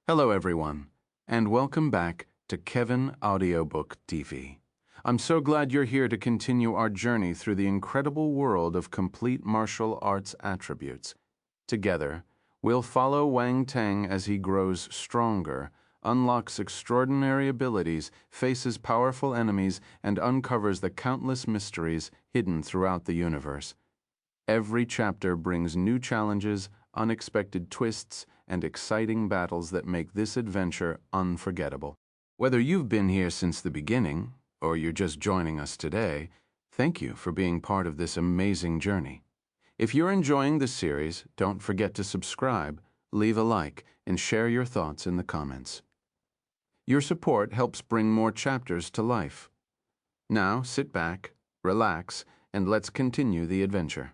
Hello everyone, and welcome back to Kevin Audiobook TV. I'm so glad you're here to continue our journey through the incredible world of complete martial arts attributes. Together, we'll follow Wang Teng as he grows stronger, unlocks extraordinary abilities, faces powerful enemies, and uncovers the countless mysteries hidden throughout the universe. Every chapter brings new challenges, unexpected twists, and exciting battles that make this adventure unforgettable. Whether you've been here since the beginning, or you're just joining us today, thank you for being part of this amazing journey. If you're enjoying the series, don't forget to subscribe, leave a like, and share your thoughts in the comments. Your support helps bring more chapters to life. Now sit back, relax, and let's continue the adventure.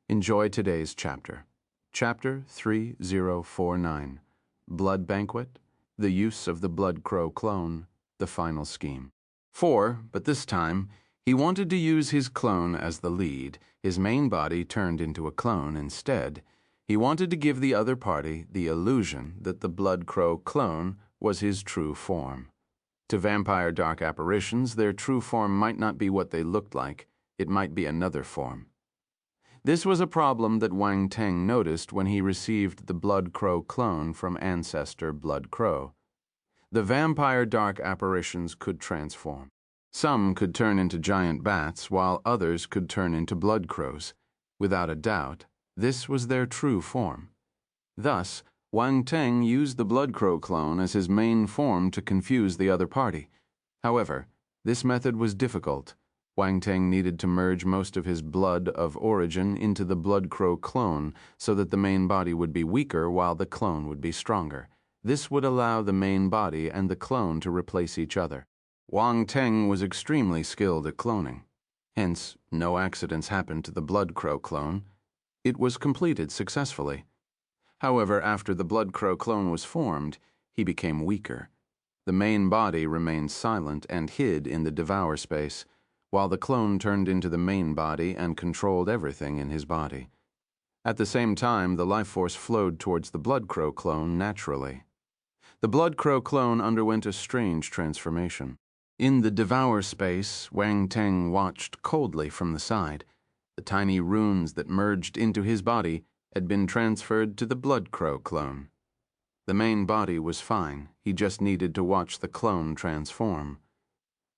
Enjoy today's chapter. Chapter 3049, Blood Banquet, the use of the Blood Crow clone, the final scheme. But this time, he wanted to use his clone as the lead. His main body turned into a clone instead. He wanted to give the other party the illusion that the Blood Crow clone was his true form. To vampire dark apparitions, their true form might not be what they looked like. It might be another form. This was a problem that Wang Teng noticed when he received the Blood Crow clone from Ancestor Blood Crow. The vampire dark apparitions could transform. Some could turn into giant bats, while others could turn into blood crows. Without a doubt, this was their true form. Thus, Wang Teng used the Blood Crow clone as his main form to confuse the other party. However, this method was difficult. Wang Teng needed to merge most of his blood of origin into the Blood Crow clone so that the main body would be weaker while the clone would be stronger. This would allow the main body and the clone to replace each other. Wang Teng was extremely skilled at cloning. Hence, no accidents happened to the Blood Crow clone. It was completed successfully. However, after the Blood Crow clone was formed, he became weaker. The main body remained silent and hid in the devour space, while the clone turned into the main body and controlled everything in his body. At the same time, the life force flowed towards the Blood Crow clone naturally. The Blood Crow clone underwent a strange transformation. In the devour space, Wang Teng watched coldly from the side. The tiny runes that merged into his body had been transferred to the Blood Crow clone. The main body was fine. He just needed to watch the clone transform.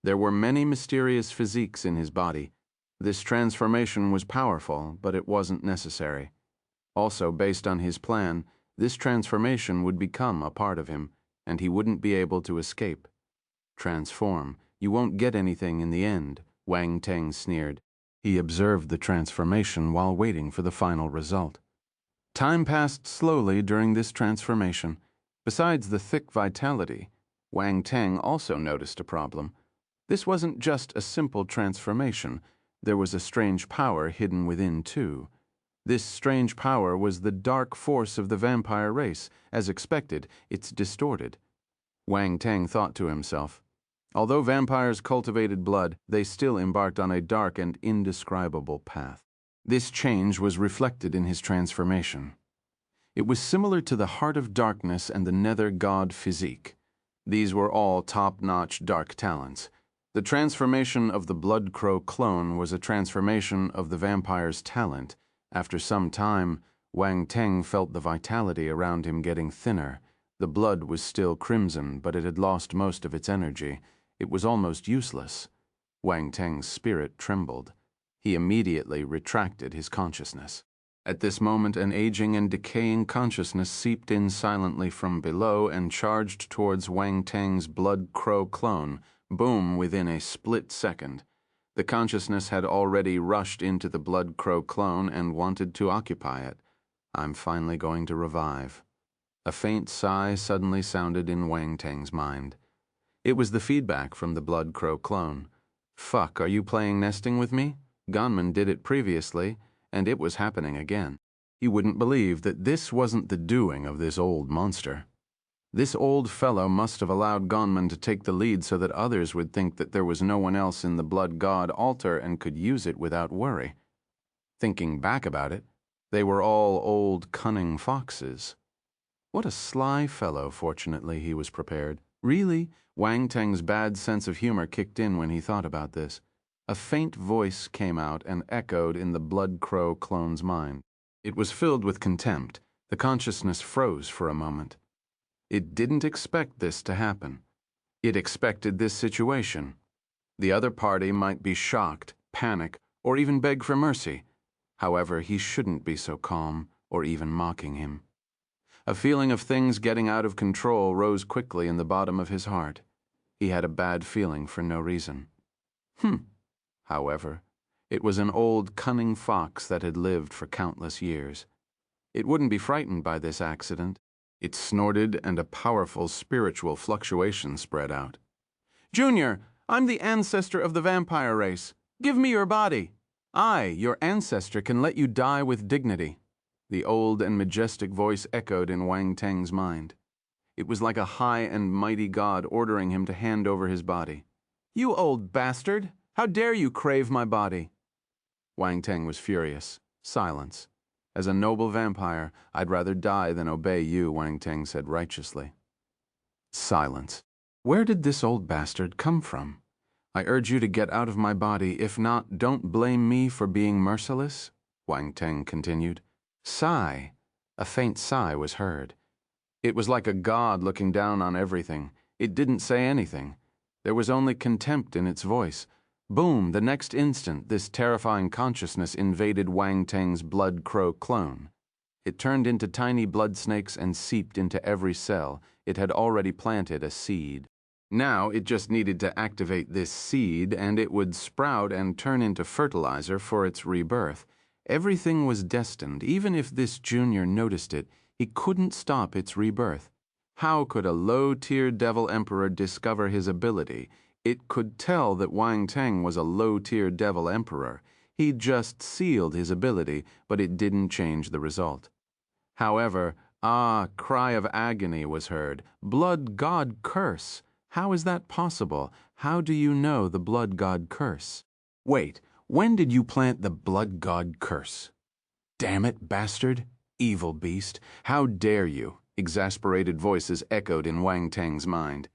There were many mysterious physiques in his body. This transformation was powerful, but it wasn't necessary. Also, based on his plan, this transformation would become a part of him, and he wouldn't be able to escape. Transform. You won't get anything in the end, Wang Teng sneered. He observed the transformation while waiting for the final result. Time passed slowly during this transformation. Besides the thick vitality, Wang Teng also noticed a problem. This wasn't just a simple transformation. There was a strange power hidden within, too. This strange power was the dark force of the vampire race. As expected, it's distorted. Wang Teng thought to himself. Although vampires cultivated blood, they still embarked on a dark and indescribable path. This change was reflected in his transformation. It was similar to the Heart of Darkness and the Nether God physique. These were all top-notch dark talents. The transformation of the Blood Crow clone was a transformation of the vampire's talent. After some time, Wang Teng felt the vitality around him getting thinner. The blood was still crimson, but it had lost most of its energy. It was almost useless. Wang Teng's spirit trembled. He immediately retracted his consciousness. At this moment, an aging and decaying consciousness seeped in silently from below and charged towards Wang Teng's Blood Crow clone. Boom, within a split second. The consciousness had already rushed into the Blood Crow clone and wanted to occupy it. I'm finally going to revive. A faint sigh suddenly sounded in Wang Teng's mind. It was the feedback from the Blood Crow clone. Fuck, are you playing nesting with me? Gunman did it previously, and it was happening again. He wouldn't believe that this wasn't the doing of this old monster. This old fellow must have allowed Gonman to take the lead so that others would think that there was no one else in the Blood God altar and could use it without worry. Thinking back about it, they were all old cunning foxes. What a sly fellow. Fortunately, he was prepared. Really, Wang Teng's bad sense of humor kicked in when he thought about this. A faint voice came out and echoed in the Blood Crow clone's mind. It was filled with contempt. The consciousness froze for a moment. It didn't expect this to happen. It expected this situation. The other party might be shocked, panic, or even beg for mercy. However, he shouldn't be so calm or even mocking him. A feeling of things getting out of control rose quickly in the bottom of his heart. He had a bad feeling for no reason. However, it was an old, cunning fox that had lived for countless years. It wouldn't be frightened by this accident. It snorted, and a powerful spiritual fluctuation spread out. "Junior, I'm the ancestor of the vampire race. Give me your body. I, your ancestor, can let you die with dignity." The old and majestic voice echoed in Wang Teng's mind. It was like a high and mighty god ordering him to hand over his body. "You old bastard! How dare you crave my body?" Wang Teng was furious. Silence. "As a noble vampire, I'd rather die than obey you," Wang Teng said righteously. Silence. Where did this old bastard come from? "I urge you to get out of my body. If not, don't blame me for being merciless," Wang Teng continued. Sigh. A faint sigh was heard. It was like a god looking down on everything. It didn't say anything. There was only contempt in its voice. Boom, the next instant, this terrifying consciousness invaded Wang Teng's Blood Crow clone. It turned into tiny blood snakes and seeped into every cell. It had already planted a seed. Now it just needed to activate this seed, and it would sprout and turn into fertilizer for its rebirth. Everything was destined. Even if this junior noticed it, he couldn't stop its rebirth. How could a low-tier devil emperor discover his ability? It could tell that Wang Teng was a low-tier devil emperor. He just sealed his ability, but it didn't change the result. However, cry of agony was heard. "Blood god curse! How is that possible? How do you know the blood god curse?" "Wait, when did you plant the blood god curse?" "Damn it, bastard! Evil beast! How dare you!" Exasperated voices echoed in Wang Teng's mind.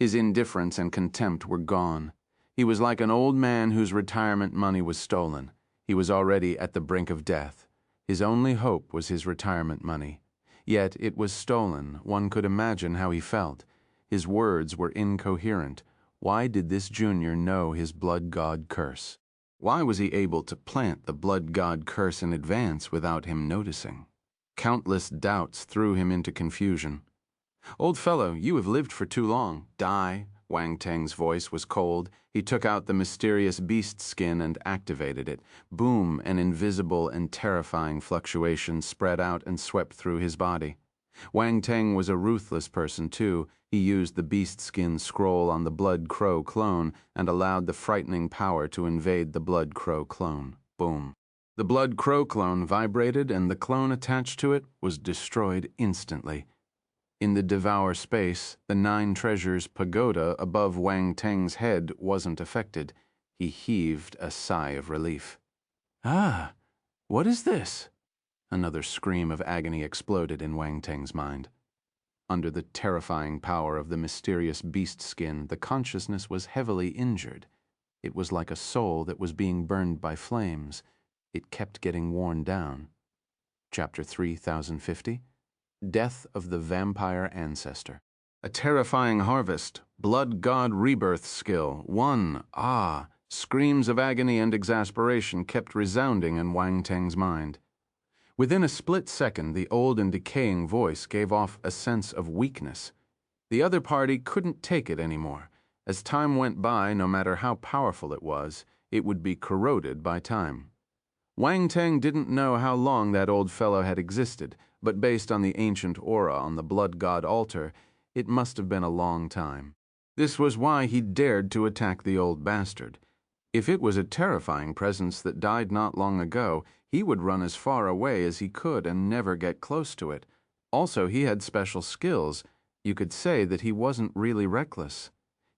His indifference and contempt were gone. He was like an old man whose retirement money was stolen. He was already at the brink of death. His only hope was his retirement money. Yet it was stolen. One could imagine how he felt. His words were incoherent. Why did this junior know his blood god curse? Why was he able to plant the blood god curse in advance without him noticing? Countless doubts threw him into confusion. "Old fellow, you have lived for too long. Die." Wang Teng's voice was cold. He took out the mysterious beast skin and activated it. Boom, an invisible and terrifying fluctuation spread out and swept through his body. Wang Teng was a ruthless person, too. He used the beast skin scroll on the Blood Crow clone and allowed the frightening power to invade the Blood Crow clone. Boom. The Blood Crow clone vibrated, and the clone attached to it was destroyed instantly. In the Devour space, the 9 treasures pagoda above Wang Teng's head wasn't affected. He heaved a sigh of relief. "Ah, what is this?" Another scream of agony exploded in Wang Teng's mind. Under the terrifying power of the mysterious beast skin, the consciousness was heavily injured. It was like a soul that was being burned by flames. It kept getting worn down. Chapter 3050. Death of the Vampire Ancestor. A terrifying harvest. Blood God rebirth skill. 1. Screams of agony and exasperation kept resounding in Wang Teng's mind. Within a split second, the old and decaying voice gave off a sense of weakness. The other party couldn't take it anymore. As time went by, no matter how powerful it was, it would be corroded by time. Wang Teng didn't know how long that old fellow had existed, but based on the ancient aura on the blood god altar, it must have been a long time. This was why he dared to attack the old bastard. If it was a terrifying presence that died not long ago, he would run as far away as he could and never get close to it. Also, he had special skills. You could say that he wasn't really reckless.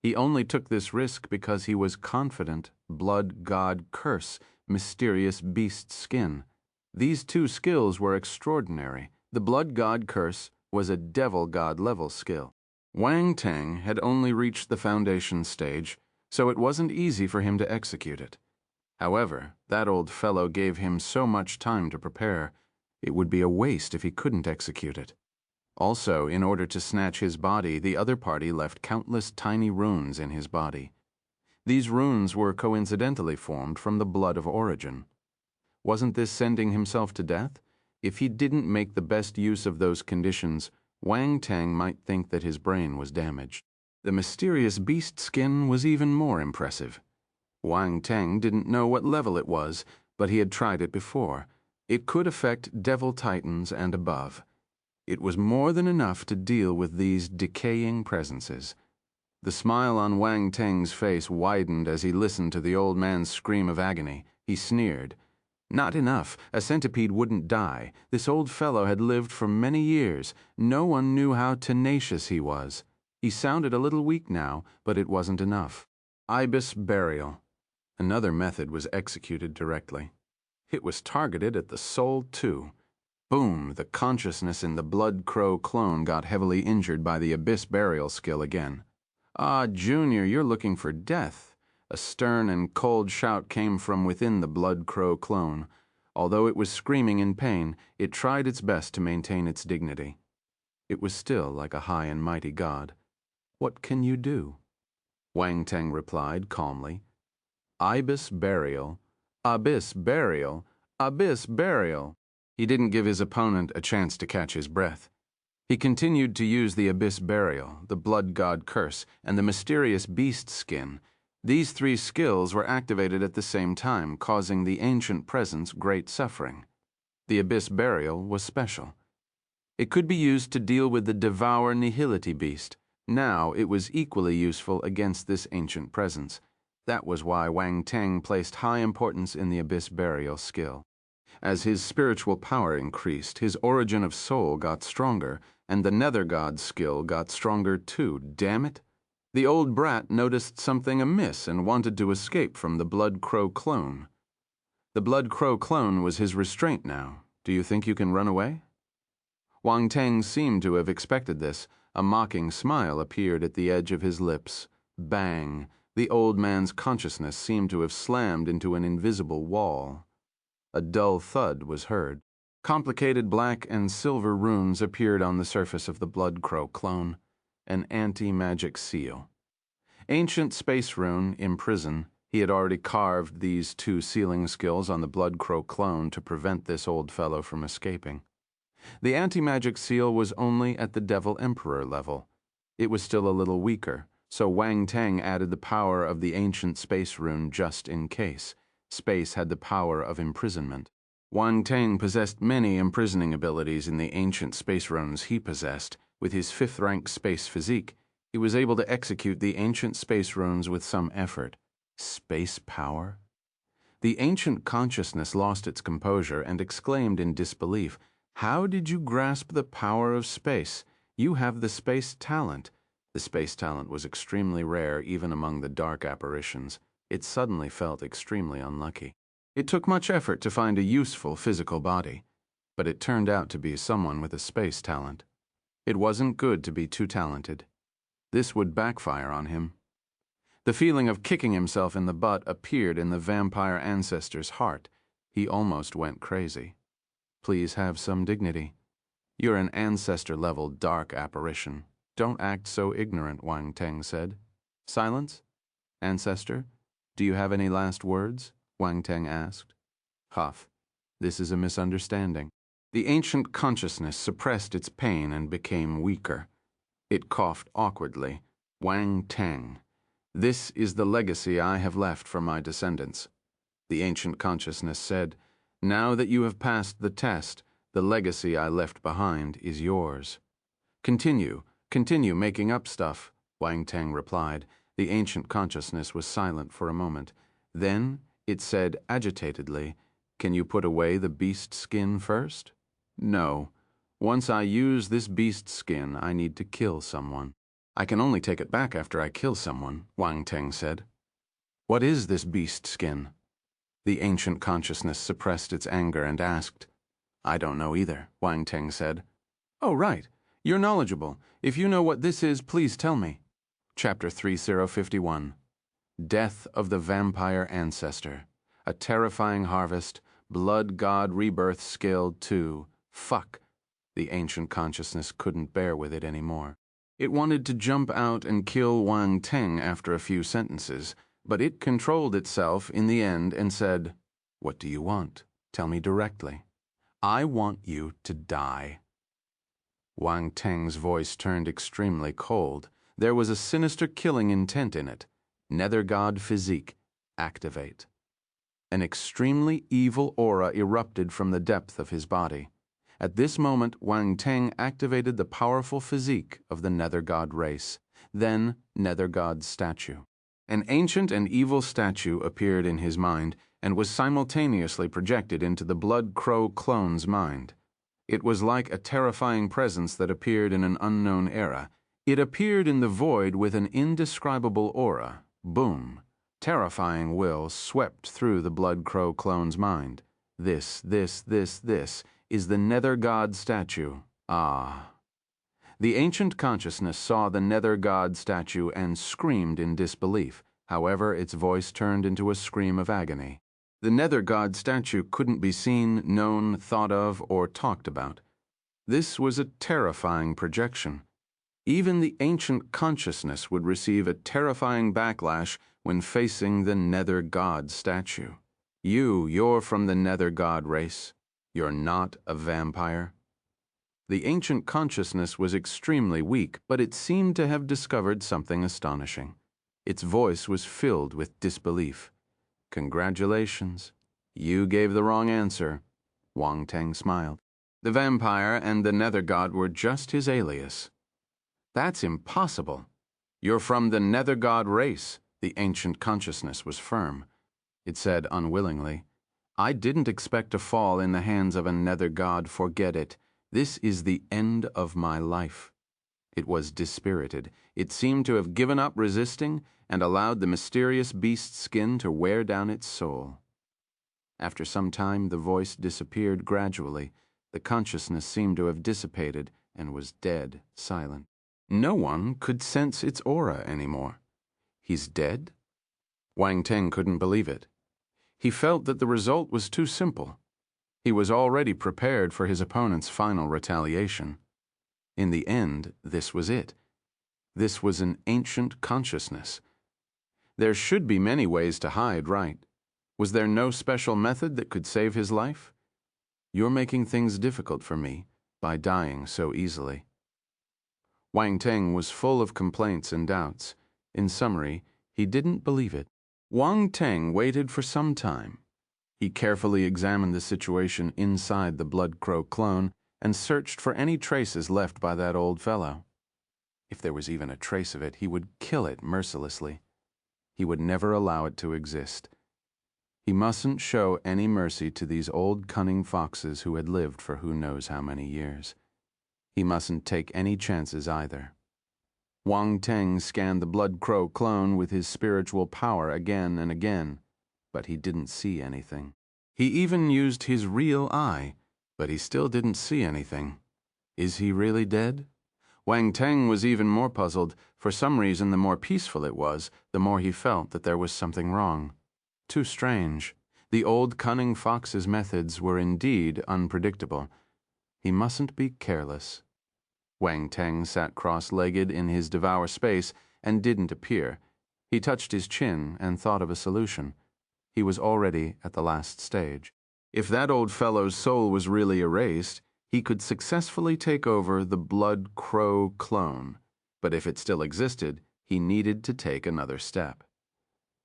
He only took this risk because he was confident. Blood god curse, mysterious beast skin. These 2 skills were extraordinary. The blood god curse, was a devil god level skill. Wang Teng had only reached the foundation stage, so it wasn't easy for him to execute it. However, that old fellow gave him so much time to prepare, it would be a waste if he couldn't execute it. Also, in order to snatch his body, the other party left countless tiny runes in his body. These runes were coincidentally formed from the blood of origin. Wasn't this sending himself to death? If he didn't make the best use of those conditions, Wang Teng might think that his brain was damaged. The mysterious beast skin was even more impressive. Wang Teng didn't know what level it was, but he had tried it before. It could affect Devil Titans and above. It was more than enough to deal with these decaying presences. The smile on Wang Teng's face widened as he listened to the old man's scream of agony. He sneered. Not enough. A centipede wouldn't die. This old fellow had lived for many years. No one knew how tenacious he was. He sounded a little weak now, but it wasn't enough. Ibis burial. Another method was executed directly. It was targeted at the soul, too. Boom, the consciousness in the Blood Crow clone got heavily injured by the abyss burial skill again. Ah, Junior, you're looking for death. A stern and cold shout came from within the Blood Crow clone. Although it was screaming in pain, it tried its best to maintain its dignity. It was still like a high and mighty god. What can you do? Wang Teng replied calmly. Ibis burial, abyss burial, abyss burial. He didn't give his opponent a chance to catch his breath. He continued to use the abyss burial, the blood god curse, and the mysterious beast skin. These three skills were activated at the same time, causing the ancient presence great suffering. The abyss burial was special. It could be used to deal with the devour nihility beast. Now it was equally useful against this ancient presence. That was why Wang Teng placed high importance in the abyss burial skill. As his spiritual power increased, his origin of soul got stronger, and the nether god skill got stronger too. Damn it! The old brat noticed something amiss and wanted to escape from the Blood Crow clone. The Blood Crow clone was his restraint now. Do you think you can run away? Wang Teng seemed to have expected this. A mocking smile appeared at the edge of his lips. Bang! The old man's consciousness seemed to have slammed into an invisible wall. A dull thud was heard. Complicated black and silver runes appeared on the surface of the Blood Crow clone. An anti-magic seal. Ancient space rune, imprison. He had already carved these two sealing skills on the Blood Crow clone to prevent this old fellow from escaping. The anti-magic seal was only at the Devil Emperor level. It was still a little weaker, so Wang Teng added the power of the ancient space rune just in case. Space had the power of imprisonment. Wang Teng possessed many imprisoning abilities in the ancient space runes he possessed. With his 5th-rank space physique, he was able to execute the ancient space runes with some effort. Space power? The ancient consciousness lost its composure and exclaimed in disbelief, "How did you grasp the power of space? You have the space talent." The space talent was extremely rare even among the dark apparitions. It suddenly felt extremely unlucky. It took much effort to find a useful physical body, but it turned out to be someone with a space talent. It wasn't good to be too talented. This would backfire on him. The feeling of kicking himself in the butt appeared in the vampire ancestor's heart. He almost went crazy. Please have some dignity. You're an ancestor-level dark apparition. Don't act so ignorant, Wang Teng said. Silence? Ancestor, do you have any last words? Wang Teng asked. Huff. This is a misunderstanding. The ancient consciousness suppressed its pain and became weaker. It coughed awkwardly. Wang Teng. This is the legacy I have left for my descendants. The ancient consciousness said, Now that you have passed the test, the legacy I left behind is yours. Continue making up stuff, Wang Teng replied. The ancient consciousness was silent for a moment. Then it said agitatedly, Can you put away the beast skin first? No. Once I use this beast skin, I need to kill someone. I can only take it back after I kill someone, Wang Teng said. What is this beast skin? The ancient consciousness suppressed its anger and asked. I don't know either, Wang Teng said. Oh, right. You're knowledgeable. If you know what this is, please tell me. Chapter 3051. Death of the Vampire Ancestor. A Terrifying Harvest. Blood God Rebirth Scale 2. Fuck. The ancient consciousness couldn't bear with it anymore. It wanted to jump out and kill Wang Teng after a few sentences, but it controlled itself in the end and said, "What do you want? Tell me directly." "I want you to die." Wang Teng's voice turned extremely cold. There was a sinister killing intent in it. Nether God Physique. Activate. An extremely evil aura erupted from the depth of his body. At this moment, Wang Teng activated the powerful physique of the Nether God race, then Nether God statue. An ancient and evil statue appeared in his mind and was simultaneously projected into the Blood Crow clone's mind. It was like a terrifying presence that appeared in an unknown era. It appeared in the void with an indescribable aura. Boom. Terrifying will swept through the Blood Crow clone's mind. This is the Nether God statue. Ah. The ancient consciousness saw the Nether God statue and screamed in disbelief. However, its voice turned into a scream of agony. The Nether God statue couldn't be seen, known, thought of, or talked about. This was a terrifying projection. Even the ancient consciousness would receive a terrifying backlash when facing the Nether God statue. You're from the Nether God race. You're not a vampire. The ancient consciousness was extremely weak, but it seemed to have discovered something astonishing. Its voice was filled with disbelief. "Congratulations. You gave the wrong answer." Wang Teng smiled. The vampire and the Nether God were just his alias. "That's impossible. You're from the Nether God race." The ancient consciousness was firm. It said unwillingly, "I didn't expect to fall in the hands of a Nether God. Forget it. This is the end of my life." It was dispirited. It seemed to have given up resisting and allowed the mysterious beast's skin to wear down its soul. After some time, the voice disappeared gradually. The consciousness seemed to have dissipated and was dead, silent. No one could sense its aura anymore. He's dead? Wang Teng couldn't believe it. He felt that the result was too simple. He was already prepared for his opponent's final retaliation. In the end, this was it. This was an ancient consciousness. There should be many ways to hide, right? Was there no special method that could save his life? "You're making things difficult for me by dying so easily." Wang Teng was full of complaints and doubts. In summary, he didn't believe it. Wang Teng waited for some time. He carefully examined the situation inside the Blood Crow clone and searched for any traces left by that old fellow. If there was even a trace of it, he would kill it mercilessly. He would never allow it to exist. He mustn't show any mercy to these old cunning foxes who had lived for who knows how many years. He mustn't take any chances either. Wang Teng scanned the Blood Crow clone with his spiritual power again and again, but he didn't see anything. He even used his real eye, but he still didn't see anything. Is he really dead? Wang Teng was even more puzzled. For some reason, the more peaceful it was, the more he felt that there was something wrong. Too strange. The old cunning fox's methods were indeed unpredictable. He mustn't be careless. Wang Teng sat cross-legged in his devour space and didn't appear. He touched his chin and thought of a solution. He was already at the last stage. If that old fellow's soul was really erased, he could successfully take over the Blood Crow clone. But if it still existed, he needed to take another step.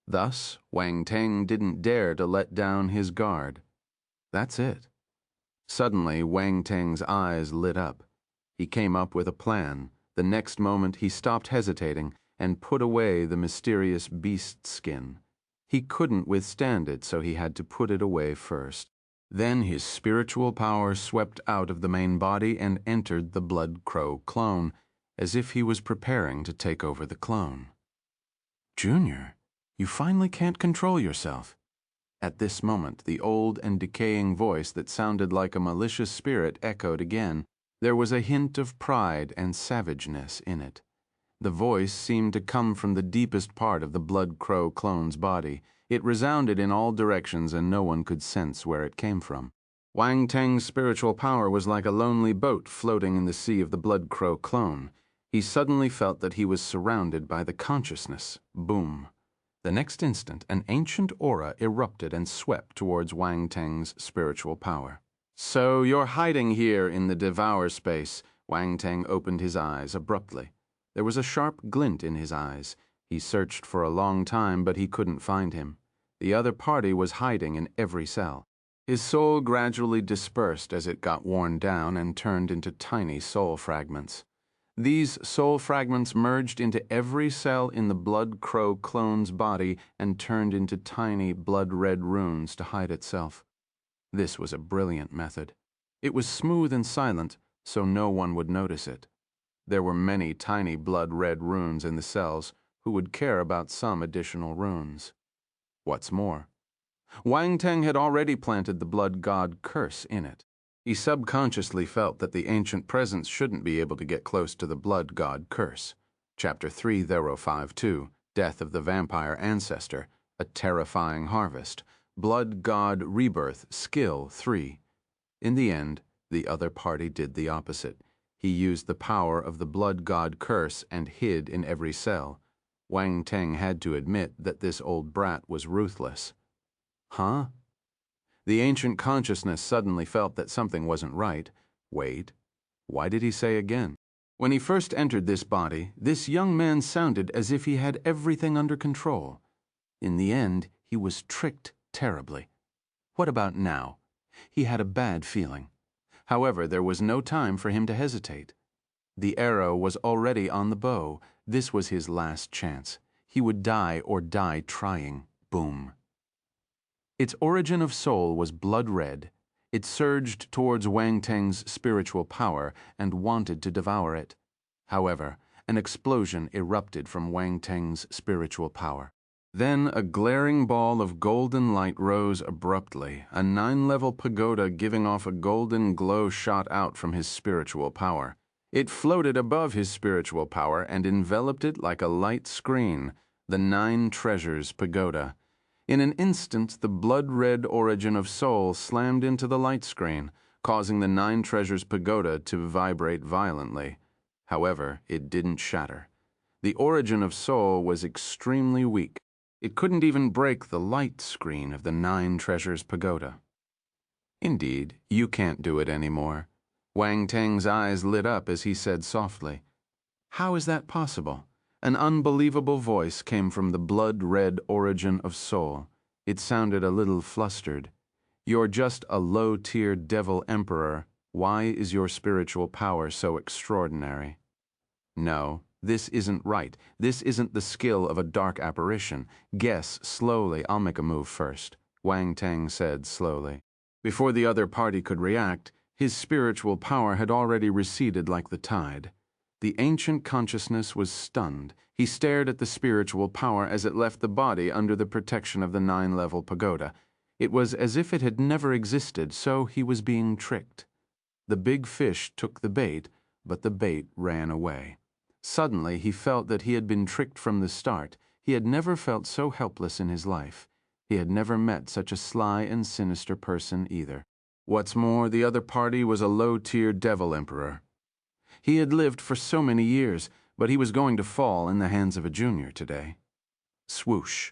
Thus, Wang Teng didn't dare to let down his guard. That's it. Suddenly, Wang Teng's eyes lit up. He came up with a plan. The next moment, he stopped hesitating and put away the mysterious beast skin. He couldn't withstand it, so he had to put it away first. Then his spiritual power swept out of the main body and entered the Blood Crow clone, as if he was preparing to take over the clone. "Junior, you finally can't control yourself." At this moment, the old and decaying voice that sounded like a malicious spirit echoed again. There was a hint of pride and savageness in it. The voice seemed to come from the deepest part of the Blood Crow clone's body. It resounded in all directions, and no one could sense where it came from. Wang Teng's spiritual power was like a lonely boat floating in the sea of the Blood Crow clone. He suddenly felt that he was surrounded by the consciousness. Boom. The next instant, an ancient aura erupted and swept towards Wang Teng's spiritual power. "So you're hiding here in the devour space." Wang Teng opened his eyes abruptly. There was a sharp glint in his eyes. He searched for a long time, but he couldn't find him. The other party was hiding in every cell. His soul gradually dispersed as it got worn down and turned into tiny soul fragments. These soul fragments merged into every cell in the Blood Crow clone's body and turned into tiny blood-red runes to hide itself. This was a brilliant method. It was smooth and silent, so no one would notice it. There were many tiny blood-red runes in the cells. Who would care about some additional runes? What's more, Wang Teng had already planted the blood god curse in it. He subconsciously felt that the ancient presence shouldn't be able to get close to the blood god curse. Chapter 3:052, Death of the Vampire Ancestor, A Terrifying Harvest, Blood God Rebirth, Skill 3. In the end, the other party did the opposite. He used the power of the blood god curse and hid in every cell. Wang Teng had to admit that this old brat was ruthless. Huh? The ancient consciousness suddenly felt that something wasn't right. Wait, why did he say again? When he first entered this body, this young man sounded as if he had everything under control. In the end, he was tricked terribly. What about now? He had a bad feeling. However, there was no time for him to hesitate. The arrow was already on the bow. This was his last chance. He would die or die trying. Boom. Its origin of soul was blood-red. It surged towards Wang Teng's spiritual power and wanted to devour it. However, an explosion erupted from Wang Teng's spiritual power. Then a glaring ball of golden light rose abruptly. A 9-level pagoda giving off a golden glow shot out from his spiritual power. It floated above his spiritual power and enveloped it like a light screen, the 9 Treasures Pagoda. In an instant, the blood-red origin of soul slammed into the light screen, causing the 9 Treasures Pagoda to vibrate violently. However, it didn't shatter. The origin of soul was extremely weak. It couldn't even break the light screen of the 9 Treasures Pagoda. Indeed, you can't do it anymore. Wang Teng's eyes lit up as he said softly, "How is that possible?" An unbelievable voice came from the blood-red origin of soul. It sounded a little flustered. "You're just a low-tier devil emperor. Why is your spiritual power so extraordinary?" "No, this isn't right. This isn't the skill of a dark apparition. Guess slowly. I'll make a move first," Wang Teng said slowly. Before the other party could react, his spiritual power had already receded like the tide. The ancient consciousness was stunned. He stared at the spiritual power as it left the body under the protection of the 9-level pagoda. It was as if it had never existed, so he was being tricked. The big fish took the bait, but the bait ran away. Suddenly, he felt that he had been tricked from the start. He had never felt so helpless in his life. He had never met such a sly and sinister person either. What's more, the other party was a low-tier devil emperor. He had lived for so many years, but he was going to fall in the hands of a junior today. Swoosh.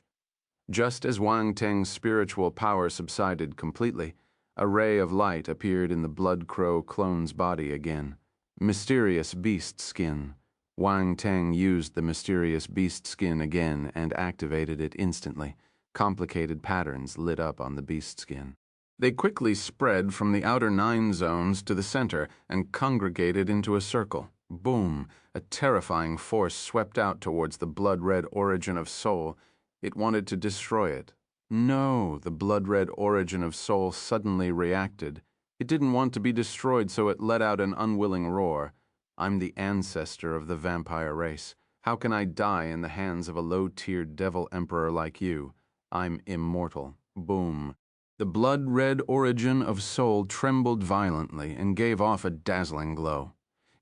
Just as Wang Teng's spiritual power subsided completely, a ray of light appeared in the Blood Crow clone's body again. Mysterious beast skin. Wang Teng used the mysterious beast skin again and activated it instantly. Complicated patterns lit up on the beast skin. They quickly spread from the outer 9 zones to the center and congregated into a circle. Boom! A terrifying force swept out towards the blood-red origin of soul. It wanted to destroy it. No, the blood-red origin of soul suddenly reacted. It didn't want to be destroyed, so it let out an unwilling roar. "I'm the ancestor of the vampire race. How can I die in the hands of a low-tier devil emperor like you? I'm immortal." Boom. The blood-red origin of soul trembled violently and gave off a dazzling glow.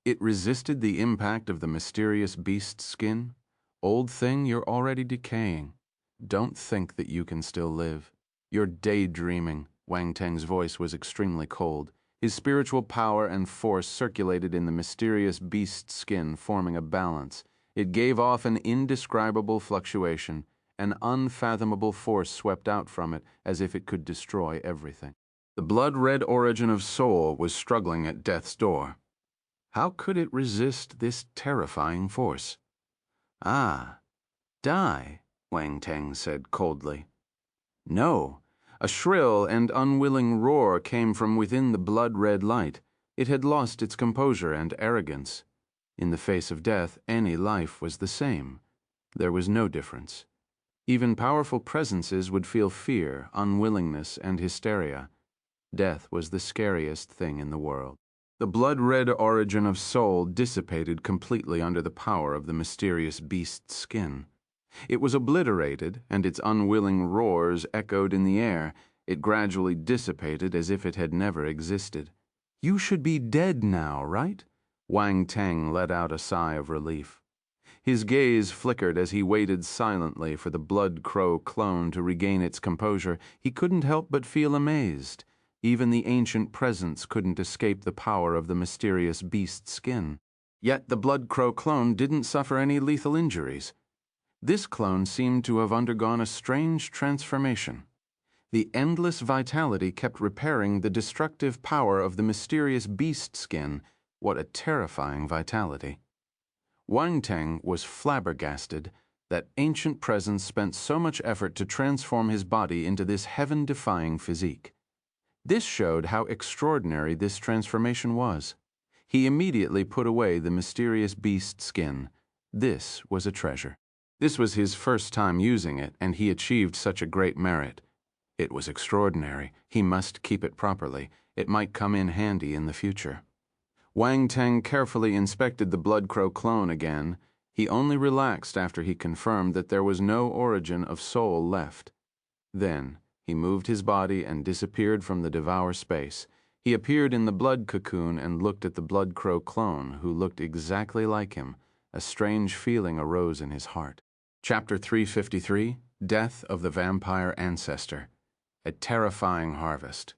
It resisted the impact of the mysterious beast's skin. Old thing, you're already decaying. Don't think that you can still live. You're daydreaming. Wang Teng's voice was extremely cold. His spiritual power and force circulated in the mysterious beast's skin, forming a balance. It gave off an indescribable fluctuation. An unfathomable force swept out from it as if it could destroy everything. The blood-red origin of soul was struggling at death's door. How could it resist this terrifying force? "Ah, die," Wang Teng said coldly. No. A shrill and unwilling roar came from within the blood-red light. It had lost its composure and arrogance. In the face of death, any life was the same. There was no difference. Even powerful presences would feel fear, unwillingness, and hysteria. Death was the scariest thing in the world. The blood-red origin of soul dissipated completely under the power of the mysterious beast's skin. It was obliterated, and its unwilling roars echoed in the air. It gradually dissipated as if it had never existed. "You should be dead now, right?" Wang Teng let out a sigh of relief. His gaze flickered as he waited silently for the blood crow clone to regain its composure. He couldn't help but feel amazed. Even the ancient presence couldn't escape the power of the mysterious beast's skin. Yet the blood crow clone didn't suffer any lethal injuries. This clone seemed to have undergone a strange transformation. The endless vitality kept repairing the destructive power of the mysterious beast skin. What a terrifying vitality. Wang Teng was flabbergasted that ancient presence spent so much effort to transform his body into this heaven-defying physique. This showed how extraordinary this transformation was. He immediately put away the mysterious beast skin. This was a treasure. This was his first time using it, and he achieved such a great merit. It was extraordinary. He must keep it properly. It might come in handy in the future. Wang Teng carefully inspected the blood crow clone again. He only relaxed after he confirmed that there was no origin of soul left. Then he moved his body and disappeared from the devour space. He appeared in the blood cocoon and looked at the blood crow clone, who looked exactly like him. A strange feeling arose in his heart. Chapter 353, Death of the Vampire Ancestor. A Terrifying Harvest.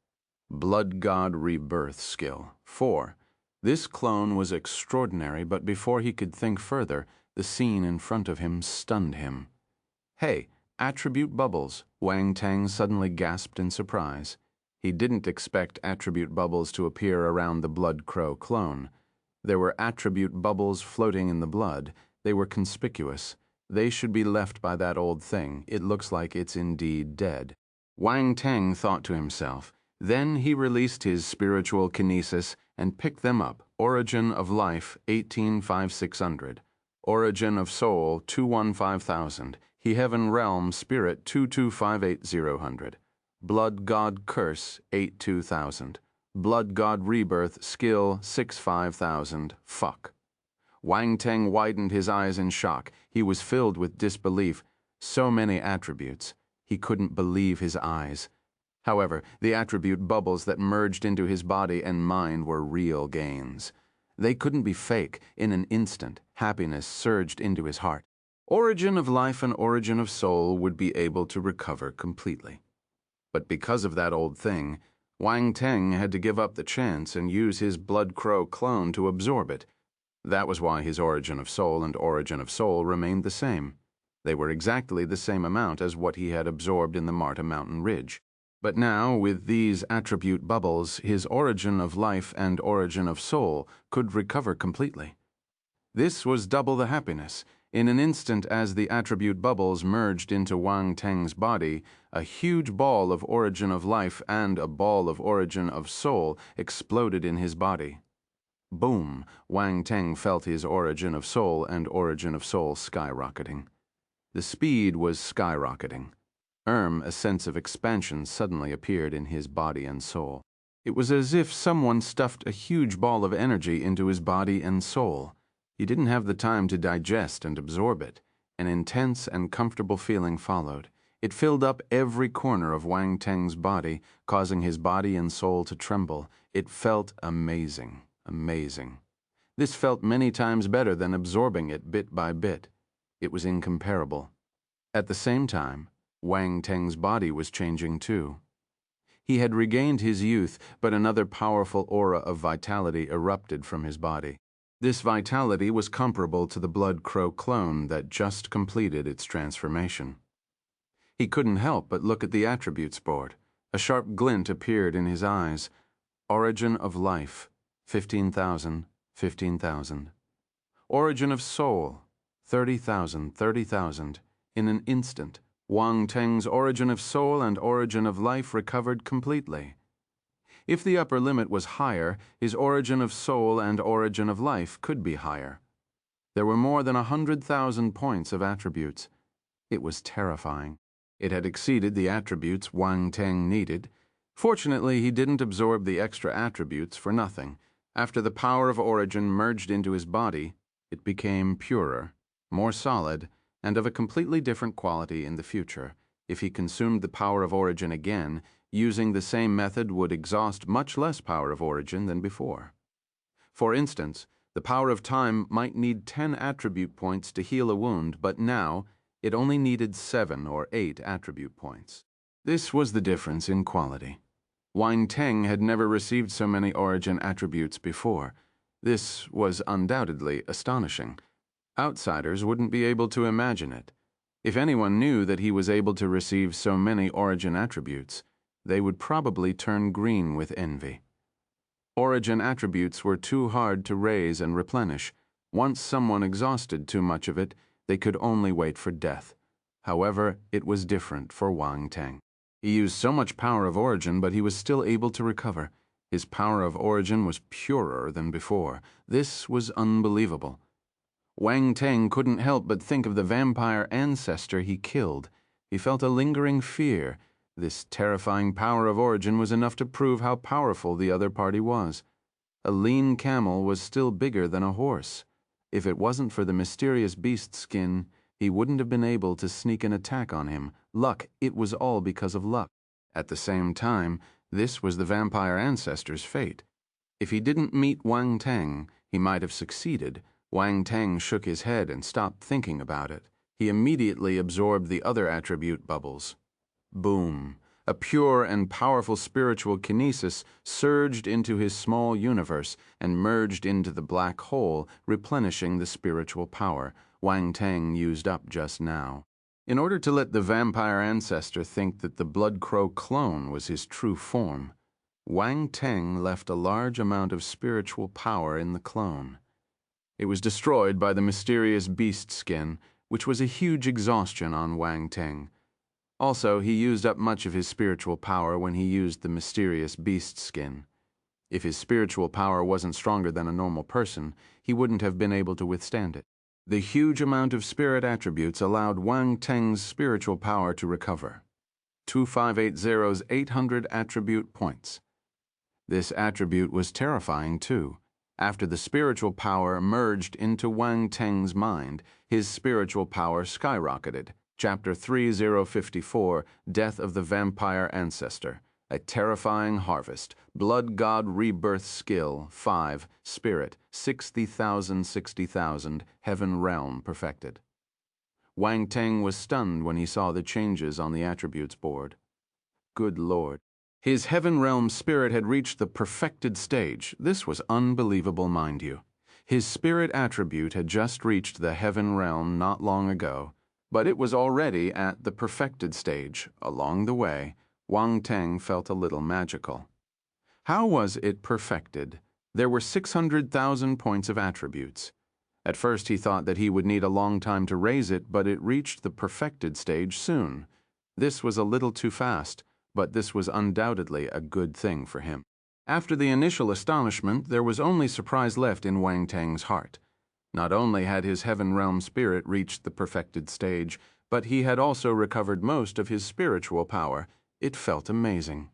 Blood God Rebirth Skill. 4. This clone was extraordinary, but before he could think further, the scene in front of him stunned him. "Hey, attribute bubbles," Wang Teng suddenly gasped in surprise. He didn't expect attribute bubbles to appear around the blood crow clone. There were attribute bubbles floating in the blood. They were conspicuous. They should be left by that old thing. It looks like it's indeed dead. Wang Teng thought to himself. Then he released his spiritual kinesis and picked them up. Origin of Life, 18,5600. Origin of Soul, 215,000. He Heaven Realm Spirit, 22,580. Blood God Curse, 82,000. Blood God Rebirth Skill, 65,000. Fuck. Wang Teng widened his eyes in shock. He was filled with disbelief. So many attributes. He couldn't believe his eyes. However, the attribute bubbles that merged into his body and mind were real gains. They couldn't be fake. In an instant, happiness surged into his heart. Origin of Life and Origin of Soul would be able to recover completely. But because of that old thing, Wang Teng had to give up the chance and use his blood crow clone to absorb it. That was why his Origin of Soul and Origin of Soul remained the same. They were exactly the same amount as what he had absorbed in the Marta Mountain Ridge. But now, with these attribute bubbles, his Origin of Life and Origin of Soul could recover completely. This was double the happiness. In an instant, as the attribute bubbles merged into Wang Teng's body, a huge ball of Origin of Life and a ball of Origin of Soul exploded in his body. Boom! Wang Teng felt his Origin of Soul and Origin of Soul skyrocketing. The speed was skyrocketing. A sense of expansion suddenly appeared in his body and soul. It was as if someone stuffed a huge ball of energy into his body and soul. He didn't have the time to digest and absorb it. An intense and comfortable feeling followed. It filled up every corner of Wang Teng's body, causing his body and soul to tremble. It felt amazing, amazing. This felt many times better than absorbing it bit by bit. It was incomparable. At the same time, Wang Teng's body was changing too. He had regained his youth, but another powerful aura of vitality erupted from his body. This vitality was comparable to the blood crow clone that just completed its transformation. He couldn't help but look at the attributes board. A sharp glint appeared in his eyes. Origin of life, 15,000, 15,000. Origin of soul, 30,000, 30,000. In an instant, Wang Teng's origin of soul and origin of life recovered completely. If the upper limit was higher, his origin of soul and origin of life could be higher. There were more than 100,000 points of attributes. It was terrifying. It had exceeded the attributes Wang Teng needed. Fortunately, he didn't absorb the extra attributes for nothing. After the power of origin merged into his body, it became purer, more solid, and of a completely different quality in the future. If he consumed the power of origin again, using the same method would exhaust much less power of origin than before. For instance, the power of time might need 10 attribute points to heal a wound, but now it only needed 7 or 8 attribute points. This was the difference in quality. Wang Teng had never received so many origin attributes before. This was undoubtedly astonishing. Outsiders wouldn't be able to imagine it. If anyone knew that he was able to receive so many origin attributes, they would probably turn green with envy. Origin attributes were too hard to raise and replenish. Once someone exhausted too much of it, they could only wait for death. However, it was different for Wang Teng. He used so much power of origin, but he was still able to recover. His power of origin was purer than before. This was unbelievable. Wang Teng couldn't help but think of the vampire ancestor he killed. He felt a lingering fear. This terrifying power of origin was enough to prove how powerful the other party was. A lean camel was still bigger than a horse. If it wasn't for the mysterious beast skin, he wouldn't have been able to sneak an attack on him. Luck, it was all because of luck. At the same time, this was the vampire ancestor's fate. If he didn't meet Wang Teng, he might have succeeded. Wang Teng shook his head and stopped thinking about it. He immediately absorbed the other attribute bubbles. Boom! A pure and powerful spiritual kinesis surged into his small universe and merged into the black hole, replenishing the spiritual power Wang Teng used up just now. In order to let the vampire ancestor think that the blood crow clone was his true form, Wang Teng left a large amount of spiritual power in the clone. It was destroyed by the mysterious beast skin, which was a huge exhaustion on Wang Teng. Also, he used up much of his spiritual power when he used the mysterious beast skin. If his spiritual power wasn't stronger than a normal person, he wouldn't have been able to withstand it. The huge amount of spirit attributes allowed Wang Teng's spiritual power to recover. 2580's 800 attribute points. This attribute was terrifying too. After the spiritual power merged into Wang Teng's mind, his spiritual power skyrocketed. Chapter 3054, Death of the Vampire Ancestor. A terrifying harvest. Blood God rebirth skill, 5. Spirit, 60,000, 60,000. Heaven realm perfected. Wang Teng was stunned when he saw the changes on the attributes board. Good Lord. His heaven realm spirit had reached the perfected stage. This was unbelievable, mind you. His spirit attribute had just reached the heaven realm not long ago, but it was already at the perfected stage. Along the way, Wang Teng felt a little magical. How was it perfected? There were 600,000 points of attributes. At first he thought that he would need a long time to raise it, but it reached the perfected stage soon. This was a little too fast, but this was undoubtedly a good thing for him. After the initial astonishment, there was only surprise left in Wang Teng's heart. Not only had his heaven realm spirit reached the perfected stage, but he had also recovered most of his spiritual power. It felt amazing.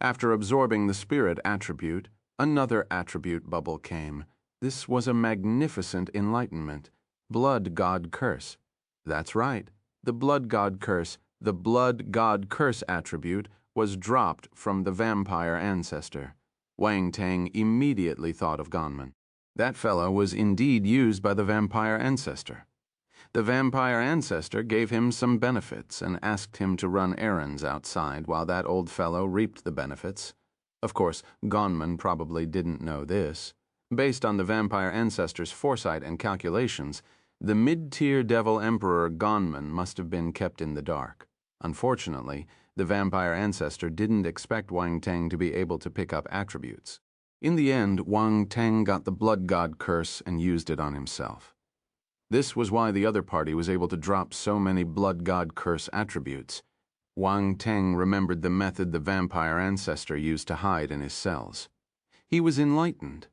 After absorbing the spirit attribute, another attribute bubble came. This was a magnificent enlightenment. Blood God curse. That's right, the blood God curse, The blood god curse attribute was dropped from the vampire ancestor. Wang Teng immediately thought of Gonman. That fellow was indeed used by the vampire ancestor. The vampire ancestor gave him some benefits and asked him to run errands outside while that old fellow reaped the benefits. Of course, Gonman probably didn't know this. Based on the vampire ancestor's foresight and calculations, the mid-tier devil emperor Gonman must have been kept in the dark. Unfortunately, the vampire ancestor didn't expect Wang Teng to be able to pick up attributes. In the end, Wang Teng got the blood god curse and used it on himself. This was why the other party was able to drop so many blood god curse attributes. Wang Teng remembered the method the vampire ancestor used to hide in his cells. He was enlightened.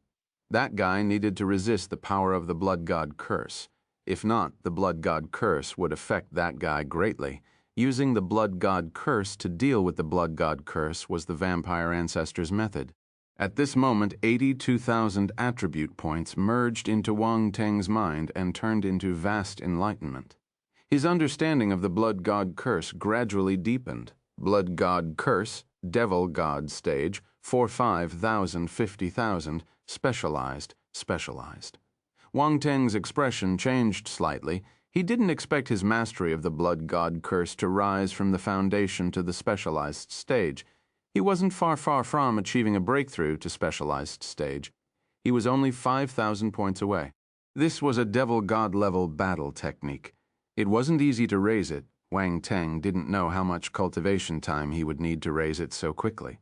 That guy needed to resist the power of the blood god curse. If not, the blood god curse would affect that guy greatly. Using the blood god curse to deal with the blood god curse was the vampire ancestor's method. At this moment, 82,000 attribute points merged into Wang Teng's mind and turned into vast enlightenment. His understanding of the blood god curse gradually deepened. Blood god curse, devil god stage, 45,000, 50,000, specialized. Wang Teng's expression changed slightly. He didn't expect his mastery of the blood god curse to rise from the foundation to the specialized stage. He wasn't far from achieving a breakthrough to specialized stage. He was only 5,000 points away. This was a devil god level battle technique. It wasn't easy to raise it. Wang Teng didn't know how much cultivation time he would need to raise it so quickly.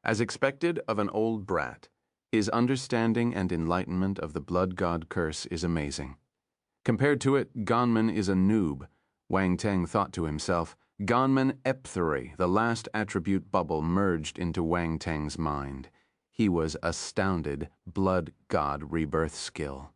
As expected of an old brat, his understanding and enlightenment of the blood god curse is amazing. Compared to it, Gonman is a noob. Wang Teng thought to himself. Gonman Epthery, the last attribute bubble merged into Wang Teng's mind. He was astounded. Blood god rebirth skill.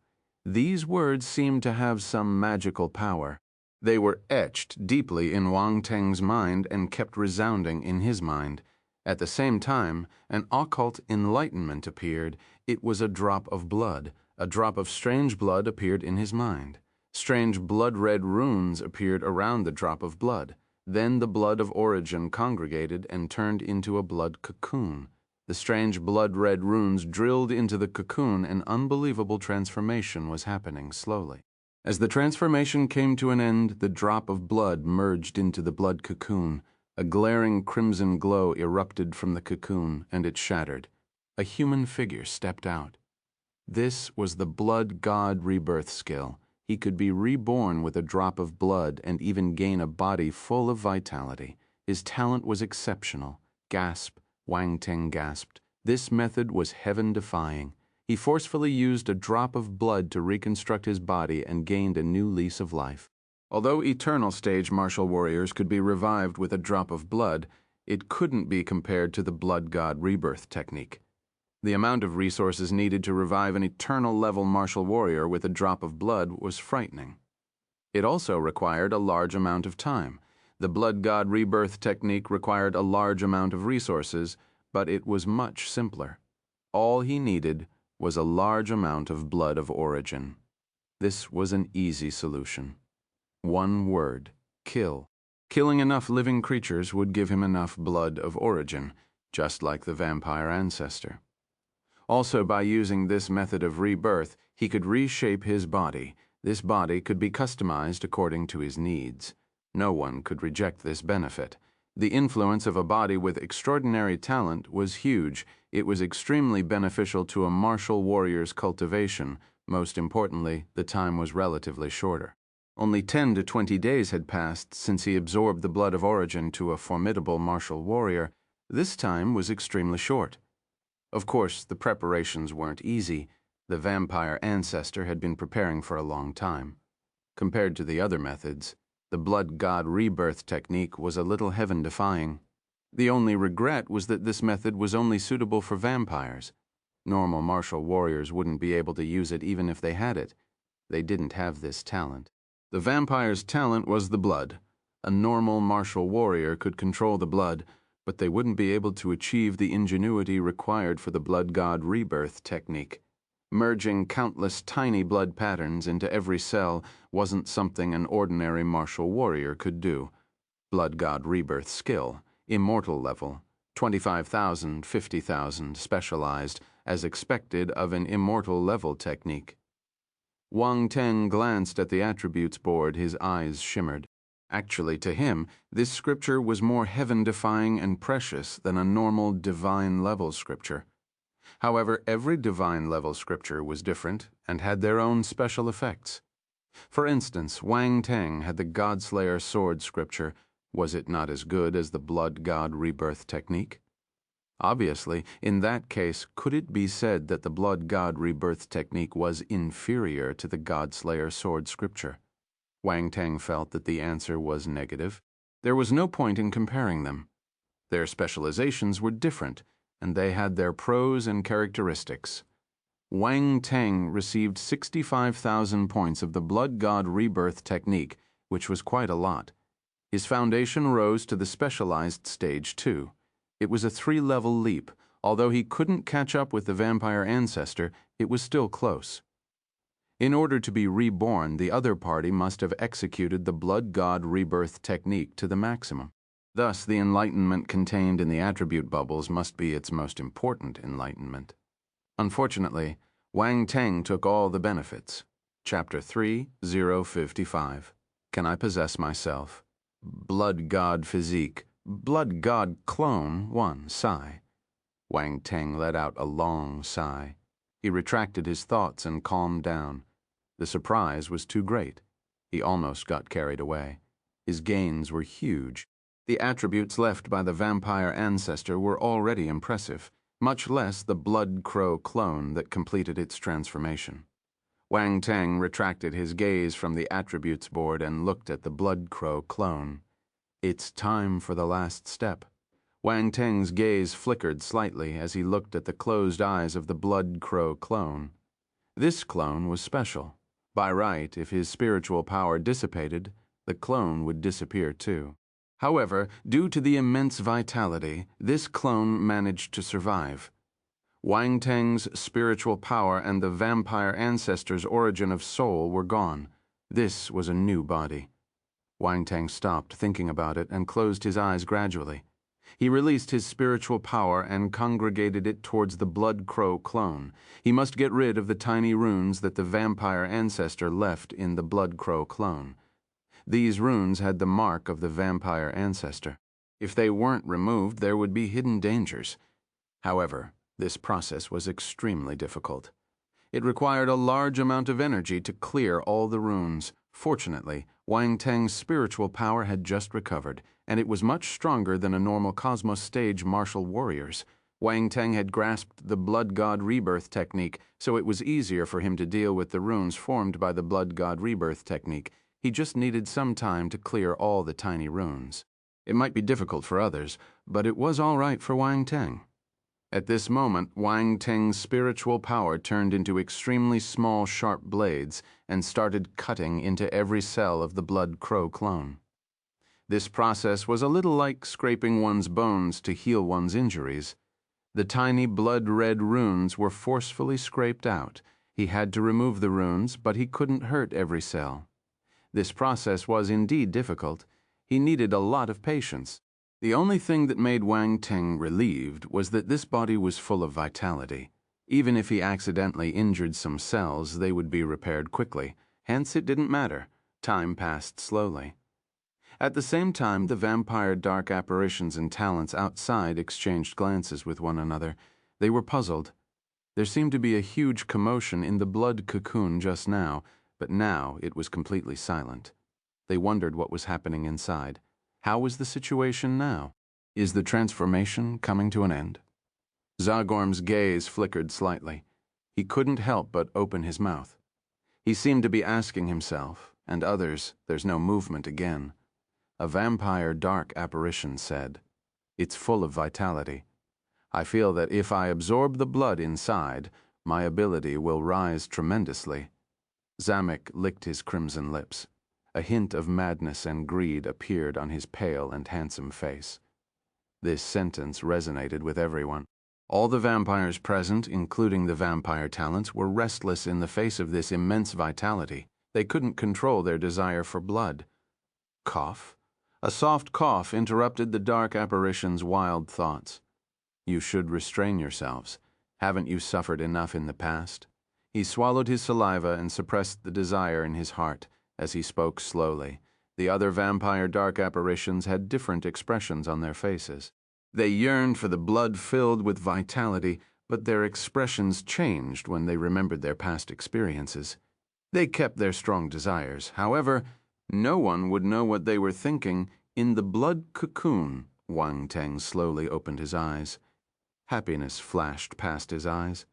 These words seemed to have some magical power. They were etched deeply in Wang Teng's mind and kept resounding in his mind. At the same time, an occult enlightenment appeared. It was a drop of blood. A drop of strange blood appeared in his mind. Strange blood-red runes appeared around the drop of blood. Then the blood of origin congregated and turned into a blood cocoon. The strange blood-red runes drilled into the cocoon. An unbelievable transformation was happening slowly. As the transformation came to an end, the drop of blood merged into the blood cocoon. A glaring crimson glow erupted from the cocoon, and it shattered. A human figure stepped out. This was the blood god rebirth skill. He could be reborn with a drop of blood and even gain a body full of vitality. His talent was exceptional. Gasp, Wang Teng gasped. This method was heaven-defying. He forcefully used a drop of blood to reconstruct his body and gained a new lease of life. Although eternal stage martial warriors could be revived with a drop of blood, it couldn't be compared to the blood god rebirth technique. The amount of resources needed to revive an eternal level martial warrior with a drop of blood was frightening. It also required a large amount of time. The blood god rebirth technique required a large amount of resources, but it was much simpler. All he needed was a large amount of blood of origin. This was an easy solution. One word: kill. Killing enough living creatures would give him enough blood of origin, just like the vampire ancestor. Also, by using this method of rebirth, he could reshape his body. This body could be customized according to his needs. No one could reject this benefit. The influence of a body with extraordinary talent was huge. It was extremely beneficial to a martial warrior's cultivation. Most importantly, the time was relatively shorter. Only 10 to 20 days had passed since he absorbed the blood of origin to a formidable martial warrior. This time was extremely short. Of course, the preparations weren't easy. The vampire ancestor had been preparing for a long time. Compared to the other methods, the blood god rebirth technique was a little heaven-defying. The only regret was that this method was only suitable for vampires. Normal martial warriors wouldn't be able to use it even if they had it. They didn't have this talent. The vampire's talent was the blood. A normal martial warrior could control the blood, but they wouldn't be able to achieve the ingenuity required for the blood god rebirth technique. Merging countless tiny blood patterns into every cell wasn't something an ordinary martial warrior could do. Blood God Rebirth skill, immortal level, 25,000, 50,000, specialized, as expected of an immortal level technique. Wang Teng glanced at the attributes board, his eyes shimmered. Actually, to him, this scripture was more heaven-defying and precious than a normal divine-level scripture. However, every divine-level scripture was different and had their own special effects. For instance, Wang Teng had the Godslayer sword scripture. Was it not as good as the Blood God Rebirth technique? Obviously, in that case, could it be said that the Blood God Rebirth technique was inferior to the Godslayer sword scripture? Wang Teng felt that the answer was negative. There was no point in comparing them. Their specializations were different, and they had their pros and characteristics. Wang Teng received 65,000 points of the Blood God Rebirth technique, which was quite a lot. His foundation rose to the specialized stage 2. It was a 3-level leap. Although he couldn't catch up with the vampire ancestor, it was still close. In order to be reborn, the other party must have executed the Blood God Rebirth technique to the maximum. Thus, the enlightenment contained in the attribute bubbles must be its most important enlightenment. Unfortunately, Wang Teng took all the benefits. Chapter 3:055. Can I possess myself? Blood God physique. Blood God clone 1 sigh. Wang Teng let out a long sigh. He retracted his thoughts and calmed down. The surprise was too great. He almost got carried away. His gains were huge. The attributes left by the vampire ancestor were already impressive, much less the Blood Crow clone that completed its transformation. Wang Teng retracted his gaze from the attributes board and looked at the Blood Crow clone. It's time for the last step. Wang Teng's gaze flickered slightly as he looked at the closed eyes of the Blood Crow clone. This clone was special. By right, if his spiritual power dissipated, the clone would disappear too. However, due to the immense vitality, this clone managed to survive. Wang Teng's spiritual power and the vampire ancestor's origin of soul were gone. This was a new body. Wang Teng stopped thinking about it and closed his eyes gradually. He released his spiritual power and congregated it towards the Blood Crow clone. He must get rid of the tiny runes that the vampire ancestor left in the Blood Crow clone. These runes had the mark of the vampire ancestor. If they weren't removed, there would be hidden dangers. However, this process was extremely difficult. It required a large amount of energy to clear all the runes. Fortunately, Wang Teng's spiritual power had just recovered, and it was much stronger than a normal Cosmos stage martial warrior's. Wang Teng had grasped the Blood God Rebirth technique, so it was easier for him to deal with the runes formed by the Blood God Rebirth technique. He just needed some time to clear all the tiny runes. It might be difficult for others, but it was all right for Wang Teng. At this moment, Wang Teng's spiritual power turned into extremely small, sharp blades and started cutting into every cell of the Blood Crow clone. This process was a little like scraping one's bones to heal one's injuries. The tiny blood-red runes were forcefully scraped out. He had to remove the runes, but he couldn't hurt every cell. This process was indeed difficult. He needed a lot of patience. The only thing that made Wang Teng relieved was that this body was full of vitality. Even if he accidentally injured some cells, they would be repaired quickly. Hence, it didn't matter. Time passed slowly. At the same time, the vampire dark apparitions and talents outside exchanged glances with one another. They were puzzled. There seemed to be a huge commotion in the blood cocoon just now, but now it was completely silent. They wondered what was happening inside. How was the situation now? Is the transformation coming to an end? Zagorm's gaze flickered slightly. He couldn't help but open his mouth. He seemed to be asking himself, and others, there's no movement again. A vampire dark apparition said, "It's full of vitality. I feel that if I absorb the blood inside, my ability will rise tremendously." Zamek licked his crimson lips. A hint of madness and greed appeared on his pale and handsome face. This sentence resonated with everyone. All the vampires present, including the vampire talents, were restless in the face of this immense vitality. They couldn't control their desire for blood. Cough. A soft cough interrupted the dark apparition's wild thoughts. You should restrain yourselves. Haven't you suffered enough in the past? He swallowed his saliva and suppressed the desire in his heart as he spoke slowly. The other vampire dark apparitions had different expressions on their faces. They yearned for the blood filled with vitality, but their expressions changed when they remembered their past experiences. They kept their strong desires. However, no one would know what they were thinking. In the blood cocoon, Wang Teng slowly opened his eyes. Happiness flashed past his eyes.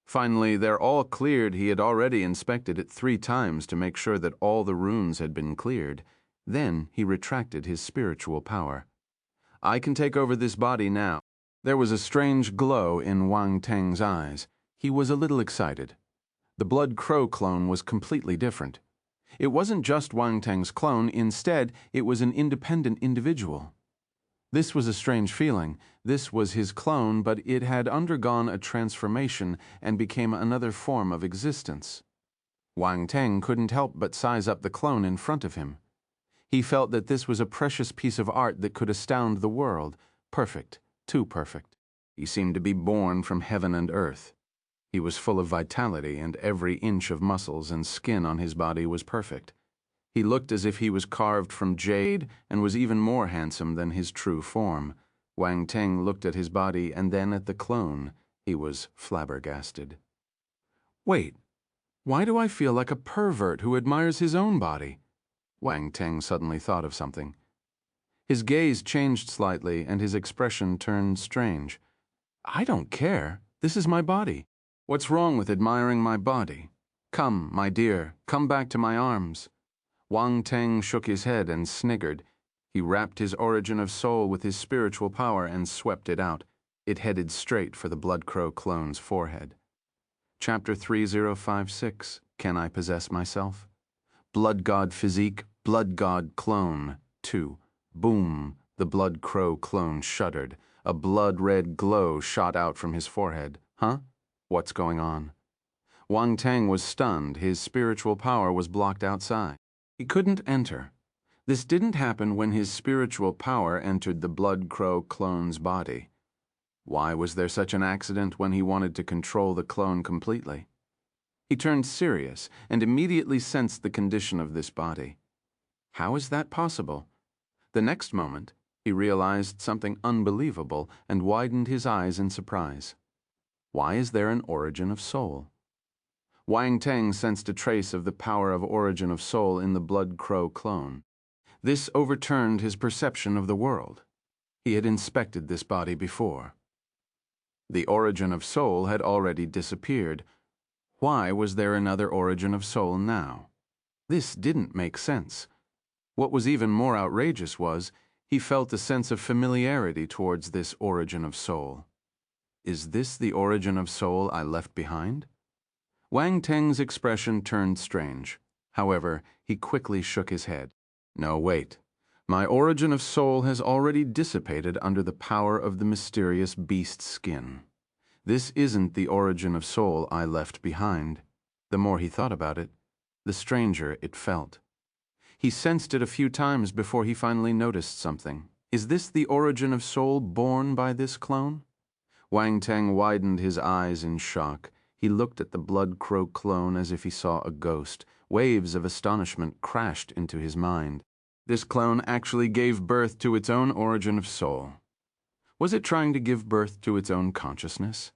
Finally, they're all cleared. He had already inspected it 3 times to make sure that all the runes had been cleared. Then he retracted his spiritual power. I can take over this body now. There was a strange glow in Wang Teng's eyes. He was a little excited. The Blood Crow clone was completely different. It wasn't just Wang Teng's clone. Instead, it was an independent individual. This was a strange feeling. This was his clone, but it had undergone a transformation and became another form of existence. Wang Teng couldn't help but size up the clone in front of him. He felt that this was a precious piece of art that could astound the world. Perfect, too perfect. He seemed to be born from heaven and earth. He was full of vitality, and every inch of muscles and skin on his body was perfect. He looked as if he was carved from jade and was even more handsome than his true form. Wang Teng looked at his body and then at the clone. He was flabbergasted. Wait, why do I feel like a pervert who admires his own body? Wang Teng suddenly thought of something. His gaze changed slightly and his expression turned strange. I don't care. This is my body. What's wrong with admiring my body? Come, my dear, come back to my arms. Wang Teng shook his head and sniggered. He wrapped his origin of soul with his spiritual power and swept it out. It headed straight for the Blood Crow clone's forehead. Chapter 3056, Can I Possess Myself? Blood God Physique, Blood God Clone, 2. Boom, the Blood Crow clone shuddered. A blood-red glow shot out from his forehead. Huh? What's going on? Wang Teng was stunned. His spiritual power was blocked outside. He couldn't enter. This didn't happen when his spiritual power entered the Blood Crow clone's body. Why was there such an accident when he wanted to control the clone completely? He turned serious and immediately sensed the condition of this body. How is that possible? The next moment, he realized something unbelievable and widened his eyes in surprise. Why is there an origin of soul? Wang Teng sensed a trace of the power of origin of soul in the Blood Crow clone. This overturned his perception of the world. He had inspected this body before. The origin of soul had already disappeared. Why was there another origin of soul now? This didn't make sense. What was even more outrageous was, he felt a sense of familiarity towards this origin of soul. Is this the origin of soul I left behind? Wang Teng's expression turned strange. However, he quickly shook his head. No, wait. My origin of soul has already dissipated under the power of the mysterious beast skin. This isn't the origin of soul I left behind. The more he thought about it, the stranger it felt. He sensed it a few times before he finally noticed something. Is this the origin of soul born by this clone? Wang Teng widened his eyes in shock. He looked at the Blood Crow clone as if he saw a ghost. Waves of astonishment crashed into his mind. This clone actually gave birth to its own origin of soul. Was it trying to give birth to its own consciousness?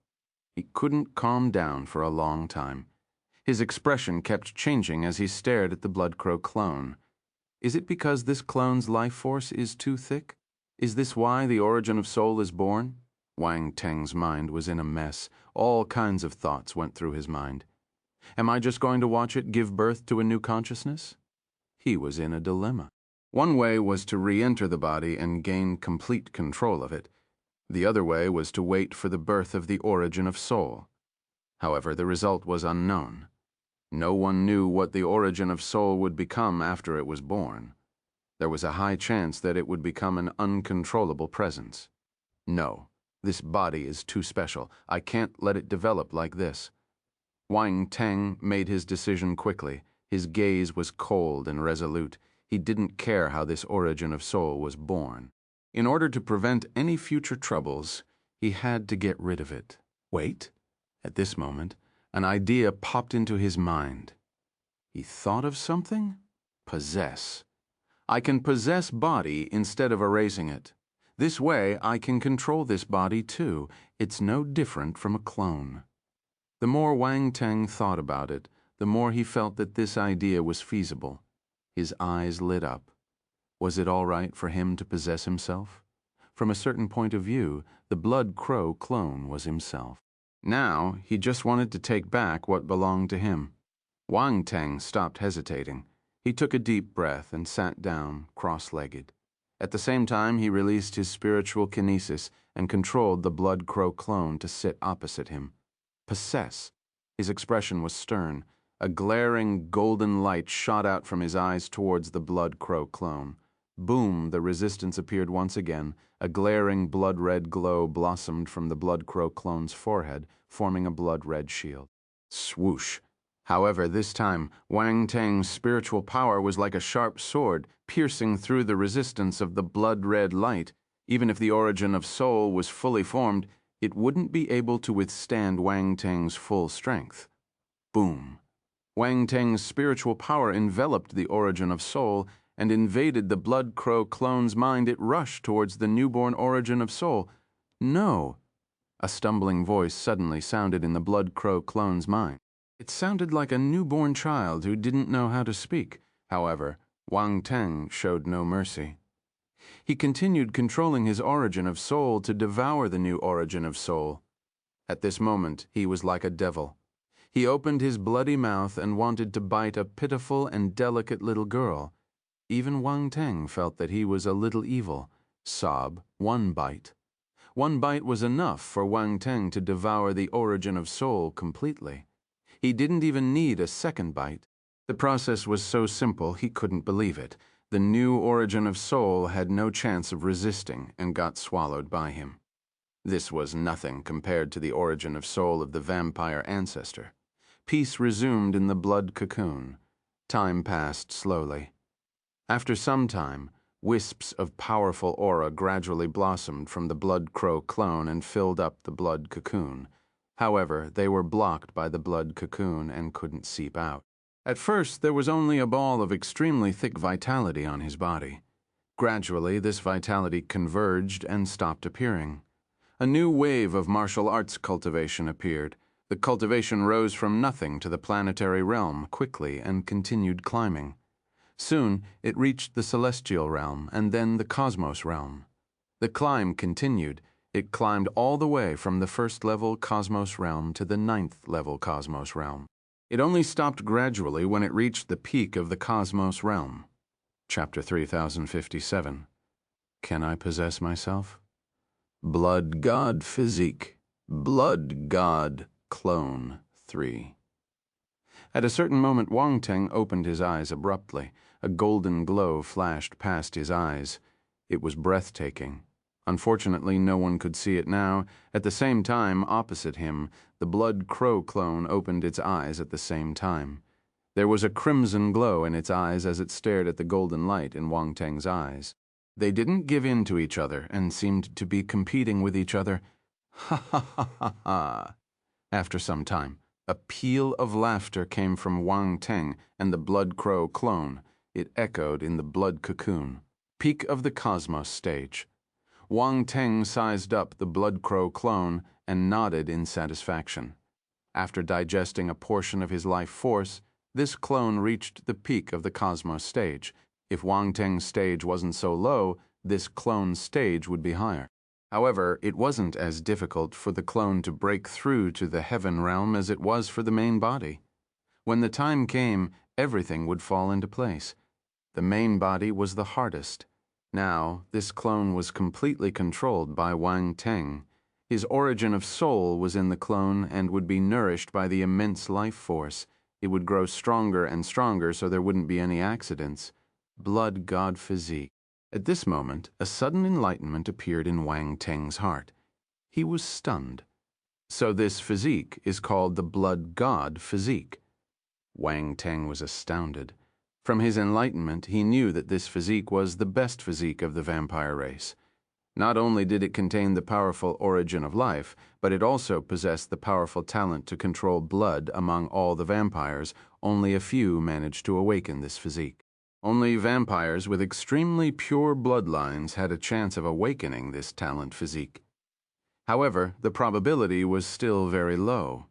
He couldn't calm down for a long time. His expression kept changing as he stared at the Blood Crow clone. Is it because this clone's life force is too thick? Is this why the origin of soul is born? Wang Teng's mind was in a mess. All kinds of thoughts went through his mind. Am I just going to watch it give birth to a new consciousness? He was in a dilemma. One way was to re-enter the body and gain complete control of it. The other way was to wait for the birth of the origin of soul. However, the result was unknown. No one knew what the origin of soul would become after it was born. There was a high chance that it would become an uncontrollable presence. No, this body is too special. I can't let it develop like this. Wang Teng made his decision quickly. His gaze was cold and resolute. He didn't care how this origin of soul was born. In order to prevent any future troubles, he had to get rid of it. Wait. At this moment, an idea popped into his mind. He thought of something? Possess. I can possess body instead of erasing it. This way, I can control this body too. It's no different from a clone. The more Wang Teng thought about it, the more he felt that this idea was feasible. His eyes lit up. Was it all right for him to possess himself? From a certain point of view, the Blood Crow clone was himself. Now, he just wanted to take back what belonged to him. Wang Teng stopped hesitating. He took a deep breath and sat down, cross-legged. At the same time, he released his spiritual kinesis and controlled the Blood Crow clone to sit opposite him. Possess. His expression was stern. A glaring golden light shot out from his eyes towards the Blood Crow clone. Boom, the resistance appeared once again. A glaring blood-red glow blossomed from the Blood Crow clone's forehead, forming a blood-red shield. Swoosh. However, this time, Wang Teng's spiritual power was like a sharp sword, piercing through the resistance of the blood-red light. Even if the origin of soul was fully formed, it wouldn't be able to withstand Wang Teng's full strength. Boom. Wang Teng's spiritual power enveloped the origin of soul and invaded the Blood Crow clone's mind. It rushed towards the newborn origin of soul. No. A stumbling voice suddenly sounded in the Blood Crow clone's mind. It sounded like a newborn child who didn't know how to speak. However, Wang Teng showed no mercy. He continued controlling his origin of soul to devour the new origin of soul. At this moment, he was like a devil. He opened his bloody mouth and wanted to bite a pitiful and delicate little girl. Even Wang Teng felt that he was a little evil. Sob, one bite. One bite was enough for Wang Teng to devour the origin of soul completely. He didn't even need a second bite. The process was so simple he couldn't believe it. The new origin of soul had no chance of resisting and got swallowed by him. This was nothing compared to the origin of soul of the vampire Ancestor. Peace resumed in the blood cocoon. Time passed slowly. After some time, wisps of powerful aura gradually blossomed from the Blood Crow clone and filled up the blood cocoon. However, they were blocked by the blood cocoon and couldn't seep out. At first, there was only a ball of extremely thick vitality on his body. Gradually, this vitality converged and stopped appearing. A new wave of martial arts cultivation appeared. The cultivation rose from nothing to the planetary realm quickly and continued climbing. Soon, it reached the celestial realm and then the cosmos realm. The climb continued. It climbed all the way from the first-level cosmos realm to the 9th-level cosmos realm. It only stopped gradually when it reached the peak of the cosmos realm. Chapter 3057. Can I possess myself? Blood God Physique. Blood God Clone 3. At a certain moment, Wang Teng opened his eyes abruptly. A golden glow flashed past his eyes. It was breathtaking. Unfortunately, no one could see it now. At the same time, opposite him, the Blood Crow clone opened its eyes at the same time. There was a crimson glow in its eyes as it stared at the golden light in Wang Teng's eyes. They didn't give in to each other and seemed to be competing with each other. Ha ha ha ha ha. After some time, a peal of laughter came from Wang Teng and the Blood Crow clone. It echoed in the blood cocoon. Peak of the cosmos stage. Wang Teng sized up the Blood Crow clone and nodded in satisfaction. After digesting a portion of his life force, this clone reached the peak of the cosmos stage. If Wang Teng's stage wasn't so low, this clone's stage would be higher. However, it wasn't as difficult for the clone to break through to the heaven realm as it was for the main body. When the time came, everything would fall into place. The main body was the hardest. Now, this clone was completely controlled by Wang Teng. His origin of soul was in the clone and would be nourished by the immense life force. It would grow stronger and stronger so there wouldn't be any accidents. Blood God Physique. At this moment, a sudden enlightenment appeared in Wang Teng's heart. He was stunned. So this physique is called the Blood God Physique. Wang Teng was astounded. From his enlightenment, he knew that this physique was the best physique of the vampire race. Not only did it contain the powerful origin of life, but it also possessed the powerful talent to control blood among all the vampires. Only a few managed to awaken this physique. Only vampires with extremely pure bloodlines had a chance of awakening this talent physique. However, the probability was still very low.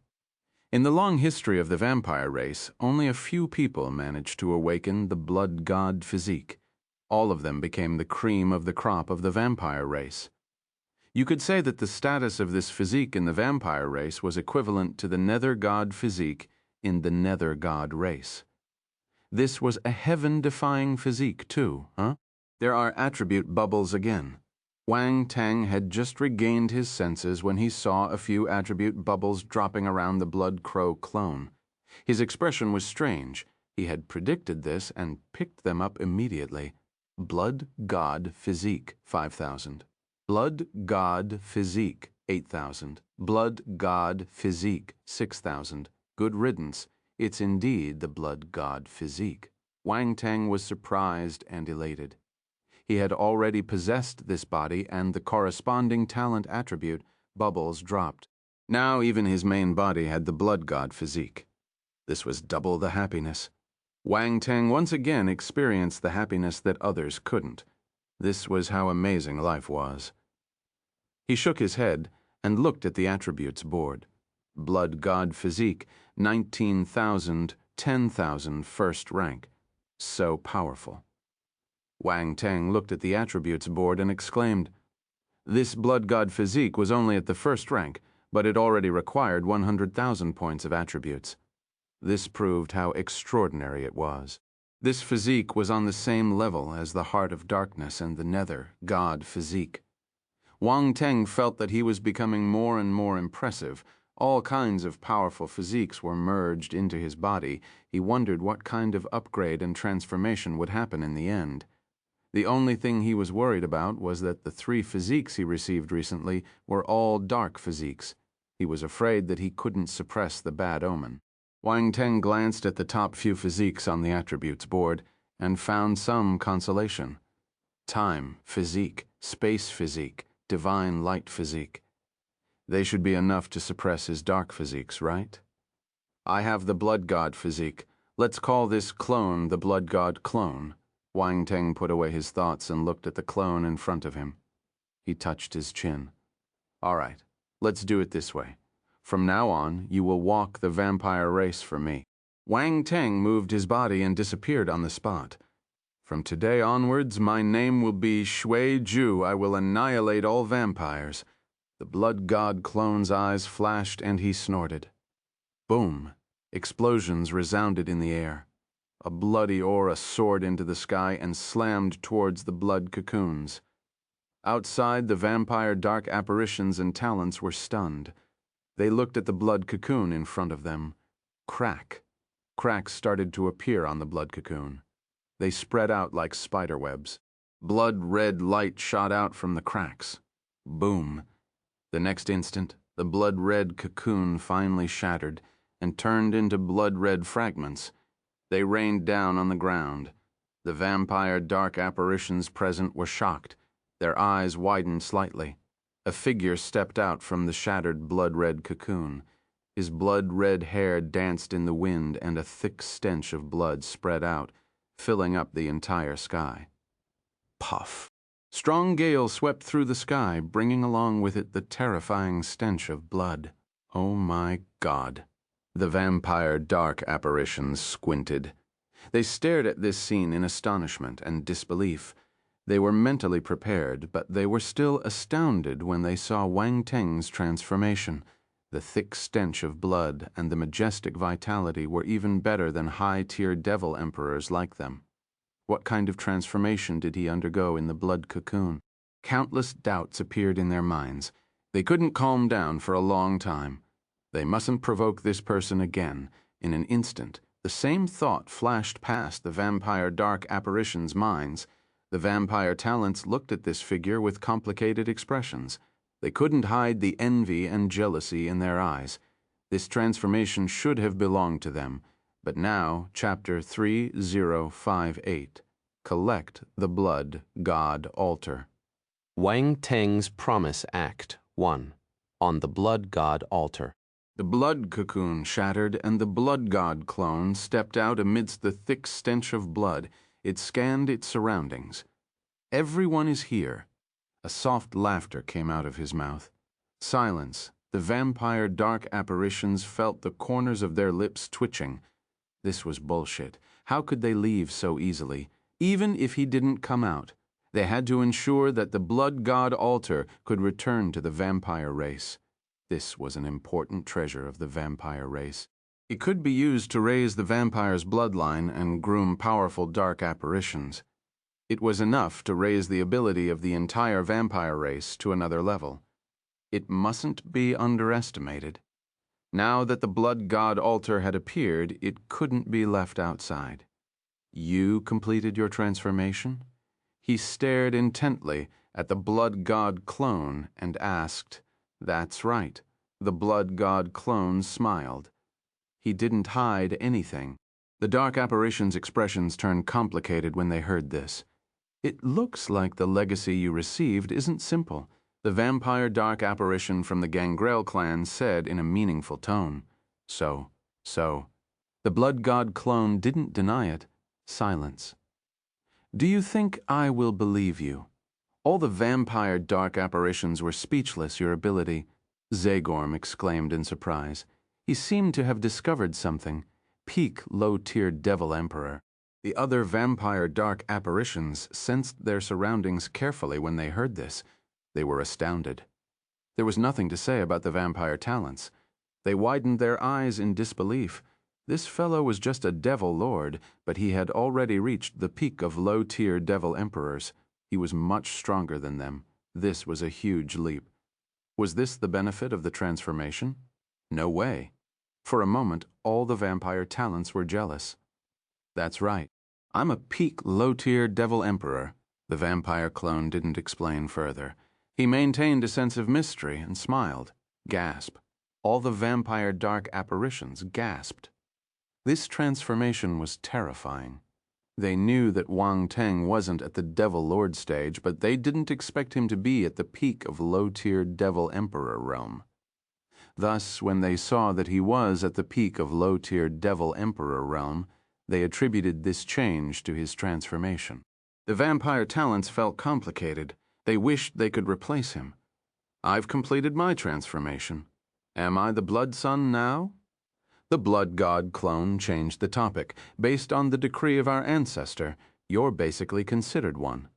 In the long history of the vampire race, only a few people managed to awaken the blood god physique. All of them became the cream of the crop of the vampire race. You could say that the status of this physique in the vampire race was equivalent to the nether god physique in the nether god race. This was a heaven-defying physique too, huh? There are attribute bubbles again. Wang Teng had just regained his senses when he saw a few attribute bubbles dropping around the Blood Crow clone. His expression was strange. He had predicted this and picked them up immediately. Blood God Physique, 5,000. Blood God Physique, 8,000. Blood God Physique, 6,000. Good riddance. It's indeed the Blood God Physique. Wang Teng was surprised and elated. He had already possessed this body, and the corresponding talent attribute, bubbles, dropped. Now even his main body had the Blood God Physique. This was double the happiness. Wang Teng once again experienced the happiness that others couldn't. This was how amazing life was. He shook his head and looked at the attributes board. Blood God Physique, 19,000, 10,000 first rank. So powerful. Wang Teng looked at the attributes board and exclaimed, "This Blood God Physique was only at the first rank, but it already required 100,000 points of attributes." This proved how extraordinary it was. This physique was on the same level as the Heart of Darkness and the Nether God Physique. Wang Teng felt that he was becoming more and more impressive. All kinds of powerful physiques were merged into his body. He wondered what kind of upgrade and transformation would happen in the end. The only thing he was worried about was that the 3 physiques he received recently were all dark physiques. He was afraid that he couldn't suppress the bad omen. Wang Teng glanced at the top few physiques on the attributes board and found some consolation. Time Physique, Space Physique, Divine Light Physique. They should be enough to suppress his dark physiques, right? I have the Blood God Physique. Let's call this clone the Blood God clone. Wang Teng put away his thoughts and looked at the clone in front of him. He touched his chin. All right, let's do it this way. From now on, you will walk the vampire race for me. Wang Teng moved his body and disappeared on the spot. From today onwards, my name will be Shui Ju. I will annihilate all vampires. The Blood God clone's eyes flashed and he snorted. Boom! Explosions resounded in the air. A bloody aura soared into the sky and slammed towards the blood cocoons. Outside, the vampire dark apparitions and talents were stunned. They looked at the blood cocoon in front of them. Crack. Cracks started to appear on the blood cocoon. They spread out like spider webs. Blood-red light shot out from the cracks. Boom. The next instant, the blood-red cocoon finally shattered and turned into blood-red fragments. They rained down on the ground. The vampire dark apparitions present were shocked. Their eyes widened slightly. A figure stepped out from the shattered blood-red cocoon. His blood-red hair danced in the wind and a thick stench of blood spread out, filling up the entire sky. Puff. Strong gale swept through the sky, bringing along with it the terrifying stench of blood. Oh my God. The vampire dark apparitions squinted. They stared at this scene in astonishment and disbelief. They were mentally prepared, but they were still astounded when they saw Wang Teng's transformation. The thick stench of blood and the majestic vitality were even better than high-tier devil emperors like them. What kind of transformation did he undergo in the blood cocoon? Countless doubts appeared in their minds. They couldn't calm down for a long time. They mustn't provoke this person again. In an instant, the same thought flashed past the vampire dark apparitions' minds. The vampire talents looked at this figure with complicated expressions. They couldn't hide the envy and jealousy in their eyes. This transformation should have belonged to them. But now, Chapter 3058, Collect the Blood God Altar. Wang Teng's Promise Act 1. On the Blood God Altar. The blood cocoon shattered, and the blood god clone stepped out amidst the thick stench of blood. It scanned its surroundings. "Everyone is here." A soft laughter came out of his mouth. Silence. The vampire dark apparitions felt the corners of their lips twitching. This was bullshit. How could they leave so easily? Even if he didn't come out, they had to ensure that the blood god altar could return to the vampire race. This was an important treasure of the vampire race. It could be used to raise the vampire's bloodline and groom powerful dark apparitions. It was enough to raise the ability of the entire vampire race to another level. It mustn't be underestimated. Now that the blood god altar had appeared, it couldn't be left outside. "You completed your transformation?" He stared intently at the blood god clone and asked. "That's right." The blood god clone smiled. He didn't hide anything. The dark apparitions' expressions turned complicated when they heard this. "It looks like the legacy you received isn't simple," the vampire dark apparition from the Gangrel clan said in a meaningful tone. So. The blood god clone didn't deny it. Silence. "Do you think I will believe you?" All the vampire dark apparitions were speechless. "Your ability," Zagorm exclaimed in surprise. He seemed to have discovered something. Peak low-tiered devil emperor. The other vampire dark apparitions sensed their surroundings carefully when they heard this. They were astounded. There was nothing to say about the vampire talents. They widened their eyes in disbelief. This fellow was just a devil lord, but he had already reached the peak of low-tier devil emperors. He was much stronger than them. This was a huge leap. Was this the benefit of the transformation? No way. For a moment, all the vampire talents were jealous. "That's right. I'm a peak low-tier devil emperor." The vampire clone didn't explain further. He maintained a sense of mystery and smiled. Gasp. All the vampire dark apparitions gasped. This transformation was terrifying. They knew that Wang Teng wasn't at the devil lord stage, but they didn't expect him to be at the peak of low-tier devil emperor realm. Thus, when they saw that he was at the peak of low-tier devil emperor realm, they attributed this change to his transformation. The vampire talents felt complicated. They wished they could replace him. "I've completed my transformation. Am I the blood son now?" The blood god clone changed the topic. "Based on the decree of our ancestor, you're basically considered one."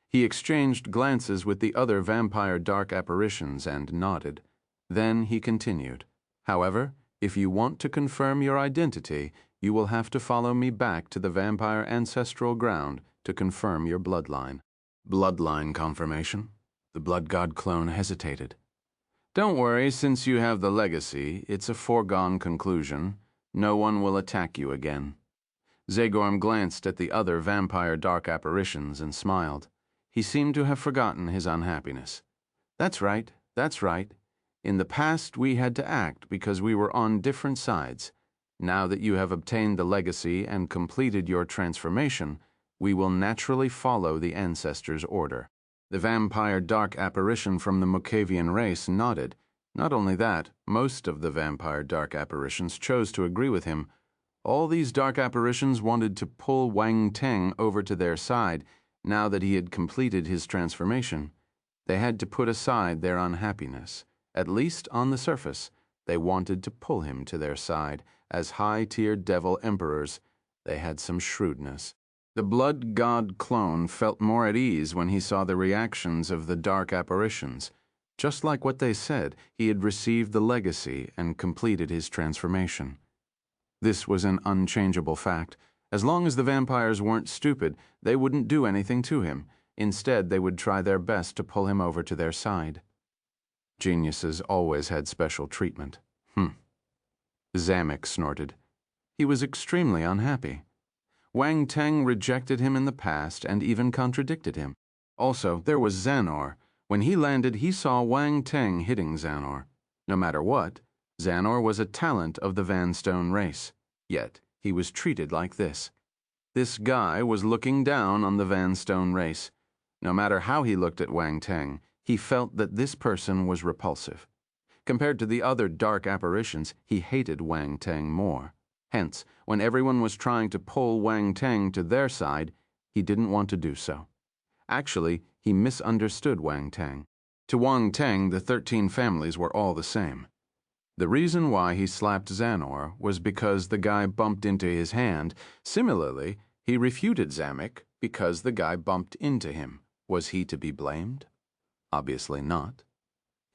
He exchanged glances with the other vampire dark apparitions and nodded. Then he continued. "However, if you want to confirm your identity, you will have to follow me back to the vampire ancestral ground to confirm your bloodline." "Bloodline confirmation?" The blood god clone hesitated. "Don't worry, since you have the legacy, it's a foregone conclusion. No one will attack you again." Zagorm glanced at the other vampire dark apparitions and smiled. He seemed to have forgotten his unhappiness. That's right. In the past, we had to act because we were on different sides. Now that you have obtained the legacy and completed your transformation, we will naturally follow the ancestors' order." The vampire dark apparition from the Mokavian race nodded. Not only that, most of the vampire dark apparitions chose to agree with him. All these dark apparitions wanted to pull Wang Teng over to their side now that he had completed his transformation. They had to put aside their unhappiness. At least on the surface, they wanted to pull him to their side. As high-tier devil emperors, they had some shrewdness. The blood god clone felt more at ease when he saw the reactions of the dark apparitions. Just like what they said, he had received the legacy and completed his transformation. This was an unchangeable fact. As long as the vampires weren't stupid, they wouldn't do anything to him. Instead, they would try their best to pull him over to their side. Geniuses always had special treatment. Zamek snorted. He was extremely unhappy. Wang Teng rejected him in the past and even contradicted him. Also, there was Xanor. When he landed, he saw Wang Teng hitting Xanor. No matter what, Xanor was a talent of the Vanstone race. Yet, he was treated like this. This guy was looking down on the Van Stone race. No matter how he looked at Wang Teng, he felt that this person was repulsive. Compared to the other dark apparitions, he hated Wang Teng more. Hence, when everyone was trying to pull Wang Teng to their side, he didn't want to do so. Actually, he misunderstood Wang Teng. To Wang Teng, the 13 families were all the same. The reason why he slapped Xanor was because the guy bumped into his hand. Similarly, he refuted Zamek because the guy bumped into him. Was he to be blamed? Obviously not.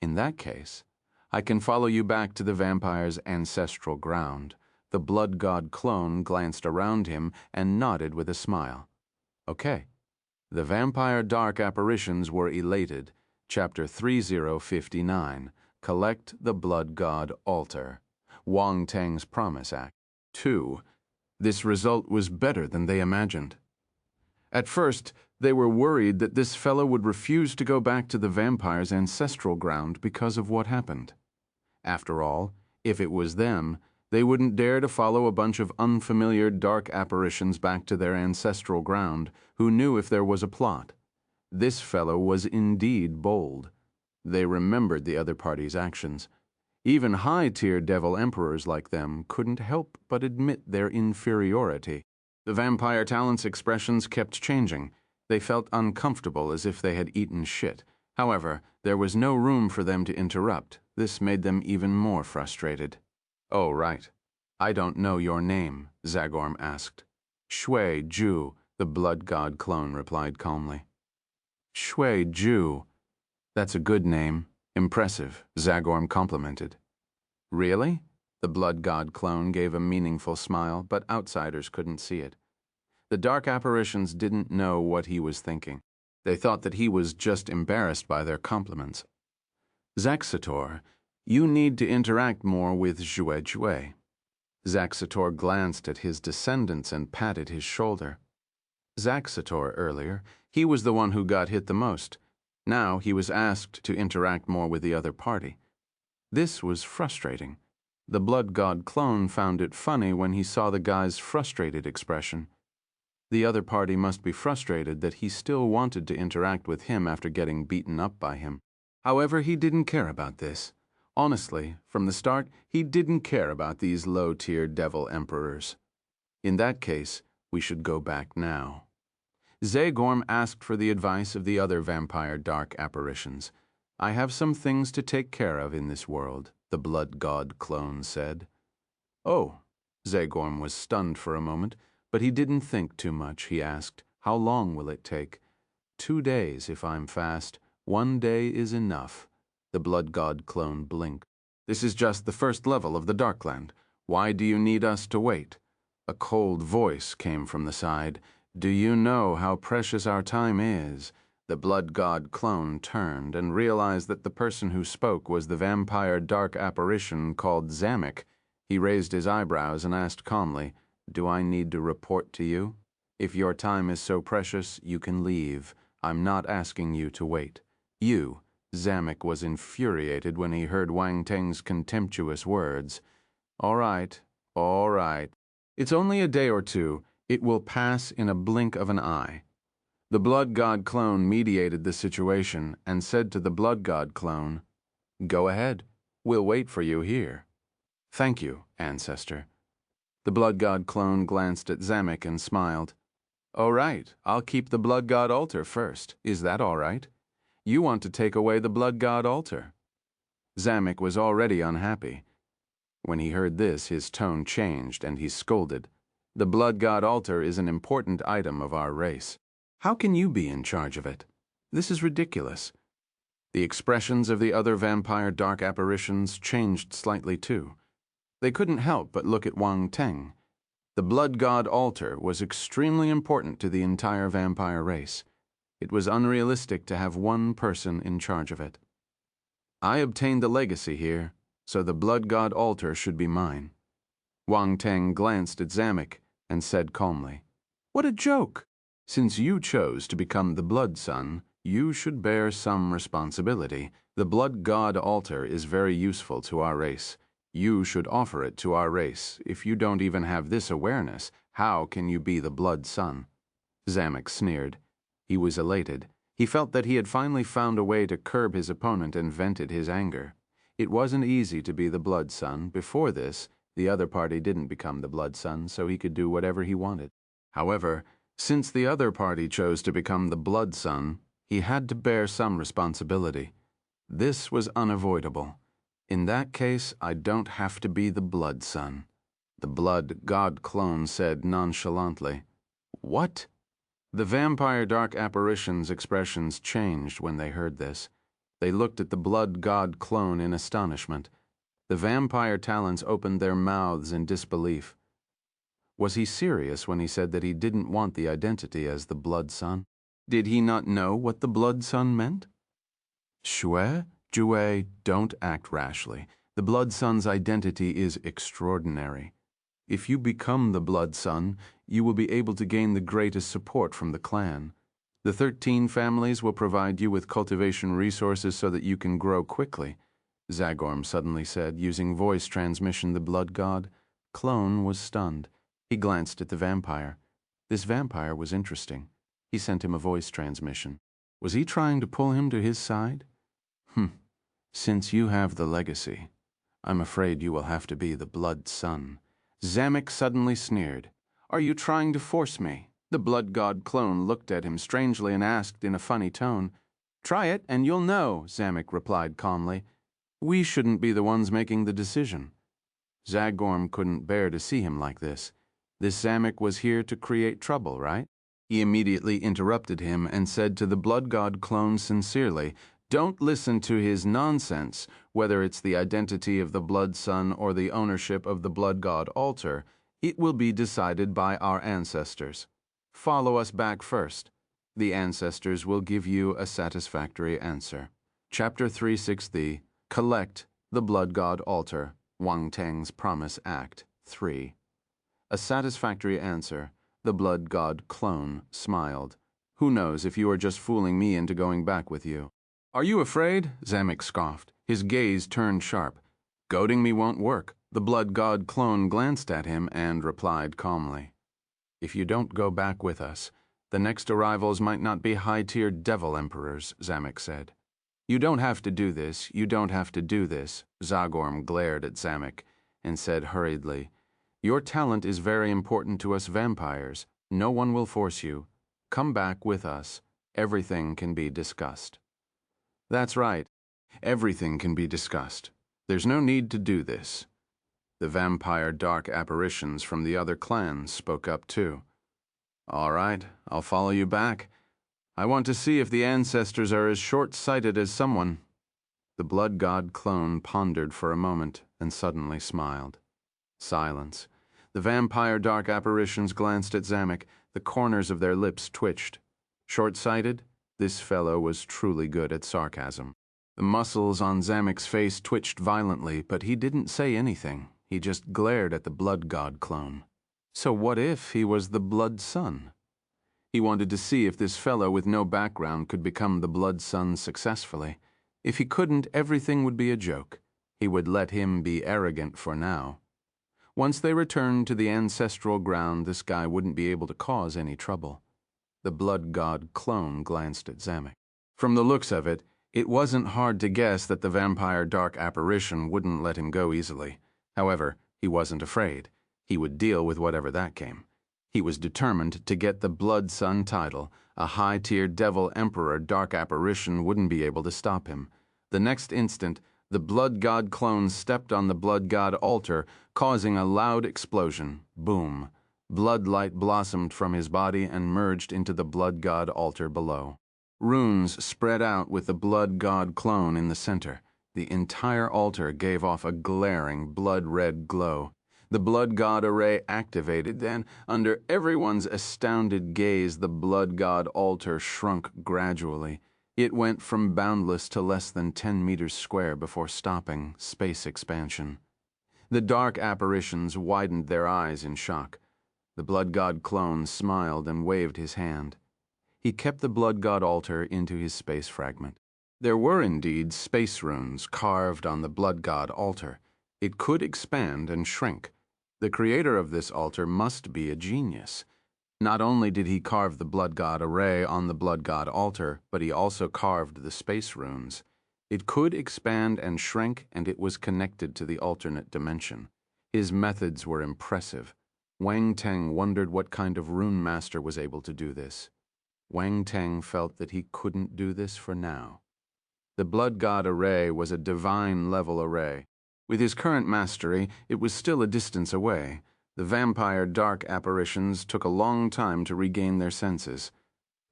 In that case, I can follow you back to the vampire's ancestral ground. The blood god clone glanced around him and nodded with a smile. Okay. The vampire dark apparitions were elated. Chapter 3059. Collect the Blood God Altar. Wang Teng's Promise Act. 2. This result was better than they imagined. At first, they were worried that this fellow would refuse to go back to the vampire's ancestral ground because of what happened. After all, if it was them, they wouldn't dare to follow a bunch of unfamiliar dark apparitions back to their ancestral ground who knew if there was a plot. This fellow was indeed bold. They remembered the other party's actions. Even high-tier devil emperors like them couldn't help but admit their inferiority. The vampire talent's expressions kept changing. They felt uncomfortable, as if they had eaten shit. However, there was no room for them to interrupt. This made them even more frustrated. "Oh, right. I don't know your name," Zagorm asked. "Shui Ju," the blood god clone replied calmly. "Shui Ju. That's a good name. Impressive," Zagorm complimented. "Really?" The blood god clone gave a meaningful smile, but outsiders couldn't see it. The dark apparitions didn't know what he was thinking. They thought that he was just embarrassed by their compliments. "Zaxator, you need to interact more with Jue." Zaxator glanced at his descendants and patted his shoulder. Zaxator earlier, he was the one who got hit the most. Now he was asked to interact more with the other party. This was frustrating. The blood god clone found it funny when he saw the guy's frustrated expression. The other party must be frustrated that he still wanted to interact with him after getting beaten up by him. However, he didn't care about this. Honestly, from the start, he didn't care about these low-tier devil emperors. In that case, we should go back now. Zagorm asked for the advice of the other vampire dark apparitions. "I have some things to take care of in this world," the blood god clone said. "Oh." Zagorm was stunned for a moment, but he didn't think too much. He asked, "How long will it take?" 2 days, if I'm fast. 1 day is enough." The blood god clone blinked. "This is just the first level of the Darkland. Why do you need us to wait?" A cold voice came from the side. "Do you know how precious our time is?" The blood god clone turned and realized that the person who spoke was the vampire dark apparition called Zamek. He raised his eyebrows and asked calmly, "Do I need to report to you? If your time is so precious, you can leave. I'm not asking you to wait." "You." Zamek was infuriated when he heard Wang Teng's contemptuous words. All right. It's only a day or two. It will pass in a blink of an eye." The blood god clone mediated the situation and said to the blood god clone, "Go ahead. We'll wait for you here." "Thank you, Ancestor." The blood god clone glanced at Zamek and smiled. "All right, I'll keep the blood god altar first. Is that all right? You want to take away the blood god altar." Zamek was already unhappy. When he heard this, his tone changed and he scolded. "The blood god altar is an important item of our race. How can you be in charge of it? This is ridiculous." The expressions of the other vampire dark apparitions changed slightly too. They couldn't help but look at Wang Teng. The blood god altar was extremely important to the entire vampire race. It was unrealistic to have one person in charge of it. "I obtained the legacy here, so the blood god altar should be mine." Wang Teng glanced at Zamek and said calmly, "What a joke! Since you chose to become the blood son, you should bear some responsibility. The blood god altar is very useful to our race. You should offer it to our race. If you don't even have this awareness, how can you be the blood son? Zamek sneered. He was elated. He felt that he had finally found a way to curb his opponent and vented his anger. It wasn't easy to be the blood son. Before this, the other party didn't become the blood son, so he could do whatever he wanted. However, since the other party chose to become the blood son, he had to bear some responsibility. This was unavoidable. In that case, I don't have to be the blood son. The blood god clone said nonchalantly. What? The vampire dark apparition's expressions changed when they heard this. They looked at the blood god clone in astonishment. The vampire talents opened their mouths in disbelief. Was he serious when he said that he didn't want the identity as the blood son? Did he not know what the blood son meant? Shue, Jue, don't act rashly. The blood son's identity is extraordinary. If you become the blood son, you will be able to gain the greatest support from the clan. The 13 families will provide you with cultivation resources so that you can grow quickly, Zagorm suddenly said, using voice transmission the blood god. Clone was stunned. He glanced at the vampire. This vampire was interesting. He sent him a voice transmission. Was he trying to pull him to his side? Since you have the legacy, I'm afraid you will have to be the blood son. Zamek suddenly sneered. Are you trying to force me? The blood god clone looked at him strangely and asked in a funny tone. Try it and you'll know, Zamek replied calmly. We shouldn't be the ones making the decision. Zagorm couldn't bear to see him like this. This Zamek was here to create trouble, right? He immediately interrupted him and said to the blood god clone sincerely, don't listen to his nonsense, whether it's the identity of the blood son or the ownership of the blood god altar. It will be decided by our ancestors. Follow us back first. The ancestors will give you a satisfactory answer. Chapter 360, Collect the Blood God Altar, Wang Teng's Promise Act 3. A satisfactory answer. The blood god clone smiled. Who knows if you are just fooling me into going back with you. Are you afraid? Zamek scoffed. His gaze turned sharp. Goading me won't work. The blood god clone glanced at him and replied calmly. If you don't go back with us, the next arrivals might not be high-tier devil emperors, Zamek said. You don't have to do this, you don't have to do this, Zagorm glared at Zamek and said hurriedly, your talent is very important to us vampires. No one will force you. Come back with us. Everything can be discussed. That's right. Everything can be discussed. There's no need to do this. The vampire dark apparitions from the other clans spoke up too. All right, I'll follow you back. I want to see if the ancestors are as short-sighted as someone. The blood god clone pondered for a moment and suddenly smiled. Silence. The vampire dark apparitions glanced at Zamek. The corners of their lips twitched. Short-sighted? This fellow was truly good at sarcasm. The muscles on Zamek's face twitched violently, but he didn't say anything. He just glared at the blood god clone. So what if he was the blood son? He wanted to see if this fellow with no background could become the blood son successfully. If he couldn't, everything would be a joke. He would let him be arrogant for now. Once they returned to the ancestral ground, this guy wouldn't be able to cause any trouble. The blood god clone glanced at Zamek. From the looks of it, it wasn't hard to guess that the vampire dark apparition wouldn't let him go easily. However, he wasn't afraid. He would deal with whatever that came. He was determined to get the blood son title. A high-tier devil emperor dark apparition wouldn't be able to stop him. The next instant, the blood god clone stepped on the blood god altar, causing a loud explosion. Boom. Blood light blossomed from his body and merged into the blood god altar below. Runes spread out with the blood god clone in the center. The entire altar gave off a glaring blood-red glow. The blood god array activated, then, under everyone's astounded gaze, the blood god altar shrunk gradually. It went from boundless to less than 10 meters square before stopping. Space expansion. The dark apparitions widened their eyes in shock. The blood god clone smiled and waved his hand. He kept the blood god altar into his space fragment. There were indeed space runes carved on the blood god altar. It could expand and shrink. The creator of this altar must be a genius. Not only did he carve the blood god array on the blood god altar, but he also carved the space runes. It could expand and shrink, and it was connected to the alternate dimension. His methods were impressive. Wang Teng wondered what kind of rune master was able to do this. Wang Teng felt that he couldn't do this for now. The blood god array was a divine level array. With his current mastery, it was still a distance away. The vampire dark apparitions took a long time to regain their senses.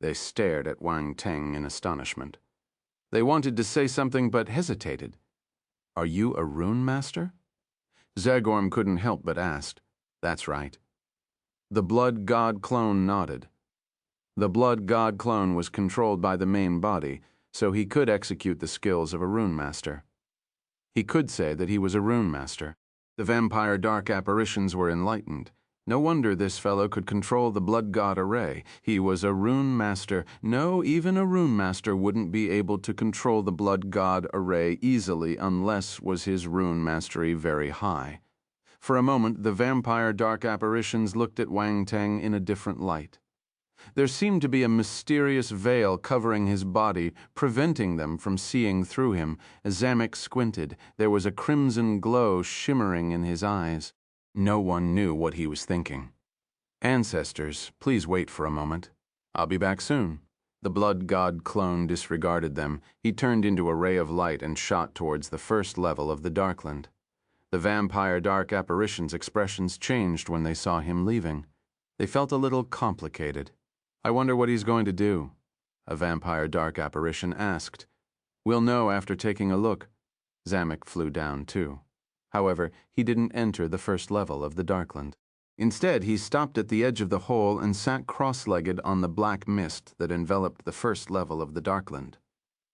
They stared at Wang Teng in astonishment. They wanted to say something but hesitated. "Are you a rune master?" Zagorm couldn't help but ask. "That's right." The blood god clone nodded. The blood god clone was controlled by the main body, so he could execute the skills of a rune master. He could say that he was a rune master. The vampire dark apparitions were enlightened. No wonder this fellow could control the blood god array. He was a rune master. No, even a rune master wouldn't be able to control the blood god array easily unless was his rune mastery very high. For a moment, the vampire dark apparitions looked at Wang Teng in a different light. There seemed to be a mysterious veil covering his body, preventing them from seeing through him. As Zamek squinted, there was a crimson glow shimmering in his eyes. No one knew what he was thinking. "Ancestors, please wait for a moment. I'll be back soon." The blood god clone disregarded them. He turned into a ray of light and shot towards the first level of the Darkland. The vampire dark apparitions' expressions changed when they saw him leaving. They felt a little complicated. "I wonder what he's going to do," a vampire dark apparition asked. "We'll know after taking a look." Zamek flew down too. However, he didn't enter the first level of the Darkland. Instead, he stopped at the edge of the hole and sat cross-legged on the black mist that enveloped the first level of the Darkland.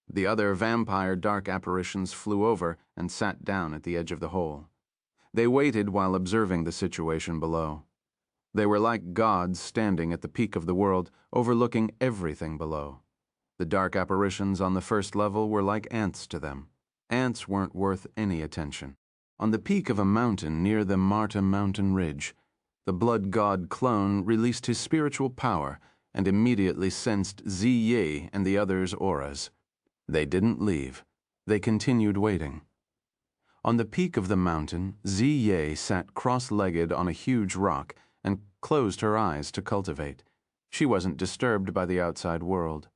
The other vampire dark apparitions flew over and sat down at the edge of the hole. They waited while observing the situation below. They were like gods standing at the peak of the world, overlooking everything below. The dark apparitions on the first level were like ants to them. Ants weren't worth any attention. On the peak of a mountain near the Marta mountain ridge, the blood god clone released his spiritual power and immediately sensed Ziyi and the others' auras. They didn't leave. They continued waiting. On the peak of the mountain, Ziyi sat cross-legged on a huge rock and closed her eyes to cultivate. She wasn't disturbed by the outside world.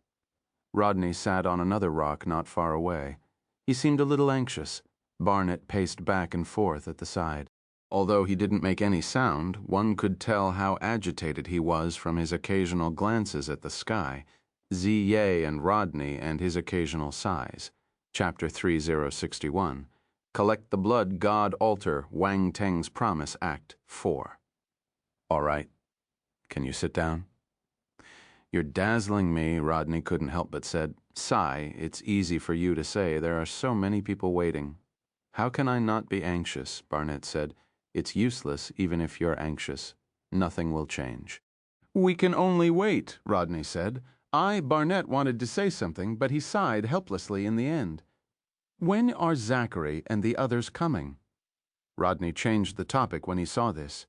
Rodney sat on another rock not far away. He seemed a little anxious. Barnett paced back and forth at the side. Although he didn't make any sound, one could tell how agitated he was from his occasional glances at the sky. Ziyi and Rodney and his occasional sighs. Chapter 3061. Collect the Blood God Altar, Wang Teng's Promise, Act 4. "All right. Can you sit down?" "You're dazzling me," Rodney couldn't help but said. "Sigh, it's easy for you to say. There are so many people waiting." "How can I not be anxious?" Barnett said. "It's useless even if you're anxious. Nothing will change." "We can only wait," Rodney said. Barnett wanted to say something, but he sighed helplessly in the end. "When are Zachary and the others coming?" Rodney changed the topic when he saw this.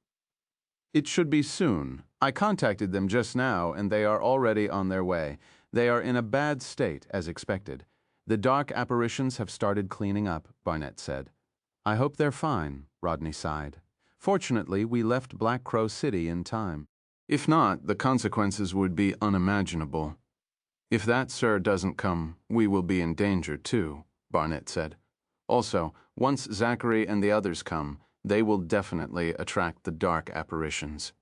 "It should be soon. I contacted them just now, and they are already on their way. They are in a bad state, as expected. The dark apparitions have started cleaning up," Barnett said. "I hope they're fine," Rodney sighed. "Fortunately, we left Black Crow City in time. If not, the consequences would be unimaginable." "If that sir doesn't come, we will be in danger too," Barnett said. "Also, once Zachary and the others come, they will definitely attract the dark apparitions.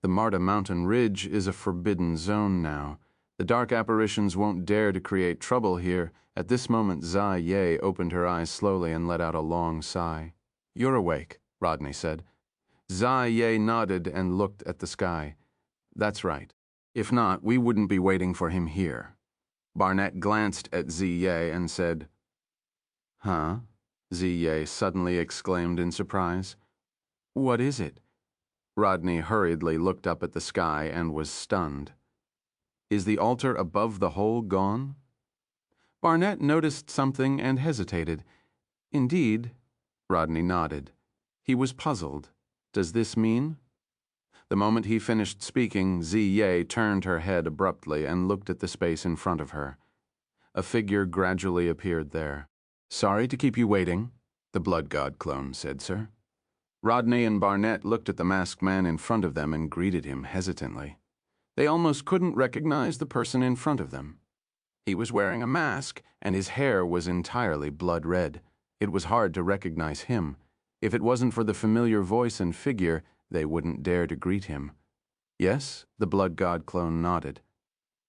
The Marta mountain ridge is a forbidden zone now. The dark apparitions won't dare to create trouble here." At this moment, Ziyi opened her eyes slowly and let out a long sigh. "You're awake," Rodney said. Ziyi nodded and looked at the sky. "That's right. If not, we wouldn't be waiting for him here." Barnett glanced at Ziyi and said, "Huh?" Ziyi suddenly exclaimed in surprise. "What is it?" Rodney hurriedly looked up at the sky and was stunned. "Is the altar above the hole gone?" Barnett noticed something and hesitated. Indeed, Rodney nodded. He was puzzled. Does this mean? The moment he finished speaking, Ziye turned her head abruptly and looked at the space in front of her. A figure gradually appeared there. "Sorry to keep you waiting," the blood god clone said, "sir." Rodney and Barnett looked at the masked man in front of them and greeted him hesitantly. They almost couldn't recognize the person in front of them. He was wearing a mask, and his hair was entirely blood red. It was hard to recognize him. If it wasn't for the familiar voice and figure, they wouldn't dare to greet him. "Yes?" the blood god clone nodded.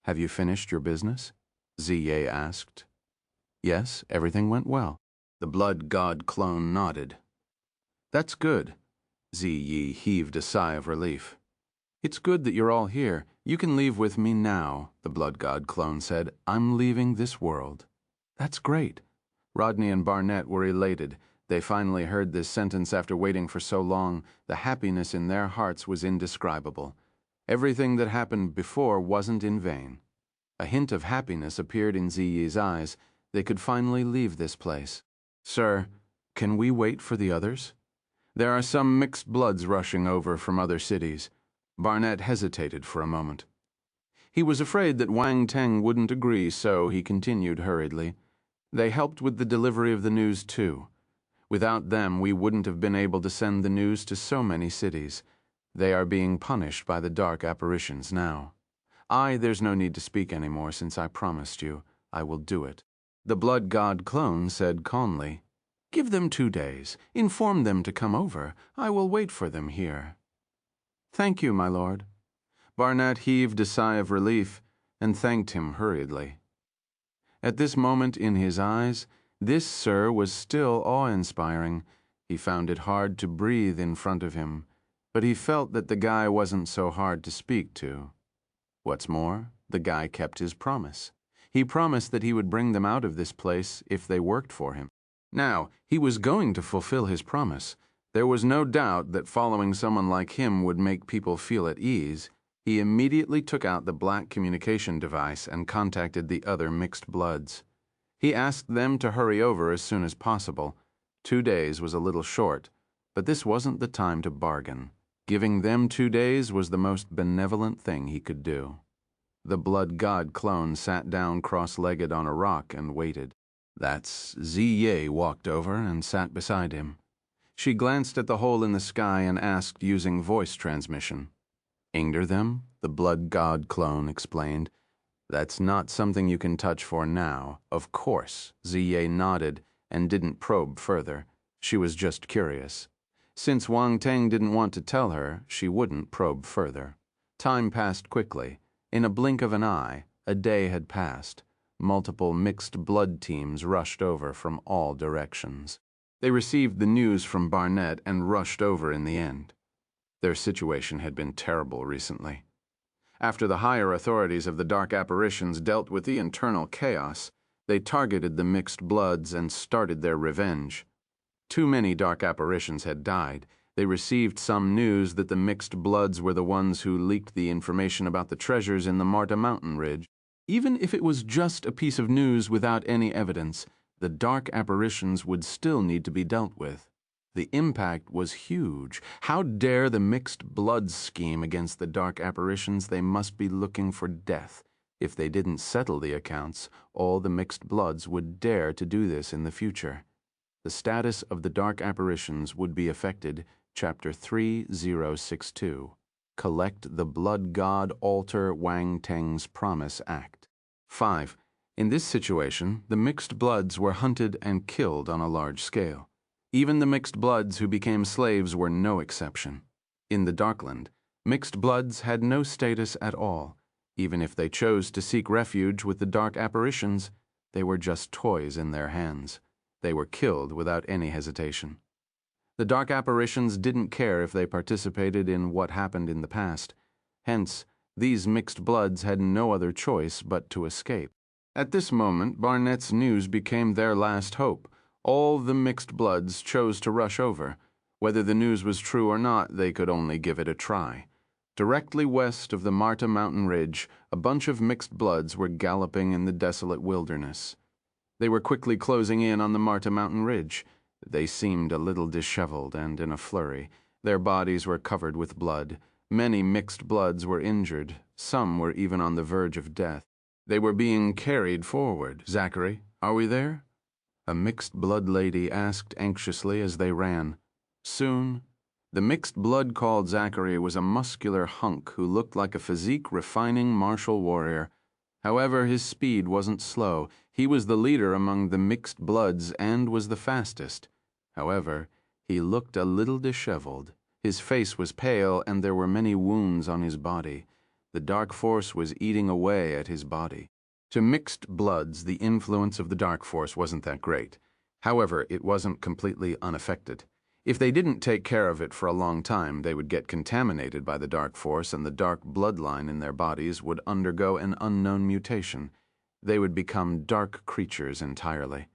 "Have you finished your business?" Ziye asked. "Yes, everything went well." The blood god clone nodded. "That's good." Ziye heaved a sigh of relief. "It's good that you're all here. You can leave with me now," the blood god clone said. "I'm leaving this world." "That's great." Rodney and Barnett were elated. They finally heard this sentence after waiting for so long. The happiness in their hearts was indescribable. Everything that happened before wasn't in vain. A hint of happiness appeared in Ziye's eyes. They could finally leave this place. "Sir, can we wait for the others? There are some mixed bloods rushing over from other cities." Barnett hesitated for a moment. He was afraid that Wang Teng wouldn't agree, so he continued hurriedly. "They helped with the delivery of the news, too. Without them, we wouldn't have been able to send the news to so many cities. They are being punished by the dark apparitions now. There's no need to speak anymore since I promised you. I will do it." The blood god clone said calmly, "Give them 2 days. Inform them to come over. I will wait for them here." "Thank you, my lord." Barnett heaved a sigh of relief and thanked him hurriedly. At this moment in his eyes, this sir was still awe-inspiring. He found it hard to breathe in front of him, but he felt that the guy wasn't so hard to speak to. What's more, the guy kept his promise. He promised that he would bring them out of this place if they worked for him. Now, he was going to fulfill his promise. There was no doubt that following someone like him would make people feel at ease. He immediately took out the black communication device and contacted the other mixed bloods. He asked them to hurry over as soon as possible. 2 days was a little short, but this wasn't the time to bargain. Giving them 2 days was the most benevolent thing he could do. The blood god clone sat down cross-legged on a rock and waited. That's Ziye walked over and sat beside him. She glanced at the hole in the sky and asked using voice transmission. "Inger them?" the blood god clone explained. "That's not something you can touch for now, of course." Ziye nodded and didn't probe further. She was just curious. Since Wang Teng didn't want to tell her, she wouldn't probe further. Time passed quickly. In a blink of an eye, a day had passed. Multiple mixed blood teams rushed over from all directions. They received the news from Barnett and rushed over in the end. Their situation had been terrible recently. After the higher authorities of the dark apparitions dealt with the internal chaos, they targeted the mixed bloods and started their revenge. Too many dark apparitions had died. They received some news that the mixed bloods were the ones who leaked the information about the treasures in the Marta mountain ridge. Even if it was just a piece of news without any evidence, the dark apparitions would still need to be dealt with. The impact was huge. How dare the mixed bloods scheme against the dark apparitions? They must be looking for death. If they didn't settle the accounts, all the mixed bloods would dare to do this in the future. The status of the dark apparitions would be affected. Chapter 3062. Collect the blood god alter Wang Teng's Promise Act. 5. In this situation, the mixed bloods were hunted and killed on a large scale. Even the mixed bloods who became slaves were no exception. In the Darkland, mixed bloods had no status at all. Even if they chose to seek refuge with the dark apparitions, they were just toys in their hands. They were killed without any hesitation. The dark apparitions didn't care if they participated in what happened in the past. Hence, these mixed bloods had no other choice but to escape. At this moment, Barnett's news became their last hope. All the mixed bloods chose to rush over. Whether the news was true or not, they could only give it a try. Directly west of the Marta mountain ridge, a bunch of mixed bloods were galloping in the desolate wilderness. They were quickly closing in on the Marta mountain ridge. They seemed a little disheveled and in a flurry. Their bodies were covered with blood. Many mixed bloods were injured. Some were even on the verge of death. They were being carried forward. "Zachary, are we there?" a mixed blood lady asked anxiously as they ran. Soon, the mixed blood called Zachary was a muscular hunk who looked like a physique-refining martial warrior. However, his speed wasn't slow. He was the leader among the mixed bloods and was the fastest. However, he looked a little disheveled. His face was pale and there were many wounds on his body. The dark force was eating away at his body. To mixed bloods, the influence of the dark force wasn't that great. However, it wasn't completely unaffected. If they didn't take care of it for a long time, they would get contaminated by the dark force and the dark bloodline in their bodies would undergo an unknown mutation. They would become dark creatures entirely.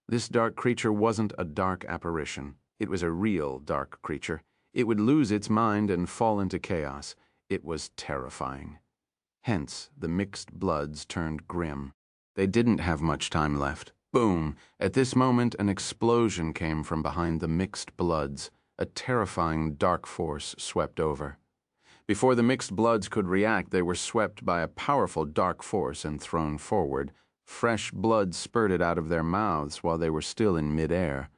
This dark creature wasn't a dark apparition. It was a real dark creature. It would lose its mind and fall into chaos. It was terrifying. Hence, the mixed bloods turned grim. They didn't have much time left. Boom! At this moment, an explosion came from behind the mixed bloods. A terrifying dark force swept over. Before the mixed bloods could react, they were swept by a powerful dark force and thrown forward. Fresh blood spurted out of their mouths while they were still in midair.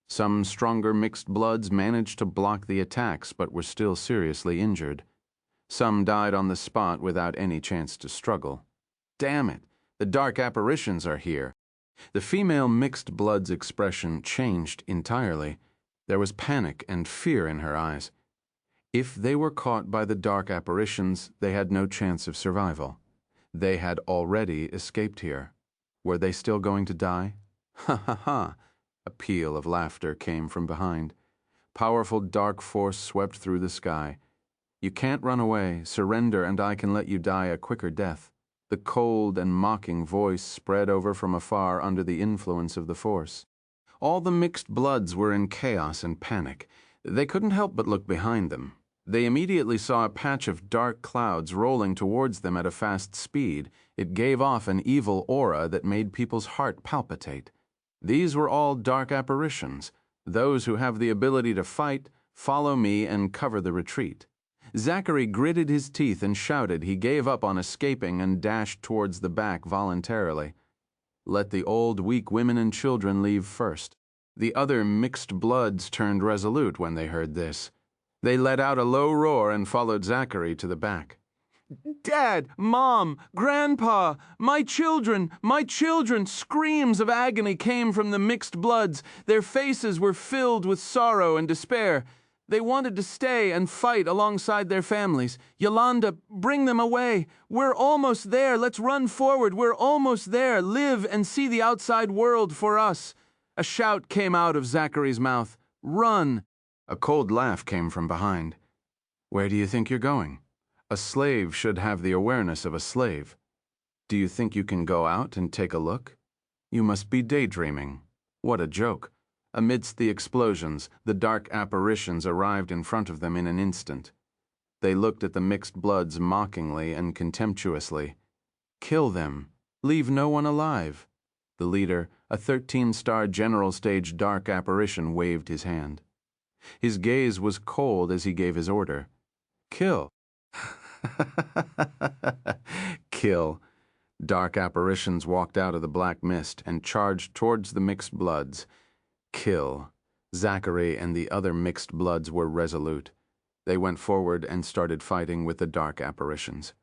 Some stronger mixed bloods managed to block the attacks but were still seriously injured. Some died on the spot without any chance to struggle. Damn it! The dark apparitions are here. The female mixed blood's expression changed entirely. There was panic and fear in her eyes. If they were caught by the dark apparitions, they had no chance of survival. They had already escaped here. Were they still going to die? Ha ha ha! A peal of laughter came from behind. Powerful dark force swept through the sky. "You can't run away. Surrender and I can let you die a quicker death." The cold and mocking voice spread over from afar under the influence of the force. All the mixed bloods were in chaos and panic. They couldn't help but look behind them. They immediately saw a patch of dark clouds rolling towards them at a fast speed. It gave off an evil aura that made people's heart palpitate. These were all dark apparitions. Those who have the ability to fight, follow me and cover the retreat. Zachary gritted his teeth and shouted. He gave up on escaping and dashed towards the back voluntarily. Let the old, weak women and children leave first. The other mixed bloods turned resolute when they heard this. They let out a low roar and followed Zachary to the back. "Dad! Mom! Grandpa! My children! My children!" Screams of agony came from the mixed bloods. Their faces were filled with sorrow and despair. They wanted to stay and fight alongside their families. "Yolanda, bring them away. We're almost there. Let's run forward. We're almost there. Live and see the outside world for us." A shout came out of Zachary's mouth. "Run!" A cold laugh came from behind. "Where do you think you're going? A slave should have the awareness of a slave. Do you think you can go out and take a look? You must be daydreaming. What a joke." Amidst the explosions, the dark apparitions arrived in front of them in an instant. They looked at the mixed bloods mockingly and contemptuously. "Kill them. Leave no one alive." The leader, a 13-star general stage dark apparition, waved his hand. His gaze was cold as he gave his order. "Kill." Kill. Dark apparitions walked out of the black mist and charged towards the mixed bloods. Kill. Zachary and the other mixed bloods were resolute. They went forward and started fighting with the dark apparitions.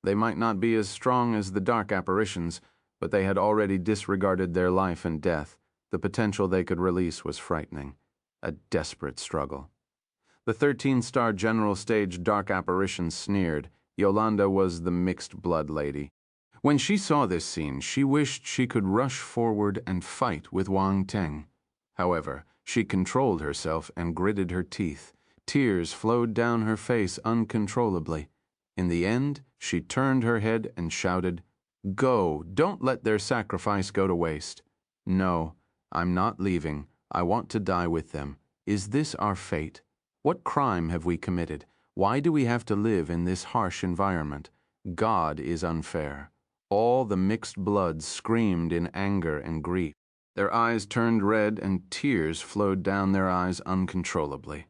They might not be as strong as the dark apparitions, but they had already disregarded their life and death. The potential they could release was frightening. A desperate struggle. The 13-star general stage dark apparition sneered. Yolanda was the mixed blood lady. When she saw this scene, she wished she could rush forward and fight with Wang Teng. However, she controlled herself and gritted her teeth. Tears flowed down her face uncontrollably. In the end, she turned her head and shouted, "Go! Don't let their sacrifice go to waste." "No, I'm not leaving. I want to die with them. Is this our fate? What crime have we committed? Why do we have to live in this harsh environment? God is unfair." All the mixed bloods screamed in anger and grief. Their eyes turned red and tears flowed down their eyes uncontrollably.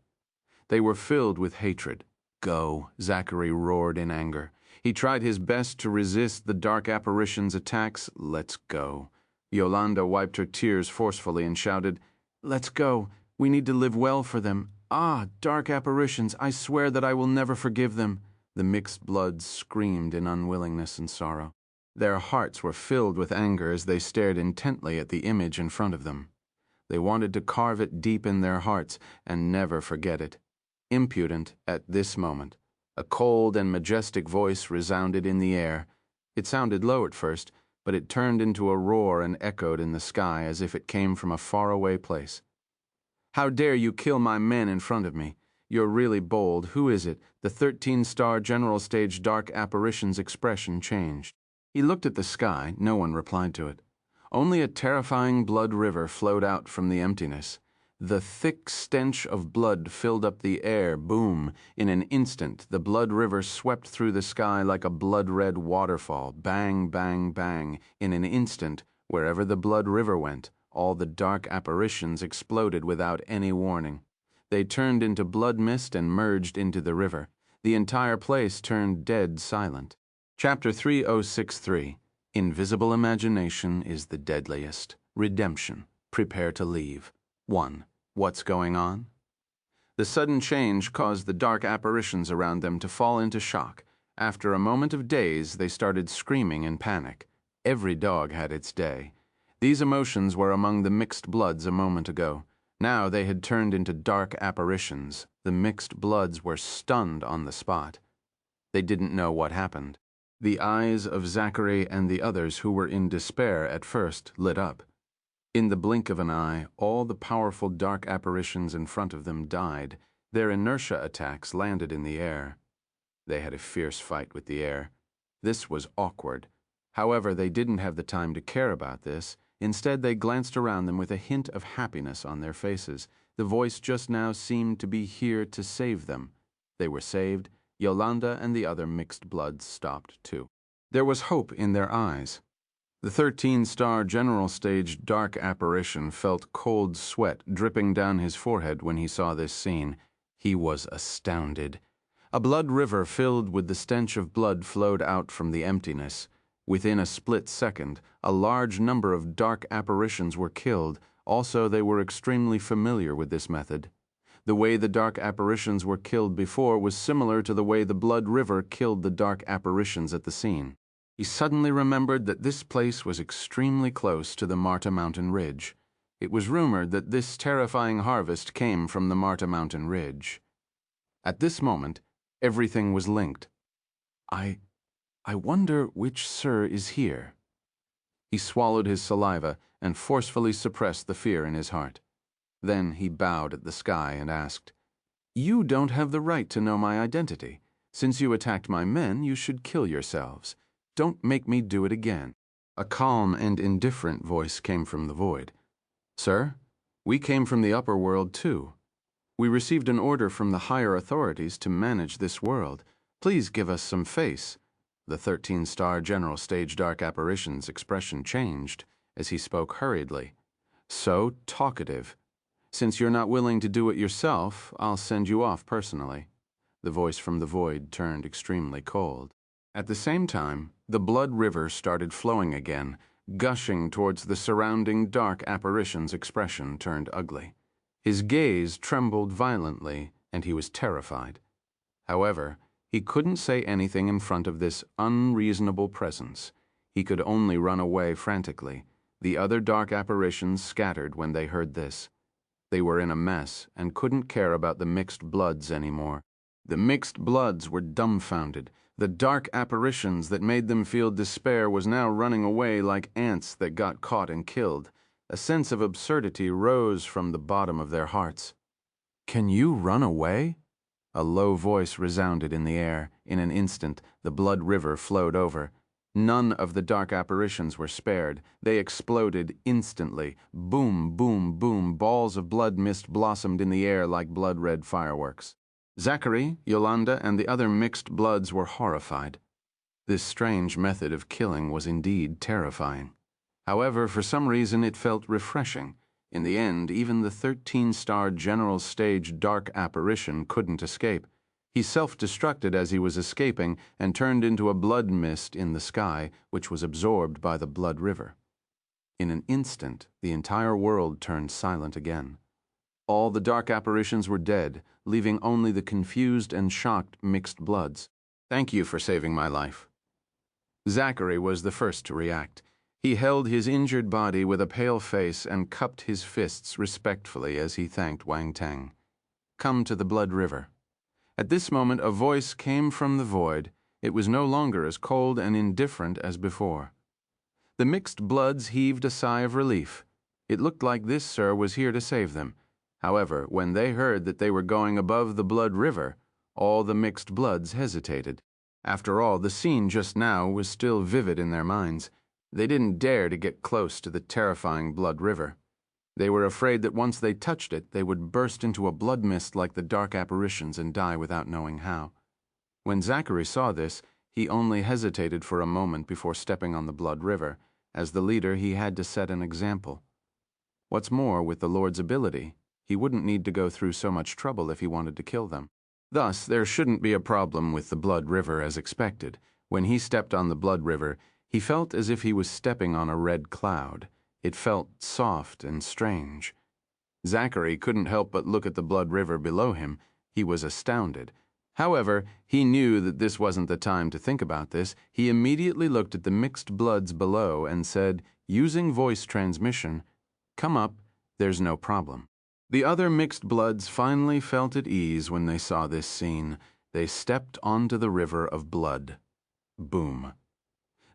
They were filled with hatred. "Go," Zachary roared in anger. He tried his best to resist the dark apparition's attacks. "Let's go." Yolanda wiped her tears forcefully and shouted, "Let's go. We need to live well for them. Ah, dark apparitions, I swear that I will never forgive them." The mixed bloods screamed in unwillingness and sorrow. Their hearts were filled with anger as they stared intently at the image in front of them. They wanted to carve it deep in their hearts and never forget it. Impudent at this moment, a cold and majestic voice resounded in the air. It sounded low at first, but it turned into a roar and echoed in the sky as if it came from a faraway place. "How dare you kill my men in front of me? You're really bold. Who is it?" The 13-star general stage dark apparition's expression changed. He looked at the sky. No one replied to it. Only a terrifying blood river flowed out from the emptiness. The thick stench of blood filled up the air. Boom! In an instant, the blood river swept through the sky like a blood-red waterfall. Bang, bang, bang. In an instant, wherever the blood river went, all the dark apparitions exploded without any warning. They turned into blood mist and merged into the river. The entire place turned dead silent. Chapter 3063. Invisible imagination is the deadliest. Redemption. Prepare to leave. 1. What's going on? The sudden change caused the dark apparitions around them to fall into shock. After a moment of daze, they started screaming in panic. Every dog had its day. These emotions were among the mixed bloods a moment ago. Now they had turned into dark apparitions. The mixed bloods were stunned on the spot. They didn't know what happened. The eyes of Zachary and the others who were in despair at first lit up. In the blink of an eye, all the powerful dark apparitions in front of them died. Their inertia attacks landed in the air. They had a fierce fight with the air. This was awkward. However, they didn't have the time to care about this. Instead, they glanced around them with a hint of happiness on their faces. The voice just now seemed to be here to save them. They were saved. Yolanda and the other mixed bloods stopped too. There was hope in their eyes. The 13-star general stage dark apparition felt cold sweat dripping down his forehead when he saw this scene. He was astounded. A blood river filled with the stench of blood flowed out from the emptiness. Within a split second, a large number of dark apparitions were killed. Also, they were extremely familiar with this method. The way the dark apparitions were killed before was similar to the way the blood river killed the dark apparitions at the scene. He suddenly remembered that this place was extremely close to the Marta Mountain Ridge. It was rumored that this terrifying harvest came from the Marta Mountain Ridge. At this moment, everything was linked. I wonder which sir is here." He swallowed his saliva and forcefully suppressed the fear in his heart. Then he bowed at the sky and asked, "You don't have the right to know my identity. Since you attacked my men, you should kill yourselves. Don't make me do it again." A calm and indifferent voice came from the void. "Sir, we came from the upper world too. We received an order from the higher authorities to manage this world. Please give us some face." The 13-star general stage dark apparition's expression changed as he spoke hurriedly. "So talkative. Since you're not willing to do it yourself, I'll send you off personally." The voice from the void turned extremely cold. At the same time, the blood river started flowing again, gushing towards the surrounding dark apparition's expression turned ugly. His gaze trembled violently, and he was terrified. However, he couldn't say anything in front of this unreasonable presence. He could only run away frantically. The other dark apparitions scattered when they heard this. They were in a mess and couldn't care about the mixed bloods anymore. The mixed bloods were dumbfounded. The dark apparitions that made them feel despair was now running away like ants that got caught and killed. A sense of absurdity rose from the bottom of their hearts. "Can you run away?" A low voice resounded in the air. In an instant, the blood river flowed over. None of the dark apparitions were spared. They exploded instantly. Boom, boom, boom. Balls of blood mist blossomed in the air like blood-red fireworks. Zachary, Yolanda, and the other mixed bloods were horrified. This strange method of killing was indeed terrifying. However, for some reason it felt refreshing. In the end, even the 13-star general stage dark apparition couldn't escape. He self-destructed as he was escaping and turned into a blood mist in the sky, which was absorbed by the blood river. In an instant, the entire world turned silent again. All the dark apparitions were dead, leaving only the confused and shocked mixed bloods. "Thank you for saving my life." Zachary was the first to react. He held his injured body with a pale face and cupped his fists respectfully as he thanked Wang Teng. "Come to the blood river." At this moment, a voice came from the void. It was no longer as cold and indifferent as before. The mixed bloods heaved a sigh of relief. It looked like this sir was here to save them. However, when they heard that they were going above the blood river, all the mixed bloods hesitated. After all, the scene just now was still vivid in their minds. They didn't dare to get close to the terrifying blood river. They were afraid that once they touched it, they would burst into a blood mist like the dark apparitions and die without knowing how. When Zachary saw this, he only hesitated for a moment before stepping on the blood river. As the leader, he had to set an example. What's more, with the Lord's ability, he wouldn't need to go through so much trouble if he wanted to kill them. Thus, there shouldn't be a problem with the blood river as expected. When he stepped on the blood river, he felt as if he was stepping on a red cloud. It felt soft and strange. Zachary couldn't help but look at the blood river below him. He was astounded. However, he knew that this wasn't the time to think about this. He immediately looked at the mixed bloods below and said, using voice transmission, "Come up, there's no problem." The other mixed bloods finally felt at ease when they saw this scene. They stepped onto the river of blood. Boom.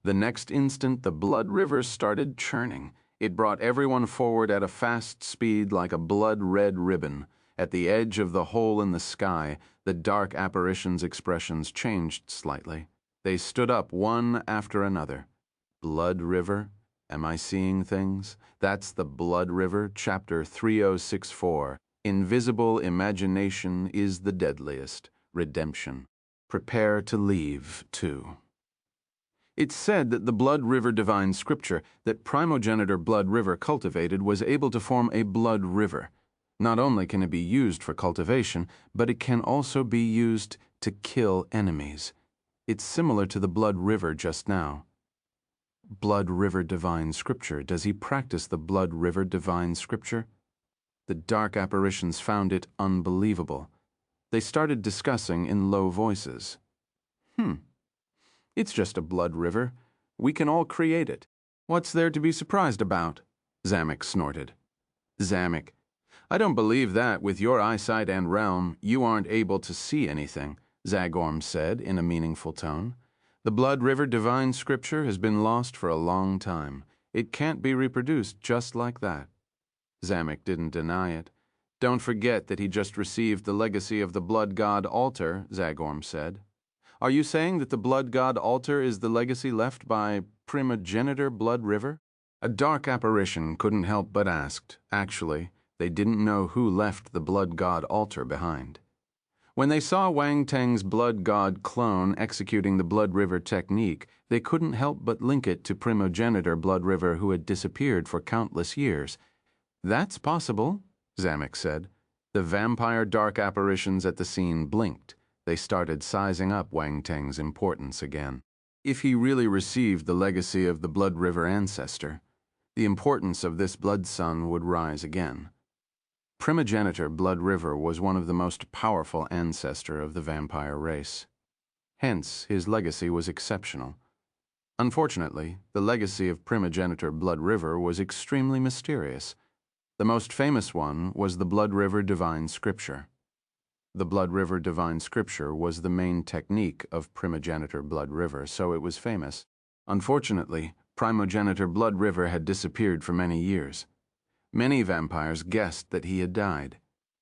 The next instant, the blood river started churning. It brought everyone forward at a fast speed like a blood-red ribbon. At the edge of the hole in the sky, the dark apparitions' expressions changed slightly. They stood up one after another. Blood river? Am I seeing things? That's the Blood River, Chapter 3064. Invisible imagination is the deadliest. Redemption. Prepare to leave, too. It's said that the Blood River Divine Scripture that primogenitor Blood River cultivated was able to form a blood river. Not only can it be used for cultivation, but it can also be used to kill enemies. It's similar to the Blood River just now. Blood River Divine Scripture. Does he practice the Blood River Divine Scripture? The dark apparitions found it unbelievable. They started discussing in low voices. It's just a blood river. We can all create it. What's there to be surprised about? Zamek snorted. Zamek, I don't believe that with your eyesight and realm, you aren't able to see anything, Zagorm said in a meaningful tone. The Blood River Divine Scripture has been lost for a long time. It can't be reproduced just like that. Zamek didn't deny it. Don't forget that he just received the legacy of the Blood God Altar, Zagorm said. Are you saying that the Blood God Altar is the legacy left by primogenitor Blood River? A dark apparition couldn't help but ask. Actually, they didn't know who left the Blood God Altar behind. When they saw Wang Teng's Blood God clone executing the Blood River technique, they couldn't help but link it to primogenitor Blood River who had disappeared for countless years. That's possible, Zamek said. The vampire dark apparitions at the scene blinked. They started sizing up Wang Teng's importance again. If he really received the legacy of the Blood River Ancestor, the importance of this blood son would rise again. Primogenitor Blood River was one of the most powerful ancestor of the vampire race. Hence, his legacy was exceptional. Unfortunately, the legacy of primogenitor Blood River was extremely mysterious. The most famous one was the Blood River Divine Scripture. The Blood River Divine Scripture was the main technique of primogenitor Blood River, so it was famous. Unfortunately, primogenitor Blood River had disappeared for many years. Many vampires guessed that he had died.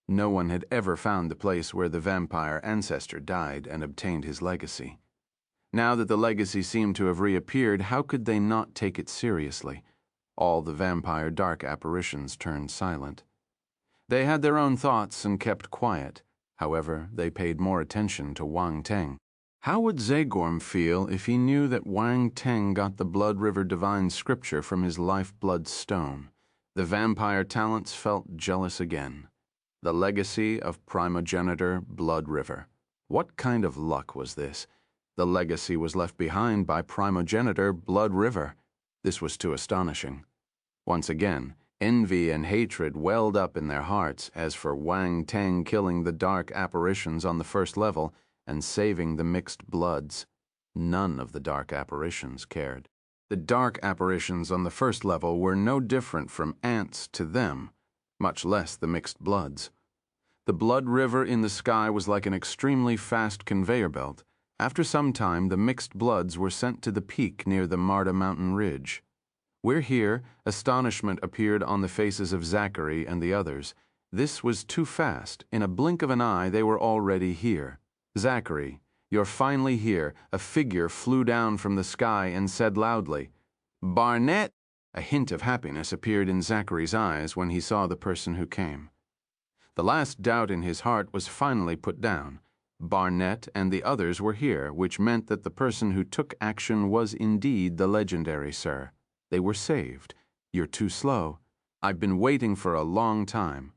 No one had ever found the place where the vampire ancestor died and obtained his legacy. Now that the legacy seemed to have reappeared, how could they not take it seriously? All the vampire dark apparitions turned silent. They had their own thoughts and kept quiet. However, they paid more attention to Wang Teng. How would Zagorm feel if he knew that Wang Teng got the Blood River divine scripture from his lifeblood stone? The vampire talents felt jealous again. The legacy of primogenitor Blood River. What kind of luck was this? The legacy was left behind by primogenitor Blood River. This was too astonishing. Once again, envy and hatred welled up in their hearts as for Wang Teng killing the dark apparitions on the first level and saving the mixed bloods. None of the dark apparitions cared. The dark apparitions on the first level were no different from ants to them, much less the mixed bloods. The blood river in the sky was like an extremely fast conveyor belt. After some time, the mixed bloods were sent to the peak near the Marta Mountain Ridge. "We're here." Astonishment appeared on the faces of Zachary and the others. This was too fast. In a blink of an eye, they were already here. "Zachary, you're finally here." A figure flew down from the sky and said loudly, "Barnett!" A hint of happiness appeared in Zachary's eyes when he saw the person who came. The last doubt in his heart was finally put down. Barnett and the others were here, which meant that the person who took action was indeed the legendary Sir. They were saved. "You're too slow. I've been waiting for a long time."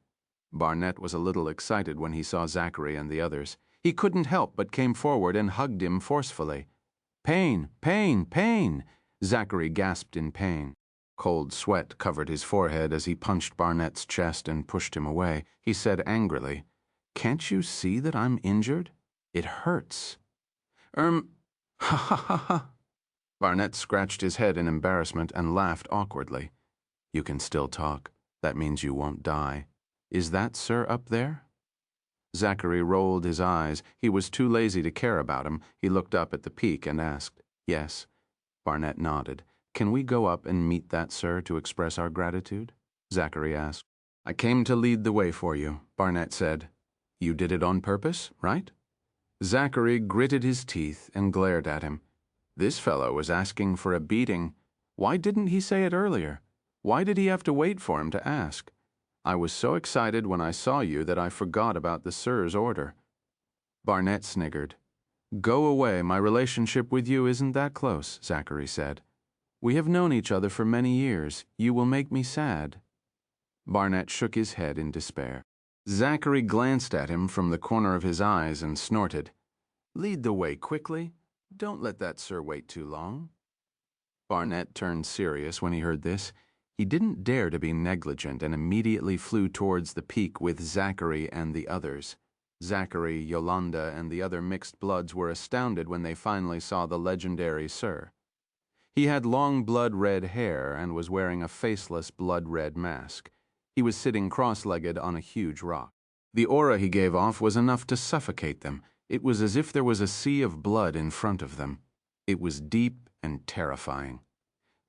Barnett was a little excited when he saw Zachary and the others. He couldn't help but came forward and hugged him forcefully. "Pain, pain, pain!" Zachary gasped in pain. Cold sweat covered his forehead as he punched Barnett's chest and pushed him away. He said angrily, "Can't you see that I'm injured? It hurts." Ha ha ha ha." Barnett scratched his head in embarrassment and laughed awkwardly. "You can still talk. That means you won't die. Is that Sir up there?" Zachary rolled his eyes. He was too lazy to care about him. He looked up at the peak and asked, "Yes." Barnett nodded. "Can we go up and meet that Sir to express our gratitude?" Zachary asked. "I came to lead the way for you," Barnett said. "You did it on purpose, right?" Zachary gritted his teeth and glared at him. This fellow was asking for a beating. Why didn't he say it earlier? Why did he have to wait for him to ask? "I was so excited when I saw you that I forgot about the Sir's order." Barnett sniggered. "Go away, my relationship with you isn't that close," Zachary said. "We have known each other for many years. You will make me sad." Barnett shook his head in despair. Zachary glanced at him from the corner of his eyes and snorted. "Lead the way quickly. Don't let that Sir wait too long." Barnett turned serious when he heard this. He didn't dare to be negligent and immediately flew towards the peak with Zachary and the others. Zachary, Yolanda, and the other mixed bloods were astounded when they finally saw the legendary Sir. He had long blood-red hair and was wearing a faceless blood-red mask. He was sitting cross-legged on a huge rock. The aura he gave off was enough to suffocate them. It was as if there was a sea of blood in front of them. It was deep and terrifying.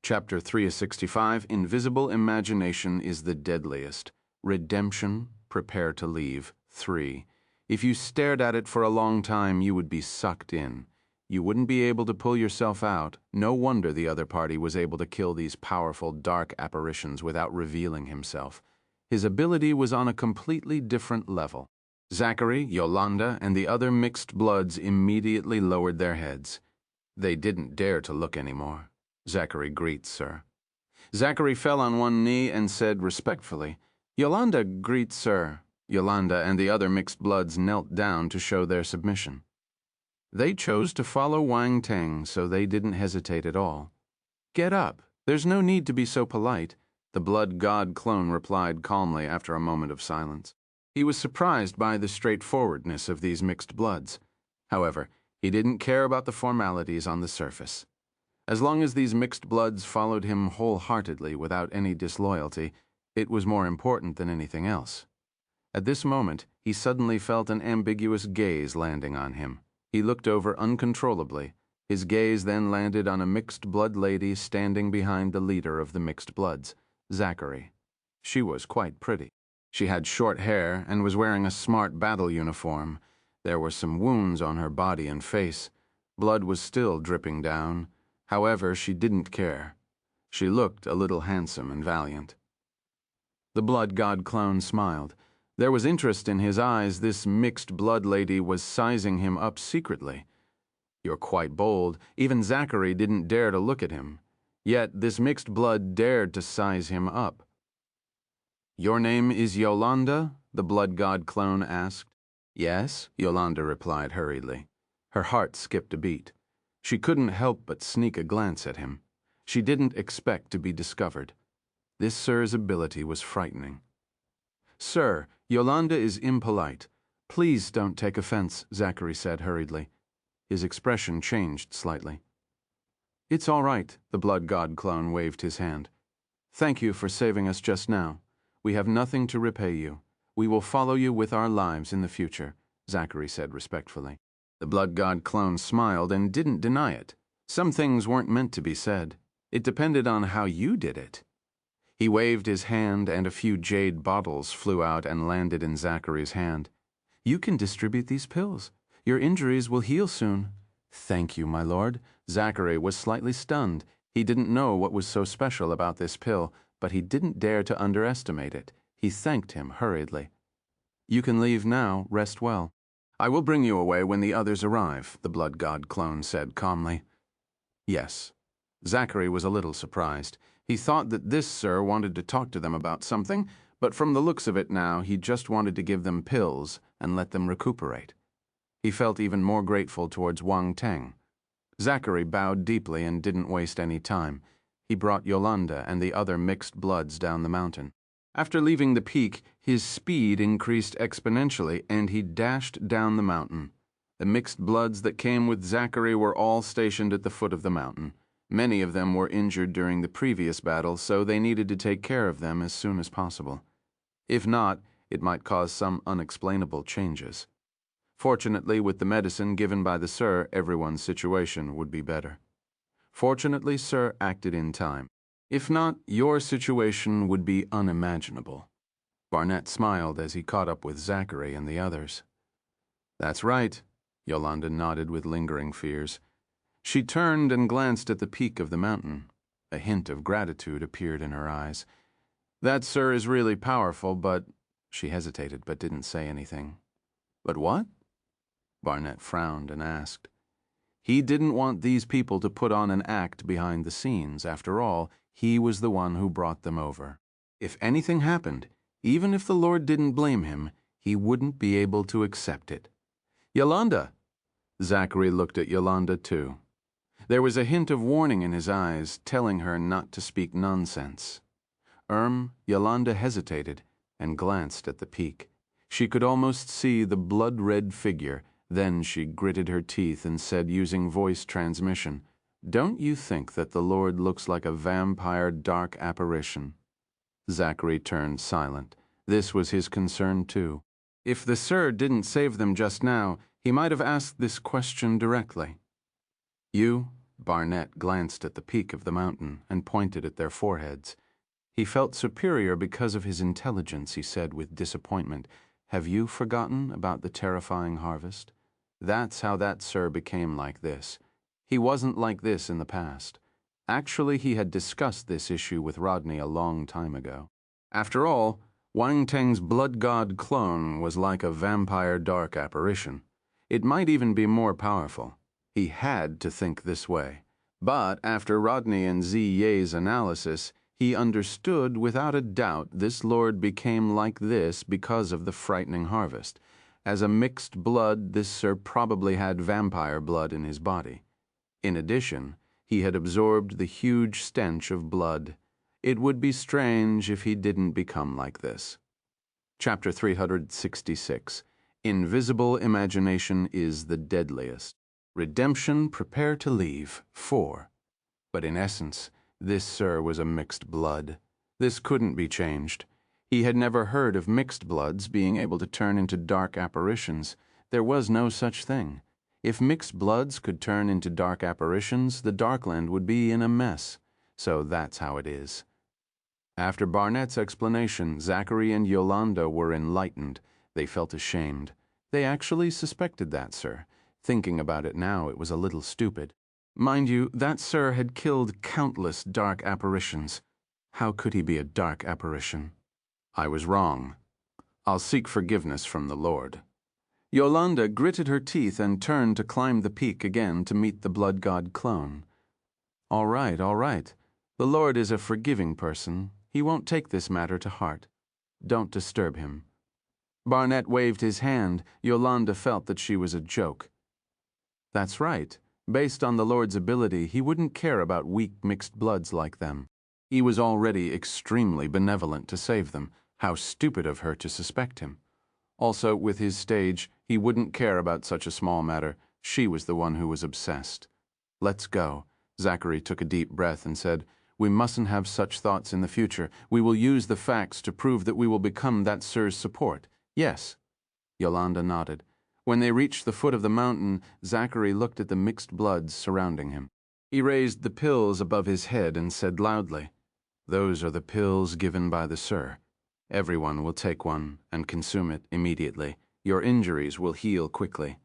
Chapter 365, Invisible Imagination is the Deadliest. Redemption, Prepare to Leave, 3. If you stared at it for a long time, you would be sucked in. You wouldn't be able to pull yourself out. No wonder the other party was able to kill these powerful dark apparitions without revealing himself. His ability was on a completely different level. Zachary, Yolanda, and the other mixed bloods immediately lowered their heads. They didn't dare to look anymore. "Zachary greets, Sir." Zachary fell on one knee and said respectfully, "Yolanda greets, Sir." Yolanda and the other mixed bloods knelt down to show their submission. They chose to follow Wang Teng, so they didn't hesitate at all. "Get up. There's no need to be so polite," the blood god clone replied calmly after a moment of silence. He was surprised by the straightforwardness of these mixed bloods. However, he didn't care about the formalities on the surface. As long as these mixed bloods followed him wholeheartedly without any disloyalty, it was more important than anything else. At this moment, he suddenly felt an ambiguous gaze landing on him. He looked over uncontrollably. His gaze then landed on a mixed blood lady standing behind the leader of the mixed bloods, Zachary. She was quite pretty. She had short hair and was wearing a smart battle uniform. There were some wounds on her body and face. Blood was still dripping down. However, she didn't care. She looked a little handsome and valiant. The blood god clone smiled. There was interest in his eyes. This mixed blood lady was sizing him up secretly. You're quite bold. Even Zachary didn't dare to look at him. Yet this mixed blood dared to size him up. Your name is Yolanda? The blood god clone asked. Yes, Yolanda replied hurriedly. Her heart skipped a beat. She couldn't help but sneak a glance at him. She didn't expect to be discovered. This sir's ability was frightening. Sir, Yolanda is impolite. Please don't take offense, Zachary said hurriedly. His expression changed slightly. It's all right, the blood god clone waved his hand. Thank you for saving us just now. We have nothing to repay you. We will follow you with our lives in the future, Zachary said respectfully. The blood god clone smiled and didn't deny it. Some things weren't meant to be said. It depended on how you did it. He waved his hand and a few jade bottles flew out and landed in Zachary's hand. You can distribute these pills. Your injuries will heal soon. Thank you, my lord. Zachary was slightly stunned. He didn't know what was so special about this pill, but he didn't dare to underestimate it. He thanked him hurriedly. You can leave now. Rest well. I will bring you away when the others arrive, the blood god clone said calmly. Yes. Zachary was a little surprised. He thought that this sir wanted to talk to them about something, but from the looks of it now, he just wanted to give them pills and let them recuperate. He felt even more grateful towards Wang Teng. Zachary bowed deeply and didn't waste any time. He brought Yolanda and the other mixed bloods down the mountain. After leaving the peak, his speed increased exponentially and he dashed down the mountain. The mixed bloods that came with Zachary were all stationed at the foot of the mountain. Many of them were injured during the previous battle, so they needed to take care of them as soon as possible. If not, it might cause some unexplainable changes. Fortunately, with the medicine given by the Sir, everyone's situation would be better. Fortunately, Sir acted in time. If not, your situation would be unimaginable. Barnett smiled as he caught up with Zachary and the others. That's right, Yolanda nodded with lingering fears. She turned and glanced at the peak of the mountain. A hint of gratitude appeared in her eyes. That Sir is really powerful, but... She hesitated but didn't say anything. But what? Barnett frowned and asked. He didn't want these people to put on an act behind the scenes. After all, he was the one who brought them over. If anything happened, even if the Lord didn't blame him, he wouldn't be able to accept it. Yolanda! Zachary looked at Yolanda too. There was a hint of warning in his eyes, telling her not to speak nonsense. Yolanda hesitated and glanced at the peak. She could almost see the blood-red figure. Then she gritted her teeth and said using voice transmission, Don't you think that the Lord looks like a vampire dark apparition? Zachary turned silent. This was his concern too. If the Sir didn't save them just now, he might have asked this question directly. You? Barnett glanced at the peak of the mountain and pointed at their foreheads. He felt superior because of his intelligence, he said with disappointment. Have you forgotten about the terrifying harvest? That's how that Sir became like this. He wasn't like this in the past. Actually, he had discussed this issue with Rodney a long time ago. After all, Wang Teng's blood god clone was like a vampire dark apparition. It might even be more powerful. He had to think this way. But after Rodney and Z Ye's analysis, he understood without a doubt this Lord became like this because of the frightening harvest. As a mixed blood, this Sir probably had vampire blood in his body. In addition, he had absorbed the huge stench of blood. It would be strange if he didn't become like this. Chapter 366. Invisible imagination is the deadliest. Redemption, prepare to leave. 4. But in essence, this Sir was a mixed blood. This couldn't be changed. He had never heard of mixed bloods being able to turn into dark apparitions. There was no such thing. If mixed bloods could turn into dark apparitions, the Darkland would be in a mess. So that's how it is. After Barnett's explanation, Zachary and Yolanda were enlightened. They felt ashamed. They actually suspected that Sir. Thinking about it now, it was a little stupid. Mind you, that Sir had killed countless dark apparitions. How could he be a dark apparition? I was wrong. I'll seek forgiveness from the Lord. Yolanda gritted her teeth and turned to climb the peak again to meet the blood god clone. All right, all right. The Lord is a forgiving person. He won't take this matter to heart. Don't disturb him. Barnett waved his hand. Yolanda felt that she was a joke. That's right. Based on the Lord's ability, he wouldn't care about weak mixed bloods like them. He was already extremely benevolent to save them. How stupid of her to suspect him. Also, with his stage, he wouldn't care about such a small matter. She was the one who was obsessed. Let's go. Zachary took a deep breath and said, We mustn't have such thoughts in the future. We will use the facts to prove that we will become that Sir's support. Yes. Yolanda nodded. When they reached the foot of the mountain, Zachary looked at the mixed bloods surrounding him. He raised the pills above his head and said loudly, Those are the pills given by the Sir. Everyone will take one and consume it immediately. Your injuries will heal quickly.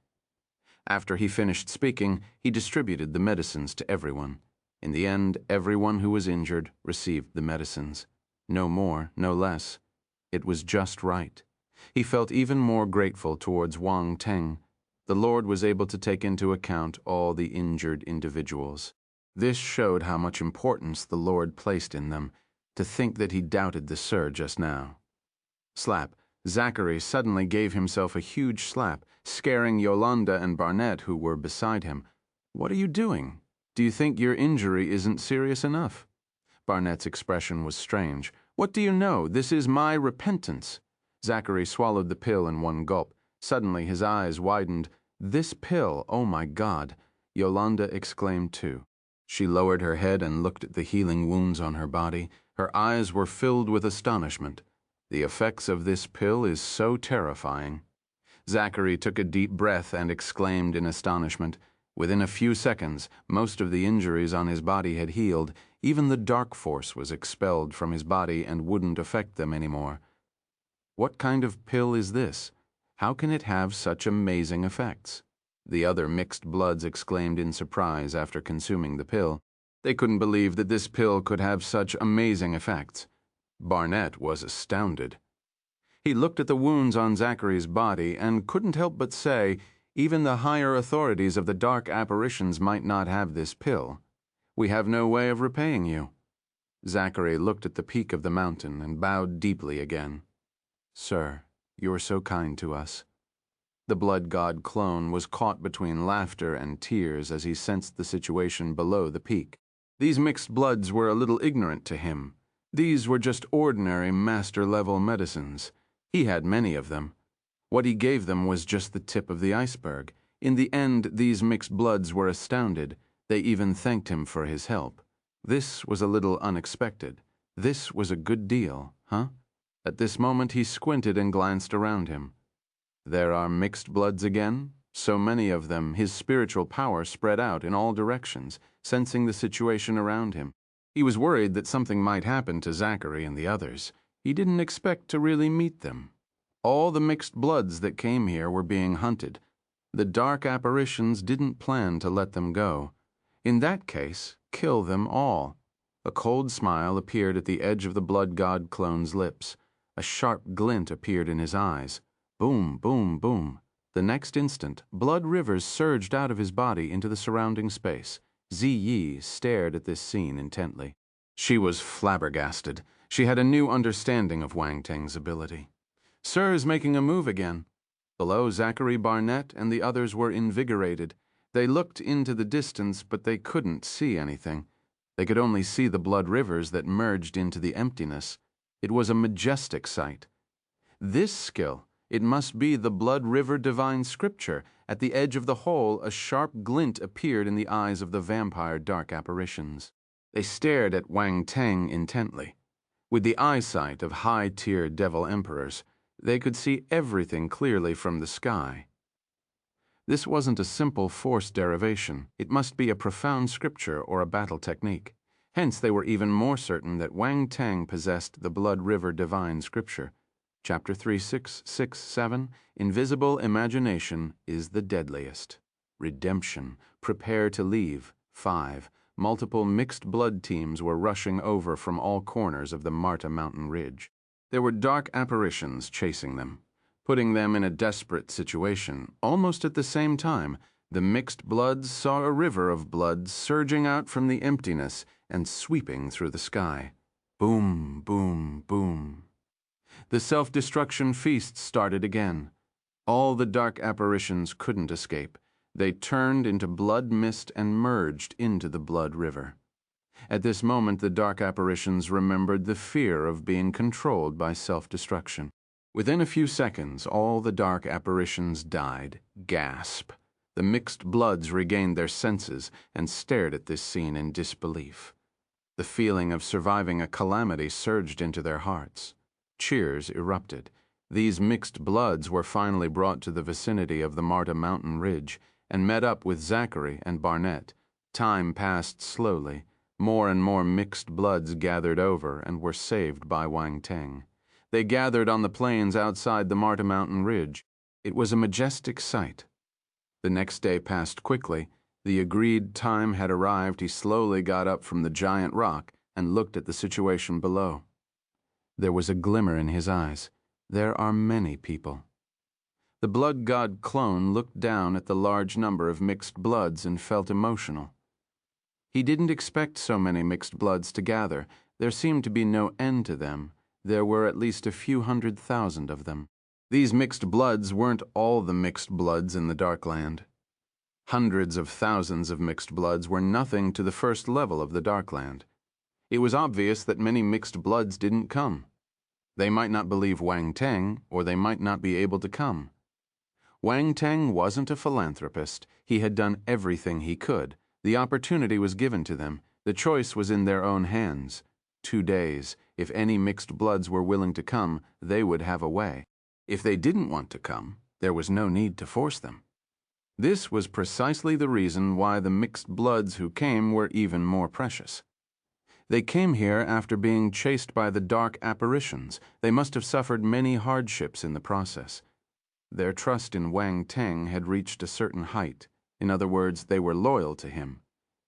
After he finished speaking, he distributed the medicines to everyone. In the end, everyone who was injured received the medicines. No more, no less. It was just right. He felt even more grateful towards Wang Teng. The Lord was able to take into account all the injured individuals. This showed how much importance the Lord placed in them. To think that he doubted the Sir just now. Slap. Zachary suddenly gave himself a huge slap, scaring Yolanda and Barnett, who were beside him. What are you doing? Do you think your injury isn't serious enough? Barnett's expression was strange. What do you know? This is my repentance. Zachary swallowed the pill in one gulp. Suddenly his eyes widened. This pill, oh my God! Yolanda exclaimed too. She lowered her head and looked at the healing wounds on her body. Her eyes were filled with astonishment. The effects of this pill is so terrifying. Zachary took a deep breath and exclaimed in astonishment. Within a few seconds, most of the injuries on his body had healed. Even the dark force was expelled from his body and wouldn't affect them anymore. What kind of pill is this? How can it have such amazing effects? The other mixed bloods exclaimed in surprise after consuming the pill. They couldn't believe that this pill could have such amazing effects. Barnett was astounded. He looked at the wounds on Zachary's body and couldn't help but say, even the higher authorities of the dark apparitions might not have this pill. We have no way of repaying you. Zachary looked at the peak of the mountain and bowed deeply again. Sir, you are so kind to us. The blood god clone was caught between laughter and tears as he sensed the situation below the peak. These mixed bloods were a little ignorant to him. These were just ordinary master-level medicines. He had many of them. What he gave them was just the tip of the iceberg. In the end, these mixed bloods were astounded. They even thanked him for his help. This was a little unexpected. This was a good deal, huh? At this moment, he squinted and glanced around him. There are mixed bloods again? So many of them, his spiritual power spread out in all directions, sensing the situation around him. He was worried that something might happen to Zachary and the others. He didn't expect to really meet them. All the mixed bloods that came here were being hunted. The dark apparitions didn't plan to let them go. In that case, kill them all. A cold smile appeared at the edge of the blood god clone's lips. A sharp glint appeared in his eyes. Boom, boom, boom. The next instant, blood rivers surged out of his body into the surrounding space. Ziyi stared at this scene intently. She was flabbergasted. She had a new understanding of Wang Teng's ability. Sir is making a move again. Below, Zachary, Barnett, and the others were invigorated. They looked into the distance, but they couldn't see anything. They could only see the blood rivers that merged into the emptiness. It was a majestic sight. This skill, it must be the blood river divine scripture. At the edge of the hole, a sharp glint appeared in the eyes of the vampire dark apparitions. They stared at Wang Teng intently. With the eyesight of high-tier devil emperors, they could see everything clearly from the sky. This wasn't a simple force derivation. It must be a profound scripture or a battle technique. Hence, they were even more certain that Wang Teng possessed the blood river divine scripture. Chapter 3667, Invisible Imagination is the Deadliest. Redemption. Prepare to leave. 5. Multiple mixed blood teams were rushing over from all corners of the Marta mountain ridge. There were dark apparitions chasing them. putting them in a desperate situation. Almost at the same time, the mixed bloods saw a river of blood surging out from the emptiness and sweeping through the sky. Boom, boom, boom. The self-destruction feast started again. All the dark apparitions couldn't escape. They turned into blood mist and merged into the blood river. At this moment, the dark apparitions remembered the fear of being controlled by self-destruction. Within a few seconds, all the dark apparitions died. Gasp. The mixed bloods regained their senses and stared at this scene in disbelief. The feeling of surviving a calamity surged into their hearts. Cheers erupted. These mixed bloods were finally brought to the vicinity of the Marta mountain ridge and met up with Zachary and Barnett. Time passed slowly. More and more mixed bloods gathered over and were saved by Wang Teng. They gathered on the plains outside the Marta mountain ridge. It was a majestic sight. The next day passed quickly. The agreed time had arrived. He slowly got up from the giant rock and looked at the situation below. There was a glimmer in his eyes. There are many people. The blood god clone looked down at the large number of mixed bloods and felt emotional. He didn't expect so many mixed bloods to gather. There seemed to be no end to them. There were at least a few 100,000 of them. These mixed bloods weren't all the mixed bloods in the Darkland. Hundreds of thousands of mixed bloods were nothing to the first level of the Darkland. It was obvious that many mixed bloods didn't come. They might not believe Wang Teng, or they might not be able to come. Wang Teng wasn't a philanthropist. He had done everything he could. The opportunity was given to them. The choice was in their own hands. 2 days. If any mixed bloods were willing to come, they would have a way. If they didn't want to come, there was no need to force them. This was precisely the reason why the mixed bloods who came were even more precious. They came here after being chased by the dark apparitions. They must have suffered many hardships in the process. Their trust in Wang Teng had reached a certain height. In other words, they were loyal to him.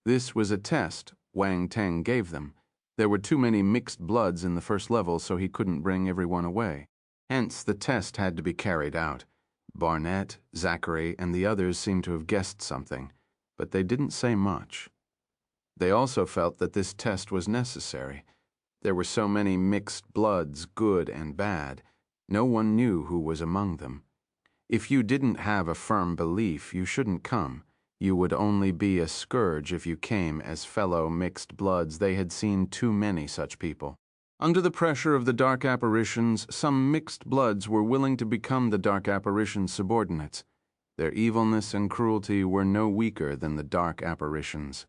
This was a test Wang Teng gave them. There were too many mixed bloods in the first level, so he couldn't bring everyone away. Hence, the test had to be carried out. Barnett, Zachary, and the others seemed to have guessed something, but they didn't say much. They also felt that this test was necessary. There were so many mixed bloods, good and bad. No one knew who was among them. If you didn't have a firm belief, you shouldn't come. You would only be a scourge if you came as fellow mixed bloods. They had seen too many such people. Under the pressure of the dark apparitions, some mixed bloods were willing to become the dark apparitions' subordinates. Their evilness and cruelty were no weaker than the dark apparitions.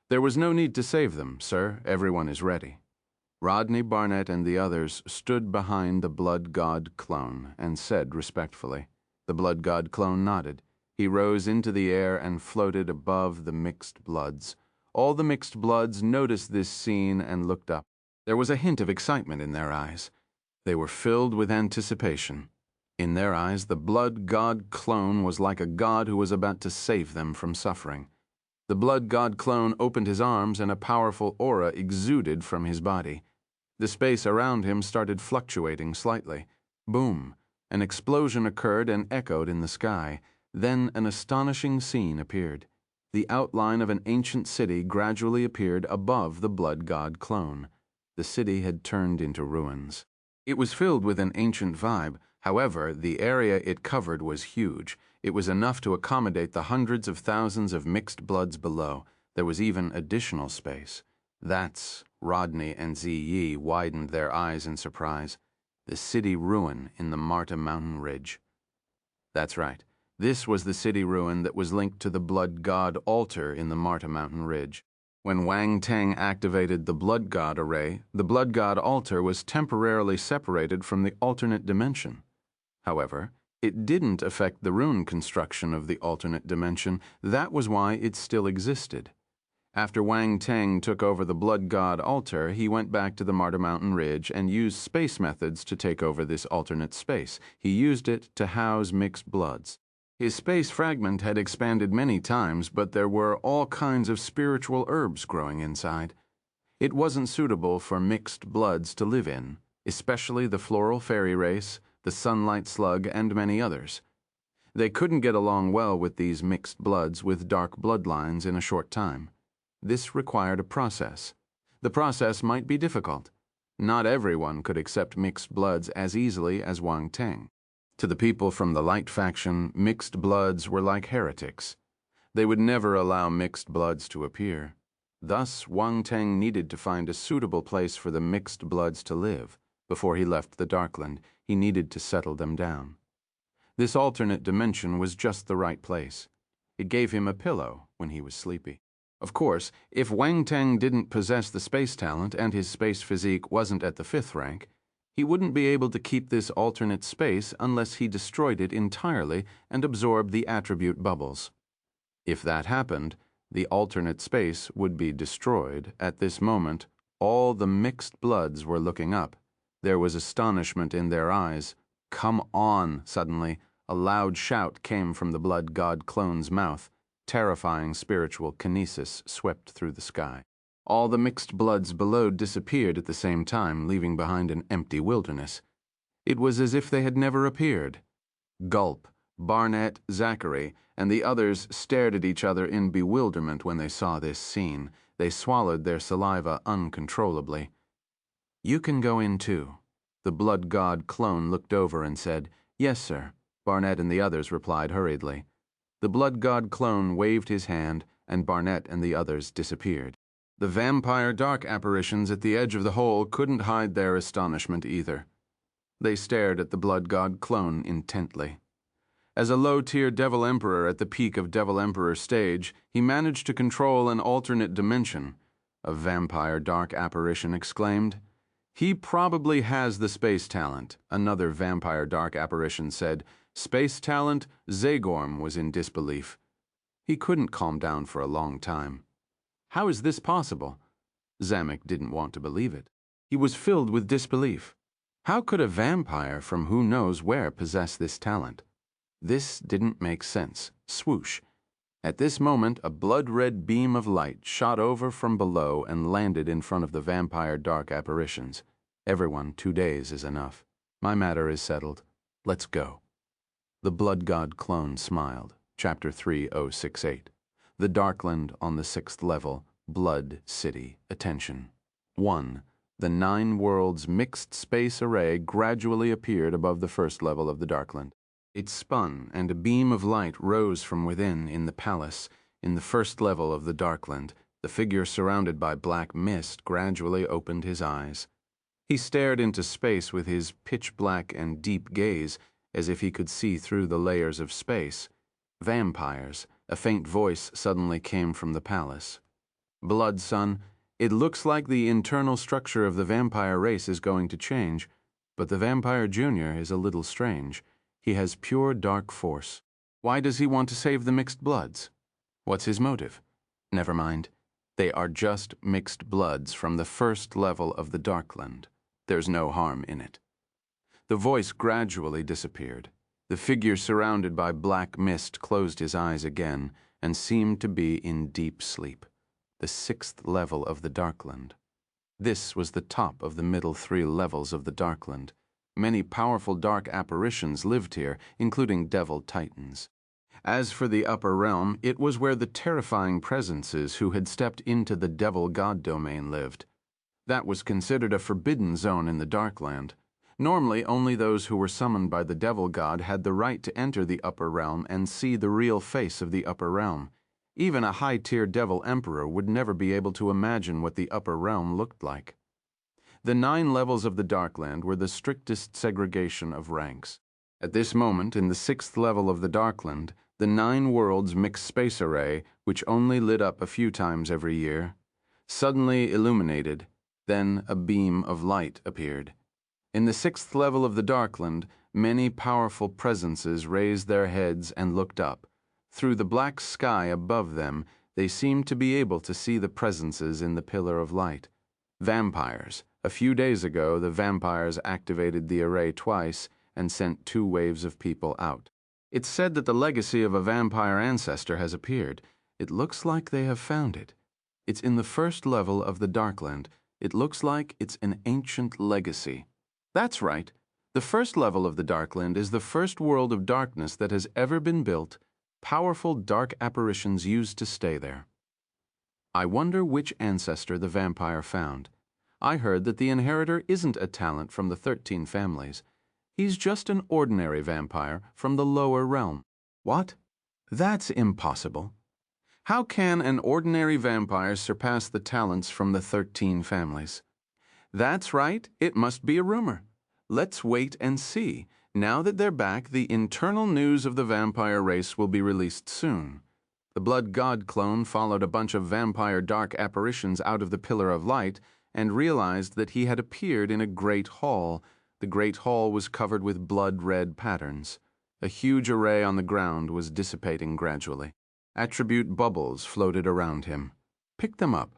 There was no need to save them, sir. Everyone is ready. Rodney, Barnett, and the others stood behind the blood god clone and said respectfully. The blood god clone nodded. He rose into the air and floated above the mixed bloods. All the mixed bloods noticed this scene and looked up. There was a hint of excitement in their eyes. They were filled with anticipation. In their eyes, the blood god clone was like a god who was about to save them from suffering. The blood god clone opened his arms and a powerful aura exuded from his body. The space around him started fluctuating slightly. Boom! An explosion occurred and echoed in the sky. Then an astonishing scene appeared. The outline of an ancient city gradually appeared above the blood god clone. The city had turned into ruins. It was filled with an ancient vibe. However, the area it covered was huge. It was enough to accommodate the hundreds of thousands of mixed bloods below. There was even additional space. That's Rodney and Ziyi widened their eyes in surprise. The city ruin in the Marta mountain ridge. That's right. This was the city ruin that was linked to the blood god altar in the Marta mountain ridge. When Wang Teng activated the blood god array, the blood god altar was temporarily separated from the alternate dimension. However, it didn't affect the rune construction of the alternate dimension. That was why it still existed. After Wang Teng took over the blood god altar, he went back to the Marta mountain ridge and used space methods to take over this alternate space. He used it to house mixed bloods. His space fragment had expanded many times, but there were all kinds of spiritual herbs growing inside. It wasn't suitable for mixed bloods to live in, especially the floral fairy race, the sunlight slug, and many others. They couldn't get along well with these mixed bloods with dark bloodlines in a short time. This required a process. The process might be difficult. Not everyone could accept mixed bloods as easily as Wang Teng. To the people from the light faction, mixed bloods were like heretics. They would never allow mixed bloods to appear. Thus, Wang Teng needed to find a suitable place for the mixed bloods to live. Before he left the Darkland, he needed to settle them down. This alternate dimension was just the right place. It gave him a pillow when he was sleepy. Of course, if Wang Teng didn't possess the space talent and his space physique wasn't at the 5th rank, he wouldn't be able to keep this alternate space unless he destroyed it entirely and absorbed the attribute bubbles. If that happened, the alternate space would be destroyed. At this moment, all the mixed bloods were looking up. There was astonishment in their eyes. "Come on!" Suddenly, a loud shout came from the blood god clone's mouth. Terrifying spiritual kinesis swept through the sky. All the mixed bloods below disappeared at the same time, leaving behind an empty wilderness. It was as if they had never appeared. Gulp, Barnett, Zachary, and the others stared at each other in bewilderment when they saw this scene. They swallowed their saliva uncontrollably. "You can go in too." The blood god clone looked over and said, "Yes, sir." Barnett and the others replied hurriedly. The blood god clone waved his hand, and Barnett and the others disappeared. The vampire dark apparitions at the edge of the hole couldn't hide their astonishment either. They stared at the blood god clone intently. As a low-tier Devil Emperor at the peak of Devil Emperor stage, he managed to control an alternate dimension. A vampire dark apparition exclaimed. "He probably has the space talent," another vampire dark apparition said. "Space talent?" Zagorm was in disbelief. He couldn't calm down for a long time. How is this possible? Zamek didn't want to believe it. He was filled with disbelief. How could a vampire from who knows where possess this talent? This didn't make sense. Swoosh. At this moment, a blood-red beam of light shot over from below and landed in front of the vampire dark apparitions. "Everyone, 2 days is enough. My matter is settled. Let's go." The blood god clone smiled. Chapter 3068. The Darkland on the 6th level. Blood City. Attention. 1. The 9 worlds mixed space array gradually appeared above the 1st level of the Darkland. It spun, and a beam of light rose from within in the palace. In the 1st level of the Darkland, the figure surrounded by black mist gradually opened his eyes. He stared into space with his pitch-black and deep gaze, as if he could see through the layers of space. "Vampires," a faint voice suddenly came from the palace. "Blood, son, it looks like the internal structure of the vampire race is going to change, but the Vampire Junior is a little strange. He has pure dark force. Why does he want to save the mixed bloods? What's his motive? Never mind. They are just mixed bloods from the 1st level of the Darkland. There's no harm in it." The voice gradually disappeared. The figure surrounded by black mist closed his eyes again and seemed to be in deep sleep. The 6th level of the Darkland. This was the top of the middle 3 levels of the Darkland. Many powerful dark apparitions lived here, including devil titans. As for the upper realm, it was where the terrifying presences who had stepped into the devil god domain lived. That was considered a forbidden zone in the Darkland. Normally, only those who were summoned by the devil god had the right to enter the upper realm and see the real face of the upper realm. Even a high-tier devil emperor would never be able to imagine what the upper realm looked like. The 9 levels of the Darkland were the strictest segregation of ranks. At this moment, in the 6th level of the Darkland, the 9 worlds mixed space array, which only lit up a few times every year, suddenly illuminated. Then a beam of light appeared. In the 6th level of the Darkland, many powerful presences raised their heads and looked up. Through the black sky above them, they seemed to be able to see the presences in the pillar of light. Vampires. A few days ago, the vampires activated the array twice and sent 2 waves of people out. It's said that the legacy of a vampire ancestor has appeared. It looks like they have found it. It's in the 1st level of the Darkland. It looks like it's an ancient legacy. That's right. The first level of the Darkland is the first world of darkness that has ever been built. Powerful dark apparitions used to stay there. I wonder which ancestor the vampire found. I heard that the inheritor isn't a talent from the 13 families. He's just an ordinary vampire from the lower realm. What? That's impossible. How can an ordinary vampire surpass the talents from the 13 families? That's right, it must be a rumor. Let's wait and see. Now that they're back, the internal news of the vampire race will be released soon. The Blood God clone followed a bunch of vampire dark apparitions out of the Pillar of Light and realized that he had appeared in a great hall. The great hall was covered with blood-red patterns. A huge array on the ground was dissipating gradually. Attribute bubbles floated around him. Pick them up.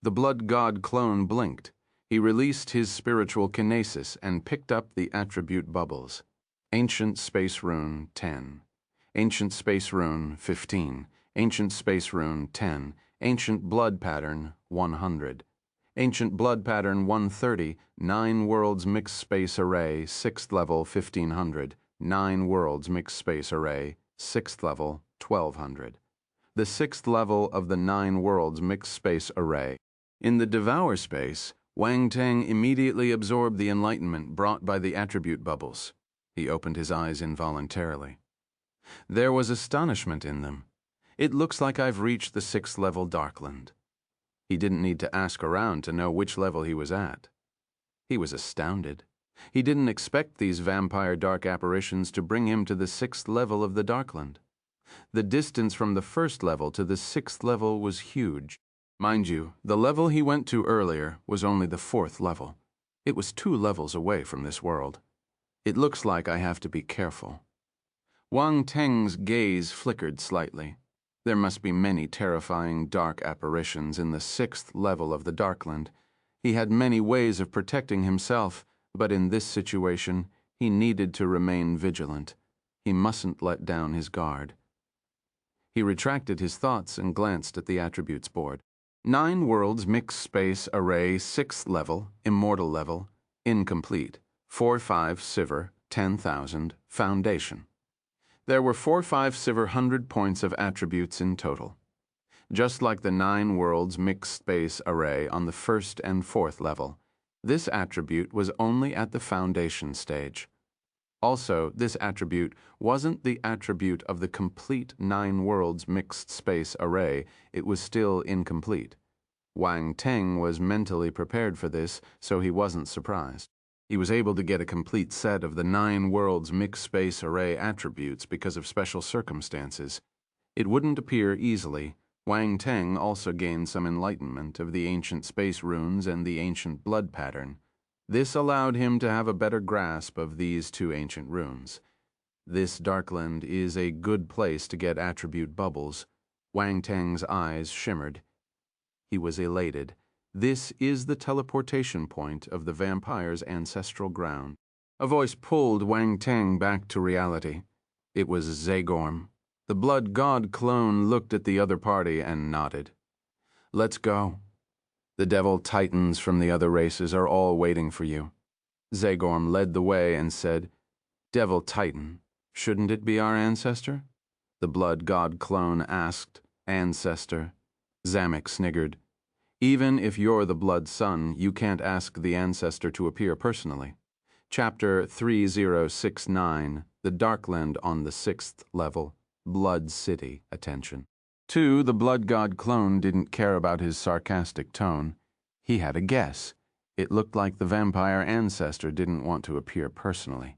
The Blood God clone blinked. He released his spiritual kinesis and picked up the attribute bubbles. Ancient Space Rune 10. Ancient Space Rune 15. Ancient Space Rune 10. Ancient Blood Pattern 100. Ancient Blood Pattern 130. 9 Worlds Mixed Space Array 6th level 1500. 9 Worlds Mixed Space Array 6th level 1200. The 6th level of the 9 Worlds Mixed Space Array. In the Devour space, Wang Teng immediately absorbed the enlightenment brought by the attribute bubbles. He opened his eyes involuntarily. There was astonishment in them. It looks like I've reached the 6th level Darkland. He didn't need to ask around to know which level he was at. He was astounded. He didn't expect these vampire dark apparitions to bring him to the 6th level of the Darkland. The distance from the 1st level to the 6th level was huge. Mind you, the level he went to earlier was only the 4th level. It was 2 levels away from this world. It looks like I have to be careful. Wang Teng's gaze flickered slightly. There must be many terrifying dark apparitions in the 6th level of the Darkland. He had many ways of protecting himself, but in this situation, he needed to remain vigilant. He mustn't let down his guard. He retracted his thoughts and glanced at the attributes board. 9 Worlds Mixed Space Array 6th level, Immortal level, incomplete. 4-5 Sivir, 10,000, Foundation. There were 4-5 Sivir 100 points of attributes in total. Just like the 9 Worlds Mixed Space Array on the 1st and 4th level, this attribute was only at the Foundation stage. Also, this attribute wasn't the attribute of the complete 9 Worlds Mixed Space Array. It was still incomplete. Wang Teng was mentally prepared for this, so he wasn't surprised. He was able to get a complete set of the 9 Worlds Mixed Space Array attributes because of special circumstances. It wouldn't appear easily. Wang Teng also gained some enlightenment of the ancient space runes and the ancient blood pattern. This allowed him to have a better grasp of these 2 ancient runes. This Darkland is a good place to get attribute bubbles. Wang Teng's eyes shimmered. He was elated. This is the teleportation point of the vampire's ancestral ground. A voice pulled Wang Teng back to reality. It was Zagorm. The Blood God clone looked at the other party and nodded. Let's go. The devil titans from the other races are all waiting for you. Zagorm led the way and said, Devil Titan, shouldn't it be our ancestor? The Blood God clone asked, Ancestor. Zamek sniggered. Even if you're the Blood Son, you can't ask the ancestor to appear personally. Chapter 3069, The Darkland on the 6th level, Blood City, attention. 2. The Blood God clone didn't care about his sarcastic tone. He had a guess. It looked like the vampire ancestor didn't want to appear personally.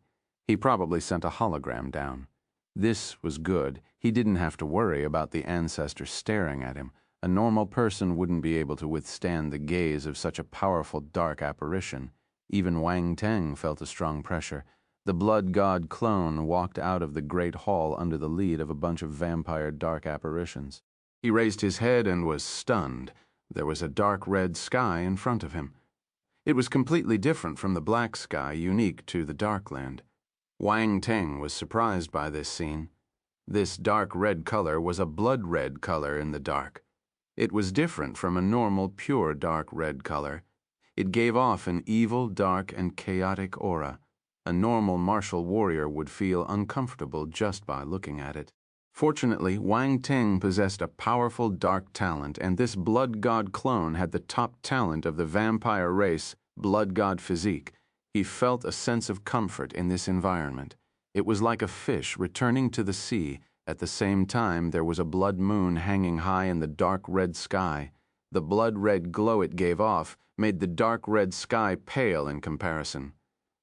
He probably sent a hologram down. This was good. He didn't have to worry about the ancestor staring at him. A normal person wouldn't be able to withstand the gaze of such a powerful dark apparition. Even Wang Teng felt a strong pressure. The Blood God clone walked out of the great hall under the lead of a bunch of vampire dark apparitions. He raised his head and was stunned. There was a dark red sky in front of him. It was completely different from the black sky unique to the Darkland. Wang Teng was surprised by this scene. This dark red color was a blood red color in the dark. It was different from a normal pure dark red color. It gave off an evil, dark, and chaotic aura. A normal martial warrior would feel uncomfortable just by looking at it. Fortunately, Wang Teng possessed a powerful dark talent, and this blood god clone had the top talent of the vampire race, blood god physique. He felt a sense of comfort in this environment. It was like a fish returning to the sea. At the same time, there was a blood moon hanging high in the dark red sky. The blood-red glow it gave off made the dark red sky pale in comparison.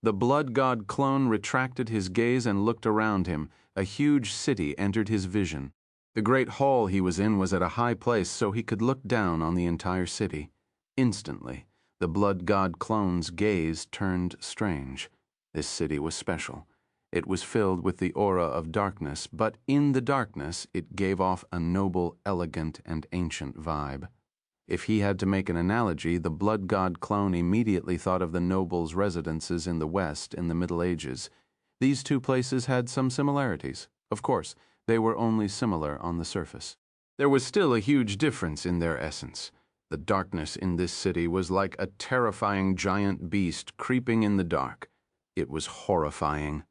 The blood god clone retracted his gaze and looked around him. A huge city entered his vision. The great hall he was in was at a high place, so he could look down on the entire city. Instantly, the blood god clone's gaze turned strange. This city was special. It was filled with the aura of darkness, but in the darkness it gave off a noble, elegant, and ancient vibe. If he had to make an analogy, the blood god clone immediately thought of the nobles' residences in the West in the Middle Ages. These two places had some similarities. Of course, they were only similar on the surface. There was still a huge difference in their essence. The darkness in this city was like a terrifying giant beast creeping in the dark. It was horrifying.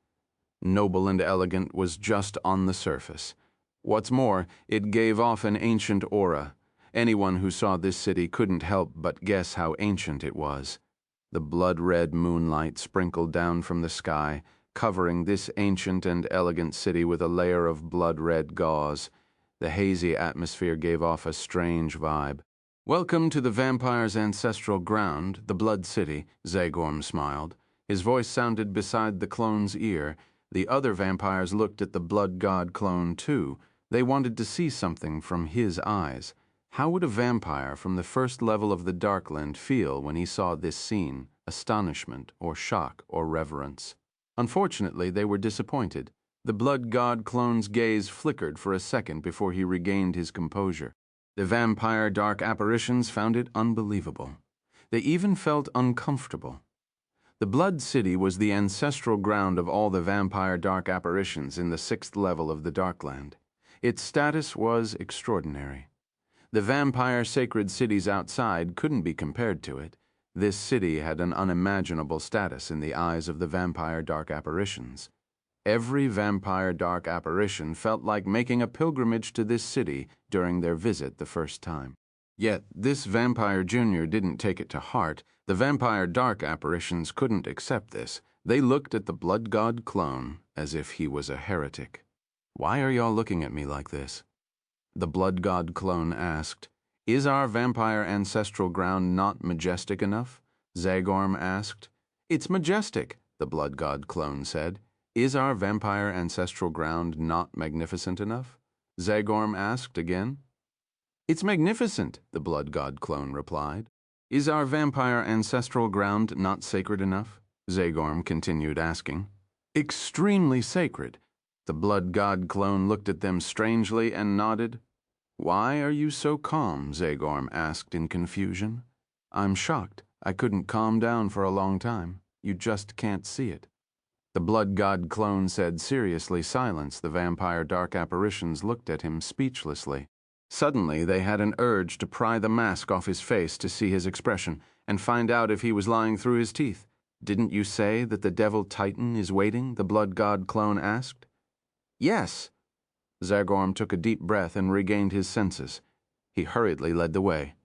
Noble and elegant was just on the surface. What's more, it gave off an ancient aura. Anyone who saw this city couldn't help but guess how ancient it was. The blood-red moonlight sprinkled down from the sky, covering this ancient and elegant city with a layer of blood-red gauze. The hazy atmosphere gave off a strange vibe. "Welcome to the vampire's ancestral ground, the Blood City," Zagorm smiled. His voice sounded beside the clone's ear. The other vampires looked at the blood god clone too. They wanted to see something from his eyes. How would a vampire from the first level of the Darkland feel when he saw this scene? Astonishment, or shock, or reverence? Unfortunately, they were disappointed. The blood god clone's gaze flickered for a second before he regained his composure. The vampire dark apparitions found it unbelievable. They even felt uncomfortable. The Blood City was the ancestral ground of all the vampire dark apparitions in the 6th level of the Darkland. Its status was extraordinary. The vampire sacred cities outside couldn't be compared to it. This city had an unimaginable status in the eyes of the vampire dark apparitions. Every vampire dark apparition felt like making a pilgrimage to this city during their visit the first time. Yet this vampire junior didn't take it to heart. The vampire dark apparitions couldn't accept this. They looked at the blood god clone as if he was a heretic. "Why are y'all looking at me like this?" The blood god clone asked. "Is our vampire ancestral ground not majestic enough?" Zagorm asked. "It's majestic," the blood god clone said. "Is our vampire ancestral ground not magnificent enough?" Zagorm asked again. "It's magnificent," the blood god clone replied. "Is our vampire ancestral ground not sacred enough?" Zagorm continued asking. "Extremely sacred." The blood god clone looked at them strangely and nodded. "Why are you so calm?" Zagorm asked in confusion. "I'm shocked. I couldn't calm down for a long time. You just can't see it." The blood god clone said seriously. Silence. The vampire dark apparitions looked at him speechlessly. Suddenly they had an urge to pry the mask off his face to see his expression and find out if he was lying through his teeth. "Didn't you say that the devil Titan is waiting?" the blood god clone asked. "Yes." Zagorm took a deep breath and regained his senses. He hurriedly led the way.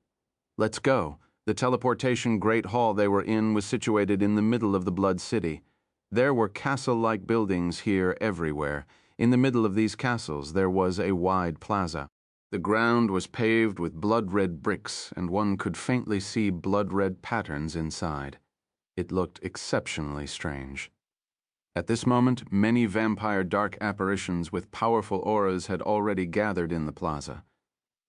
"Let's go." The teleportation great hall they were in was situated in the middle of the Blood City. There were castle-like buildings here everywhere. In the middle of these castles there was a wide plaza. The ground was paved with blood-red bricks, and one could faintly see blood-red patterns inside. It looked exceptionally strange. At this moment, many vampire dark apparitions with powerful auras had already gathered in the plaza.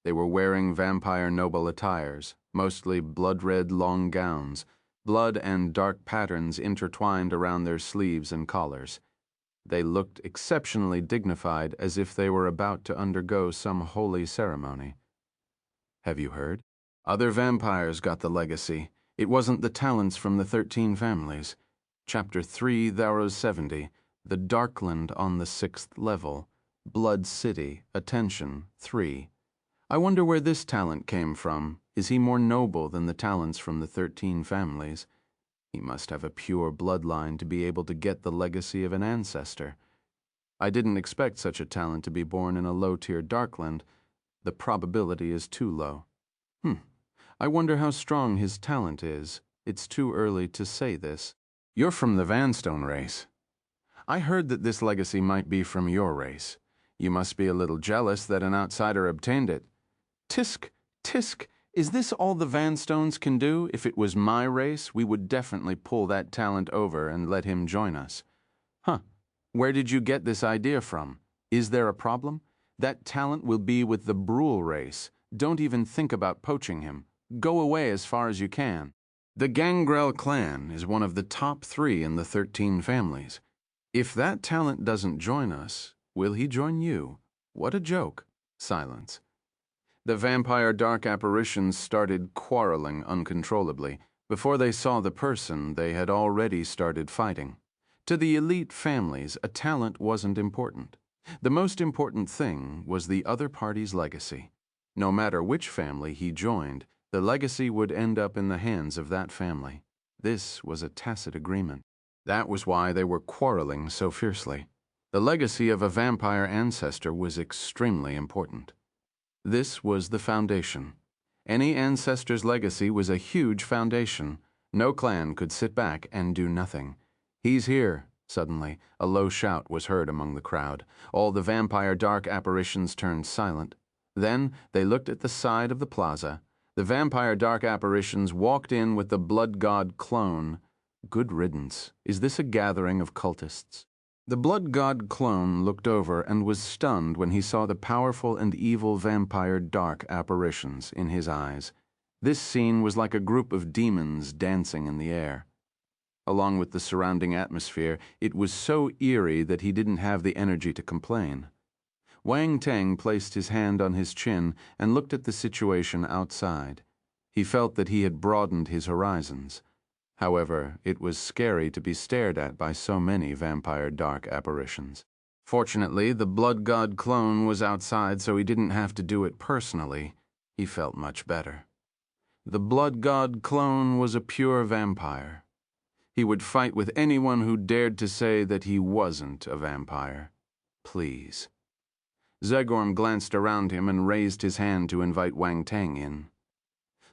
They were wearing vampire noble attires, mostly blood-red long gowns, blood and dark patterns intertwined around their sleeves and collars. They looked exceptionally dignified, as if they were about to undergo some holy ceremony. "Have you heard? Other vampires got the legacy. It wasn't the talents from the 13 families. Chapter 3, Thou 70, The Darkland on the 6th level, Blood City, Attention, 3. I wonder where this talent came from. Is he more noble than the talents from the 13 families? He must have a pure bloodline to be able to get the legacy of an ancestor. I didn't expect such a talent to be born in a low-tier Darkland. The probability is too low. I wonder how strong his talent is. It's too early to say this. You're from the Vanstone race. I heard that this legacy might be from your race. You must be a little jealous that an outsider obtained it. Tisk, tisk, is this all the Vanstones can do? If it was my race, we would definitely pull that talent over and let him join us. Huh, where did you get this idea from? Is there a problem? That talent will be with the Brule race. Don't even think about poaching him. Go away as far as you can. The Gangrel clan is one of the top 3 in the 13 families. If that talent doesn't join us, will he join you? What a joke. Silence. The vampire dark apparitions started quarreling uncontrollably. Before they saw the person, they had already started fighting. To the elite families, a talent wasn't important. The most important thing was the other party's legacy. No matter which family he joined, the legacy would end up in the hands of that family. This was a tacit agreement. That was why they were quarreling so fiercely. The legacy of a vampire ancestor was extremely important. This was the foundation. Any ancestor's legacy was a huge foundation. No clan could sit back and do nothing. He's here. Suddenly, a low shout was heard among the crowd. All the vampire dark apparitions turned silent. Then they looked at the side of the plaza. The vampire dark apparitions walked in with the blood god clone. Good riddance. Is this a gathering of cultists? The blood god clone looked over and was stunned when he saw the powerful and evil vampire dark apparitions in his eyes. This scene was like a group of demons dancing in the air. Along with the surrounding atmosphere, it was so eerie that he didn't have the energy to complain. Wang Teng placed his hand on his chin and looked at the situation outside. He felt that he had broadened his horizons. However, it was scary to be stared at by so many vampire dark apparitions. Fortunately, the blood god clone was outside, so he didn't have to do it personally. He felt much better. The blood god clone was a pure vampire. He would fight with anyone who dared to say that he wasn't a vampire. Please. Zegorm glanced around him and raised his hand to invite Wang Teng in.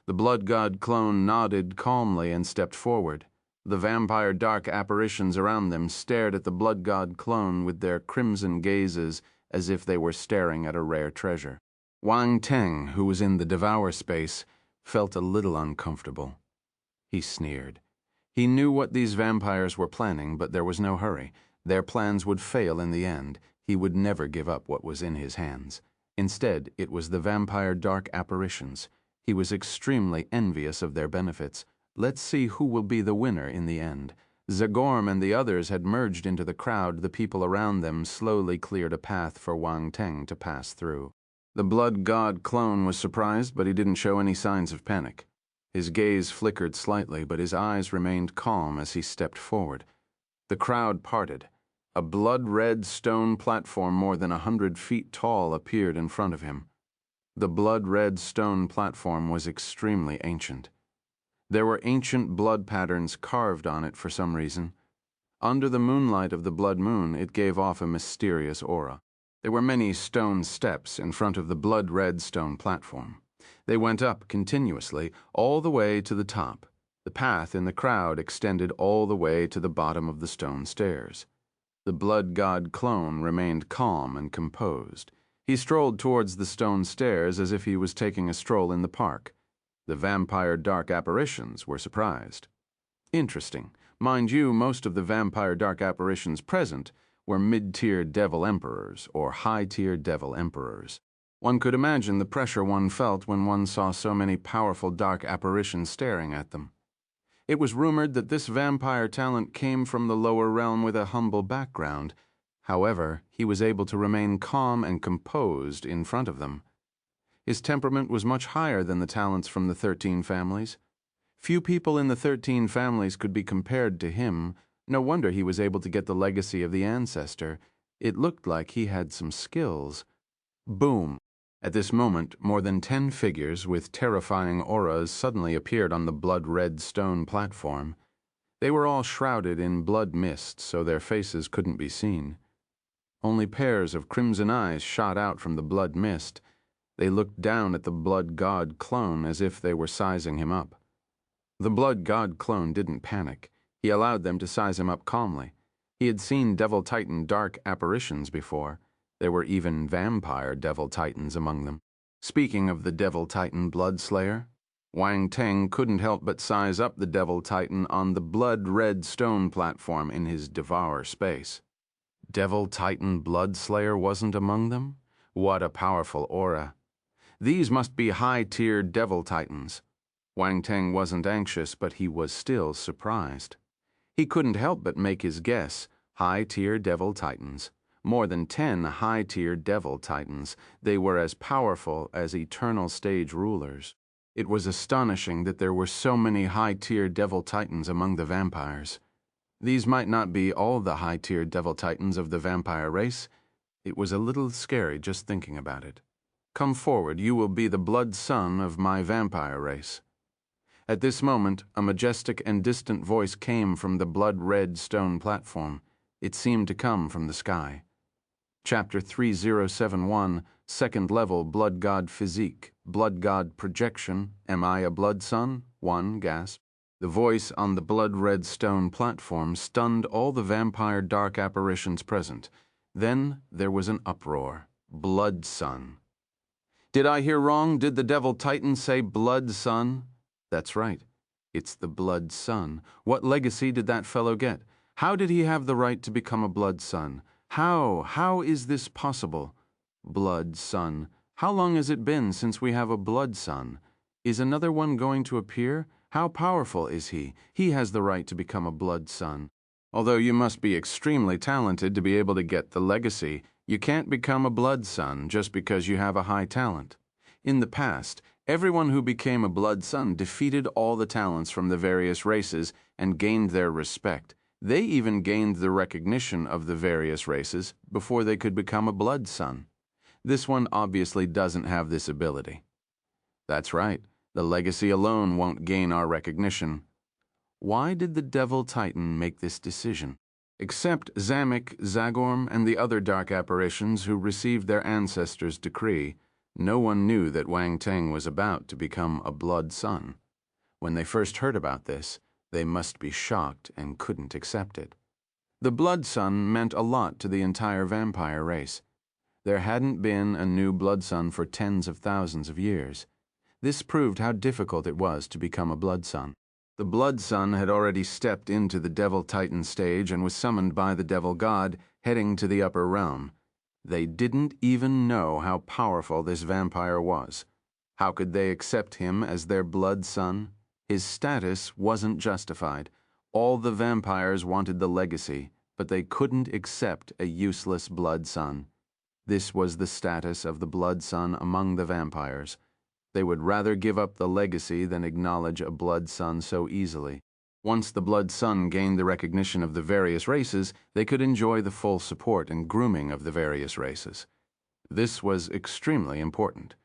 The blood god clone nodded calmly and stepped forward. The vampire dark apparitions around them stared at the blood god clone with their crimson gazes as if they were staring at a rare treasure. Wang Teng, who was in the devour space, felt a little uncomfortable. He sneered. He knew what these vampires were planning, but there was no hurry. Their plans would fail in the end. He would never give up what was in his hands. Instead, it was the vampire dark apparitions. He was extremely envious of their benefits. Let's see who will be the winner in the end. Zegorm and the others had merged into the crowd. The people around them slowly cleared a path for Wang Teng to pass through. The blood god clone was surprised, but he didn't show any signs of panic. His gaze flickered slightly, but his eyes remained calm as he stepped forward. The crowd parted. A blood-red stone platform more than 100 feet tall appeared in front of him. The blood-red stone platform was extremely ancient. There were ancient blood patterns carved on it for some reason. Under the moonlight of the blood moon, it gave off a mysterious aura. There were many stone steps in front of the blood-red stone platform. They went up continuously, all the way to the top. The path in the crowd extended all the way to the bottom of the stone stairs. The blood god clone remained calm and composed. He strolled towards the stone stairs as if he was taking a stroll in the park. The vampire dark apparitions were surprised. Interesting. Mind you, most of the vampire dark apparitions present were mid-tier devil emperors or high-tier devil emperors. One could imagine the pressure one felt when one saw so many powerful dark apparitions staring at them. It was rumored that this vampire talent came from the lower realm with a humble background. However, he was able to remain calm and composed in front of them. His temperament was much higher than the talents from the 13 families. Few people in the 13 families could be compared to him. No wonder he was able to get the legacy of the ancestor. It looked like he had some skills. Boom! At this moment, more than 10 figures with terrifying auras suddenly appeared on the blood-red stone platform. They were all shrouded in blood mist, so their faces couldn't be seen. Only pairs of crimson eyes shot out from the blood mist. They looked down at the blood god clone as if they were sizing him up. The blood god clone didn't panic. He allowed them to size him up calmly. He had seen Devil Titan dark apparitions before. There were even vampire Devil Titans among them. Speaking of the Devil Titan Blood Slayer, Wang Teng couldn't help but size up the Devil Titan on the blood-red stone platform in his Devour space. Devil Titan Blood Slayer wasn't among them? What a powerful aura. These must be high-tiered Devil Titans. Wang Teng wasn't anxious, but he was still surprised. He couldn't help but make his guess. High-tier Devil Titans. More than 10 high-tier Devil Titans. They were as powerful as eternal stage rulers. It was astonishing that there were so many high-tier Devil Titans among the vampires. These might not be all the high-tier Devil Titans of the vampire race. It was a little scary just thinking about it. Come forward, you will be the blood son of my vampire race. At this moment, a majestic and distant voice came from the blood-red stone platform. It seemed to come from the sky. Chapter 3071, Second Level Blood God Physique, Blood God Projection, Am I a Blood Son? 1 gasp. The voice on the blood-red stone platform stunned all the vampire dark apparitions present. Then there was an uproar. Blood Son. Did I hear wrong? Did the Devil Titan say Blood Son? That's right. It's the Blood Son. What legacy did that fellow get? How did he have the right to become a Blood Son? How is this possible? Blood Son. How long has it been since we have a Blood Son? Is another one going to appear? How powerful is he? He has the right to become a Blood Son. Although you must be extremely talented to be able to get the legacy, you can't become a Blood Son just because you have a high talent. In the past, everyone who became a Blood Son defeated all the talents from the various races and gained their respect. They even gained the recognition of the various races before they could become a Blood Son. This one obviously doesn't have this ability. That's right, the legacy alone won't gain our recognition. Why did the Devil Titan make this decision? Except Zamek, Zagorm, and the other dark apparitions who received their ancestors' decree, no one knew that Wang Teng was about to become a Blood Son. When they first heard about this, they must be shocked and couldn't accept it. The Blood Son meant a lot to the entire vampire race. There hadn't been a new Blood Son for tens of thousands of years. This proved how difficult it was to become a Blood Son. The Blood Son had already stepped into the Devil Titan stage and was summoned by the Devil God, heading to the upper realm. They didn't even know how powerful this vampire was. How could they accept him as their Blood Son? His status wasn't justified. All the vampires wanted the legacy, but they couldn't accept a useless Blood Son. This was the status of the Blood Son among the vampires. They would rather give up the legacy than acknowledge a Blood Son so easily. Once the Blood Son gained the recognition of the various races, they could enjoy the full support and grooming of the various races. This was extremely important.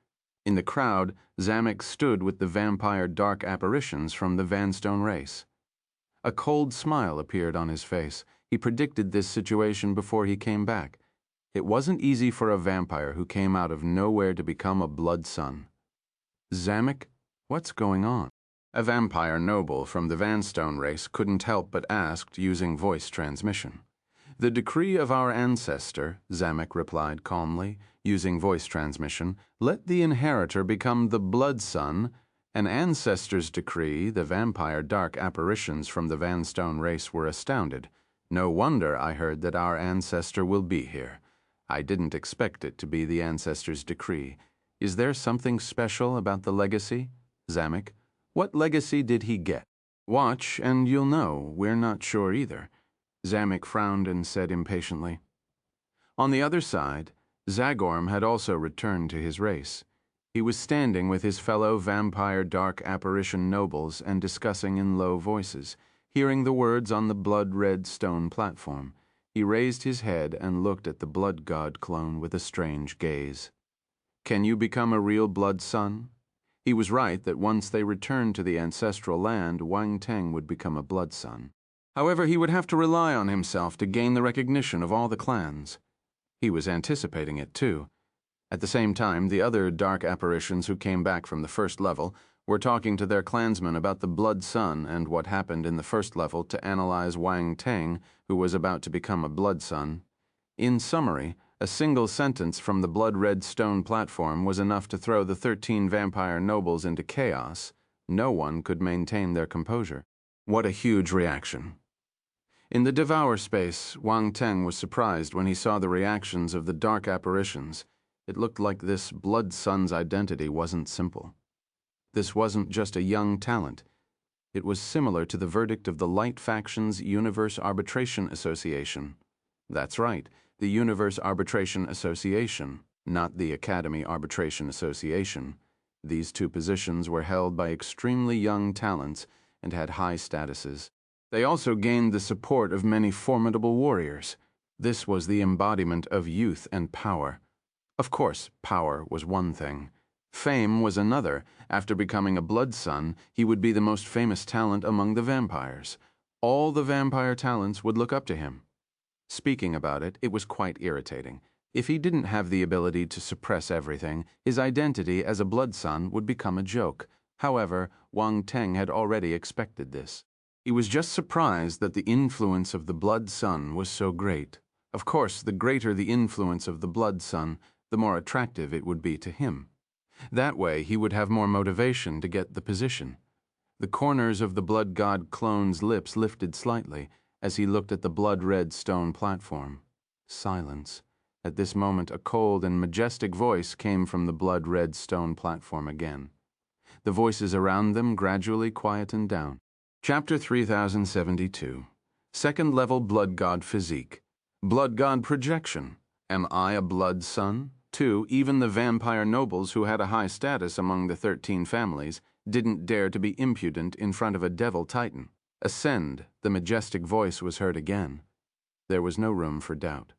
In the crowd, Zamek stood with the vampire dark apparitions from the Vanstone race. A cold smile appeared on his face. He predicted this situation before he came back. It wasn't easy for a vampire who came out of nowhere to become a Blood Son. Zamek, what's going on? A vampire noble from the Vanstone race couldn't help but ask using voice transmission. The decree of our ancestor, Zamek replied calmly, using voice transmission, let the inheritor become the Blood Son. An ancestor's decree, the vampire dark apparitions from the Vanstone race were astounded. No wonder I heard that our ancestor will be here. I didn't expect it to be the ancestor's decree. Is there something special about the legacy? Zamek, what legacy did he get? Watch, and you'll know. We're not sure either. Zamek frowned and said impatiently. On the other side, Zagorm had also returned to his race. He was standing with his fellow vampire dark apparition nobles and discussing in low voices, hearing the words on the blood-red stone platform. He raised his head and looked at the blood god clone with a strange gaze. Can you become a real Blood Son? He was right that once they returned to the ancestral land, Wang Teng would become a Blood Son. However, he would have to rely on himself to gain the recognition of all the clans. He was anticipating it, too. At the same time, the other dark apparitions who came back from the first level were talking to their clansmen about the Blood Sun and what happened in the first level to analyze Wang Teng, who was about to become a Blood Sun. In summary, a single sentence from the blood-red stone platform was enough to throw the 13 vampire nobles into chaos. No one could maintain their composure. What a huge reaction. In the Devour space, Wang Teng was surprised when he saw the reactions of the dark apparitions. It looked like this Blood Sun's identity wasn't simple. This wasn't just a young talent. It was similar to the verdict of the Light Faction's Universe Arbitration Association. That's right, the Universe Arbitration Association, not the Academy Arbitration Association. These two positions were held by extremely young talents and had high statuses. They also gained the support of many formidable warriors. This was the embodiment of youth and power. Of course, power was one thing. Fame was another. After becoming a Blood Sun, he would be the most famous talent among the vampires. All the vampire talents would look up to him. Speaking about it, it was quite irritating. If he didn't have the ability to suppress everything, his identity as a Blood Sun would become a joke. However, Wang Teng had already expected this. He was just surprised that the influence of the Blood Sun was so great. Of course, the greater the influence of the Blood Sun, the more attractive it would be to him. That way, he would have more motivation to get the position. The corners of the Blood God clone's lips lifted slightly as he looked at the blood-red stone platform. Silence. At this moment, a cold and majestic voice came from the blood-red stone platform again. The voices around them gradually quietened down. Chapter 3072. Second Level Blood God Physique. Blood God Projection. Am I a Blood Sun? 2. Even the vampire nobles who had a high status among the 13 families didn't dare to be impudent in front of a devil titan. Ascend. The majestic voice was heard again. There was no room for doubt.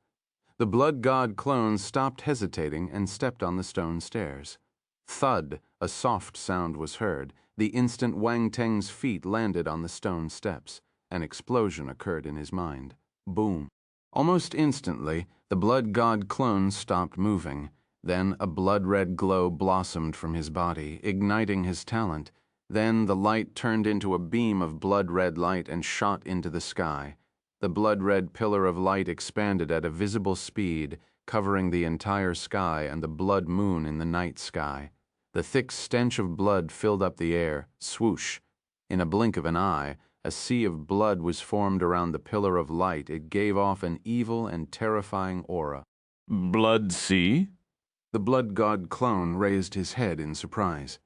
The Blood God clones stopped hesitating and stepped on the stone stairs. Thud, a soft sound was heard. The instant Wang Teng's feet landed on the stone steps, an explosion occurred in his mind. Boom. Almost instantly, the Blood God clone stopped moving. Then a blood-red glow blossomed from his body, igniting his talent. Then the light turned into a beam of blood-red light and shot into the sky. The blood-red pillar of light expanded at a visible speed, covering the entire sky and the blood moon in the night sky. The thick stench of blood filled up the air. Swoosh! In a blink of an eye, a sea of blood was formed around the pillar of light. It gave off an evil and terrifying aura. Blood Sea? The Blood God clone raised his head in surprise.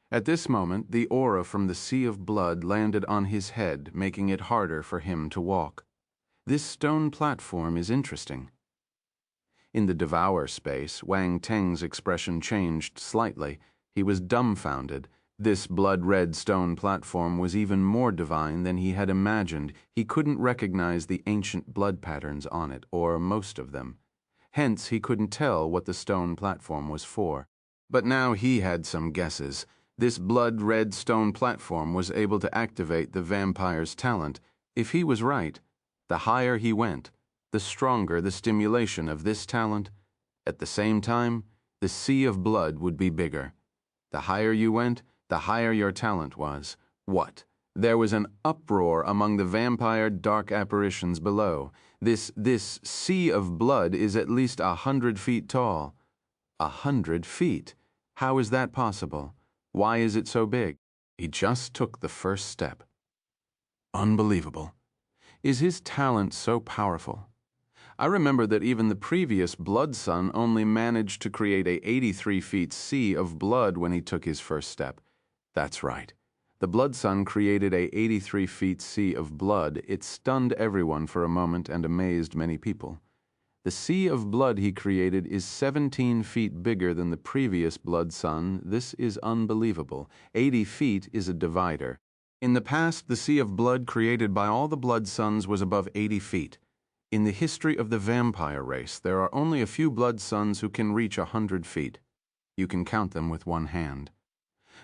At this moment, the aura from the sea of blood landed on his head, making it harder for him to walk. This stone platform is interesting. In the Devour space, Wang Teng's expression changed slightly. He was dumbfounded. This blood-red stone platform was even more divine than he had imagined. He couldn't recognize the ancient blood patterns on it, or most of them. Hence, he couldn't tell what the stone platform was for. But now he had some guesses. This blood-red stone platform was able to activate the vampire's talent. If he was right, the higher he went, the stronger the stimulation of this talent. At the same time, the sea of blood would be bigger. The higher you went, the higher your talent was. What? There was an uproar among the vampire dark apparitions below. This sea of blood is at least 100 feet tall. 100 feet? How is that possible? Why is it so big? He just took the first step. Unbelievable. Is his talent so powerful? I remember that even the previous Blood Sun only managed to create a 83 feet sea of blood when he took his first step. That's right. The Blood Sun created a 83 feet sea of blood. It stunned everyone for a moment and amazed many people. The sea of blood he created is 17 feet bigger than the previous Blood Sun. This is unbelievable. 80 feet is a divider. In the past, the sea of blood created by all the Blood Suns was above 80 feet. In the history of the vampire race, there are only a few Blood Suns who can reach 100 feet. You can count them with one hand.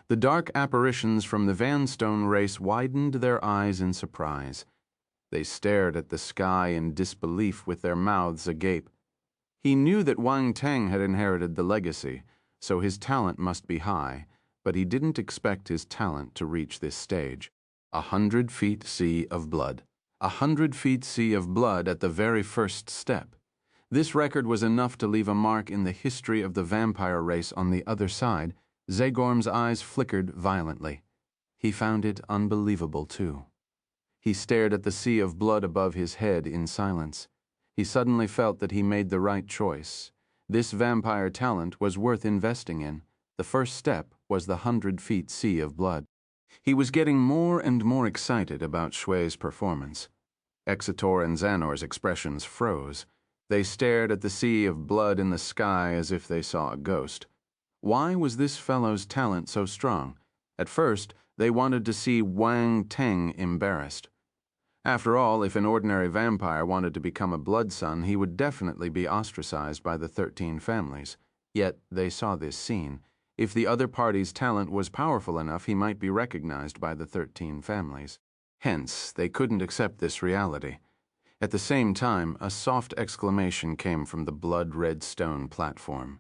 The dark apparitions from the Vanstone race widened their eyes in surprise. They stared at the sky in disbelief with their mouths agape. He knew that Wang Teng had inherited the legacy, so his talent must be high, but he didn't expect his talent to reach this stage. 100 feet sea of blood. 100 feet sea of blood at the very first step. This record was enough to leave a mark in the history of the vampire race on the other side. Zagorm's eyes flickered violently. He found it unbelievable, too. He stared at the sea of blood above his head in silence. He suddenly felt that he made the right choice. This vampire talent was worth investing in. The first step was the 100 feet sea of blood. He was getting more and more excited about Shui's performance. Exetor and Xanor's expressions froze. They stared at the sea of blood in the sky as if they saw a ghost. Why was this fellow's talent so strong? At first, they wanted to see Wang Teng embarrassed. After all, if an ordinary vampire wanted to become a blood son, he would definitely be ostracized by the 13 families. Yet they saw this scene. If the other party's talent was powerful enough, he might be recognized by the 13 families. Hence, they couldn't accept this reality. At the same time, a soft exclamation came from the blood-red stone platform.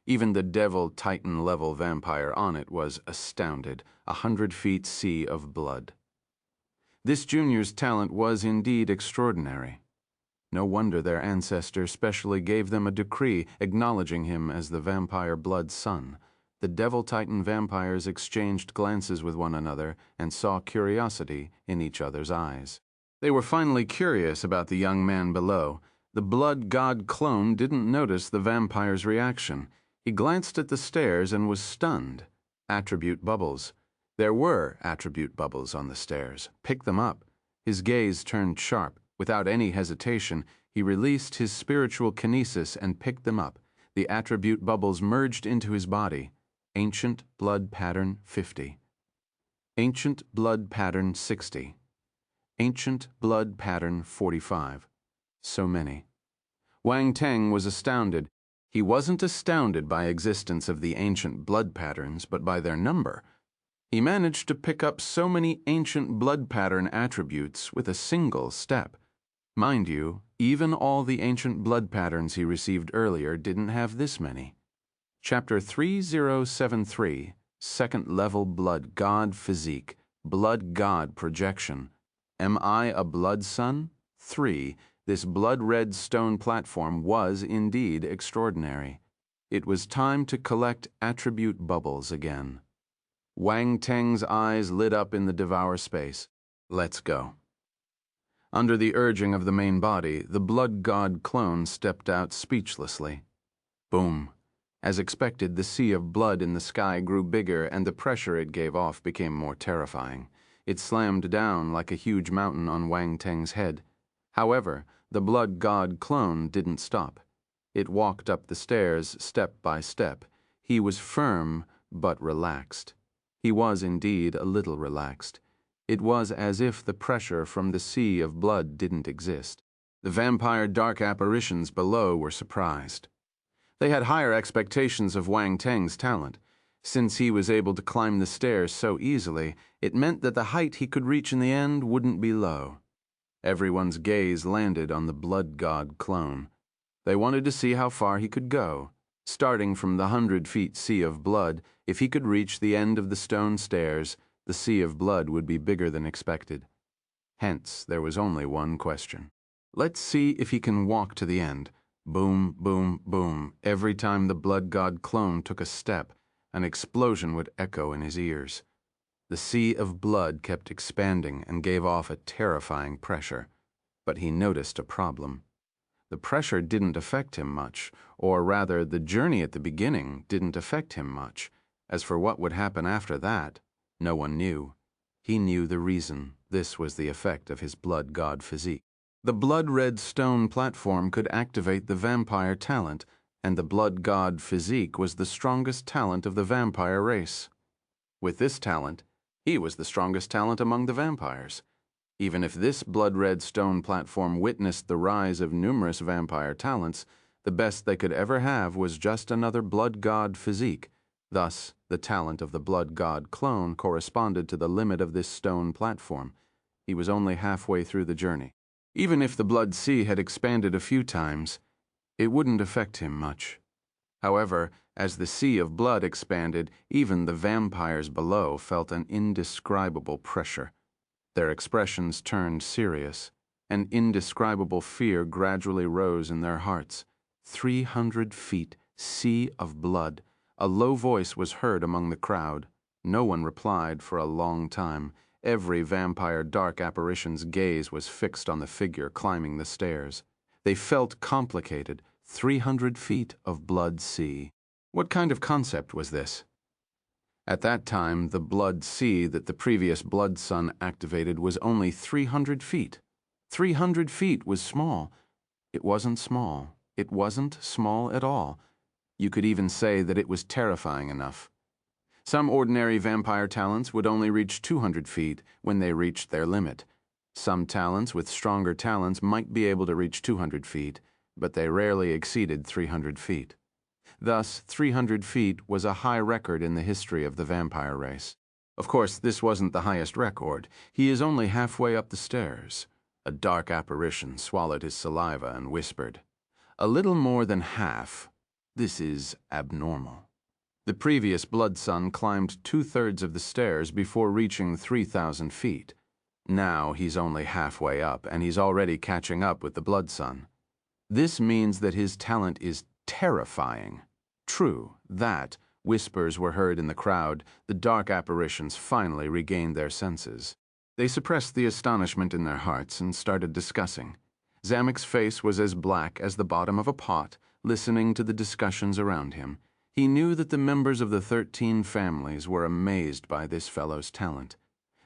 Even the devil Titan-level vampire on it was astounded. 100 feet sea of blood. This junior's talent was indeed extraordinary. No wonder their ancestor specially gave them a decree acknowledging him as the vampire blood son. The devil Titan vampires exchanged glances with one another and saw curiosity in each other's eyes. They were finally curious about the young man below. The blood god clone didn't notice the vampire's reaction. He glanced at the stairs and was stunned. Attribute bubbles. There were attribute bubbles on the stairs. Pick them up. His gaze turned sharp. Without any hesitation, he released his spiritual kinesis and picked them up. The attribute bubbles merged into his body. Ancient blood pattern 50. Ancient blood pattern 60. Ancient blood pattern 45. So many. Wang Teng was astounded. He wasn't astounded by existence of the ancient blood patterns, but by their number. He managed to pick up so many ancient blood pattern attributes with a single step. Mind you, even all the ancient blood patterns he received earlier didn't have this many. Chapter 3073, Second Level Blood God Physique, Blood God Projection. Am I a blood son? 3. This blood-red stone platform was indeed extraordinary. It was time to collect attribute bubbles again. Wang Teng's eyes lit up in the devour space. Let's go. Under the urging of the main body, the blood god clone stepped out speechlessly. Boom. As expected, the sea of blood in the sky grew bigger and the pressure it gave off became more terrifying. It slammed down like a huge mountain on Wang Teng's head. However, the blood god clone didn't stop. It walked up the stairs step by step. He was firm but relaxed. He was indeed a little relaxed. It was as if the pressure from the sea of blood didn't exist. The vampire dark apparitions below were surprised. They had higher expectations of Wang Teng's talent. Since he was able to climb the stairs so easily, it meant that the height he could reach in the end wouldn't be low. Everyone's gaze landed on the blood god clone. They wanted to see how far he could go. Starting from the 100 feet sea of blood, if he could reach the end of the stone stairs, the sea of blood would be bigger than expected. Hence, there was only one question. Let's see if he can walk to the end. Boom, boom, boom. Every time the blood god clone took a step, an explosion would echo in his ears. The sea of blood kept expanding and gave off a terrifying pressure. But he noticed a problem. The pressure didn't affect him much, or rather, the journey at the beginning didn't affect him much. As for what would happen after that, no one knew. He knew the reason. This was the effect of his blood god physique. The blood-red stone platform could activate the vampire talent, and the blood god physique was the strongest talent of the vampire race. With this talent, he was the strongest talent among the vampires. Even if this blood-red stone platform witnessed the rise of numerous vampire talents, the best they could ever have was just another blood god physique. Thus, the talent of the blood god clone corresponded to the limit of this stone platform. He was only halfway through the journey. Even if the blood sea had expanded a few times, it wouldn't affect him much. However, as the sea of blood expanded, even the vampires below felt an indescribable pressure. Their expressions turned serious. An indescribable fear gradually rose in their hearts. 300 feet, sea of blood. A low voice was heard among the crowd. No one replied for a long time. Every vampire dark apparition's gaze was fixed on the figure climbing the stairs. They felt complicated. 300 feet of blood sea. What kind of concept was this? At that time, the blood sea that the previous blood sun activated was only 300 feet. 300 feet was small. It wasn't small. It wasn't small at all. You could even say that it was terrifying enough. Some ordinary vampire talents would only reach 200 feet when they reached their limit. Some talents with stronger talents might be able to reach 200 feet, but they rarely exceeded 300 feet. Thus, 300 feet was a high record in the history of the vampire race. Of course, this wasn't the highest record. He is only halfway up the stairs. A dark apparition swallowed his saliva and whispered, "A little more than half. This is abnormal." The previous blood sun climbed 2/3 of the stairs before reaching 3,000 feet. Now he's only halfway up, and he's already catching up with the blood sun. This means that his talent is terrifying. True, that, whispers were heard in the crowd. The dark apparitions finally regained their senses. They suppressed the astonishment in their hearts and started discussing. Zamek's face was as black as the bottom of a pot, listening to the discussions around him. He knew that the members of the 13 families were amazed by this fellow's talent.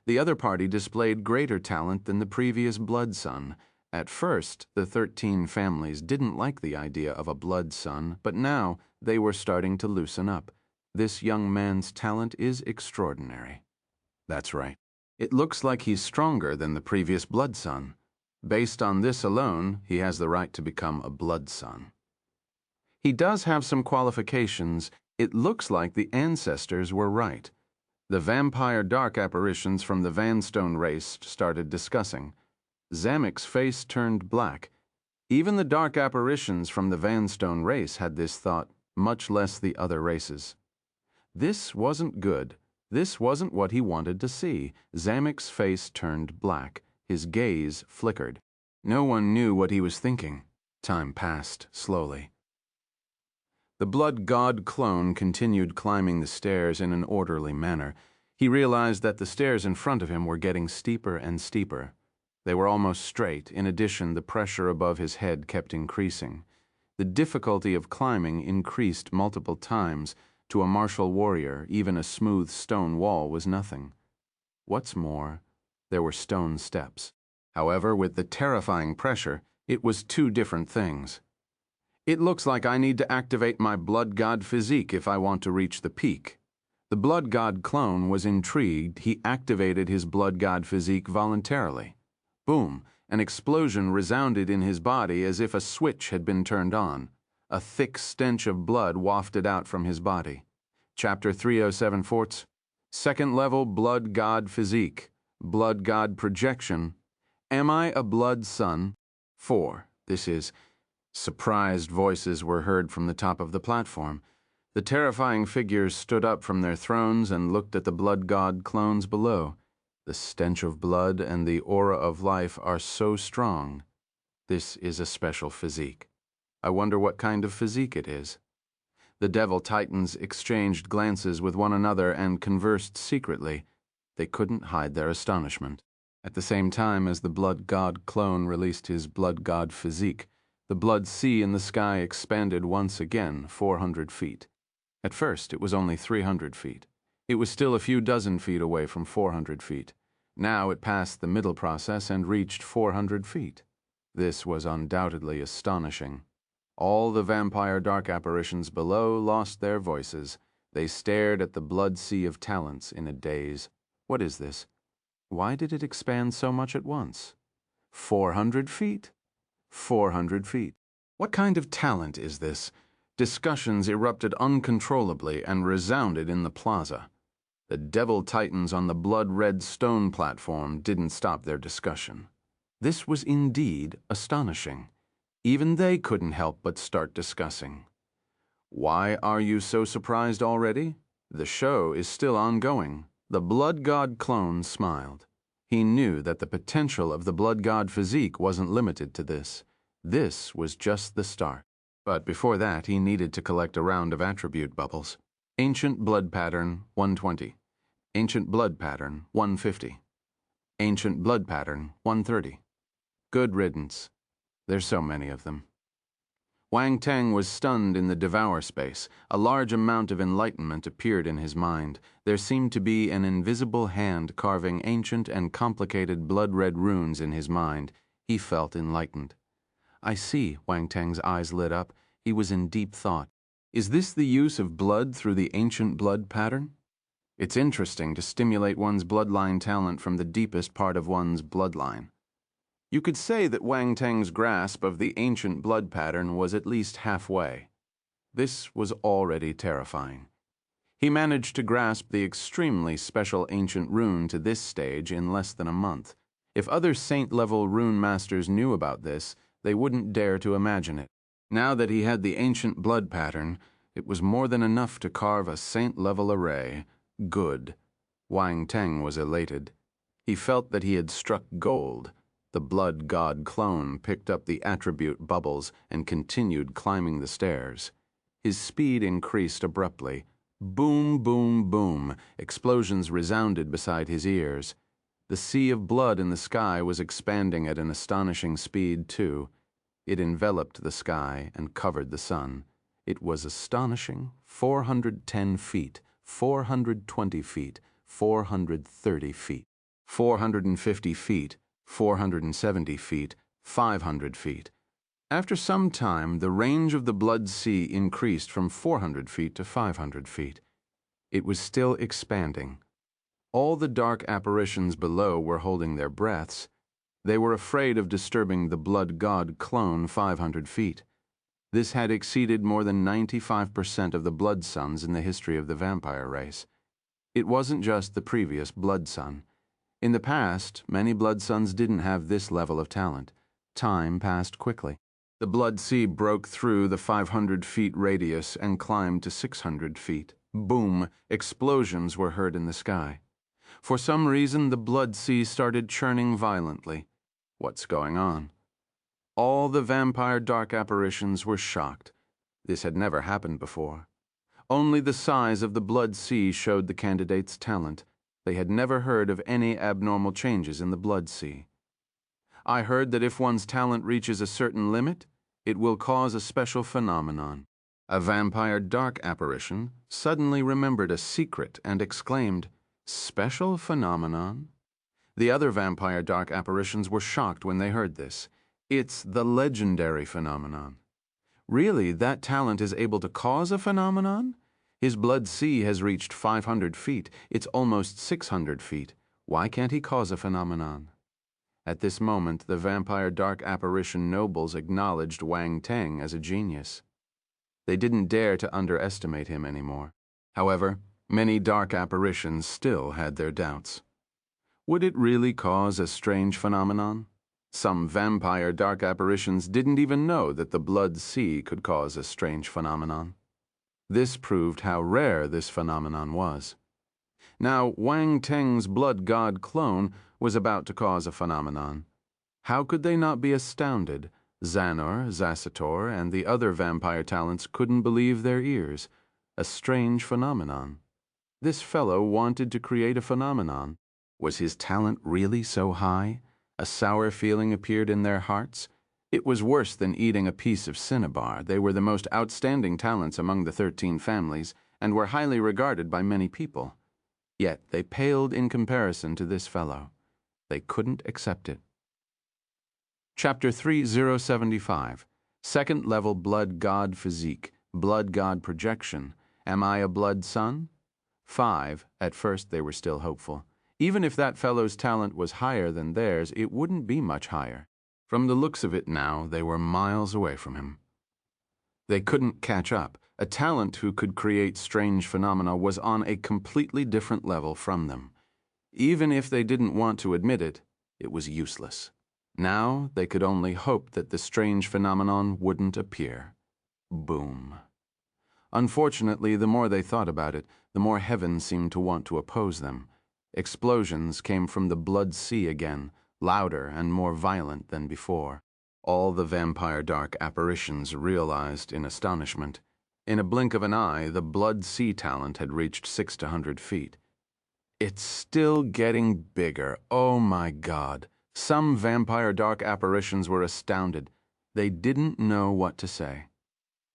The other party displayed greater talent than the previous blood sun. At first, the 13 families didn't like the idea of a blood sun, but now they were starting to loosen up. This young man's talent is extraordinary. That's right. It looks like he's stronger than the previous blood sun. Based on this alone, he has the right to become a blood sun. He does have some qualifications. It looks like the ancestors were right. The vampire dark apparitions from the Vanstone race started discussing. Zamek's face turned black. Even the dark apparitions from the Vanstone race had this thought, much less the other races. This wasn't good. This wasn't what he wanted to see. Zamek's face turned black. His gaze flickered. No one knew what he was thinking. Time passed slowly. The blood god clone continued climbing the stairs in an orderly manner. He realized that the stairs in front of him were getting steeper and steeper. They were almost straight. In addition, the pressure above his head kept increasing. The difficulty of climbing increased multiple times. To a martial warrior, even a smooth stone wall was nothing. What's more, there were stone steps. However, with the terrifying pressure, it was two different things. It looks like I need to activate my blood god physique if I want to reach the peak. The blood god clone was intrigued. He activated his blood god physique voluntarily. Boom! An explosion resounded in his body as if a switch had been turned on. A thick stench of blood wafted out from his body. Chapter 307 Forts. Second level blood god physique. Blood god projection. Am I a blood sun? 4. This is... Surprised voices were heard from the top of the platform. The terrifying figures stood up from their thrones and looked at the blood god clones below. The stench of blood and the aura of life are so strong. This is a special physique. I wonder what kind of physique it is. The devil titans exchanged glances with one another and conversed secretly. They couldn't hide their astonishment. At the same time as the blood god clone released his blood god physique, the blood sea in the sky expanded once again 400 feet. At first, it was only 300 feet. It was still a few dozen feet away from 400 feet. Now it passed the middle process and reached 400 feet. This was undoubtedly astonishing. All the vampire dark apparitions below lost their voices. They stared at the blood sea of talents in a daze. What is this? Why did it expand so much at once? 400 feet? 400 feet. What kind of talent is this? Discussions erupted uncontrollably and resounded in the plaza. The devil titans on the blood-red stone platform didn't stop their discussion. This was indeed astonishing. Even they couldn't help but start discussing. Why are you so surprised already? The show is still ongoing. The Blood God clone smiled. He knew that the potential of the Blood God physique wasn't limited to this. This was just the start. But before that, he needed to collect a round of attribute bubbles. Ancient Blood Pattern, 120. Ancient Blood Pattern, 150. Ancient Blood Pattern, 130. Good riddance. There's so many of them. Wang Teng was stunned in the devour space. A large amount of enlightenment appeared in his mind. There seemed to be an invisible hand carving ancient and complicated blood-red runes in his mind. He felt enlightened. I see, Wang Teng's eyes lit up. He was in deep thought. Is this the use of blood through the ancient blood pattern? It's interesting to stimulate one's bloodline talent from the deepest part of one's bloodline. You could say that Wang Teng's grasp of the ancient blood pattern was at least halfway. This was already terrifying. He managed to grasp the extremely special ancient rune to this stage in less than a month. If other saint-level rune masters knew about this, they wouldn't dare to imagine it. Now that he had the ancient blood pattern, it was more than enough to carve a saint-level array. Good. Wang Teng was elated. He felt that he had struck gold. The Blood God clone picked up the attribute bubbles and continued climbing the stairs. His speed increased abruptly. Boom, boom, boom. Explosions resounded beside his ears. The sea of blood in the sky was expanding at an astonishing speed, too. It enveloped the sky and covered the sun. It was astonishing. 410 feet, 420 feet, 430 feet, 450 feet, 470 feet, 500 feet. After some time, the range of the blood sea increased from 400 feet to 500 feet. It was still expanding. All the dark apparitions below were holding their breaths. They were afraid of disturbing the Blood God clone 500 feet. This had exceeded more than 95% of the blood suns in the history of the vampire race. It wasn't just the previous blood sun. In the past, many blood suns didn't have this level of talent. Time passed quickly. The blood sea broke through the 500 feet radius and climbed to 600 feet. Boom! Explosions were heard in the sky. For some reason, the blood sea started churning violently. What's going on? All the vampire dark apparitions were shocked. This had never happened before. Only the size of the blood sea showed the candidate's talent. They had never heard of any abnormal changes in the blood sea. I heard that if one's talent reaches a certain limit, it will cause a special phenomenon. A vampire dark apparition suddenly remembered a secret and exclaimed, "Special phenomenon?" The other vampire dark apparitions were shocked when they heard this. It's the legendary phenomenon. Really, that talent is able to cause a phenomenon? His blood sea has reached 500 feet. It's almost 600 feet. Why can't he cause a phenomenon? At this moment, the vampire dark apparition nobles acknowledged Wang Teng as a genius. They didn't dare to underestimate him anymore. However, many dark apparitions still had their doubts. Would it really cause a strange phenomenon? Some vampire dark apparitions didn't even know that the blood sea could cause a strange phenomenon. This proved how rare this phenomenon was. Now, Wang Teng's Blood God clone was about to cause a phenomenon. How could they not be astounded? Xanor, Zacitor, and the other vampire talents couldn't believe their ears. A strange phenomenon. This fellow wanted to create a phenomenon. Was his talent really so high? A sour feeling appeared in their hearts. It was worse than eating a piece of cinnabar. They were the most outstanding talents among the 13 families and were highly regarded by many people. Yet they paled in comparison to this fellow. They couldn't accept it. Chapter 3075, Second Level Blood God Physique, Blood God Projection. Am I a blood son? 5. At first they were still hopeful. Even if that fellow's talent was higher than theirs, it wouldn't be much higher. From the looks of it now, they were miles away from him. They couldn't catch up. A talent who could create strange phenomena was on a completely different level from them. Even if they didn't want to admit it, it was useless. Now they could only hope that the strange phenomenon wouldn't appear. Boom. Unfortunately, the more they thought about it, the more heaven seemed to want to oppose them. Explosions came from the blood sea again, louder and more violent than before. All the vampire dark apparitions realized in astonishment. In a blink of an eye, the blood sea talent had reached 600 feet. It's still getting bigger. Oh my God. Some vampire dark apparitions were astounded. They didn't know what to say.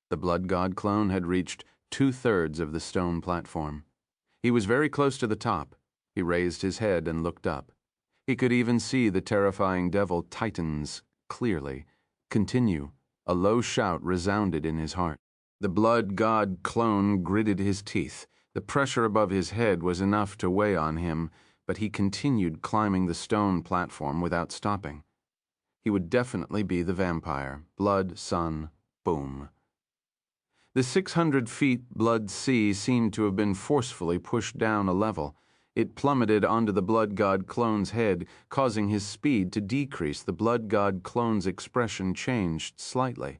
The blood god clone had reached 2/3 of the stone platform. He was very close to the top. He raised his head and looked up. He could even see the terrifying devil Titans clearly. Continue. A low shout resounded in his heart. The blood god clone gritted his teeth. The pressure above his head was enough to weigh on him, but he continued climbing the stone platform without stopping. He would definitely be the vampire. Blood, sun, boom. The 600 feet blood sea seemed to have been forcefully pushed down a level. It plummeted onto the blood god clone's head, causing his speed to decrease. The blood god clone's expression changed slightly.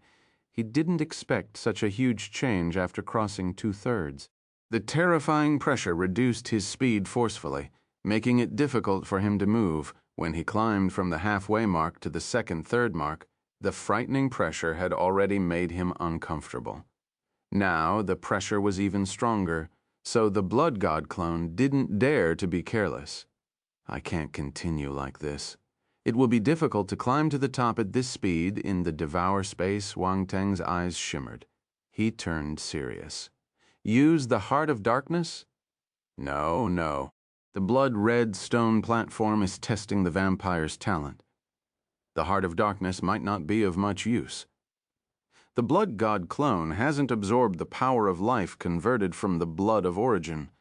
He didn't expect such a huge change after crossing 2/3. The terrifying pressure reduced his speed forcefully, making it difficult for him to move. When he climbed from the halfway mark to the second third mark, the frightening pressure had already made him uncomfortable. Now the pressure was even stronger, so the blood god clone didn't dare to be careless. I can't continue like this. It will be difficult to climb to the top at this speed. In the devour space, Wang Teng's eyes shimmered. He turned serious. Use the heart of darkness? No, no. The blood-red stone platform is testing the vampire's talent. The heart of darkness might not be of much use. The blood god clone hasn't absorbed the power of life converted from the blood of origin,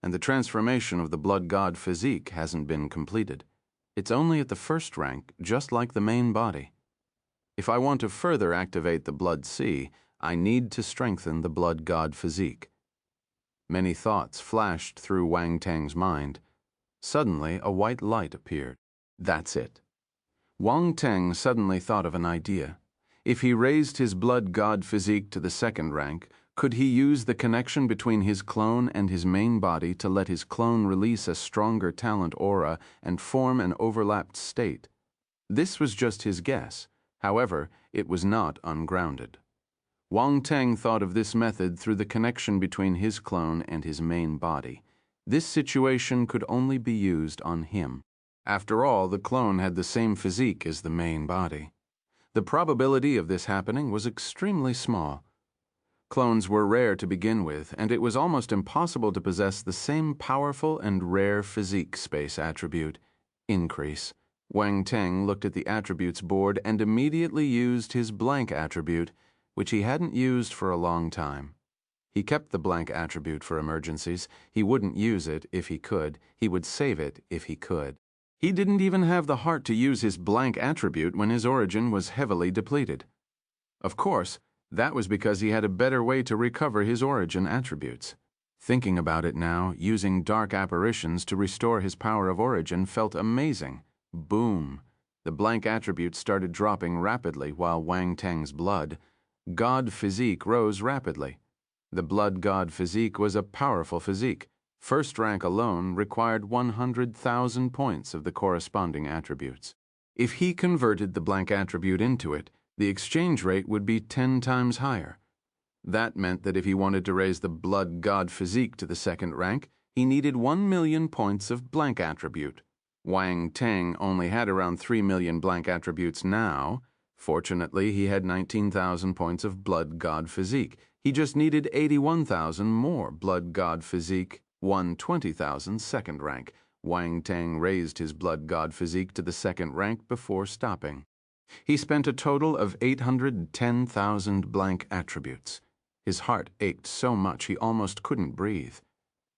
and the transformation of the blood god physique hasn't been completed. It's only at the first rank, just like the main body. If I want to further activate the blood sea, I need to strengthen the blood god physique. Many thoughts flashed through Wang Teng's mind. Suddenly, a white light appeared. That's it. Wang Teng suddenly thought of an idea. If he raised his blood god physique to the second rank, could he use the connection between his clone and his main body to let his clone release a stronger talent aura and form an overlapped state? This was just his guess. However, it was not ungrounded. Wang Teng thought of this method through the connection between his clone and his main body. This situation could only be used on him. After all, the clone had the same physique as the main body. The probability of this happening was extremely small. Clones were rare to begin with, and it was almost impossible to possess the same powerful and rare physique space attribute, increase. Wang Teng looked at the attributes board and immediately used his blank attribute, which he hadn't used for a long time. He kept the blank attribute for emergencies. He wouldn't use it if he could. He would save it if he could. He didn't even have the heart to use his blank attribute when his origin was heavily depleted. Of course, that was because he had a better way to recover his origin attributes. Thinking about it now, using dark apparitions to restore his power of origin felt amazing. Boom! The blank attribute started dropping rapidly while Wang Teng's blood god physique rose rapidly. The blood god physique was a powerful physique. First rank alone required 100,000 points of the corresponding attributes. If he converted the blank attribute into it, the exchange rate would be 10 times higher. That meant that if he wanted to raise the blood god physique to the second rank, he needed 1 million points of blank attribute. Wang Teng only had around 3 million blank attributes now. Fortunately, he had 19,000 points of blood god physique. He just needed 81,000 more blood god physique. 120,000 second rank. Wang Teng raised his blood god physique to the second rank before stopping. He spent a total of 810,000 blank attributes. His heart ached so much he almost couldn't breathe.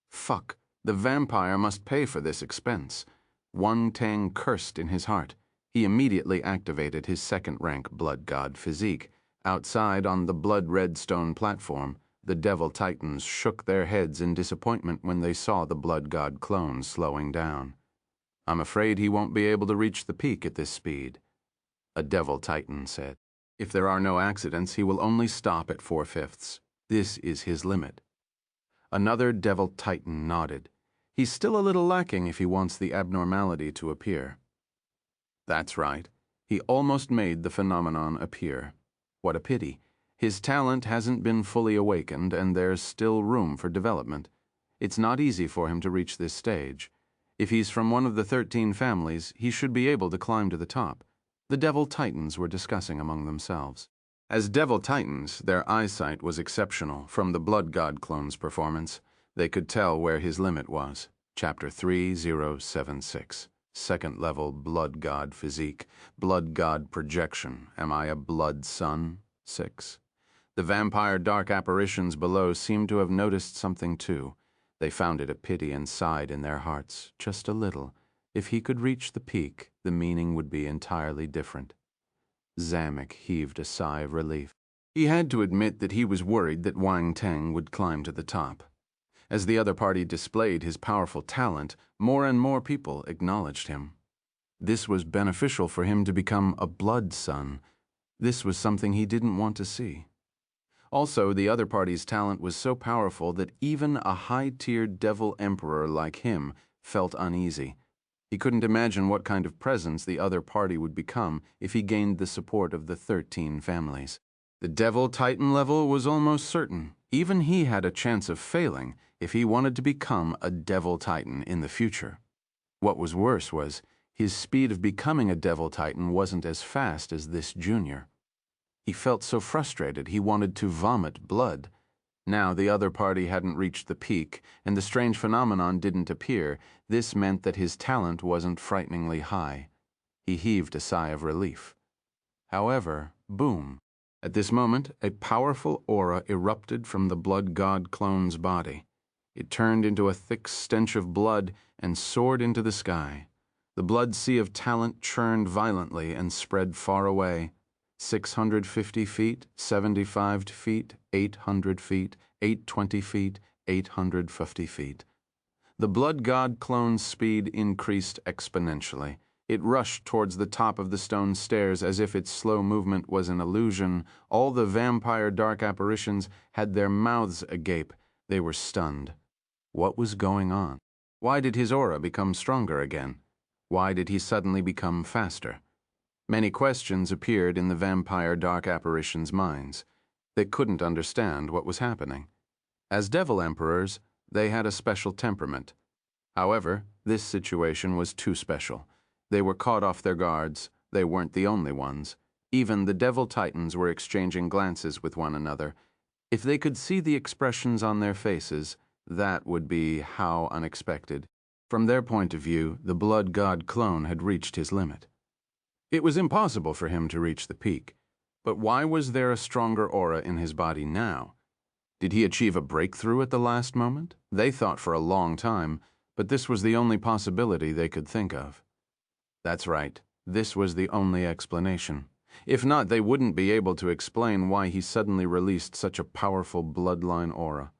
Fuck, the vampire must pay for this expense. Wang Teng cursed in his heart. He immediately activated his second rank blood god physique. Outside on the blood-red stone platform, the devil titans shook their heads in disappointment when they saw the blood god clone slowing down. I'm afraid he won't be able to reach the peak at this speed. a Devil Titan said. If there are no accidents, he will only stop at 4/5. This is his limit. Another Devil Titan nodded. He's still a little lacking if he wants the abnormality to appear. That's right. He almost made the phenomenon appear. What a pity. His talent hasn't been fully awakened, and there's still room for development. It's not easy for him to reach this stage. If he's from one of the 13 families, he should be able to climb to the top. The Devil Titans were discussing among themselves. As Devil Titans, their eyesight was exceptional from the Blood God clone's performance. They could tell where his limit was. Chapter 3076. Second level Blood God physique. Blood God projection. Am I a blood son? 6. The vampire dark apparitions below seemed to have noticed something too. They found it a pity and sighed in their hearts, just a little. If he could reach the peak, the meaning would be entirely different. Zamek heaved a sigh of relief. He had to admit that he was worried that Wang Teng would climb to the top. As the other party displayed his powerful talent, more and more people acknowledged him. This was beneficial for him to become a blood son. This was something he didn't want to see. Also, the other party's talent was so powerful that even a high-tiered devil emperor like him felt uneasy. He couldn't imagine what kind of presence the other party would become if he gained the support of the 13 families. The Devil Titan level was almost certain. Even he had a chance of failing if he wanted to become a Devil Titan in the future. What was worse was his speed of becoming a Devil Titan wasn't as fast as this junior. He felt so frustrated he wanted to vomit blood. Now the other party hadn't reached the peak, and the strange phenomenon didn't appear. This meant that his talent wasn't frighteningly high. He heaved a sigh of relief. However, boom. At this moment, a powerful aura erupted from the Blood God clone's body. It turned into a thick stench of blood and soared into the sky. The blood sea of talent churned violently and spread far away. 650 feet, 75 feet, 800 feet, 820 feet, 850 feet. The Blood God clone's speed increased exponentially. It rushed towards the top of the stone stairs as if its slow movement was an illusion. All the vampire dark apparitions had their mouths agape. They were stunned. What was going on? Why did his aura become stronger again? Why did he suddenly become faster? Many questions appeared in the vampire dark apparitions' minds. They couldn't understand what was happening. As devil emperors, they had a special temperament. However, this situation was too special. They were caught off their guards. They weren't the only ones. Even the Devil Titans were exchanging glances with one another. If they could see the expressions on their faces, that would be how unexpected. From their point of view, the Blood God clone had reached his limit. It was impossible for him to reach the peak. But why was there a stronger aura in his body now? Did he achieve a breakthrough at the last moment? They thought for a long time, but this was the only possibility they could think of. That's right, this was the only explanation. If not, they wouldn't be able to explain why he suddenly released such a powerful bloodline aura.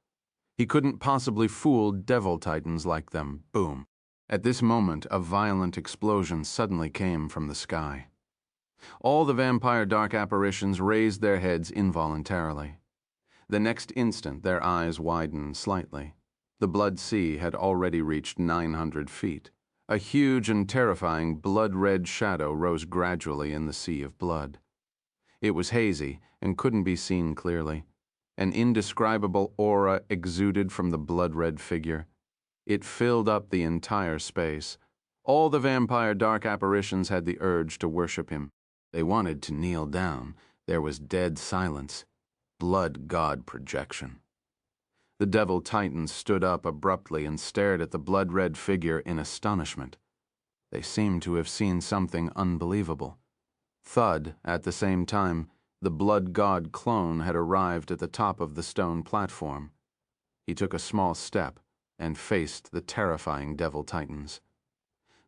He couldn't possibly fool Devil Titans like them. Boom. At this moment, a violent explosion suddenly came from the sky. All the vampire dark apparitions raised their heads involuntarily. The next instant, their eyes widened slightly. The blood sea had already reached 900 feet. A huge and terrifying blood-red shadow rose gradually in the sea of blood. It was hazy and couldn't be seen clearly. An indescribable aura exuded from the blood-red figure. It filled up the entire space. All the vampire dark apparitions had the urge to worship him. They wanted to kneel down. There was dead silence. Blood God projection. The Devil Titans stood up abruptly and stared at the blood-red figure in astonishment. They seemed to have seen something unbelievable. Thud, at the same time, the Blood God clone had arrived at the top of the stone platform. He took a small step and faced the terrifying Devil Titans.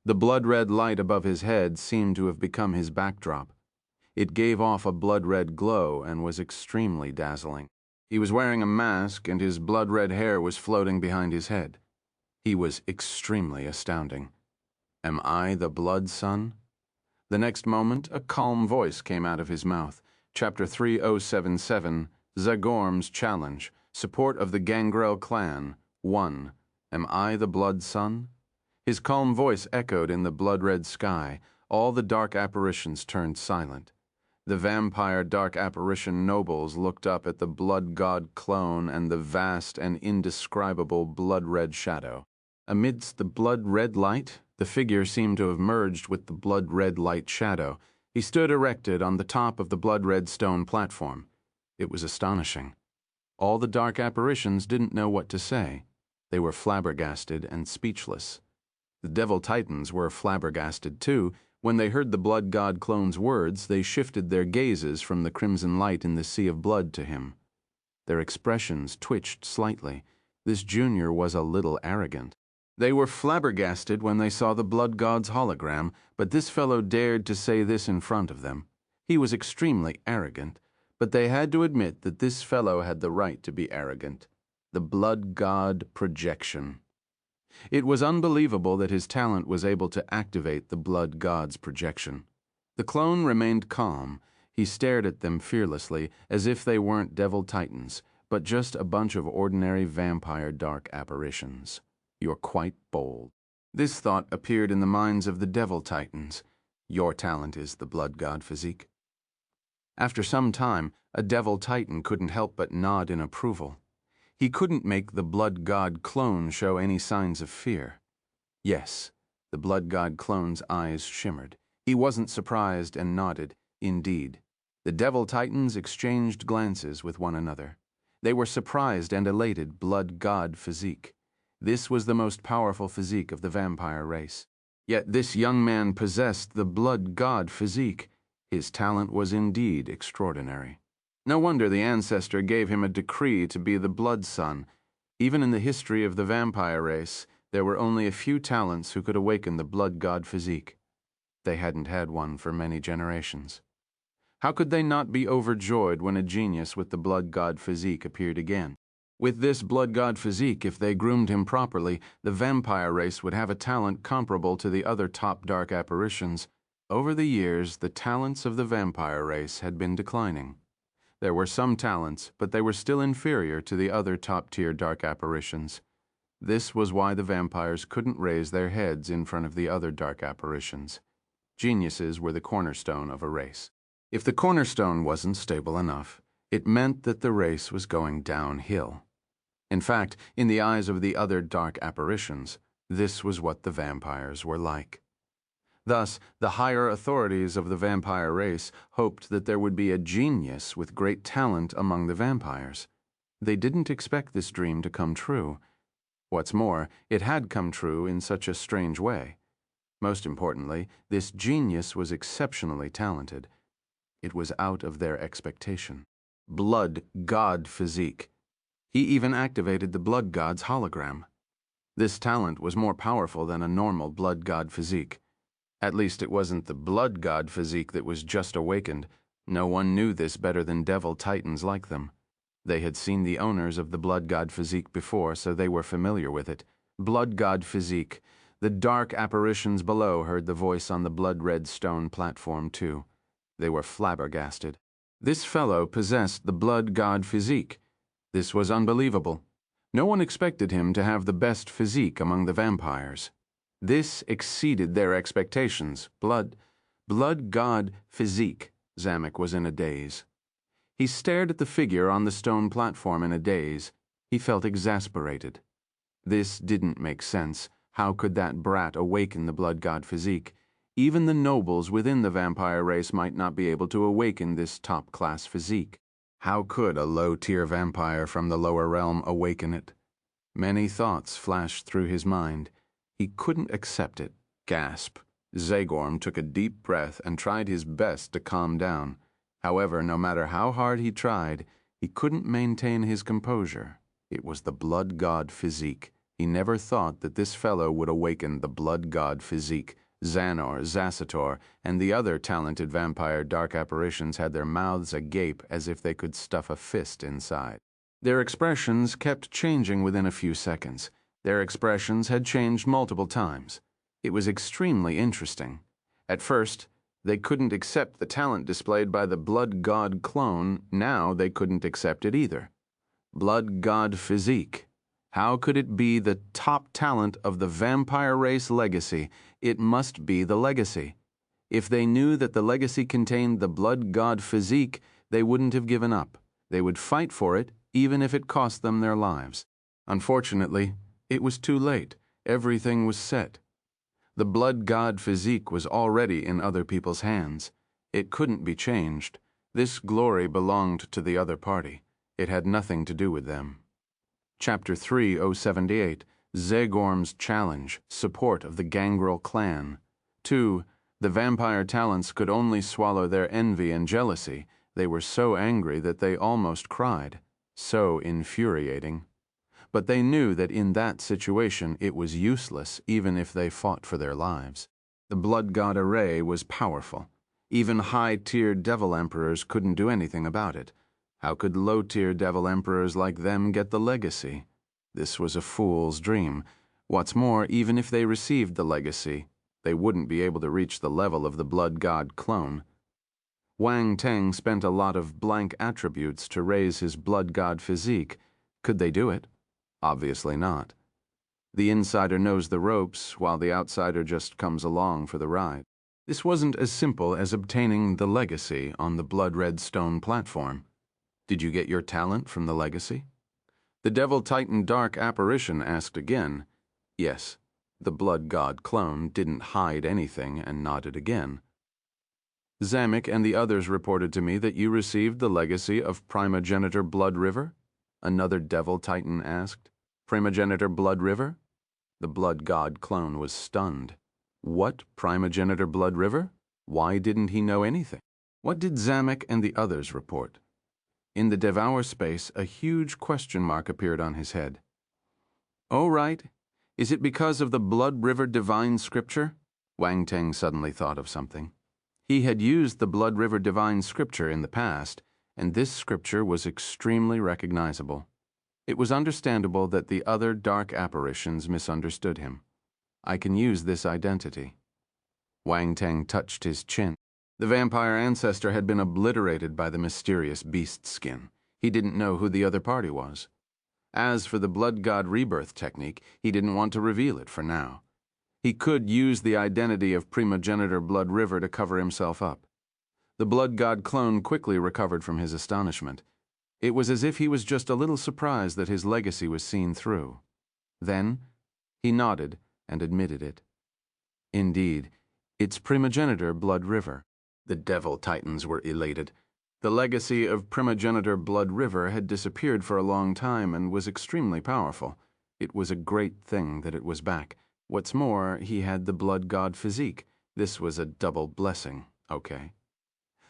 The blood-red light above his head seemed to have become his backdrop. It gave off a blood-red glow and was extremely dazzling. He was wearing a mask and his blood-red hair was floating behind his head. He was extremely astounding. Am I the blood son? The next moment, a calm voice came out of his mouth. Chapter 3077, Zagorm's Challenge, Support of the Gangrel Clan, 1. Am I the Blood Sun? His calm voice echoed in the blood-red sky. All the dark apparitions turned silent. The vampire dark apparition nobles looked up at the blood god clone and the vast and indescribable blood-red shadow. Amidst the blood-red light, the figure seemed to have merged with the blood-red light shadow. He stood erected on the top of the blood-red stone platform. It was astonishing. All the dark apparitions didn't know what to say. They were flabbergasted and speechless. The Devil Titans were flabbergasted too. When they heard the blood god clone's words, they shifted their gazes from the crimson light in the sea of blood to him. Their expressions twitched slightly. This junior was a little arrogant. They were flabbergasted when they saw the blood god's hologram, but this fellow dared to say this in front of them. He was extremely arrogant, but they had to admit that this fellow had the right to be arrogant. The blood god projection. It was unbelievable that his talent was able to activate the blood god's projection. The clone remained calm. He stared at them fearlessly, as if they weren't Devil Titans, but just a bunch of ordinary vampire dark apparitions. You're quite bold. This thought appeared in the minds of the Devil Titans. Your talent is the blood god physique. After some time, a Devil Titan couldn't help but nod in approval. He couldn't make the blood god clone show any signs of fear. Yes, the blood god clone's eyes shimmered. He wasn't surprised and nodded. Indeed, the Devil Titans exchanged glances with one another. They were surprised and elated. Blood god physique. This was the most powerful physique of the vampire race. Yet this young man possessed the blood god physique. His talent was indeed extraordinary. No wonder the Ancestor gave him a decree to be the Blood Sun. Even in the history of the vampire race, there were only a few talents who could awaken the blood god physique. They hadn't had one for many generations. How could they not be overjoyed when a genius with the blood god physique appeared again? With this blood god physique, if they groomed him properly, the vampire race would have a talent comparable to the other top dark apparitions. Over the years, the talents of the vampire race had been declining. There were some talents, but they were still inferior to the other top-tier dark apparitions. This was why the vampires couldn't raise their heads in front of the other dark apparitions. Geniuses were the cornerstone of a race. If the cornerstone wasn't stable enough, it meant that the race was going downhill. In fact, in the eyes of the other dark apparitions, this was what the vampires were like. Thus, the higher authorities of the vampire race hoped that there would be a genius with great talent among the vampires. They didn't expect this dream to come true. What's more, it had come true in such a strange way. Most importantly, this genius was exceptionally talented. It was out of their expectation. Blood god physique. He even activated the blood god's hologram. This talent was more powerful than a normal blood god physique. At least it wasn't the blood god physique that was just awakened. No one knew this better than Devil Titans like them. They had seen the owners of the blood god physique before, so they were familiar with it. Blood god physique. The dark apparitions below heard the voice on the blood-red stone platform too. They were flabbergasted. This fellow possessed the blood god physique. This was unbelievable. No one expected him to have the best physique among the vampires. This exceeded their expectations. Blood god physique. Zamek was in a daze. He stared at the figure on the stone platform in a daze. He felt exasperated. This didn't make sense. How could that brat awaken the blood god physique? Even the nobles within the vampire race might not be able to awaken this top-class physique. How could a low-tier vampire from the lower realm awaken it? Many thoughts flashed through his mind. He couldn't accept it. Gasp. Zagorm took a deep breath and tried his best to calm down. However, no matter how hard he tried, he couldn't maintain his composure. It was the blood god physique. He never thought that this fellow would awaken the blood god physique. Xanor, Zacitor, and the other talented vampire dark apparitions had their mouths agape as if they could stuff a fist inside. Their expressions kept changing within a few seconds. Their expressions had changed multiple times. It was extremely interesting. At first, They couldn't accept the talent displayed by the blood god clone. Now they couldn't accept it either. Blood god physique. How could it be the top talent of the vampire race legacy? It must be the legacy. If they knew that the legacy contained the blood god physique, they wouldn't have given up. They would fight for it, even if it cost them their lives. Unfortunately, it was too late. Everything was set. The blood god physique was already in other people's hands. It couldn't be changed. This glory belonged to the other party. It had nothing to do with them. Chapter 3078, Zegorm's Challenge, Support of the Gangrel Clan. 2. The vampire talents could only swallow their envy and jealousy. They were so angry that they almost cried. So infuriating. But they knew that in that situation it was useless even if they fought for their lives. The blood god array was powerful. Even high-tier devil emperors couldn't do anything about it. How could low-tier devil emperors like them get the legacy? This was a fool's dream. What's more, even if they received the legacy, they wouldn't be able to reach the level of the blood god clone. Wang Teng spent a lot of blank attributes to raise his blood god physique. Could they do it? Obviously not. The insider knows the ropes, while the outsider just comes along for the ride. This wasn't as simple as obtaining the legacy on the blood-red stone platform. Did you get your talent from the legacy? The Devil Titan Dark Apparition asked again. Yes, the blood god clone didn't hide anything and nodded again. Zamek and the others reported to me that you received the legacy of Primogenitor Blood River? Another Devil Titan asked. Primogenitor Blood River? The blood god clone was stunned. What Primogenitor Blood River? Why didn't he know anything? What did Zamek and the others report? In the Devour space, a huge question mark appeared on his head. Oh, right. Is it because of the Blood River Divine Scripture? Wang Teng suddenly thought of something. He had used the Blood River Divine Scripture in the past, and this scripture was extremely recognizable. It was understandable that the other dark apparitions misunderstood him. I can use this identity. Wang Teng touched his chin. The vampire ancestor had been obliterated by the mysterious beast skin. He didn't know who the other party was. As for the blood god rebirth technique, he didn't want to reveal it for now. He could use the identity of Primogenitor Blood River to cover himself up. The blood god clone quickly recovered from his astonishment. It was as if he was just a little surprised that his legacy was seen through. Then he nodded and admitted it. Indeed, it's Primogenitor Blood River. The Devil Titans were elated. The legacy of Primogenitor Blood River had disappeared for a long time and was extremely powerful. It was a great thing that it was back. What's more, he had the blood god physique. This was a double blessing, okay?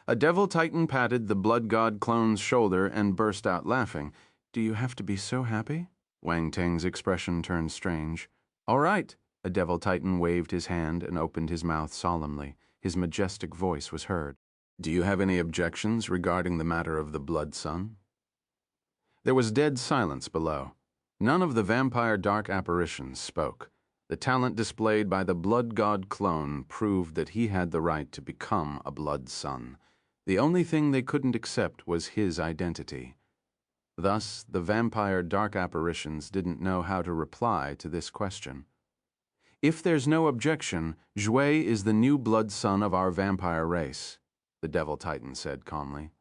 A Devil Titan patted the blood god clone's shoulder and burst out laughing. Do you have to be so happy? Wang Teng's expression turned strange. All right. A Devil Titan waved his hand and opened his mouth solemnly. His majestic voice was heard. Do you have any objections regarding the matter of the blood sun? There was dead silence below. None of the vampire dark apparitions spoke. The talent displayed by the blood god clone proved that he had the right to become a blood sun. The only thing they couldn't accept was his identity. Thus, the vampire dark apparitions didn't know how to reply to this question. If there's no objection, Zhui is the new blood son of our vampire race, the Devil Titan said calmly.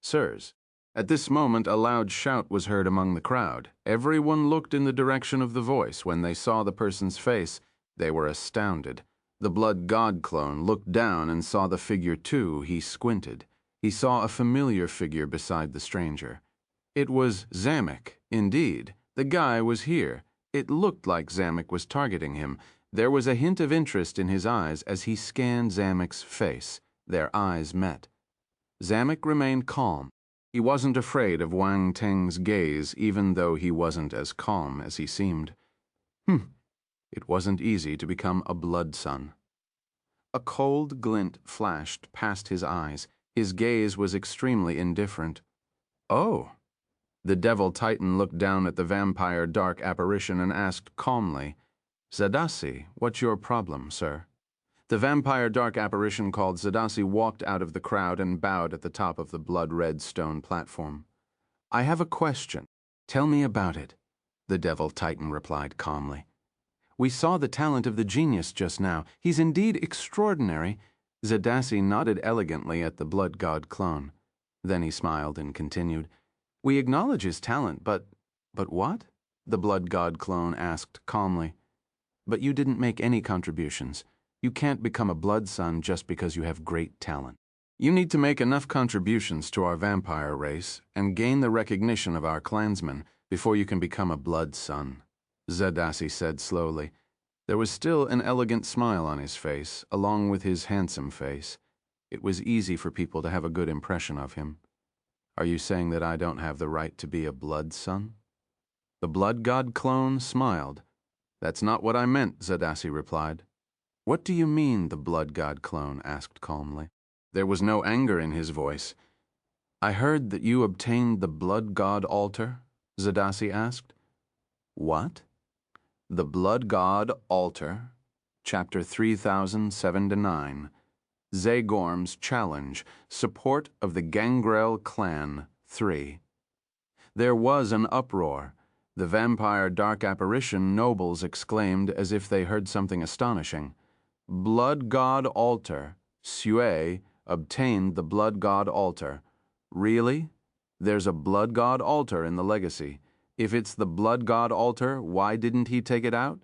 Sirs, at this moment a loud shout was heard among the crowd. Everyone looked in the direction of the voice. When they saw the person's face, they were astounded. The blood god clone looked down and saw the figure too. He squinted. He saw a familiar figure beside the stranger. It was Zamek, indeed. The guy was here. It looked like Zamek was targeting him. There was a hint of interest in his eyes as he scanned Zamek's face. Their eyes met. Zamek remained calm. He wasn't afraid of Wang Teng's gaze, even though he wasn't as calm as he seemed. It wasn't easy to become a blood sun. A cold glint flashed past his eyes. His gaze was extremely indifferent. Oh. The Devil Titan looked down at the vampire dark apparition and asked calmly, Zadasi, what's your problem, sir? The vampire dark apparition called Zadasi walked out of the crowd and bowed at the top of the blood-red stone platform. "I have a question. Tell me about it," the Devil Titan replied calmly. "We saw the talent of the genius just now. He's indeed extraordinary." Zadasi nodded elegantly at the blood god clone. Then he smiled and continued, "We acknowledge his talent, but what?" the blood god clone asked calmly. "But you didn't make any contributions. You can't become a blood son just because you have great talent. You need to make enough contributions to our vampire race and gain the recognition of our clansmen before you can become a blood son," Zadasi said slowly. There was still an elegant smile on his face, along with his handsome face. It was easy for people to have a good impression of him. "Are you saying that I don't have the right to be a blood son?" The blood god clone smiled. "That's not what I meant," Zadasi replied. "What do you mean?" the blood god clone asked calmly. There was no anger in his voice. "I heard that you obtained the blood god altar," Zadasi asked. "What?" "The blood god altar, chapter 3079, Zagorm's challenge, support of the Gangrel clan 3. There was an uproar. The vampire dark apparition nobles exclaimed as if they heard something astonishing. "Blood god altar, Sue obtained the blood god altar. Really? There's a blood god altar in the legacy. If it's the blood god altar, why didn't he take it out?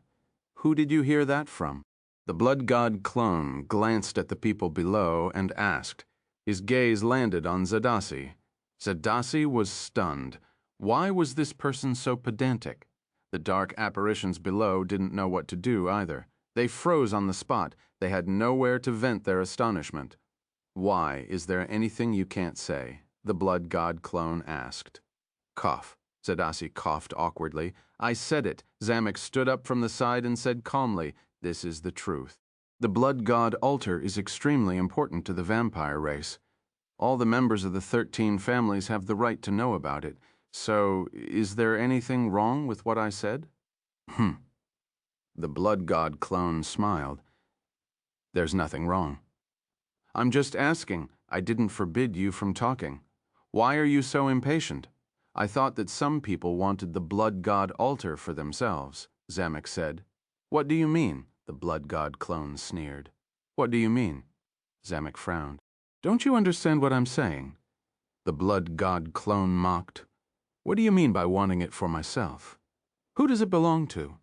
Who did you hear that from?" The blood god clone glanced at the people below and asked. His gaze landed on Zadasi. Zadasi was stunned. Why was this person so pedantic? The dark apparitions below didn't know what to do either. They froze on the spot. They had nowhere to vent their astonishment. "Why, is there anything you can't say?" the blood god clone asked. "Cough." Zadasi coughed awkwardly. "I said it." Zamek stood up from the side and said calmly, "This is the truth. The blood god altar is extremely important to the vampire race. All the members of the 13 families have the right to know about it. So, is there anything wrong with what I said?" The blood god clone smiled. "There's nothing wrong. I'm just asking. I didn't forbid you from talking. Why are you so impatient? I thought that some people wanted the blood god altar for themselves," Zamek said. "What do you mean?" the blood god clone sneered. "What do you mean?" Zamek frowned. "Don't you understand what I'm saying?" The blood god clone mocked. "What do you mean by wanting it for myself? Who does it belong to?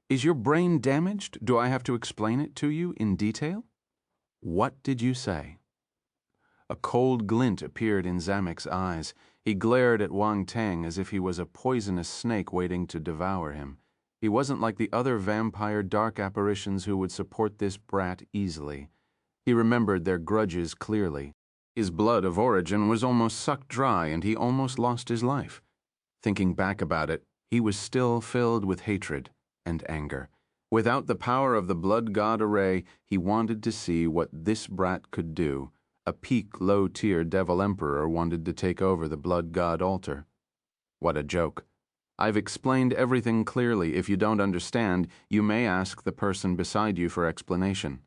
Is your brain damaged? Do I have to explain it to you in detail?" "What did you say?" A cold glint appeared in Zamek's eyes. He glared at Wang Teng as if he was a poisonous snake waiting to devour him. He wasn't like the other vampire dark apparitions who would support this brat easily. He remembered their grudges clearly. His blood of origin was almost sucked dry and he almost lost his life. Thinking back about it, he was still filled with hatred and anger. Without the power of the blood god array, he wanted to see what this brat could do. A peak, low-tier devil emperor wanted to take over the blood god altar. What a joke. I've explained everything clearly. If you don't understand, you may ask the person beside you for explanation.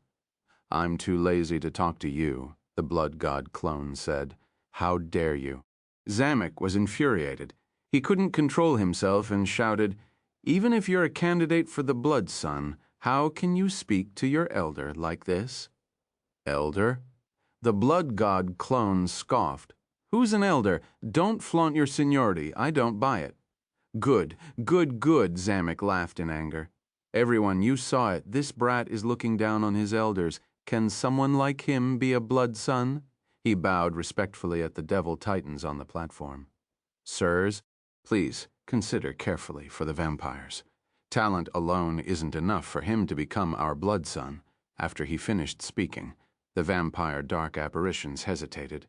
I'm too lazy to talk to you, the blood god clone said. How dare you? Zamek was infuriated. He couldn't control himself and shouted, "Even if you're a candidate for the blood son, how can you speak to your elder like this?" "Elder?" The blood god clone scoffed. "Who's an elder? Don't flaunt your seniority. I don't buy it." "Good, good, good," Zamek laughed in anger. "Everyone, you saw it. This brat is looking down on his elders. Can someone like him be a blood son?" He bowed respectfully at the devil titans on the platform. "Sirs, please consider carefully for the vampires. Talent alone isn't enough for him to become our blood son." After he finished speaking, the vampire dark apparitions hesitated.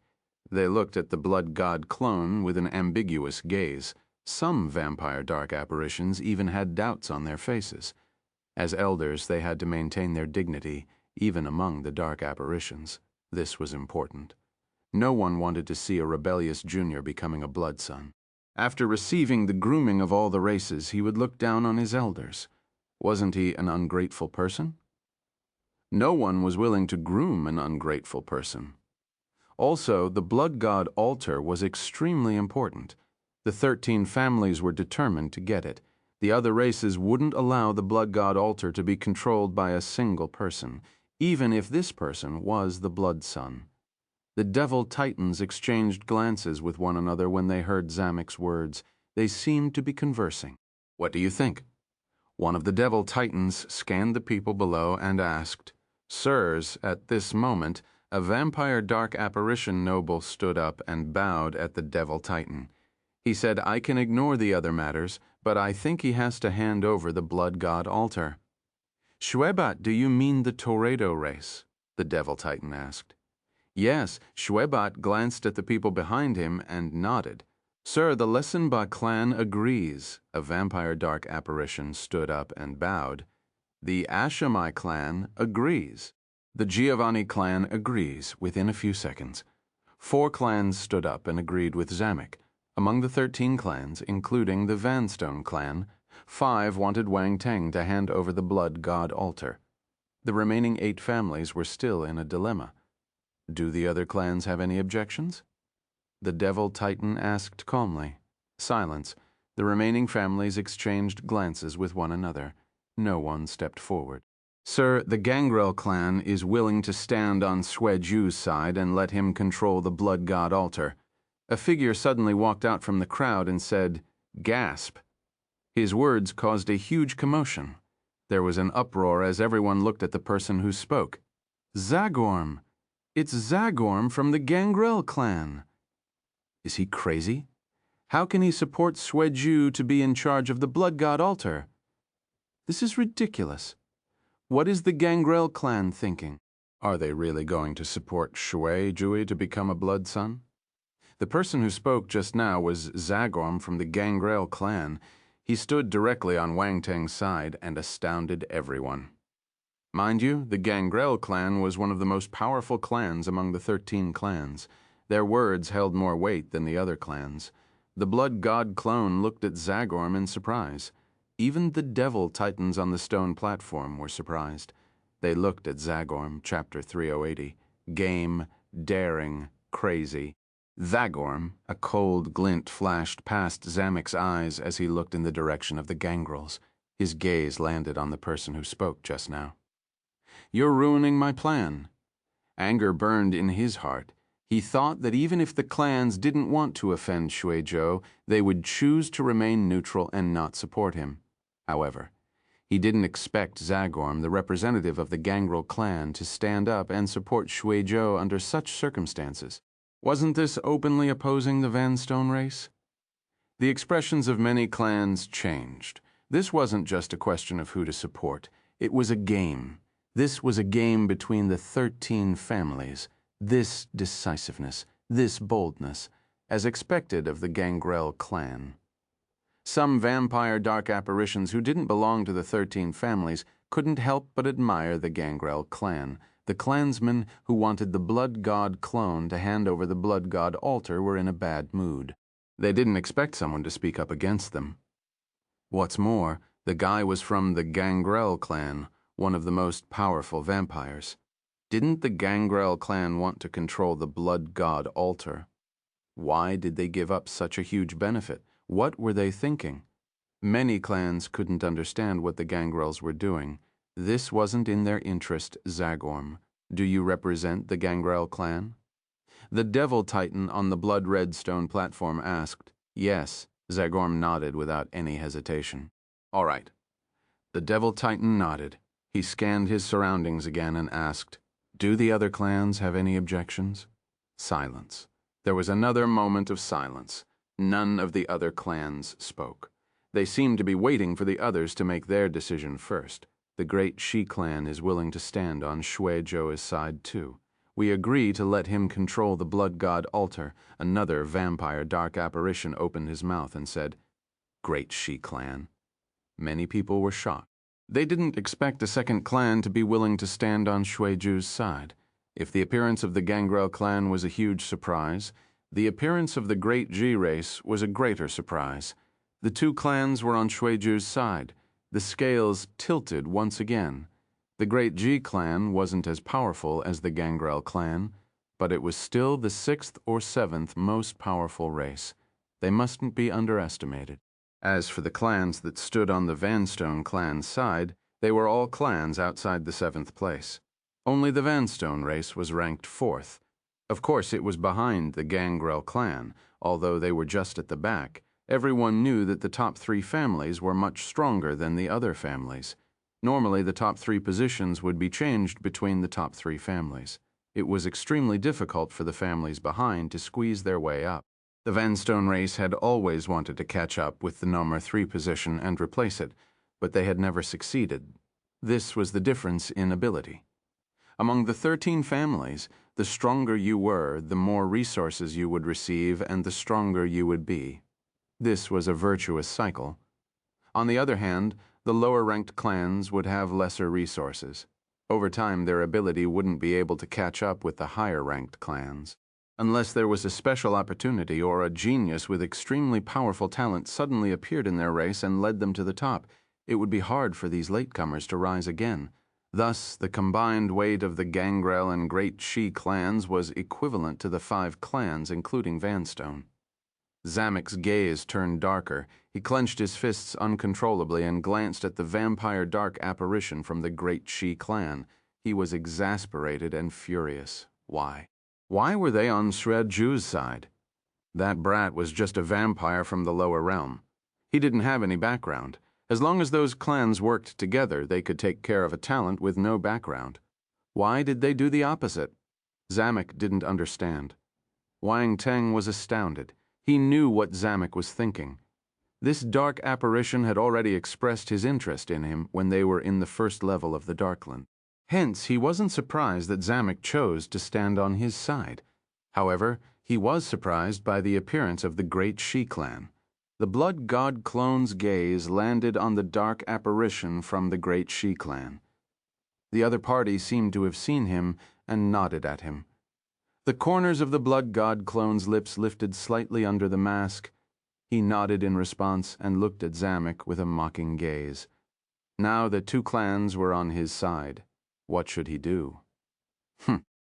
They looked at the blood god clone with an ambiguous gaze. Some vampire dark apparitions even had doubts on their faces. As elders, they had to maintain their dignity, even among the dark apparitions. This was important. No one wanted to see a rebellious junior becoming a blood son. After receiving the grooming of all the races, he would look down on his elders. Wasn't he an ungrateful person? No one was willing to groom an ungrateful person. Also, the blood god altar was extremely important. The 13 families were determined to get it. The other races wouldn't allow the blood god altar to be controlled by a single person, even if this person was the blood son. The devil titans exchanged glances with one another when they heard Zamek's words. They seemed to be conversing. "What do you think?" One of the devil titans scanned the people below and asked, "Sirs, at this moment, a vampire dark apparition noble stood up and bowed at the devil titan. He said, 'I can ignore the other matters, but I think he has to hand over the blood god altar.'" "Shwebat, do you mean the Toredo race?" the devil titan asked. Yes, Shwebat glanced at the people behind him and nodded. "Sir, the Lesenba clan agrees." A vampire dark apparition stood up and bowed. "The Ashamai clan agrees." The Giovanni clan agrees within a few seconds. 4 clans stood up and agreed with Zamek. Among the 13 clans, including the Vanstone clan, 5 wanted Wang Teng to hand over the blood god altar. The remaining 8 families were still in a dilemma. Do the other clans have any objections? The devil titan asked calmly. Silence. The remaining families exchanged glances with one another. No one stepped forward. "Sir, the Gangrel clan is willing to stand on Shueju's side and let him control the blood god altar." A figure suddenly walked out from the crowd and said, "Gasp." His words caused a huge commotion. There was an uproar as everyone looked at the person who spoke. "Zagorm! It's Zagorm from the Gangrel clan." Is he crazy? How can he support Shueju to be in charge of the blood god altar? This is ridiculous. What is the Gangrel clan thinking? Are they really going to support Shueju to become a blood son? The person who spoke just now was Zagorm from the Gangrel clan. He stood directly on Wang Teng's side and astounded everyone. Mind you, the Gangrel clan was one of the most powerful clans among the 13 clans. Their words held more weight than the other clans. The blood god clone looked at Zagorm in surprise. Even the devil titans on the stone platform were surprised. They looked at Zagorm, chapter 3080. Game, daring, crazy. Zagorm, a cold glint flashed past Zamek's eyes as he looked in the direction of the gangrels. His gaze landed on the person who spoke just now. "You're ruining my plan." Anger burned in his heart. He thought that even if the clans didn't want to offend Shueju, they would choose to remain neutral and not support him. However, he didn't expect Zagorm, the representative of the Gangrel clan, to stand up and support Shueju under such circumstances. Wasn't this openly opposing the Vanstone race? The expressions of many clans changed. This wasn't just a question of who to support. It was a game. This was a game between the 13 families. This decisiveness, this boldness, as expected of the Gangrel clan. Some vampire dark apparitions who didn't belong to the 13 families couldn't help but admire the Gangrel clan. The clansmen who wanted the blood god clone to hand over the blood god altar were in a bad mood. They didn't expect someone to speak up against them. What's more, the guy was from the Gangrel clan, one of the most powerful vampires. Didn't the Gangrel clan want to control the blood god altar? Why did they give up such a huge benefit? What were they thinking? Many clans couldn't understand what the Gangrels were doing. This wasn't in their interest, Zagorm. Do you represent the Gangrel clan? The devil titan on the blood-red stone platform asked. Yes, Zagorm nodded without any hesitation. All right. The devil titan nodded. He scanned his surroundings again and asked, "Do the other clans have any objections?" Silence. There was another moment of silence. None of the other clans spoke. They seemed to be waiting for the others to make their decision first. The great Shi clan is willing to stand on Shueju's side too. We agree to let him control the blood god altar. Another vampire dark apparition opened his mouth and said, "Great Shi clan." Many people were shocked. They didn't expect a second clan to be willing to stand on Shueju's side. If the appearance of the Gangrel clan was a huge surprise, the appearance of the Great G race was a greater surprise. The two clans were on Shueju's side. The scales tilted once again. The Great G clan wasn't as powerful as the Gangrel clan, but it was still the 6th or 7th most powerful race. They mustn't be underestimated. As for the clans that stood on the Vanstone clan's side, they were all clans outside the 7th place. Only the Vanstone race was ranked 4th. Of course, it was behind the Gangrel clan, although they were just at the back. Everyone knew that the top 3 families were much stronger than the other families. Normally, the top 3 positions would be changed between the top 3 families. It was extremely difficult for the families behind to squeeze their way up. The Vanstone race had always wanted to catch up with the number 3 position and replace it, but they had never succeeded. This was the difference in ability. Among the 13 families, the stronger you were, the more resources you would receive and the stronger you would be. This was a virtuous cycle. On the other hand, the lower-ranked clans would have lesser resources. Over time, their ability wouldn't be able to catch up with the higher-ranked clans. Unless there was a special opportunity or a genius with extremely powerful talent suddenly appeared in their race and led them to the top, it would be hard for these latecomers to rise again. Thus, the combined weight of the Gangrel and Great Shi clans was equivalent to the 5 clans, including Vanstone. Zamek's gaze turned darker. He clenched his fists uncontrollably and glanced at the vampire dark apparition from the Great Shi clan. He was exasperated and furious. Why? Why were they on Shredju's side? That brat was just a vampire from the lower realm. He didn't have any background. As long as those clans worked together, they could take care of a talent with no background. Why did they do the opposite? Zamek didn't understand. Wang Teng was astounded. He knew what Zamek was thinking. This dark apparition had already expressed his interest in him when they were in the first level of the Darkland. Hence, he wasn't surprised that Zamek chose to stand on his side. However, he was surprised by the appearance of the Great Shi clan. The blood god clone's gaze landed on the dark apparition from the Great Shi clan. The other party seemed to have seen him and nodded at him. The corners of the blood god clone's lips lifted slightly under the mask. He nodded in response and looked at Zamek with a mocking gaze. Now the 2 clans were on his side. What should he do?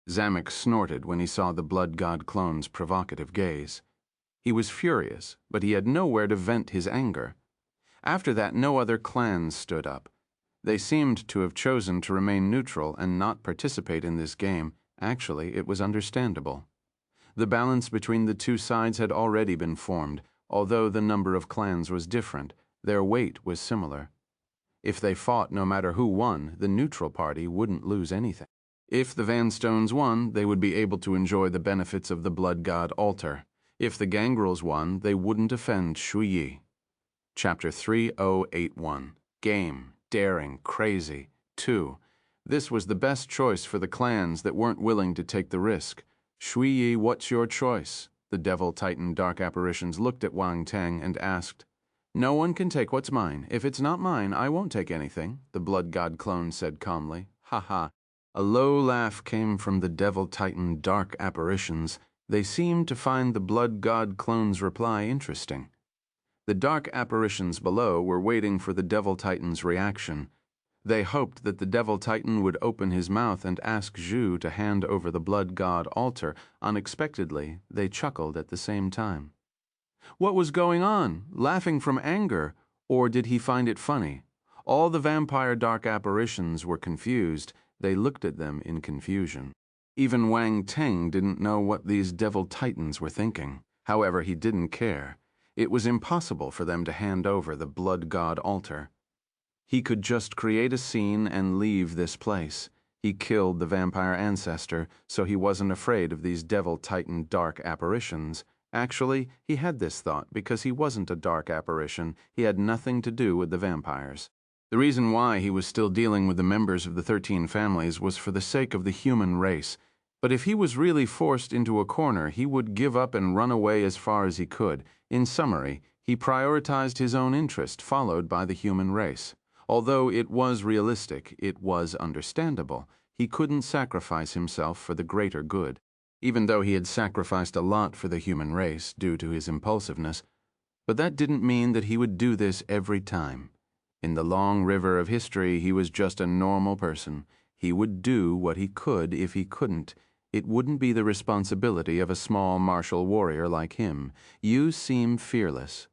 Zamek snorted when he saw the blood god clone's provocative gaze. He was furious, but he had nowhere to vent his anger. After that, no other clans stood up. They seemed to have chosen to remain neutral and not participate in this game. Actually, it was understandable. The balance between the 2 sides had already been formed. Although the number of clans was different, their weight was similar. If they fought no matter who won, the neutral party wouldn't lose anything. If the Vanstones won, they would be able to enjoy the benefits of the blood god altar. If the Gangrels won, they wouldn't offend Shuyi. Chapter 3081. Game, Daring, Crazy. 2. This was the best choice for the clans that weren't willing to take the risk. Shuyi, what's your choice? The Devil Titan dark apparitions looked at Wang Teng and asked. No one can take what's mine. If it's not mine, I won't take anything, the blood god clone said calmly. Ha ha. A low laugh came from the Devil Titan dark apparitions. They seemed to find the blood god clone's reply interesting. The dark apparitions below were waiting for the Devil Titan's reaction. They hoped that the Devil Titan would open his mouth and ask Zhu to hand over the blood god altar. Unexpectedly, they chuckled at the same time. What was going on? Laughing from anger? Or did he find it funny? All the vampire dark apparitions were confused. They looked at them in confusion. Even Wang Teng didn't know what these Devil Titans were thinking. However, he didn't care. It was impossible for them to hand over the blood god altar. He could just create a scene and leave this place. He killed the vampire ancestor, so he wasn't afraid of these Devil Titan dark apparitions. Actually, he had this thought because he wasn't a dark apparition. He had nothing to do with the vampires. The reason why he was still dealing with the members of the 13 families was for the sake of the human race. But if he was really forced into a corner, he would give up and run away as far as he could. In summary, he prioritized his own interest, followed by the human race. Although it was realistic, it was understandable. He couldn't sacrifice himself for the greater good, even though he had sacrificed a lot for the human race due to his impulsiveness. But that didn't mean that he would do this every time. In the long river of history, he was just a normal person. He would do what he could. If he couldn't, it wouldn't be the responsibility of a small martial warrior like him. You seem fearless.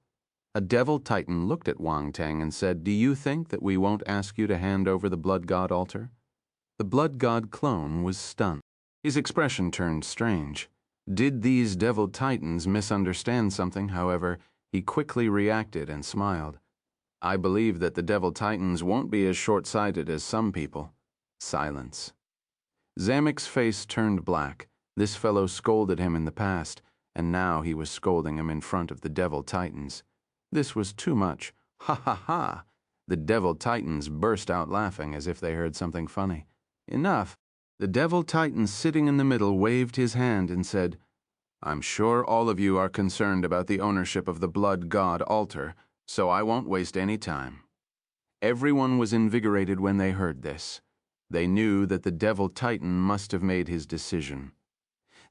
A devil titan looked at Wang Teng and said, "Do you think that we won't ask you to hand over the blood god altar?" The blood god clone was stunned. His expression turned strange. Did these devil titans misunderstand something? However, he quickly reacted and smiled. "I believe that the devil titans won't be as short-sighted as some people." Silence. Zamek's face turned black. This fellow scolded him in the past, and now he was scolding him in front of the devil titans. This was too much. Ha ha ha! The devil titans burst out laughing as if they heard something funny. Enough. The devil titan sitting in the middle waved his hand and said, "I'm sure all of you are concerned about the ownership of the blood god altar, so I won't waste any time." Everyone was invigorated when they heard this. They knew that the devil titan must have made his decision.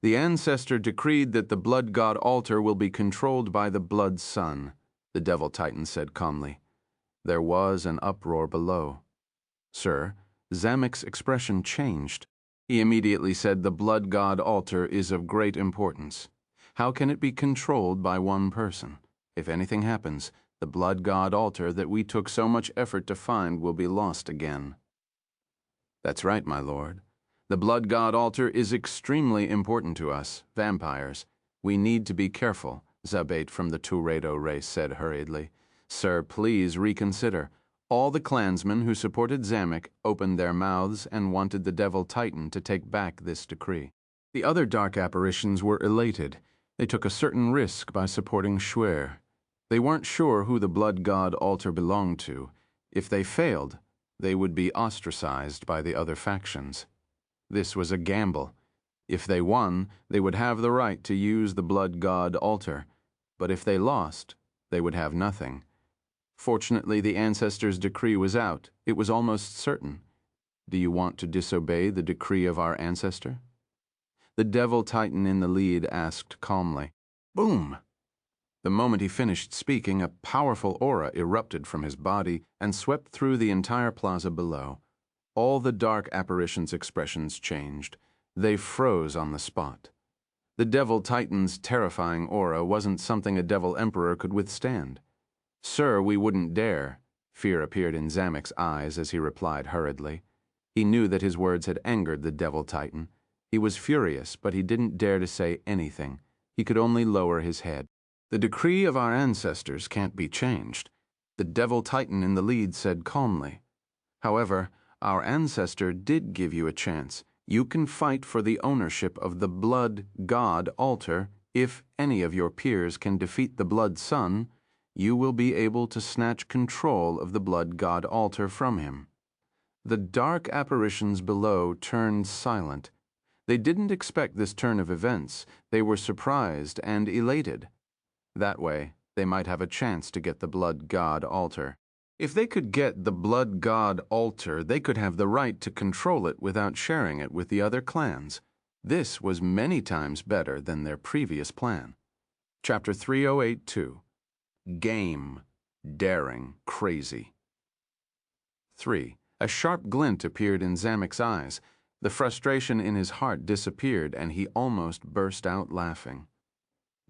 The Ancestor decreed that the blood god altar will be controlled by the blood sun, the devil titan said calmly. There was an uproar below. "Sir," Zamek's expression changed. He immediately said, "The blood god altar is of great importance. How can it be controlled by one person? If anything happens, the blood god altar that we took so much effort to find will be lost again." "That's right, my lord. The blood god altar is extremely important to us, vampires. We need to be careful," Zabate from the Turedo race said hurriedly. "Sir, please reconsider." All the clansmen who supported Zamek opened their mouths and wanted the devil titan to take back this decree. The other dark apparitions were elated. They took a certain risk by supporting Shuer. They weren't sure who the blood god altar belonged to. If they failed, they would be ostracized by the other factions. This was a gamble. If they won, they would have the right to use the blood god altar, but if they lost, they would have nothing. Fortunately, the Ancestor's decree was out. It was almost certain. Do you want to disobey the decree of our Ancestor? The devil titan in the lead asked calmly. Boom! The moment he finished speaking, a powerful aura erupted from his body and swept through the entire plaza below. All the dark apparitions' expressions changed. They froze on the spot. The devil titan's terrifying aura wasn't something a devil emperor could withstand. "Sir, we wouldn't dare." Fear appeared in Zamek's eyes as he replied hurriedly. He knew that his words had angered the devil titan. He was furious, but he didn't dare to say anything. He could only lower his head. "The decree of our ancestors can't be changed," the devil titan in the lead said calmly. "However, our Ancestor did give you a chance. You can fight for the ownership of the blood god altar. If any of your peers can defeat the blood sun, you will be able to snatch control of the blood god altar from him." The dark apparitions below turned silent. They didn't expect this turn of events. They were surprised and elated. That way, they might have a chance to get the blood god altar. If they could get the blood god altar, they could have the right to control it without sharing it with the other clans. This was many times better than their previous plan. Chapter 3082. Game. Daring. Crazy. 3. A sharp glint appeared in Zamek's eyes. The frustration in his heart disappeared, and he almost burst out laughing.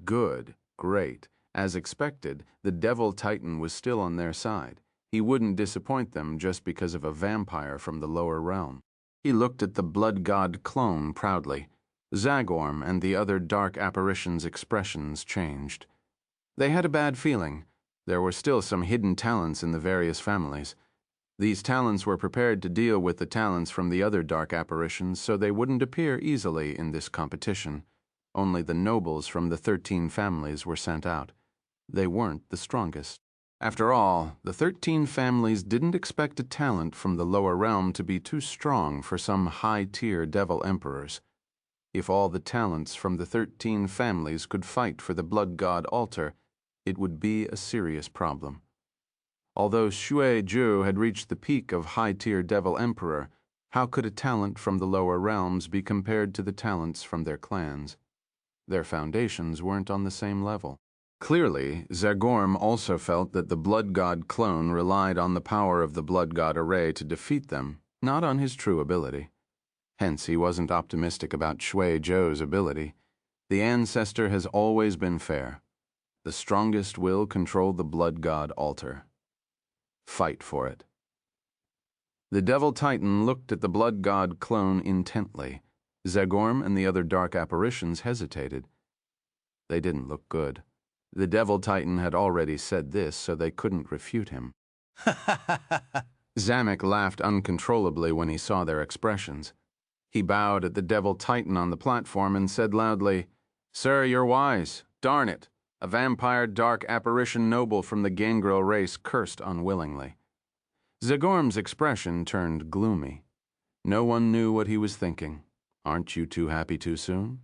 Good. Great. As expected, the devil titan was still on their side. He wouldn't disappoint them just because of a vampire from the lower realm. He looked at the blood god clone proudly. Zagorm and the other dark apparitions' expressions changed. They had a bad feeling. There were still some hidden talents in the various families. These talents were prepared to deal with the talents from the other dark apparitions, so they wouldn't appear easily in this competition. Only the nobles from the 13 families were sent out. They weren't the strongest. After all, the 13 families didn't expect a talent from the lower realm to be too strong for some high-tier devil emperors. If all the talents from the 13 families could fight for the blood god altar, it would be a serious problem. Although Shui Zhu had reached the peak of high-tier devil emperor, how could a talent from the lower realms be compared to the talents from their clans? Their foundations weren't on the same level. Clearly, Zagorm also felt that the Blood God clone relied on the power of the Blood God array to defeat them, not on his true ability. Hence, he wasn't optimistic about Shui Zhou's ability. The Ancestor has always been fair. The strongest will control the Blood God altar. Fight for it. The Devil Titan looked at the Blood God clone intently. Zagorm and the other dark apparitions hesitated. They didn't look good. The Devil Titan had already said this, so they couldn't refute him. Zamek laughed uncontrollably when he saw their expressions. He bowed at the Devil Titan on the platform and said loudly, "Sir, you're wise. Darn it. A vampire dark apparition noble from the Gangrel race cursed unwillingly." Zagorm's expression turned gloomy. No one knew what he was thinking. Aren't you too happy too soon?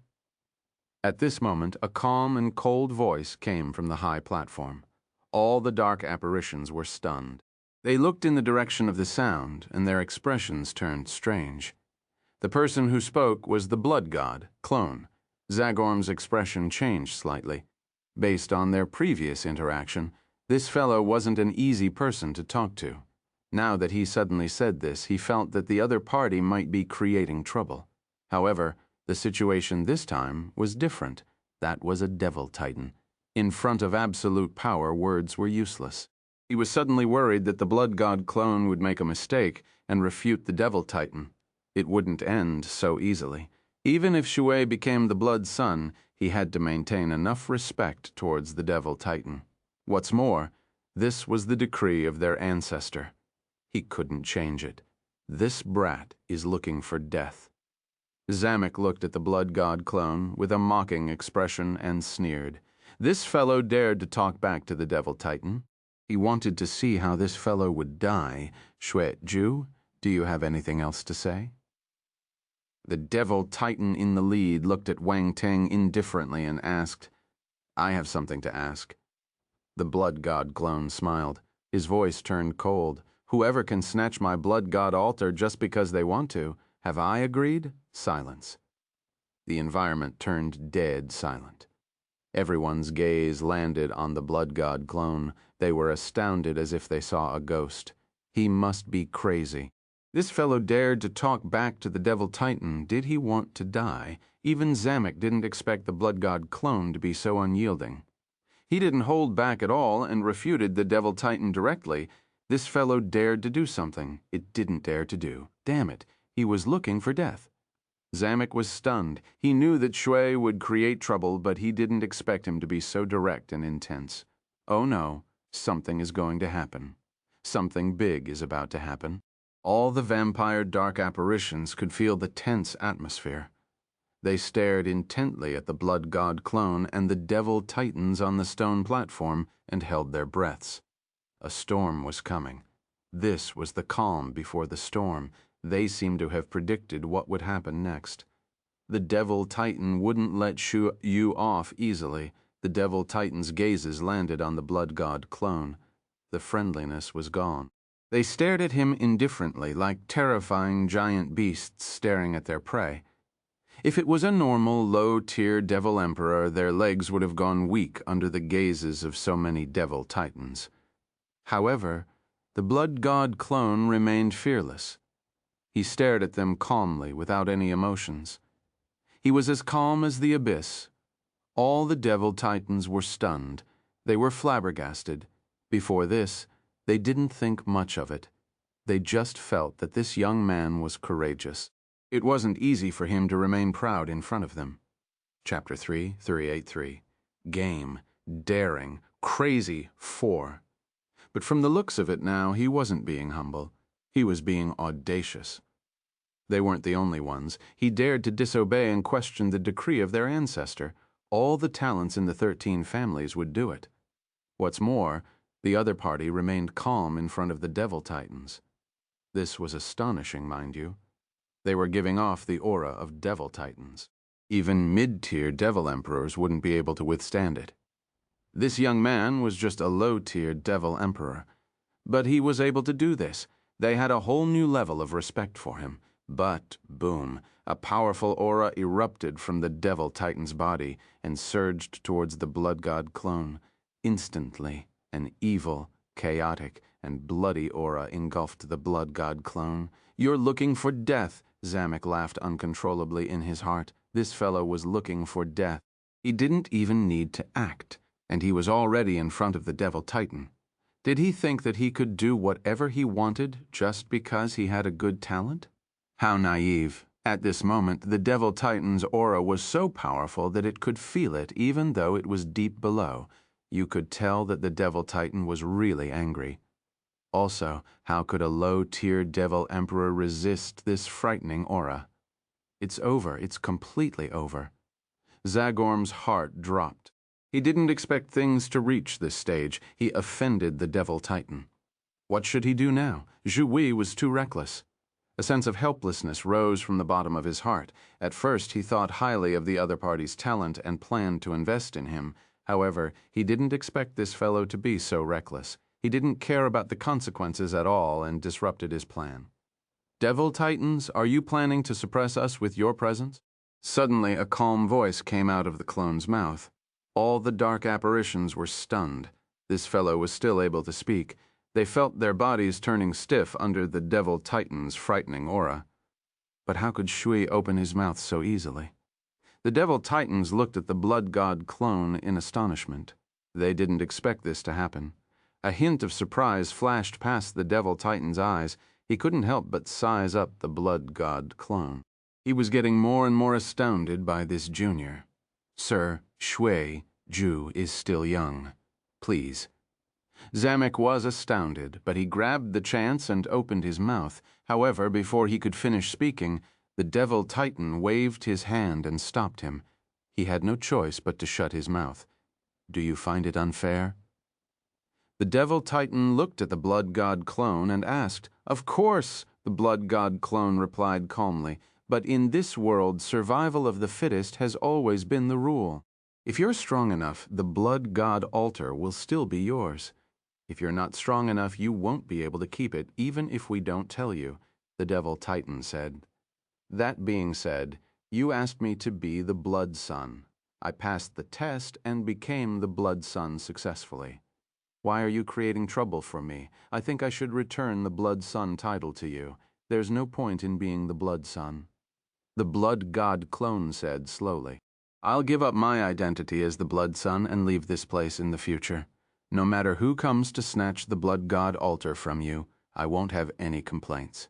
At this moment, a calm and cold voice came from the high platform. All the dark apparitions were stunned. They looked in the direction of the sound, and their expressions turned strange. The person who spoke was the Blood God, clone. Zagorm's expression changed slightly. Based on their previous interaction, this fellow wasn't an easy person to talk to. Now that he suddenly said this, he felt that the other party might be creating trouble. However, the situation this time was different. That was a Devil Titan. In front of absolute power, words were useless. He was suddenly worried that the Blood God clone would make a mistake and refute the Devil Titan. It wouldn't end so easily. Even if Shui became the Blood Sun, he had to maintain enough respect towards the Devil Titan. What's more, this was the decree of their Ancestor. He couldn't change it. This brat is looking for death. Zamek looked at the Blood God clone with a mocking expression and sneered. This fellow dared to talk back to the Devil Titan. He wanted to see how this fellow would die. Shui Zhou, do you have anything else to say? The Devil Titan in the lead looked at Wang Teng indifferently and asked, "I have something to ask." The Blood God clone smiled. His voice turned cold. "Whoever can snatch my Blood God altar just because they want to, have I agreed?" Silence. The environment turned dead silent. Everyone's gaze landed on the Blood God clone. They were astounded as if they saw a ghost. He must be crazy. This fellow dared to talk back to the Devil Titan. Did he want to die? Even Zamek didn't expect the Blood God clone to be so unyielding. He didn't hold back at all and refuted the Devil Titan directly. This fellow dared to do something it didn't dare to do. Damn it, he was looking for death. Zamek was stunned. He knew that Shui would create trouble, but he didn't expect him to be so direct and intense. Oh no, something is going to happen. Something big is about to happen. All the vampire dark apparitions could feel the tense atmosphere. They stared intently at the Blood God clone and the Devil Titans on the stone platform and held their breaths. A storm was coming. This was the calm before the storm. They seemed to have predicted what would happen next. The Devil Titan wouldn't let Shu Yu off easily. The Devil Titan's gazes landed on the Blood God clone. The friendliness was gone. They stared at him indifferently, like terrifying giant beasts staring at their prey. If it was a normal, low-tier Devil Emperor, their legs would have gone weak under the gazes of so many Devil Titans. However, the Blood God clone remained fearless. He stared at them calmly, without any emotions. He was as calm as the abyss. All the Devil Titans were stunned. They were flabbergasted. Before this, they didn't think much of it. They just felt that this young man was courageous. It wasn't easy for him to remain proud in front of them. Chapter 3, 383. Game, daring, crazy, 4. But from the looks of it now, he wasn't being humble. He was being audacious. They weren't the only ones. He dared to disobey and question the decree of their Ancestor. All the talents in the 13 families would do it. What's more, the other party remained calm in front of the Devil Titans. This was astonishing, mind you. They were giving off the aura of Devil Titans. Even mid-tier Devil Emperors wouldn't be able to withstand it. This young man was just a low-tier Devil Emperor. But he was able to do this. They had a whole new level of respect for him. But, boom, a powerful aura erupted from the Devil Titan's body and surged towards the Blood God clone. Instantly, an evil, chaotic, and bloody aura engulfed the blood god clone. "You're looking for death," Zamek laughed uncontrollably in his heart. This fellow was looking for death. He didn't even need to act, and he was already in front of the Devil Titan. Did he think that he could do whatever he wanted just because he had a good talent? How naive. At this moment, the Devil Titan's aura was so powerful that it could feel it even though it was deep below. You could tell that the Devil Titan was really angry. Also, how could a low-tier Devil Emperor resist this frightening aura? It's over. It's completely over. Zagorm's heart dropped. He didn't expect things to reach this stage. He offended the Devil Titan. What should he do now? Zhu Wei was too reckless. A sense of helplessness rose from the bottom of his heart. At first, he thought highly of the other party's talent and planned to invest in him. However, he didn't expect this fellow to be so reckless. He didn't care about the consequences at all and disrupted his plan. "Devil Titans, are you planning to suppress us with your presence?" Suddenly, a calm voice came out of the clone's mouth. All the dark apparitions were stunned. This fellow was still able to speak. They felt their bodies turning stiff under the Devil Titan's frightening aura. But how could Shui open his mouth so easily? The Devil Titans looked at the blood god clone in astonishment. They didn't expect this to happen. A hint of surprise flashed past the Devil Titan's eyes. He couldn't help but size up the blood god clone. He was getting more and more astounded by this junior. "Sir, Shui Ju is still young. Please." Zamek was astounded, but he grabbed the chance and opened his mouth. However, before he could finish speaking, the Devil Titan waved his hand and stopped him. He had no choice but to shut his mouth. "Do you find it unfair?" The Devil Titan looked at the blood god clone and asked. "Of course," the blood god clone replied calmly. "But in this world, survival of the fittest has always been the rule. If you're strong enough, the blood god altar will still be yours. If you're not strong enough, you won't be able to keep it, even if we don't tell you," the Devil Titan said. "That being said, you asked me to be the Blood Son. I passed the test and became the Blood Son successfully. Why are you creating trouble for me? I think I should return the Blood Son title to you. There's no point in being the Blood Son." The Blood God clone said slowly, "I'll give up my identity as the Blood Son and leave this place in the future. No matter who comes to snatch the Blood God altar from you, I won't have any complaints.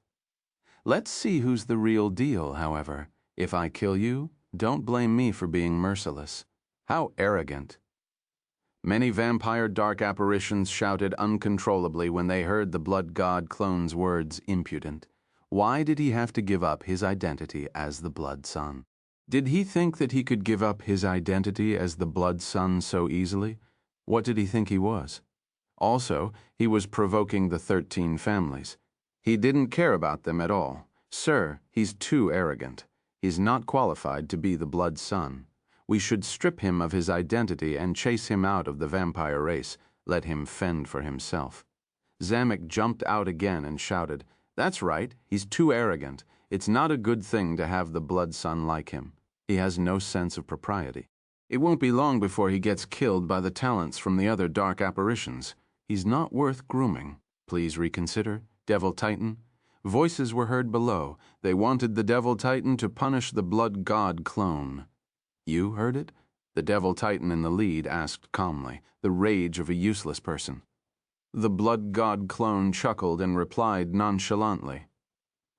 Let's see who's the real deal, however. If I kill you, don't blame me for being merciless." How arrogant. Many vampire dark apparitions shouted uncontrollably when they heard the blood god clone's words, impudent. Why did he have to give up his identity as the Blood Son? Did he think that he could give up his identity as the Blood Son so easily? What did he think he was? Also, he was provoking the 13 families. He didn't care about them at all. Sir, he's too arrogant. He's not qualified to be the Blood Son. We should strip him of his identity and chase him out of the vampire race. Let him fend for himself. Zamek jumped out again and shouted, "That's right, he's too arrogant. It's not a good thing to have the Blood Son like him. He has no sense of propriety. It won't be long before he gets killed by the talents from the other dark apparitions. He's not worth grooming. Please reconsider, Devil Titan." Voices were heard below. They wanted the Devil Titan to punish the blood god clone. "You heard it?" The Devil Titan in the lead asked calmly, the rage of a useless person. The blood god clone chuckled and replied nonchalantly.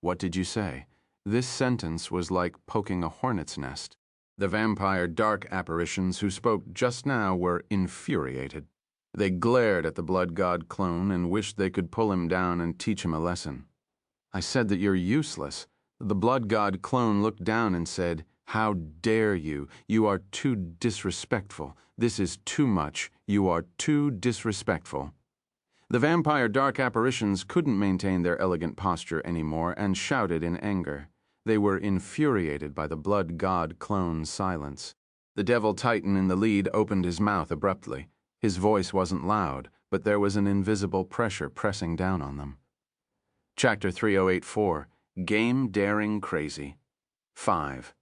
"What did you say?" This sentence was like poking a hornet's nest. The vampire dark apparitions who spoke just now were infuriated. They glared at the blood god clone and wished they could pull him down and teach him a lesson. "I said that you're useless." The blood god clone looked down and said, "How dare you? You are too disrespectful. This is too much. You are too disrespectful." The vampire dark apparitions couldn't maintain their elegant posture anymore and shouted in anger. They were infuriated by the blood god clone's silence. The Devil Titan in the lead opened his mouth abruptly. His voice wasn't loud, but there was an invisible pressure pressing down on them. Chapter 3084, Game Daring Crazy. 5.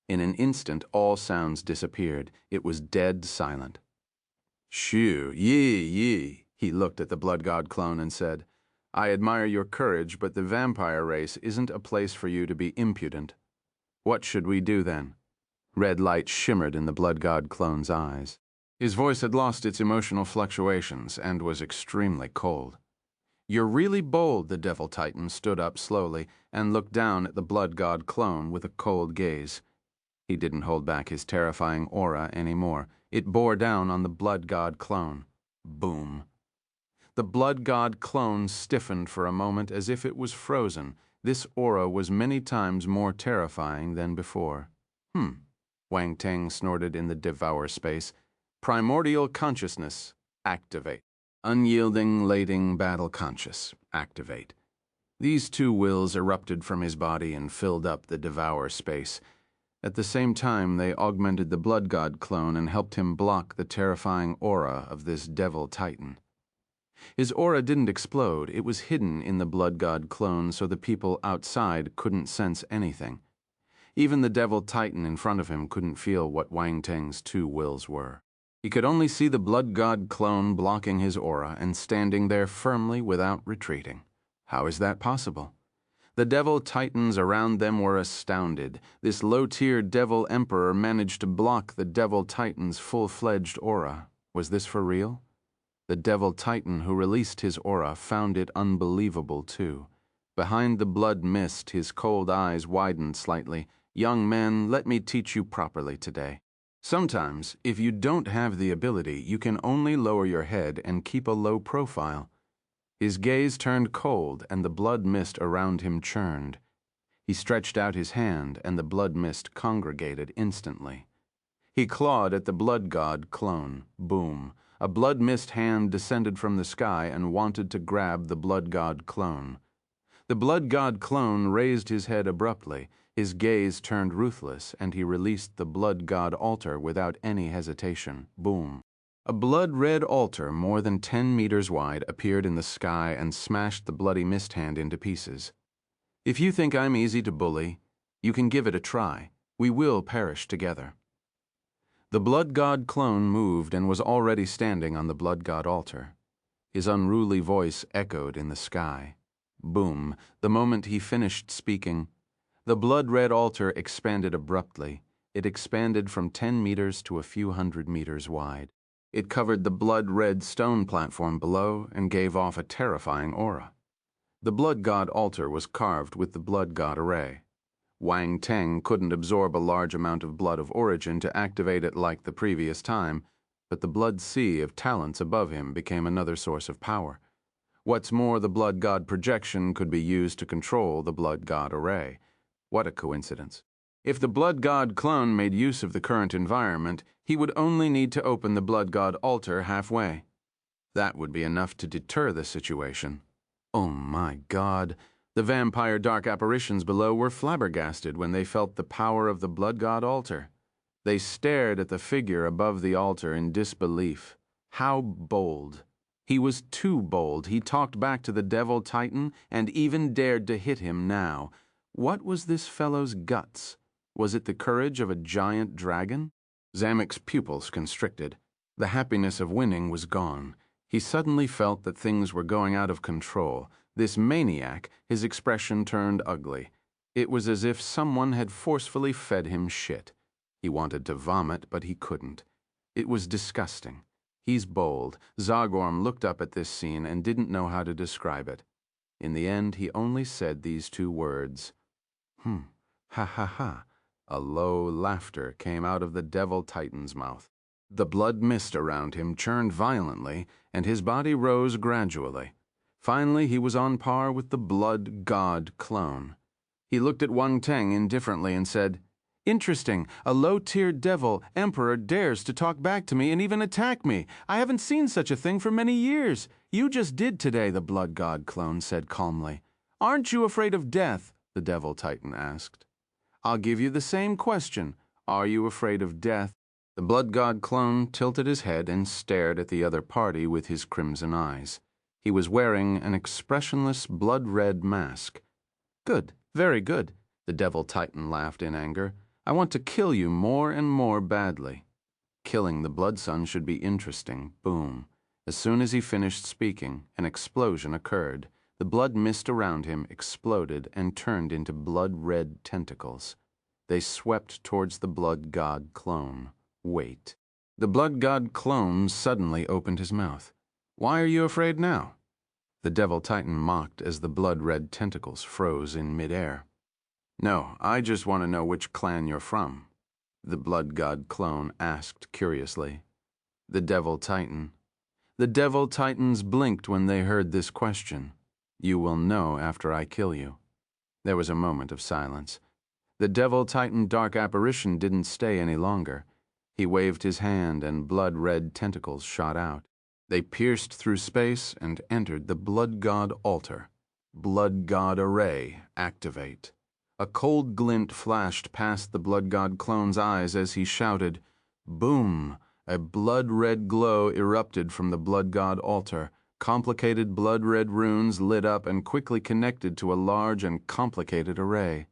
In an instant, all sounds disappeared. It was dead silent. "Shh. Shoo, ye. He looked at the blood god clone and said, I admire your courage, but the vampire race isn't a place for you to be impudent. What should we do then? Red light shimmered in the blood god clone's eyes. His voice had lost its emotional fluctuations and was extremely cold. You're really bold, the Devil Titan stood up slowly and looked down at the blood god clone with a cold gaze. He didn't hold back his terrifying aura anymore. It bore down on the blood god clone. Boom. The blood god clone stiffened for a moment as if it was frozen. This aura was many times more terrifying than before. Wang Teng snorted in the devour space. Primordial consciousness, activate. Unyielding, lading, battle conscious, activate. These two wills erupted from his body and filled up the devour space. At the same time, they augmented the blood god clone and helped him block the terrifying aura of this devil titan. His aura didn't explode. It was hidden in the blood god clone so the people outside couldn't sense anything. Even the devil titan in front of him couldn't feel what Wang Teng's two wills were. He could only see the blood god clone blocking his aura and standing there firmly without retreating. How is that possible? The devil titans around them were astounded. This low-tier devil emperor managed to block the devil titan's full-fledged aura. Was this for real? The devil titan who released his aura found it unbelievable too. Behind the blood mist, his cold eyes widened slightly. Young man, let me teach you properly today. Sometimes, if you don't have the ability, you can only lower your head and keep a low profile. His gaze turned cold, and the blood mist around him churned. He stretched out his hand, and the blood mist congregated instantly. He clawed at the blood god clone. Boom. A blood mist hand descended from the sky and wanted to grab the blood god clone. The blood god clone raised his head abruptly. His gaze turned ruthless, and he released the blood god altar without any hesitation. Boom. A blood-red altar more than 10 meters wide appeared in the sky and smashed the bloody mist hand into pieces. If you think I'm easy to bully, you can give it a try. We will perish together. The blood god clone moved and was already standing on the blood god altar. His unruly voice echoed in the sky. Boom. The moment he finished speaking, the blood-red altar expanded abruptly. It expanded from 10 meters to a few hundred meters wide. It covered the blood-red stone platform below and gave off a terrifying aura. The blood god altar was carved with the blood god array. Wang Teng couldn't absorb a large amount of blood of origin to activate it like the previous time, but the blood sea of talents above him became another source of power. What's more, the blood god projection could be used to control the blood god array. What a coincidence. If the blood god clone made use of the current environment, he would only need to open the blood god altar halfway. That would be enough to deter the situation. Oh my God. The vampire dark apparitions below were flabbergasted when they felt the power of the blood god altar. They stared at the figure above the altar in disbelief. How bold. He was too bold. He talked back to the devil titan and even dared to hit him now. What was this fellow's guts? Was it the courage of a giant dragon? Zamek's pupils constricted. The happiness of winning was gone. He suddenly felt that things were going out of control. This maniac, his expression turned ugly. It was as if someone had forcefully fed him shit. He wanted to vomit, but he couldn't. It was disgusting. He's bold. Zagorm looked up at this scene and didn't know how to describe it. In the end, he only said these two words. Ha ha ha. A low laughter came out of the devil titan's mouth. The blood mist around him churned violently, and his body rose gradually. Finally, he was on par with the blood god clone. He looked at Wang Teng indifferently and said, Interesting, a low-tier devil emperor dares to talk back to me and even attack me. I haven't seen such a thing for many years. You just did today, the blood god clone said calmly. Aren't you afraid of death? The devil titan asked. I'll give you the same question. Are you afraid of death? The blood god clone tilted his head and stared at the other party with his crimson eyes. He was wearing an expressionless blood-red mask. Good, very good, the devil titan laughed in anger. I want to kill you more and more badly. Killing the Blood Sun should be interesting. Boom. As soon as he finished speaking, an explosion occurred. The blood mist around him exploded and turned into blood-red tentacles. They swept towards the Blood God clone. Wait. The Blood God clone suddenly opened his mouth. Why are you afraid now? The Devil Titan mocked as the blood-red tentacles froze in midair. No, I just want to know which clan you're from, the Blood God clone asked curiously. The Devil Titan. The Devil Titans blinked when they heard this question. You will know after I kill you. There was a moment of silence. The Devil Titan dark apparition didn't stay any longer. He waved his hand and blood-red tentacles shot out. They pierced through space and entered the Blood God altar. Blood God array, activate. A cold glint flashed past the Blood God clone's eyes as he shouted, boom! A blood-red glow erupted from the Blood God altar. Complicated blood-red runes lit up and quickly connected to a large and complicated array.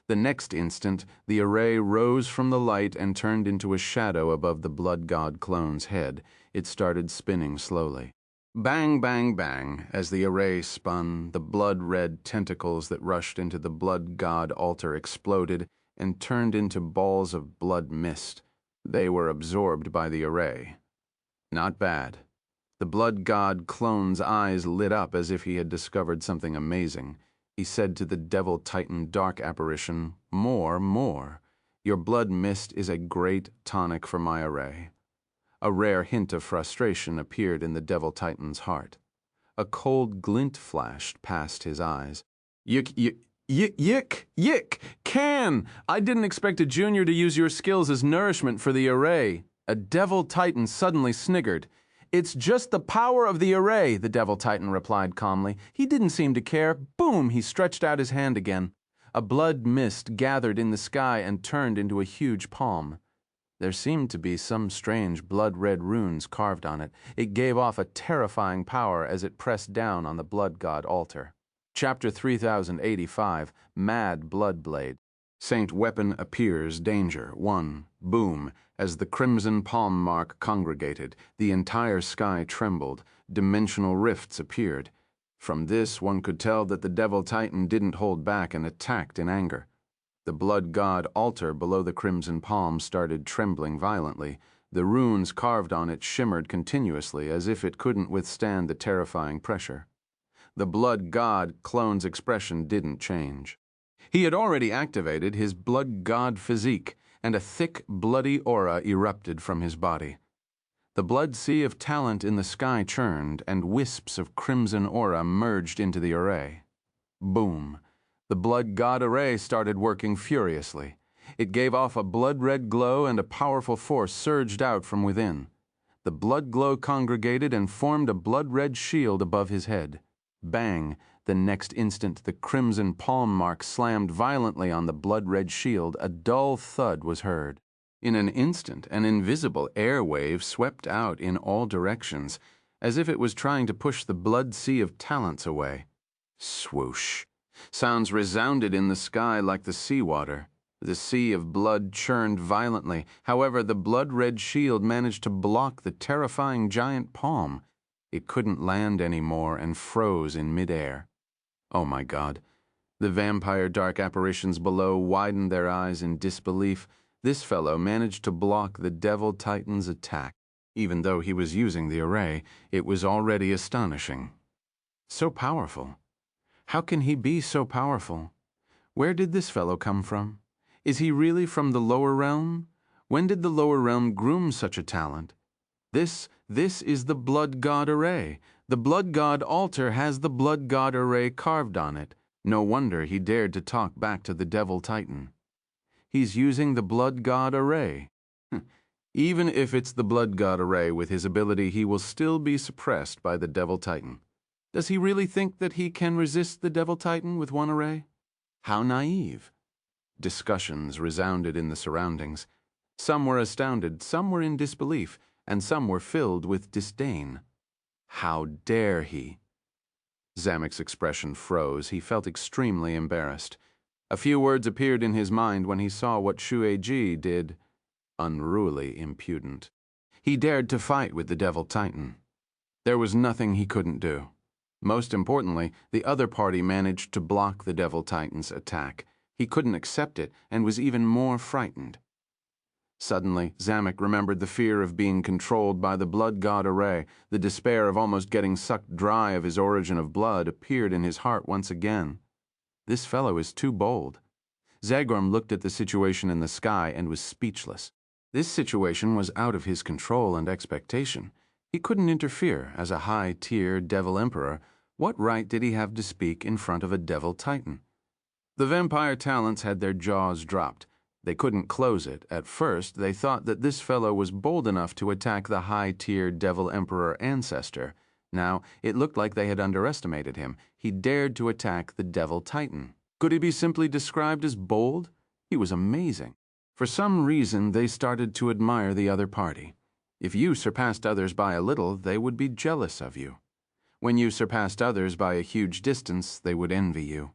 The next instant, the array rose from the light and turned into a shadow above the Blood God clone's head. It started spinning slowly. Bang, bang, bang, as the array spun, the blood-red tentacles that rushed into the Blood God altar exploded and turned into balls of blood mist. They were absorbed by the array. Not bad. The Blood God clone's eyes lit up as if he had discovered something amazing. He said to the Devil Titan dark apparition, more. Your blood mist is a great tonic for my array. A rare hint of frustration appeared in the Devil Titan's heart. A cold glint flashed past his eyes. Yick, Can! I didn't expect a junior to use your skills as nourishment for the array. A Devil Titan suddenly sniggered. It's just the power of the array, the Devil Titan replied calmly. He didn't seem to care. Boom! He stretched out his hand again. A blood mist gathered in the sky and turned into a huge palm. There seemed to be some strange blood-red runes carved on it. It gave off a terrifying power as it pressed down on the Blood God altar. Chapter 3085, Mad Bloodblade. Saint Weapon appears, danger, 1. Boom. As the crimson palm mark congregated, the entire sky trembled. Dimensional rifts appeared. From this, one could tell that the Devil Titan didn't hold back and attacked in anger. The Blood God altar below the crimson palm started trembling violently. The runes carved on it shimmered continuously as if it couldn't withstand the terrifying pressure. The Blood God clone's expression didn't change. He had already activated his Blood God physique, and a thick, bloody aura erupted from his body. The blood sea of talent in the sky churned, and wisps of crimson aura merged into the array. Boom! The Blood God array started working furiously. It gave off a blood-red glow and a powerful force surged out from within. The blood glow congregated and formed a blood-red shield above his head. Bang! The next instant the crimson palm mark slammed violently on the blood-red shield. A dull thud was heard. In an instant, an invisible air wave swept out in all directions, as if it was trying to push the blood sea of talents away. Swoosh! Sounds resounded in the sky like the seawater. The sea of blood churned violently. However, the blood-red shield managed to block the terrifying giant palm. It couldn't land anymore and froze in midair. Oh my God. The vampire dark apparitions below widened their eyes in disbelief. This fellow managed to block the Devil Titan's attack. Even though he was using the array, it was already astonishing. So powerful. How can he be so powerful? Where did this fellow come from? Is he really from the lower realm? When did the lower realm groom such a talent? This is the Blood God array. The Blood God altar has the Blood God array carved on it. No wonder he dared to talk back to the Devil Titan. He's using the Blood God array. Even if it's the Blood God array with his ability, he will still be suppressed by the Devil Titan. Does he really think that he can resist the Devil Titan with one array? How naive. Discussions resounded in the surroundings. Some were astounded, some were in disbelief, and some were filled with disdain. How dare he? Zamek's expression froze. He felt extremely embarrassed. A few words appeared in his mind when he saw what Shueji did. unruly, impudent. He dared to fight with the Devil Titan. There was nothing he couldn't do. Most importantly, the other party managed to block the Devil Titan's attack. He couldn't accept it and was even more frightened. Suddenly, Zamek remembered the fear of being controlled by the blood god Array. The despair of almost getting sucked dry of his origin of blood appeared in his heart once again. This fellow is too bold. Zagorm looked at the situation in the sky and was speechless. This situation was out of his control and expectation. He couldn't interfere as a high-tier Devil Emperor. What right did he have to speak in front of a Devil Titan? The vampire talents had their jaws dropped. They couldn't close it. At first, they thought that this fellow was bold enough to attack the high-tier Devil Emperor Ancestor. Now, it looked like they had underestimated him. He dared to attack the Devil Titan. Could he be simply described as bold? He was amazing. For some reason, they started to admire the other party. If you surpassed others by a little, they would be jealous of you. When you surpassed others by a huge distance, they would envy you.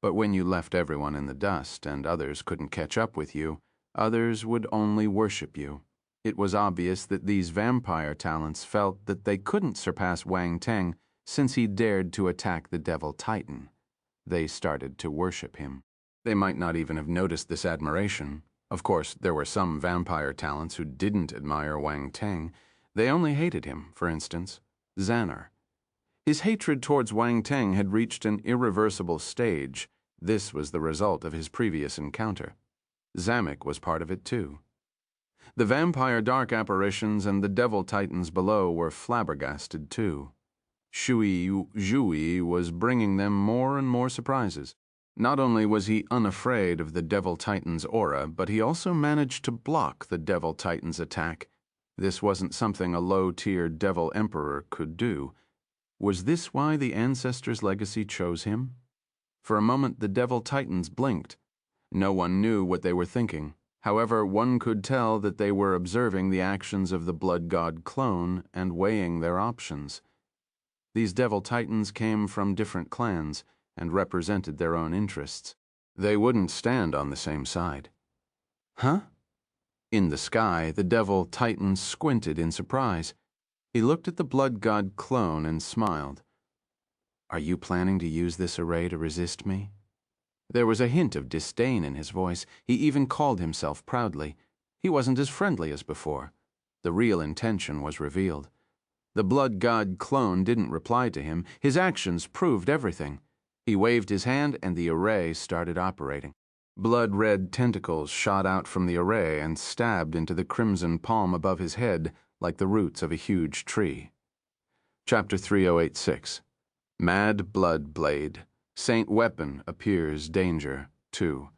But when you left everyone in the dust and others couldn't catch up with you, others would only worship you. It was obvious that these vampire talents felt that they couldn't surpass Wang Teng since he dared to attack the Devil Titan. They started to worship him. They might not even have noticed this admiration. Of course, there were some vampire talents who didn't admire Wang Teng. They only hated him, for instance, Xanar. His hatred towards Wang Teng had reached an irreversible stage. This was the result of his previous encounter. Zamek was part of it too. The vampire dark apparitions and the Devil Titans below were flabbergasted too. Shui Zhui was bringing them more and more surprises. Not only was he unafraid of the Devil Titan's aura, but he also managed to block the Devil Titan's attack. This wasn't something a low-tier Devil Emperor could do. Was this why the Ancestor's legacy chose him? For a moment, the Devil Titans blinked. No one knew what they were thinking. However, one could tell that they were observing the actions of the Blood God clone and weighing their options. These Devil Titans came from different clans and represented their own interests. They wouldn't stand on the same side. Huh? In the sky, the Devil Titan squinted in surprise. He looked at the Blood God clone and smiled. Are you planning to use this array to resist me? There was a hint of disdain in his voice. He even called himself proudly. He wasn't as friendly as before. The real intention was revealed. The Blood God clone didn't reply to him. His actions proved everything. He waved his hand and the array started operating. Blood-red tentacles shot out from the array and stabbed into the crimson palm above his head like the roots of a huge tree. Chapter 3086. Mad Blood Blade. Saint Weapon appears danger. 2.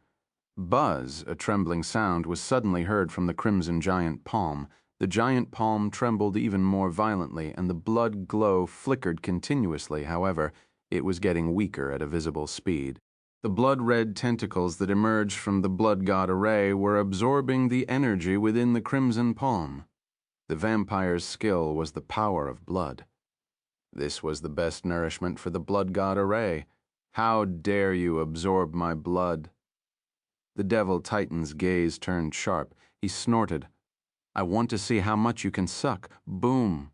Buzz, a trembling sound, was suddenly heard from the crimson giant palm. The giant palm trembled even more violently, and the blood glow flickered continuously. However, it was getting weaker at a visible speed. The blood-red tentacles that emerged from the blood god array were absorbing the energy within the crimson palm. The vampire's skill was the power of blood. This was the best nourishment for the blood god array. How dare you absorb my blood? The Devil Titan's gaze turned sharp. He snorted. I want to see how much you can suck. Boom.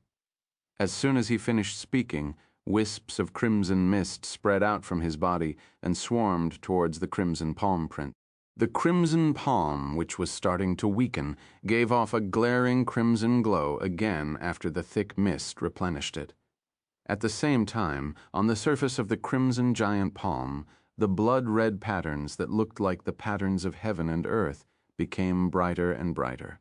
As soon as he finished speaking, wisps of crimson mist spread out from his body and swarmed towards the crimson palm print. The crimson palm, which was starting to weaken, gave off a glaring crimson glow again after the thick mist replenished it. At the same time, on the surface of the crimson giant palm, the blood-red patterns that looked like the patterns of heaven and earth became brighter and brighter.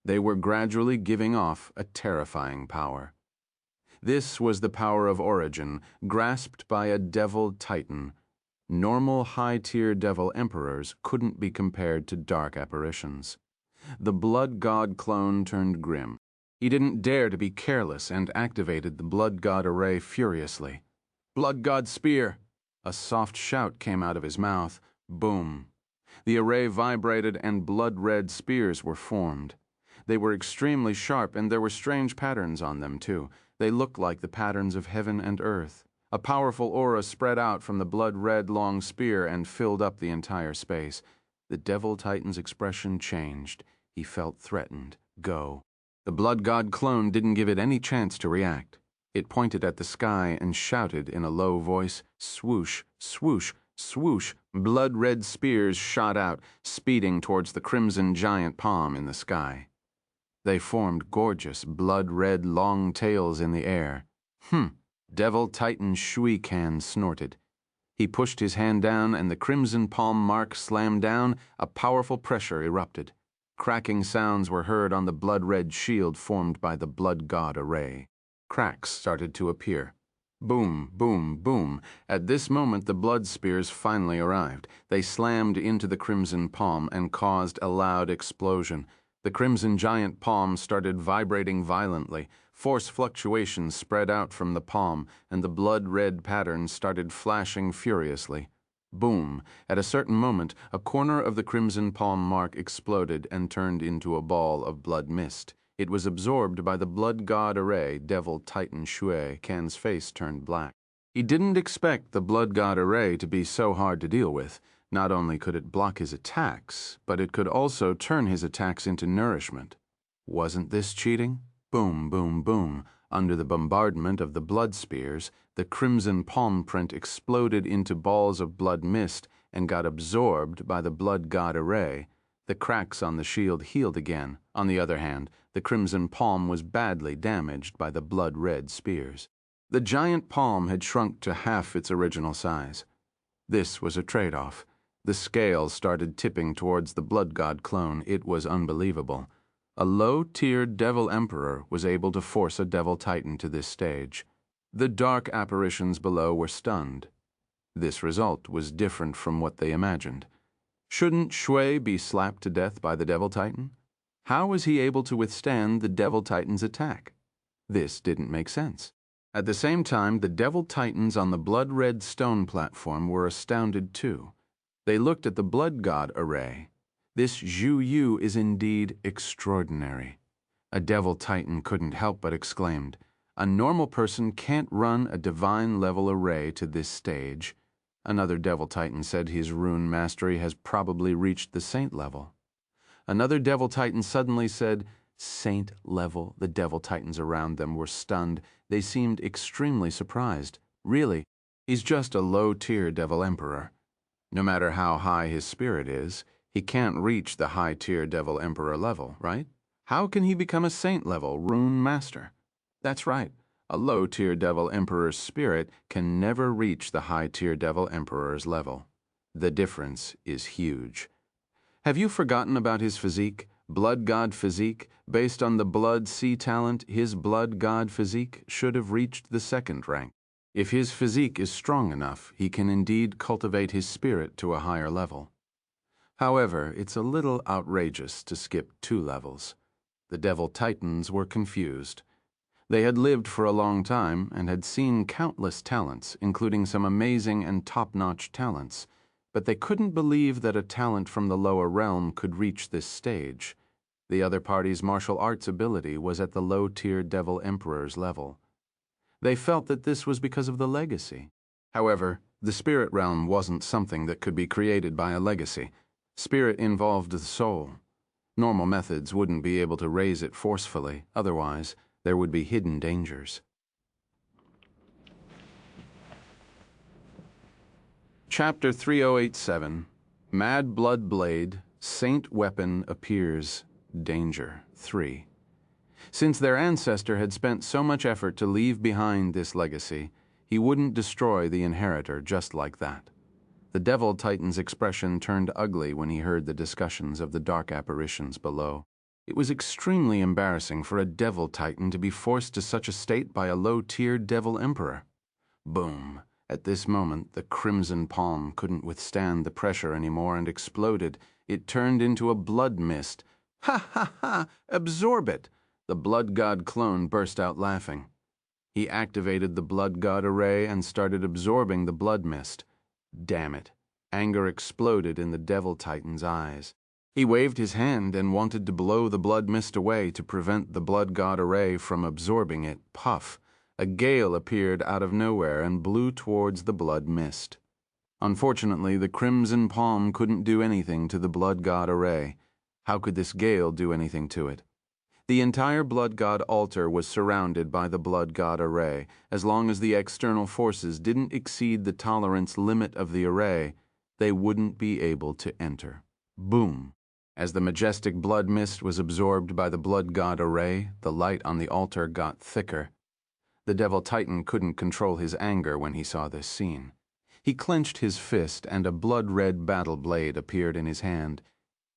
They were gradually giving off a terrifying power. This was the power of origin, grasped by a Devil Titan. Normal high-tier Devil Emperors couldn't be compared to dark apparitions. The Blood God clone turned grim. He didn't dare to be careless and activated the Blood God array furiously. Blood God Spear! A soft shout came out of his mouth. Boom. The array vibrated and blood-red spears were formed. They were extremely sharp and there were strange patterns on them too. They looked like the patterns of heaven and earth. A powerful aura spread out from the blood-red long spear and filled up the entire space. The Devil Titan's expression changed. He felt threatened. Go. The blood god clone didn't give it any chance to react. It pointed at the sky and shouted in a low voice, swoosh, swoosh, swoosh. Blood-red spears shot out, speeding towards the crimson giant palm in the sky. They formed gorgeous, blood-red long tails in the air. Devil Titan Shui Kan snorted. He pushed his hand down, and the crimson palm mark slammed down. A powerful pressure erupted. Cracking sounds were heard on the blood-red shield formed by the blood god array. Cracks started to appear. Boom, boom, boom. At this moment, the blood spears finally arrived. They slammed into the crimson palm and caused a loud explosion. The crimson giant palm started vibrating violently. Force fluctuations spread out from the palm, and the blood-red patterns started flashing furiously. Boom. At a certain moment, a corner of the crimson palm mark exploded and turned into a ball of blood mist. It was absorbed by the blood god array. Devil Titan Shui Kan's face turned black. He didn't expect the blood god array to be so hard to deal with. Not only could it block his attacks, but it could also turn his attacks into nourishment. Wasn't this cheating? Boom, boom, boom. Under the bombardment of the blood spears, the crimson palm print exploded into balls of blood mist and got absorbed by the blood god array. The cracks on the shield healed again. On the other hand, the crimson palm was badly damaged by the blood-red spears. The giant palm had shrunk to half its original size. This was a trade-off. The scales started tipping towards the blood god clone. It was unbelievable. A low-tiered Devil Emperor was able to force a Devil Titan to this stage. The dark apparitions below were stunned. This result was different from what they imagined. Shouldn't Shui be slapped to death by the Devil Titan? How was he able to withstand the Devil Titan's attack? This didn't make sense. At the same time, the Devil Titans on the blood-red stone platform were astounded too. They looked at the blood god array. This Zhu Yu is indeed extraordinary. A Devil Titan couldn't help but exclaimed, "A normal person can't run a divine-level array to this stage." Another Devil Titan said his rune mastery has probably reached the saint level. Another Devil Titan suddenly said, "Saint level." The Devil Titans around them were stunned. They seemed extremely surprised. Really, he's just a low-tier Devil Emperor. No matter how high his spirit is, he can't reach the high-tier Devil Emperor level, right? How can he become a saint-level rune master? That's right. A low-tier Devil Emperor's spirit can never reach the high-tier Devil Emperor's level. The difference is huge. Have you forgotten about his physique? Blood God physique? Based on the blood sea talent, his blood God physique should have reached the second rank. If his physique is strong enough, he can indeed cultivate his spirit to a higher level. However, it's a little outrageous to skip 2 levels. The Devil Titans were confused. They had lived for a long time and had seen countless talents, including some amazing and top-notch talents, but they couldn't believe that a talent from the lower realm could reach this stage. The other party's martial arts ability was at the low-tier Devil Emperor's level. They felt that this was because of the legacy. However, the spirit realm wasn't something that could be created by a legacy. Spirit involved the soul. Normal methods wouldn't be able to raise it forcefully, otherwise there would be hidden dangers. Chapter 3087, Mad Blood Blade, Saint Weapon Appears, Danger 3. Since their ancestor had spent so much effort to leave behind this legacy, he wouldn't destroy the inheritor just like that. The Devil Titan's expression turned ugly when he heard the discussions of the dark apparitions below. It was extremely embarrassing for a Devil Titan to be forced to such a state by a low-tier Devil Emperor. Boom! At this moment, the crimson palm couldn't withstand the pressure anymore and exploded. It turned into a blood mist. "Ha ha ha! Absorb it!" The blood god clone burst out laughing. He activated the blood god array and started absorbing the blood mist. Damn it. Anger exploded in the Devil Titan's eyes. He waved his hand and wanted to blow the blood mist away to prevent the blood god array from absorbing it. Puff. A gale appeared out of nowhere and blew towards the blood mist. Unfortunately, the crimson palm couldn't do anything to the blood god array. How could this gale do anything to it? The entire Blood God altar was surrounded by the Blood God array. As long as the external forces didn't exceed the tolerance limit of the array, they wouldn't be able to enter. Boom! As the majestic blood mist was absorbed by the Blood God array, the light on the altar got thicker. The Devil Titan couldn't control his anger when he saw this scene. He clenched his fist and a blood-red battle blade appeared in his hand.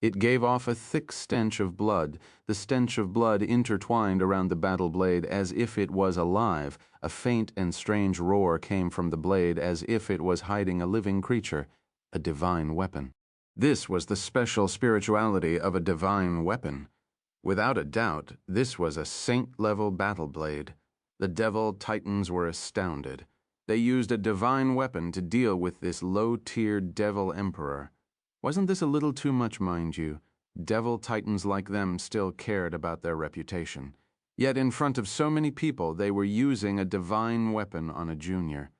It gave off a thick stench of blood. The stench of blood intertwined around the battle blade as if it was alive. A faint and strange roar came from the blade as if it was hiding a living creature, a divine weapon. This was the special spirituality of a divine weapon. Without a doubt, this was a saint-level battle blade. The Devil Titans were astounded. They used a divine weapon to deal with this low-tier Devil Emperor. Wasn't this a little too much, mind you? Devil Titans like them still cared about their reputation. Yet in front of so many people, they were using a divine weapon on a junior.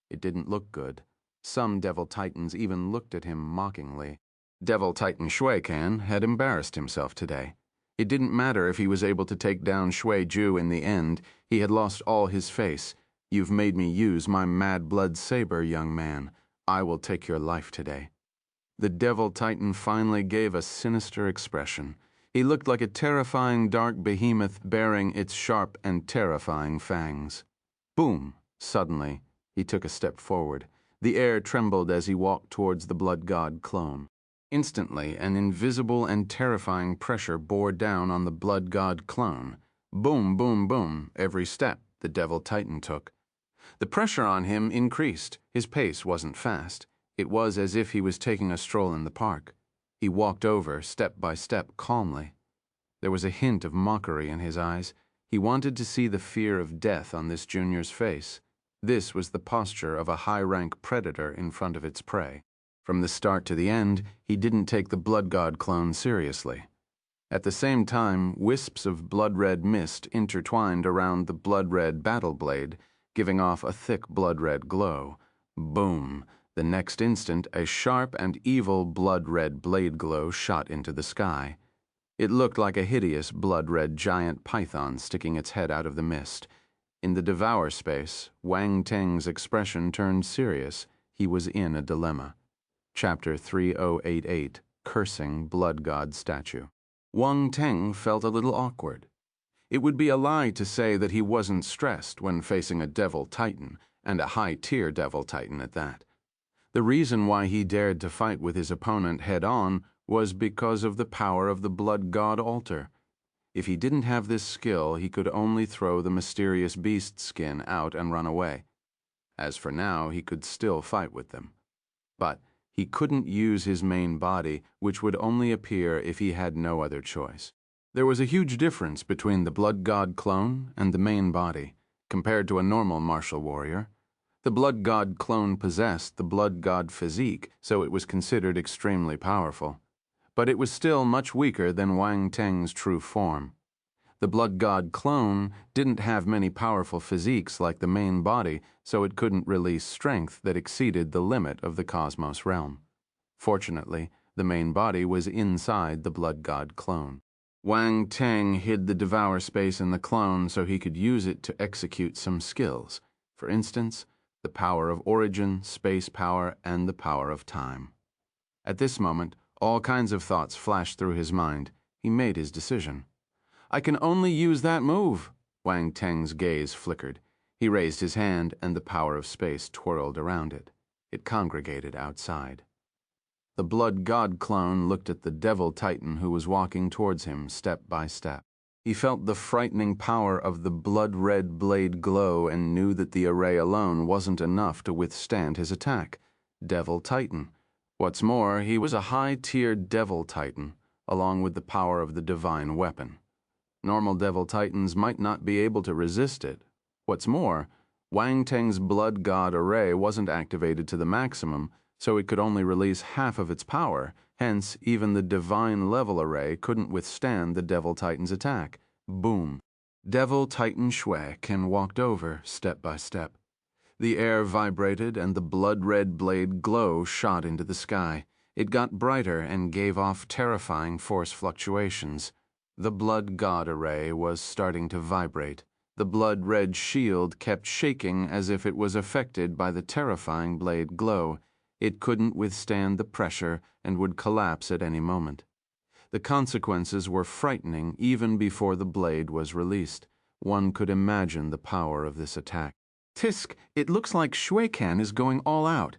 It didn't look good. Some Devil Titans even looked at him mockingly. Devil Titan Shuikan had embarrassed himself today. It didn't matter if he was able to take down Shui Ju in the end. He had lost all his face. You've made me use my mad blood saber, young man. I will take your life today. The Devil Titan finally gave a sinister expression. He looked like a terrifying dark behemoth bearing its sharp and terrifying fangs. Boom! Suddenly, he took a step forward. The air trembled as he walked towards the Blood God clone. Instantly, an invisible and terrifying pressure bore down on the Blood God clone. Boom, boom, boom, every step the Devil Titan took. The pressure on him increased. His pace wasn't fast. It was as if he was taking a stroll in the park. He walked over, step by step, calmly. There was a hint of mockery in his eyes. He wanted to see the fear of death on this junior's face. This was the posture of a high-rank predator in front of its prey. From the start to the end, he didn't take the Blood God clone seriously. At the same time, wisps of blood-red mist intertwined around the blood-red battle blade, giving off a thick blood-red glow. Boom! The next instant, a sharp and evil blood-red blade glow shot into the sky. It looked like a hideous blood-red giant python sticking its head out of the mist. In the devour space, Wang Teng's expression turned serious. He was in a dilemma. Chapter 3088, Cursing Blood God Statue. Wang Teng felt a little awkward. It would be a lie to say that he wasn't stressed when facing a Devil Titan, and a high-tier Devil Titan at that. The reason why he dared to fight with his opponent head-on was because of the power of the Blood God altar. If he didn't have this skill, he could only throw the mysterious beast skin out and run away. As for now, he could still fight with them. But he couldn't use his main body, which would only appear if he had no other choice. There was a huge difference between the Blood God clone and the main body, compared to a normal martial warrior. The Blood God clone possessed the Blood God physique, so it was considered extremely powerful. But it was still much weaker than Wang Teng's true form. The Blood God clone didn't have many powerful physiques like the main body, so it couldn't release strength that exceeded the limit of the cosmos realm. Fortunately, the main body was inside the Blood God clone. Wang Teng hid the devour space in the clone so he could use it to execute some skills. For instance, the power of origin, space power, and the power of time. At this moment, all kinds of thoughts flashed through his mind. He made his decision. I can only use that move. Wang Teng's gaze flickered. He raised his hand, and the power of space twirled around it. It congregated outside. The Blood God clone looked at the Devil Titan who was walking towards him step by step. He felt the frightening power of the blood-red blade glow and knew that the array alone wasn't enough to withstand his attack. Devil Titan. What's more, he was a high-tiered Devil Titan, along with the power of the divine weapon. Normal Devil Titans might not be able to resist it. What's more, Wang Teng's Blood God array wasn't activated to the maximum, so it could only release half of its power. Hence, even the divine level array couldn't withstand the Devil Titan's attack. Boom. Devil Titan Shuikan walked over, step by step. The air vibrated and the blood-red blade glow shot into the sky. It got brighter and gave off terrifying force fluctuations. The blood god array was starting to vibrate. The blood-red shield kept shaking as if it was affected by the terrifying blade glow. It couldn't withstand the pressure and would collapse at any moment. The consequences were frightening even before the blade was released. One could imagine the power of this attack. "Tisk, it looks like Shui Can is going all out."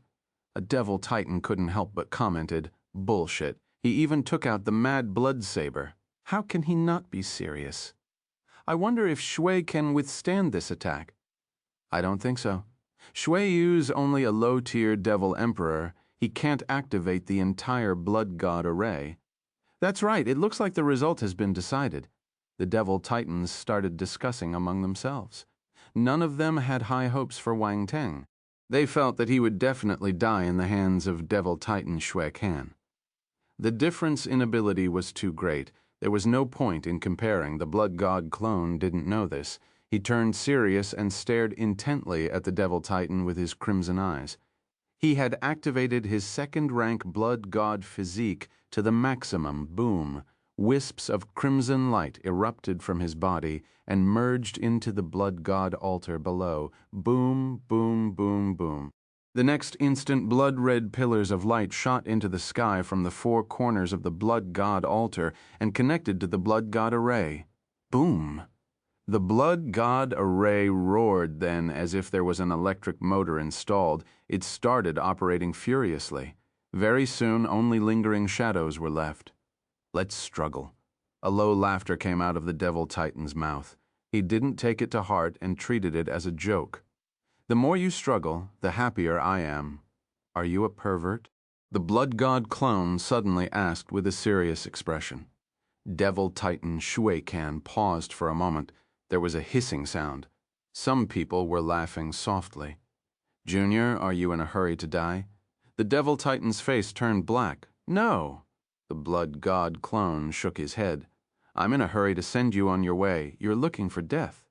A devil titan couldn't help but commented, "Bullshit. He even took out the mad blood saber. How can he not be serious? I wonder if Shui can withstand this attack." "I don't think so. Shui Yu's only a low-tier devil emperor. He can't activate the entire blood god array." "That's right. It looks like the result has been decided." The devil titans started discussing among themselves. None of them had high hopes for Wang Teng. They felt that he would definitely die in the hands of devil titan Shui Can. The difference in ability was too great. There was no point in comparing. The blood god clone didn't know this. He turned serious and stared intently at the devil titan with his crimson eyes. He had activated his second-rank blood god physique to the maximum. Boom. Wisps of crimson light erupted from his body and merged into the blood god altar below. Boom, boom, boom, boom. The next instant, blood-red pillars of light shot into the sky from the four corners of the blood god altar and connected to the blood god array. Boom. The blood god array roared then as if there was an electric motor installed. It started operating furiously. Very soon, only lingering shadows were left. "Let's struggle." A low laughter came out of the devil titan's mouth. He didn't take it to heart and treated it as a joke. "The more you struggle, the happier I am." "Are you a pervert?" The blood god clone suddenly asked with a serious expression. Devil titan Shui Can paused for a moment. There was a hissing sound. Some people were laughing softly. "Junior, are you in a hurry to die?" The devil titan's face turned black. "No." The blood god clone shook his head. "I'm in a hurry to send you on your way. You're looking for death."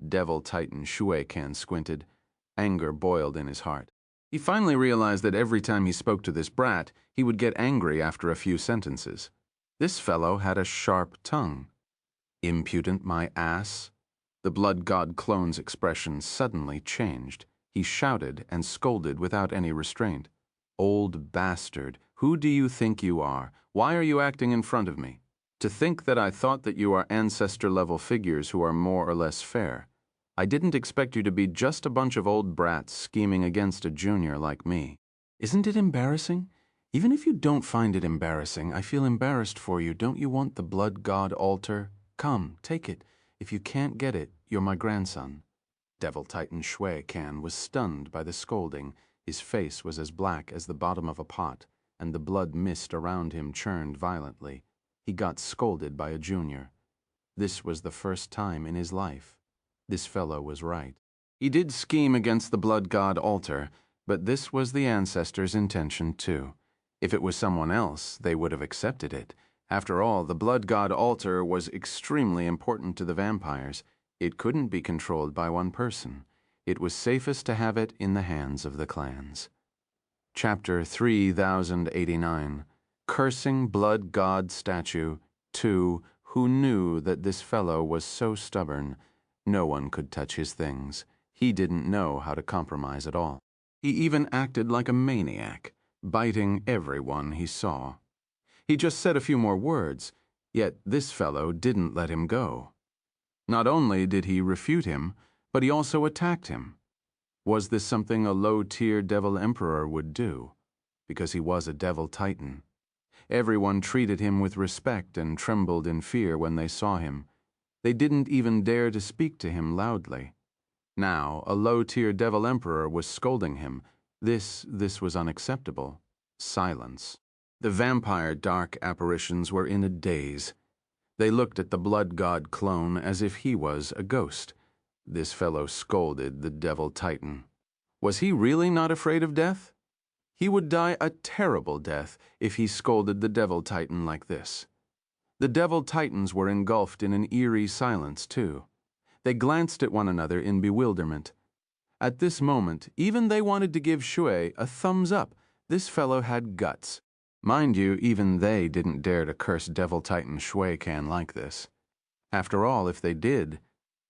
Devil titan Shui Can squinted. Anger boiled in his heart. He finally realized that every time he spoke to this brat, he would get angry after a few sentences. This fellow had a sharp tongue. "Impudent, my ass." The blood god clone's expression suddenly changed. He shouted and scolded without any restraint. "Old bastard, who do you think you are? Why are you acting in front of me? To think that I thought that you are ancestor-level figures who are more or less fair. I didn't expect you to be just a bunch of old brats scheming against a junior like me. Isn't it embarrassing? Even if you don't find it embarrassing, I feel embarrassed for you. Don't you want the blood god altar? Come, take it. If you can't get it, you're my grandson." Devil Titan Shui Can was stunned by the scolding. His face was as black as the bottom of a pot, and the blood mist around him churned violently. He got scolded by a junior. This was the first time in his life. This fellow was right. He did scheme against the blood god altar, but this was the ancestor's intention too. If it was someone else, they would have accepted it. After all, the blood god altar was extremely important to the vampires. It couldn't be controlled by one person. It was safest to have it in the hands of the clans. Chapter 3089. Cursing Blood God Statue. 2. Who knew that this fellow was so stubborn? No one could touch his things. He didn't know how to compromise at all. He even acted like a maniac, biting everyone he saw. He just said a few more words, yet this fellow didn't let him go. Not only did he refute him, but he also attacked him. Was this something a low-tier devil emperor would do? Because he was a devil titan. Everyone treated him with respect and trembled in fear when they saw him. They didn't even dare to speak to him loudly. Now, a low-tier devil emperor was scolding him. This was unacceptable. Silence. The vampire dark apparitions were in a daze. They looked at the blood god clone as if he was a ghost. This fellow scolded the devil titan. Was he really not afraid of death? He would die a terrible death if he scolded the devil titan like this. The devil titans were engulfed in an eerie silence, too. They glanced at one another in bewilderment. At this moment, even they wanted to give Shui a thumbs up. This fellow had guts. Mind you, even they didn't dare to curse Devil Titan Shui Can like this. After all, if they did,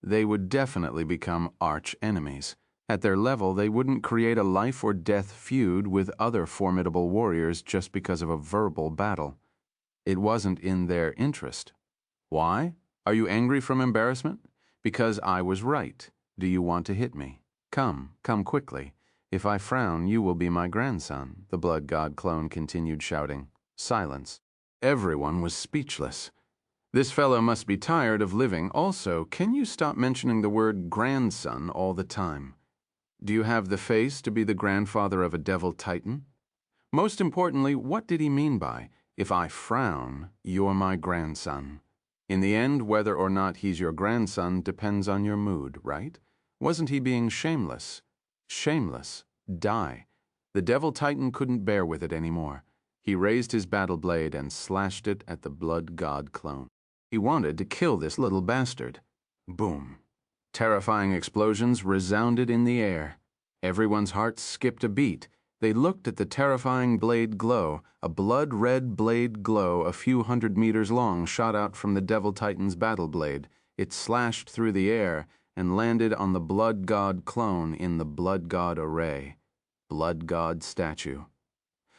they would definitely become arch enemies. At their level, they wouldn't create a life-or-death feud with other formidable warriors just because of a verbal battle. It wasn't in their interest. Why? Are you angry from embarrassment? Because I was right. Do you want to hit me? Come quickly. If I frown, you will be my grandson, the blood god clone continued shouting. Silence. Everyone was speechless. This fellow must be tired of living. Also, can you stop mentioning the word grandson all the time? Do you have the face to be the grandfather of a devil titan? Most importantly, what did he mean by, if I frown, you're my grandson? In the end, whether or not he's your grandson depends on your mood, right? Wasn't he being shameless? Shameless. Die. The devil titan couldn't bear with it anymore. He raised his battle blade and slashed it at the blood god clone. He wanted to kill this little bastard. Boom. Terrifying explosions resounded in the air. Everyone's heart skipped a beat. They looked at the terrifying blade glow. A blood-red blade glow a few hundred meters long shot out from the Devil Titan's battle blade. It slashed through the air and landed on the blood god clone in the blood god array. Blood god statue.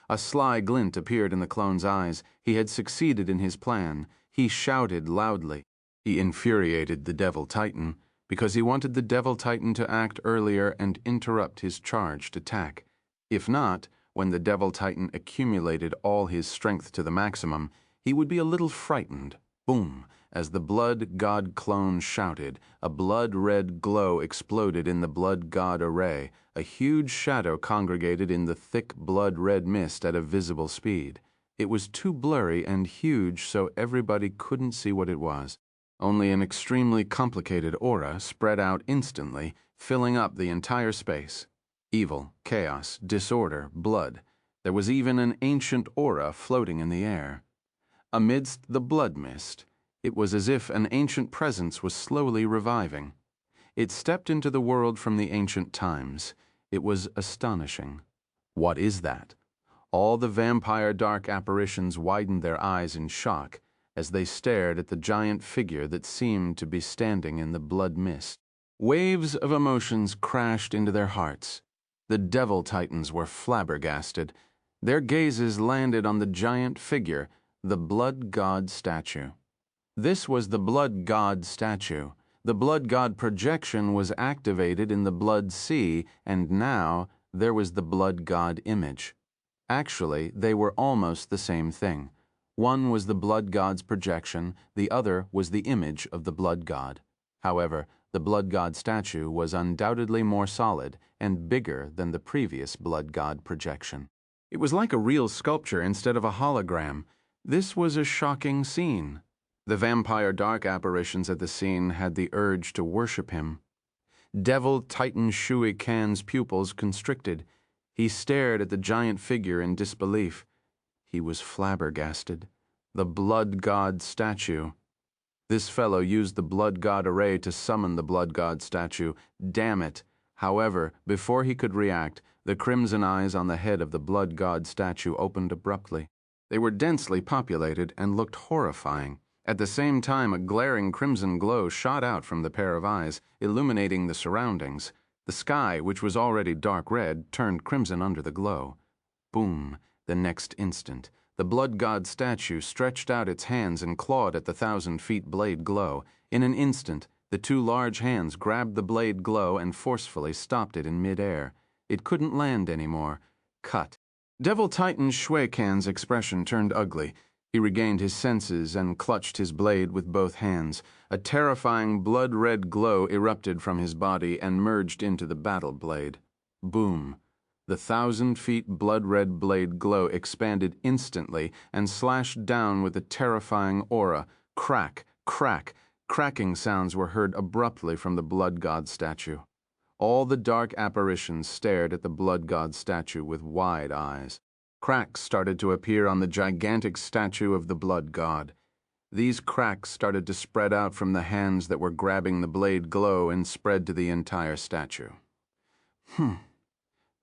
A sly glint appeared in the clone's eyes. He had succeeded in his plan. He shouted loudly. He infuriated the Devil Titan because he wanted the Devil Titan to act earlier and interrupt his charged attack. If not, when the Devil Titan accumulated all his strength to the maximum, he would be a little frightened. Boom! As the blood god clone shouted, a blood-red glow exploded in the blood god array. A huge shadow congregated in the thick blood-red mist at a visible speed. It was too blurry and huge so everybody couldn't see what it was. Only an extremely complicated aura spread out instantly, filling up the entire space. Evil, chaos, disorder, blood. There was even an ancient aura floating in the air. Amidst the blood mist, it was as if an ancient presence was slowly reviving. It stepped into the world from the ancient times. It was astonishing. What is that? All the vampire dark apparitions widened their eyes in shock as they stared at the giant figure that seemed to be standing in the blood mist. Waves of emotions crashed into their hearts. The Devil Titans were flabbergasted. Their gazes landed on the giant figure, the blood god statue. This was the blood god statue. The blood god projection was activated in the blood sea, and now there was the blood god image. Actually, they were almost the same thing. One was the blood god's projection, the other was the image of the blood god. However, the blood god statue was undoubtedly more solid and bigger than the previous blood god projection. It was like a real sculpture instead of a hologram. This was a shocking scene. The vampire dark apparitions at the scene had the urge to worship him. Devil Titan Shui Can's pupils constricted. He stared at the giant figure in disbelief. He was flabbergasted. The blood god statue. This fellow used the blood god array to summon the blood god statue. Damn it. However, before he could react, the crimson eyes on the head of the blood god statue opened abruptly. They were densely populated and looked horrifying. At the same time, a glaring crimson glow shot out from the pair of eyes, illuminating the surroundings. The sky, which was already dark red, turned crimson under the glow. Boom. The next instant, the blood god statue stretched out its hands and clawed at the 1,000-feet blade glow. In an instant, the two large hands grabbed the blade glow and forcefully stopped it in midair. It couldn't land anymore. Cut. Devil Titan Shui Can's expression turned ugly. He regained his senses and clutched his blade with both hands. A terrifying blood-red glow erupted from his body and merged into the battle blade. Boom. The 1,000-feet blood-red blade glow expanded instantly and slashed down with a terrifying aura. Crack, crack. Cracking sounds were heard abruptly from the blood god statue. All the dark apparitions stared at the blood god statue with wide eyes. Cracks started to appear on the gigantic statue of the blood god. These cracks started to spread out from the hands that were grabbing the blade glow and spread to the entire statue.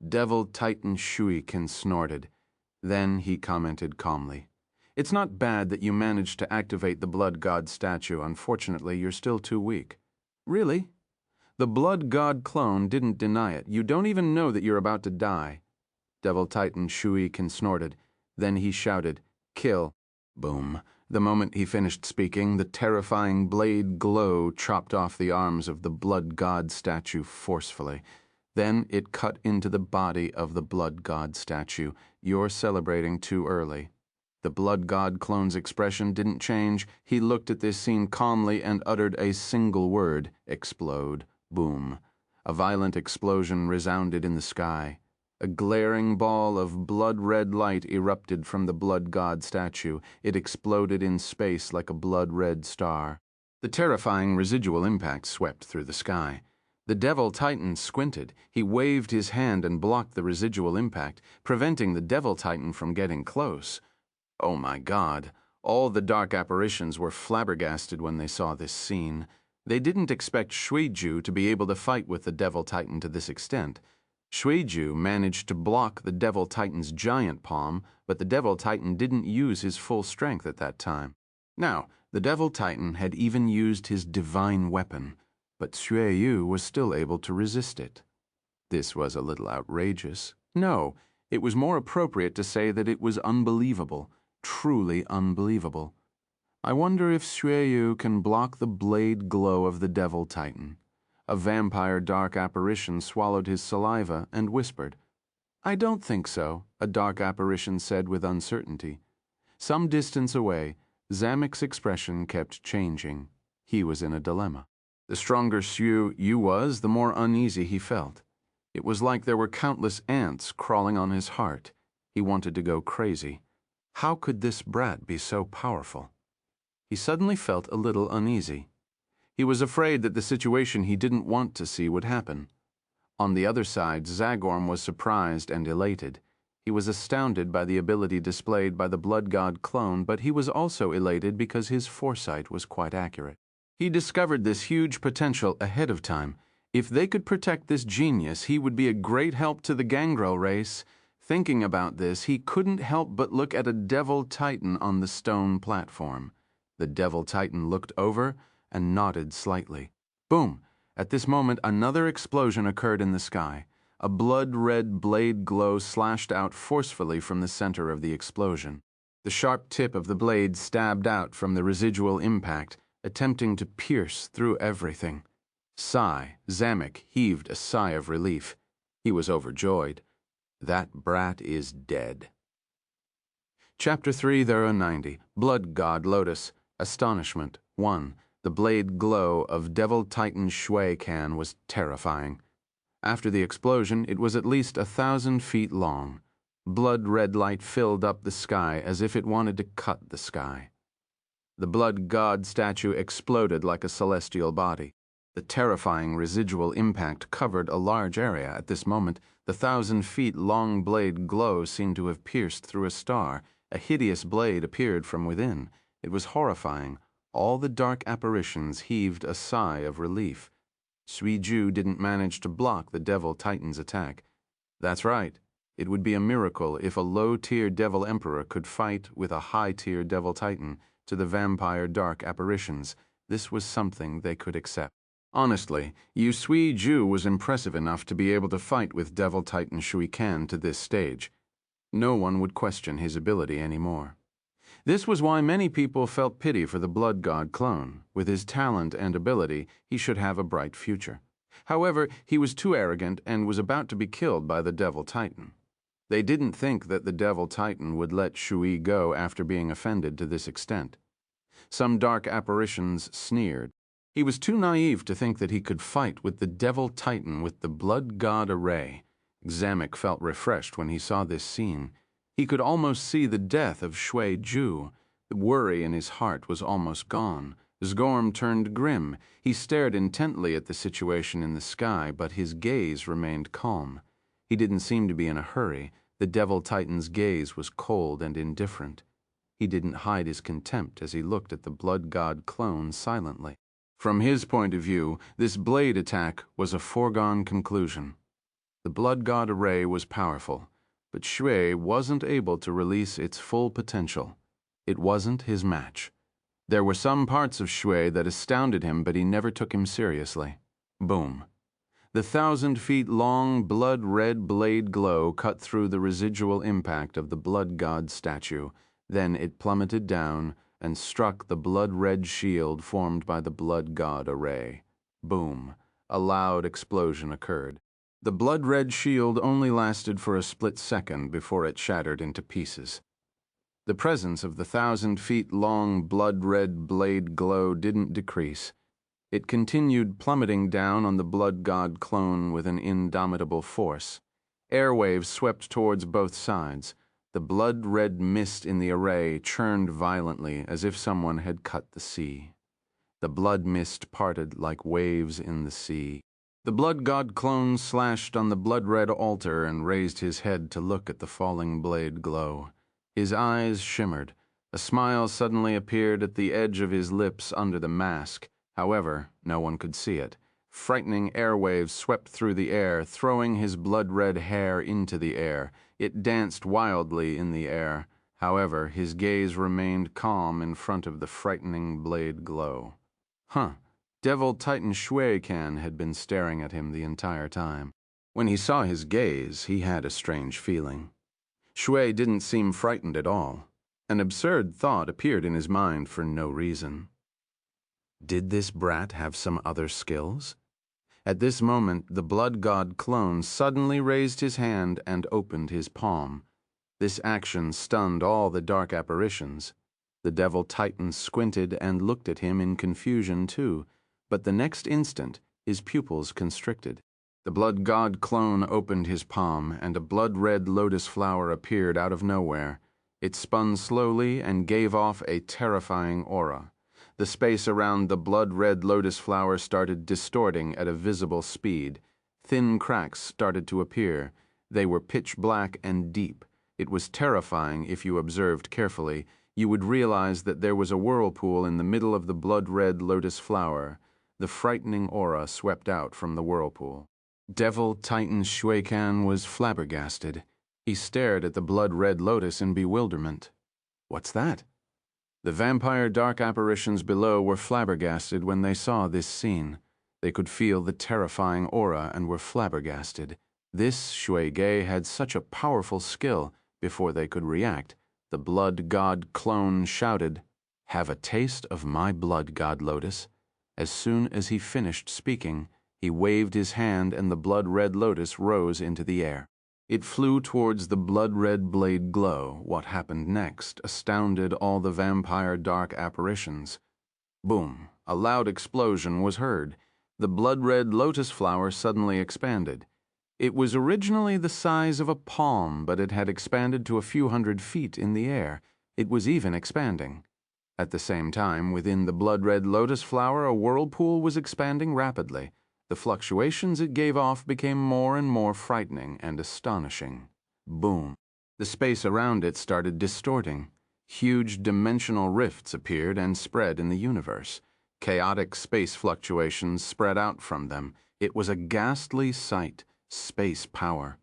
Devil Titan Shui Can snorted. Then he commented calmly, "It's not bad that you managed to activate the Blood God statue. Unfortunately, you're still too weak." "Really?" "The Blood God clone didn't deny it. You don't even know that you're about to die." Devil Titan Shui Kan snorted. Then he shouted, "Kill." Boom. The moment he finished speaking, the terrifying blade glow chopped off the arms of the Blood God statue forcefully. Then it cut into the body of the Blood God statue. "You're celebrating too early." The Blood God clone's expression didn't change. He looked at this scene calmly and uttered a single word: explode. Boom. A violent explosion resounded in the sky. A glaring ball of blood-red light erupted from the Blood God statue. It exploded in space like a blood-red star. The terrifying residual impact swept through the sky. The Devil Titan squinted. He waved his hand and blocked the residual impact, preventing the Devil Titan from getting close. Oh my God! All the dark apparitions were flabbergasted when they saw this scene. They didn't expect Shuiju to be able to fight with the Devil Titan to this extent. Shuiju managed to block the Devil Titan's giant palm, but the Devil Titan didn't use his full strength at that time. Now, the Devil Titan had even used his divine weapon, but Shuiju was still able to resist it. This was a little outrageous. No, it was more appropriate to say that it was unbelievable, truly unbelievable. I wonder if Shuiju can block the blade glow of the Devil Titan. A vampire dark apparition swallowed his saliva and whispered. "I don't think so," a dark apparition said with uncertainty. Some distance away, Zamek's expression kept changing. He was in a dilemma. The stronger Shuiju was, the more uneasy he felt. It was like there were countless ants crawling on his heart. He wanted to go crazy. How could this brat be so powerful? He suddenly felt a little uneasy. He was afraid that the situation he didn't want to see would happen. On the other side, Zagorm was surprised and elated. He was astounded by the ability displayed by the Blood God clone, but he was also elated because his foresight was quite accurate. He discovered this huge potential ahead of time. If they could protect this genius, he would be a great help to the Gangrel race. Thinking about this, he couldn't help but look at a Devil Titan on the stone platform. The Devil Titan looked over and nodded slightly. Boom! At this moment, another explosion occurred in the sky. A blood-red blade glow slashed out forcefully from the center of the explosion. The sharp tip of the blade stabbed out from the residual impact, attempting to pierce through everything. Zamek heaved a sigh of relief. He was overjoyed. That brat is dead. Chapter 390, Blood God Lotus, Astonishment 1. The blade glow of Devil Titan Shui Kan was terrifying. After the explosion, it was at least 1,000 feet long. Blood-red light filled up the sky as if it wanted to cut the sky. The Blood God statue exploded like a celestial body. The terrifying residual impact covered a large area. At this moment, the 1,000 feet long blade glow seemed to have pierced through a star. A hideous blade appeared from within. It was horrifying. All the dark apparitions heaved a sigh of relief. Shuiju didn't manage to block the Devil Titan's attack. That's right. It would be a miracle if a low-tier Devil Emperor could fight with a high-tier Devil Titan. To the vampire dark apparitions, this was something they could accept. Honestly, Shuiju was impressive enough to be able to fight with Devil Titan Shui Kan to this stage. No one would question his ability anymore. This was why many people felt pity for the Blood God clone. With his talent and ability, he should have a bright future. However, he was too arrogant and was about to be killed by the Devil Titan. They didn't think that the Devil Titan would let Shui go after being offended to this extent. Some dark apparitions sneered. He was too naive to think that he could fight with the Devil Titan with the Blood God array. Zamek felt refreshed when he saw this scene. He could almost see the death of Shuiju. The worry in his heart was almost gone. Zgorm turned grim. He stared intently at the situation in the sky, but his gaze remained calm. He didn't seem to be in a hurry. The Devil Titan's gaze was cold and indifferent. He didn't hide his contempt as he looked at the Blood God clone silently. From his point of view, this blade attack was a foregone conclusion. The Blood God array was powerful, but Shui wasn't able to release its full potential. It wasn't his match. There were some parts of Shui that astounded him, but he never took him seriously. Boom. The 1,000-feet-long blood-red blade glow cut through the residual impact of the blood god statue. Then it plummeted down and struck the blood-red shield formed by the blood god array. Boom. A loud explosion occurred. The blood-red shield only lasted for a split second before it shattered into pieces. The presence of the 1,000-feet-long blood-red blade glow didn't decrease. It continued plummeting down on the blood god clone with an indomitable force. Airwaves swept towards both sides. The blood-red mist in the array churned violently as if someone had cut the sea. The blood mist parted like waves in the sea. The blood god clone slashed on the blood-red altar and raised his head to look at the falling blade glow. His eyes shimmered. A smile suddenly appeared at the edge of his lips under the mask. However, no one could see it. Frightening airwaves swept through the air, throwing his blood-red hair into the air. It danced wildly in the air. However, his gaze remained calm in front of the frightening blade glow. Devil Titan Shui Can had been staring at him the entire time. When he saw his gaze, he had a strange feeling. Shui didn't seem frightened at all. An absurd thought appeared in his mind for no reason. Did this brat have some other skills? At this moment, the blood god clone suddenly raised his hand and opened his palm. This action stunned all the dark apparitions. The devil titan squinted and looked at him in confusion too, but the next instant, his pupils constricted. The blood god clone opened his palm, and a blood-red lotus flower appeared out of nowhere. It spun slowly and gave off a terrifying aura. The space around the blood-red lotus flower started distorting at a visible speed. Thin cracks started to appear. They were pitch black and deep. It was terrifying if you observed carefully. You would realize that there was a whirlpool in the middle of the blood-red lotus flower. The frightening aura swept out from the whirlpool. Devil Titan Shui Can was flabbergasted. He stared at the blood-red lotus in bewilderment. What's that? The vampire dark apparitions below were flabbergasted when they saw this scene. They could feel the terrifying aura and were flabbergasted. This Shui Ge had such a powerful skill. Before they could react, the blood god clone shouted, "Have a taste of my blood god lotus." As soon as he finished speaking, he waved his hand and the blood-red lotus rose into the air. It flew towards the blood-red blade glow. What happened next astounded all the vampire dark apparitions. Boom! A loud explosion was heard. The blood-red lotus flower suddenly expanded. It was originally the size of a palm, but it had expanded to a few hundred feet in the air. It was even expanding. At the same time, within the blood-red lotus flower, a whirlpool was expanding rapidly. The fluctuations it gave off became more and more frightening and astonishing. Boom! The space around it started distorting. Huge dimensional rifts appeared and spread in the universe. Chaotic space fluctuations spread out from them. It was a ghastly sight. Space power.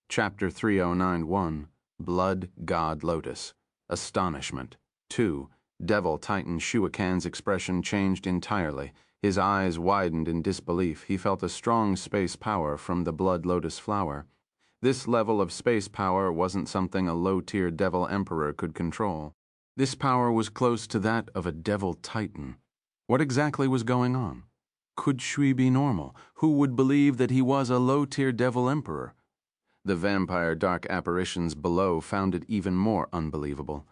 Chapter 3091, Blood God Lotus. Astonishment. 2. Devil Titan Shui Can's expression changed entirely. His eyes widened in disbelief. He felt a strong space power from the blood lotus flower. This level of space power wasn't something a low-tier devil emperor could control. This power was close to that of a devil titan. What exactly was going on? Could Shui be normal? Who would believe that he was a low-tier devil emperor? The vampire dark apparitions below found it even more unbelievable.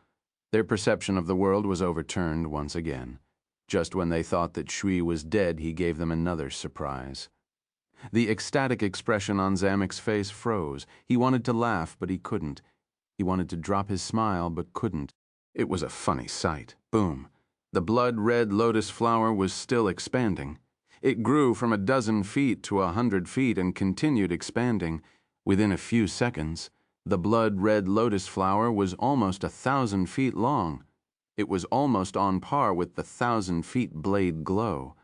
Their perception of the world was overturned once again. Just when they thought that Shui was dead, he gave them another surprise. The ecstatic expression on Zamek's face froze. He wanted to laugh, but he couldn't. He wanted to drop his smile, but couldn't. It was a funny sight. Boom! The blood-red lotus flower was still expanding. It grew from 12 feet to 100 feet and continued expanding. Within a few seconds, the blood-red lotus flower was almost 1,000 feet long. It was almost on par with the 1,000-feet blade glow.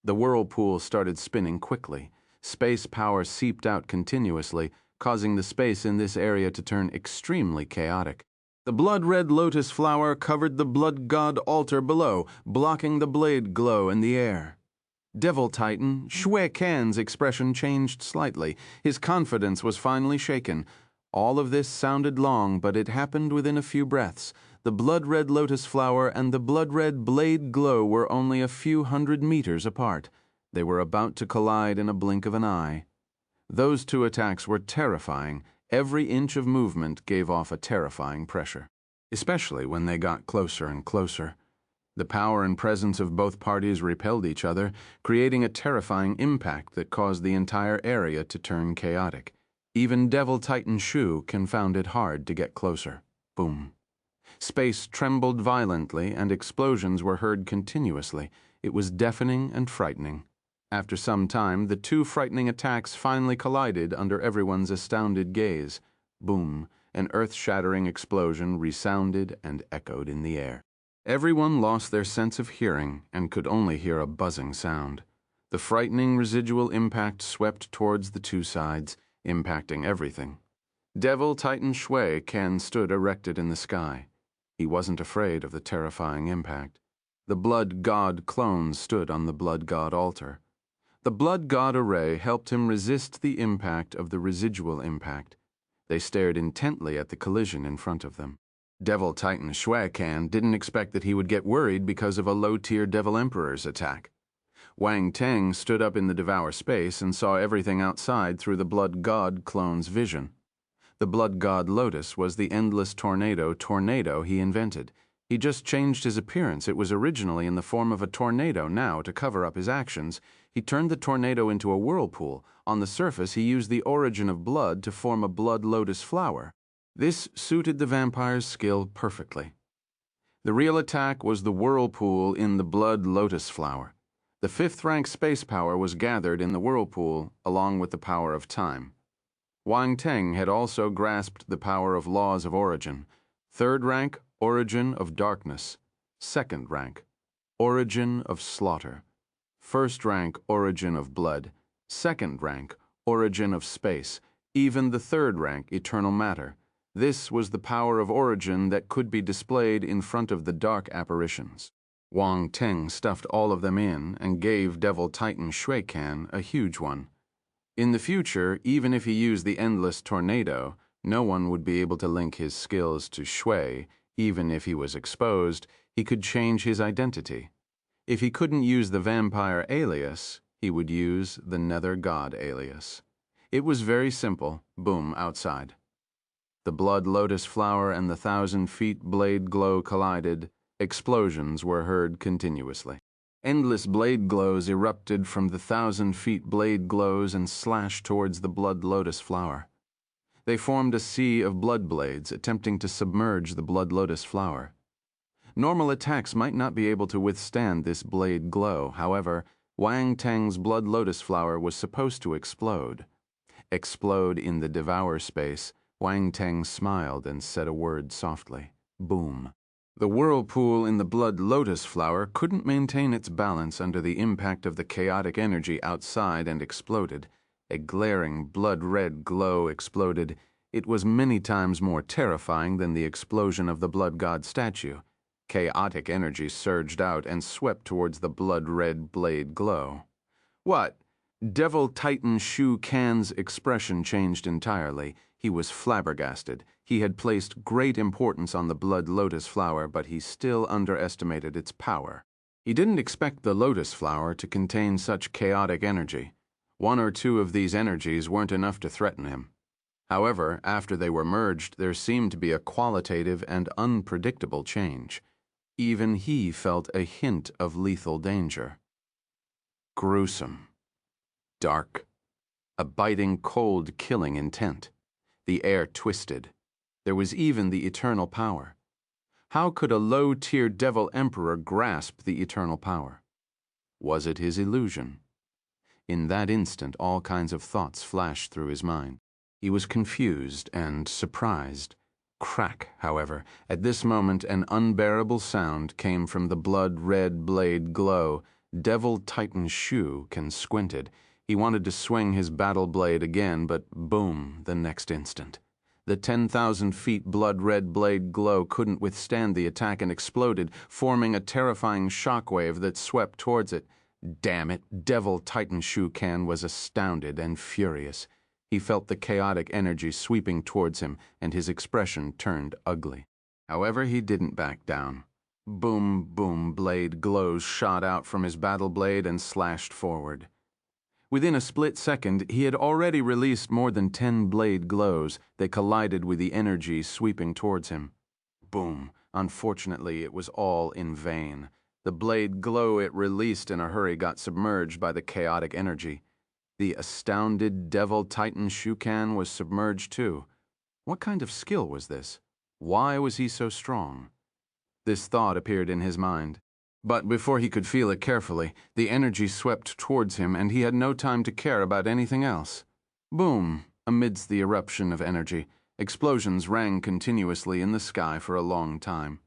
The whirlpool started spinning quickly. Space power seeped out continuously. causing the space in this area to turn extremely chaotic. The blood-red lotus flower covered the blood god altar below, blocking the blade glow in the air. Devil Titan Shui Kan's expression changed slightly. His confidence was finally shaken. All of this sounded long, but it happened within a few breaths. The blood-red lotus flower and the blood-red blade glow were only a few 100 meters apart. They were about to collide in a blink of an eye. Those two attacks were terrifying. Every inch of movement gave off a terrifying pressure, especially when they got closer and closer. The power and presence of both parties repelled each other, creating a terrifying impact that caused the entire area to turn chaotic. Even Devil Titan Shu found it hard to get closer. Boom. Space trembled violently and explosions were heard continuously. It was deafening and frightening. After some time, the two frightening attacks finally collided under everyone's astounded gaze. Boom. An earth-shattering explosion resounded and echoed in the air. Everyone lost their sense of hearing and could only hear a buzzing sound. The frightening residual impact swept towards the two sides, impacting everything. Devil Titan Shui Kan stood erected in the sky. He wasn't afraid of the terrifying impact. The blood god clones stood on the blood god altar. The blood god array helped him resist the impact of the residual impact. They stared intently at the collision in front of them. Devil Titan Shui Kan didn't expect that he would get worried because of a low-tier Devil Emperor's attack. Wang Teng stood up in the Devour space and saw everything outside through the blood god clone's vision. The blood god Lotus was the endless tornado he invented. He just changed his appearance. It was originally in the form of a tornado. Now, to cover up his actions, he turned the tornado into a whirlpool. On the surface, he used the origin of blood to form a blood lotus flower. This suited the vampire's skill perfectly. The real attack was the whirlpool in the blood lotus flower. The 5th rank space power was gathered in the whirlpool along with the power of time. Wang Teng had also grasped the power of laws of origin. 3rd rank, origin of darkness. 2nd rank, origin of slaughter. 1st rank, origin of blood. 2nd rank, origin of space. Even the 3rd rank, eternal matter. This was the power of origin that could be displayed in front of the dark apparitions. Wang Teng stuffed all of them in and gave Devil Titan Shui Kan a huge one. In the future, even if he used the endless tornado, no one would be able to link his skills to Shui. Even if he was exposed, he could change his identity. If he couldn't use the vampire alias, he would use the nether god alias. It was very simple. Boom, outside. The blood lotus flower and the 1,000 feet blade glow collided. Explosions were heard continuously. Endless blade glows erupted from the 1,000 feet blade glows and slashed towards the blood lotus flower. They formed a sea of blood blades, attempting to submerge the blood lotus flower. Normal attacks might not be able to withstand this blade glow. However, Wang Teng's blood lotus flower was supposed to explode. Explode in the Devour space. Wang Teng smiled and said a word softly. Boom. The whirlpool in the blood lotus flower couldn't maintain its balance under the impact of the chaotic energy outside and exploded. A glaring blood-red glow exploded. It was many times more terrifying than the explosion of the blood god statue. Chaotic energy surged out and swept towards the blood-red blade glow. What? Devil Titan Shu Kan's expression changed entirely. He was flabbergasted. He had placed great importance on the blood lotus flower, but he still underestimated its power. He didn't expect the lotus flower to contain such chaotic energy. 1 or 2 of these energies weren't enough to threaten him. However, after they were merged, there seemed to be a qualitative and unpredictable change. Even he felt a hint of lethal danger. Gruesome. Dark. A biting, cold, killing intent. The air twisted. There was even the eternal power. How could a low-tier Devil Emperor grasp the eternal power? Was it his illusion? In that instant, all kinds of thoughts flashed through his mind. He was confused and surprised. Crack, however. At this moment, an unbearable sound came from the blood-red blade glow. Devil Titan Shu squinted. He wanted to swing his battle blade again, but boom, the next instant. The 10,000 feet blood-red blade glow couldn't withstand the attack and exploded, forming a terrifying shockwave that swept towards it. Damn it, Devil Titan Shukan was astounded and furious. He felt the chaotic energy sweeping towards him, and his expression turned ugly. However, he didn't back down. Boom, boom, blade glows shot out from his battle blade and slashed forward. Within a split second, he had already released more than 10 blade glows. They collided with the energy sweeping towards him. Boom. Unfortunately, it was all in vain. The blade glow it released in a hurry got submerged by the chaotic energy. The astounded Devil Titan Shukan was submerged too. What kind of skill was this? Why was he so strong? This thought appeared in his mind. But before he could feel it carefully, the energy swept towards him and he had no time to care about anything else. Boom! Amidst the eruption of energy, explosions rang continuously in the sky for a long time.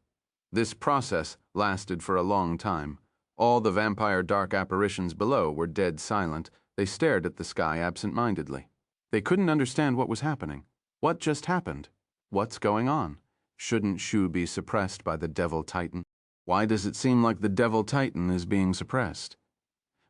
This process lasted for a long time. All the vampire dark apparitions below were dead silent. They stared at the sky absent-mindedly. They couldn't understand what was happening. What just happened? What's going on? Shouldn't Shu be suppressed by the Devil Titan? Why does it seem like the Devil Titan is being suppressed?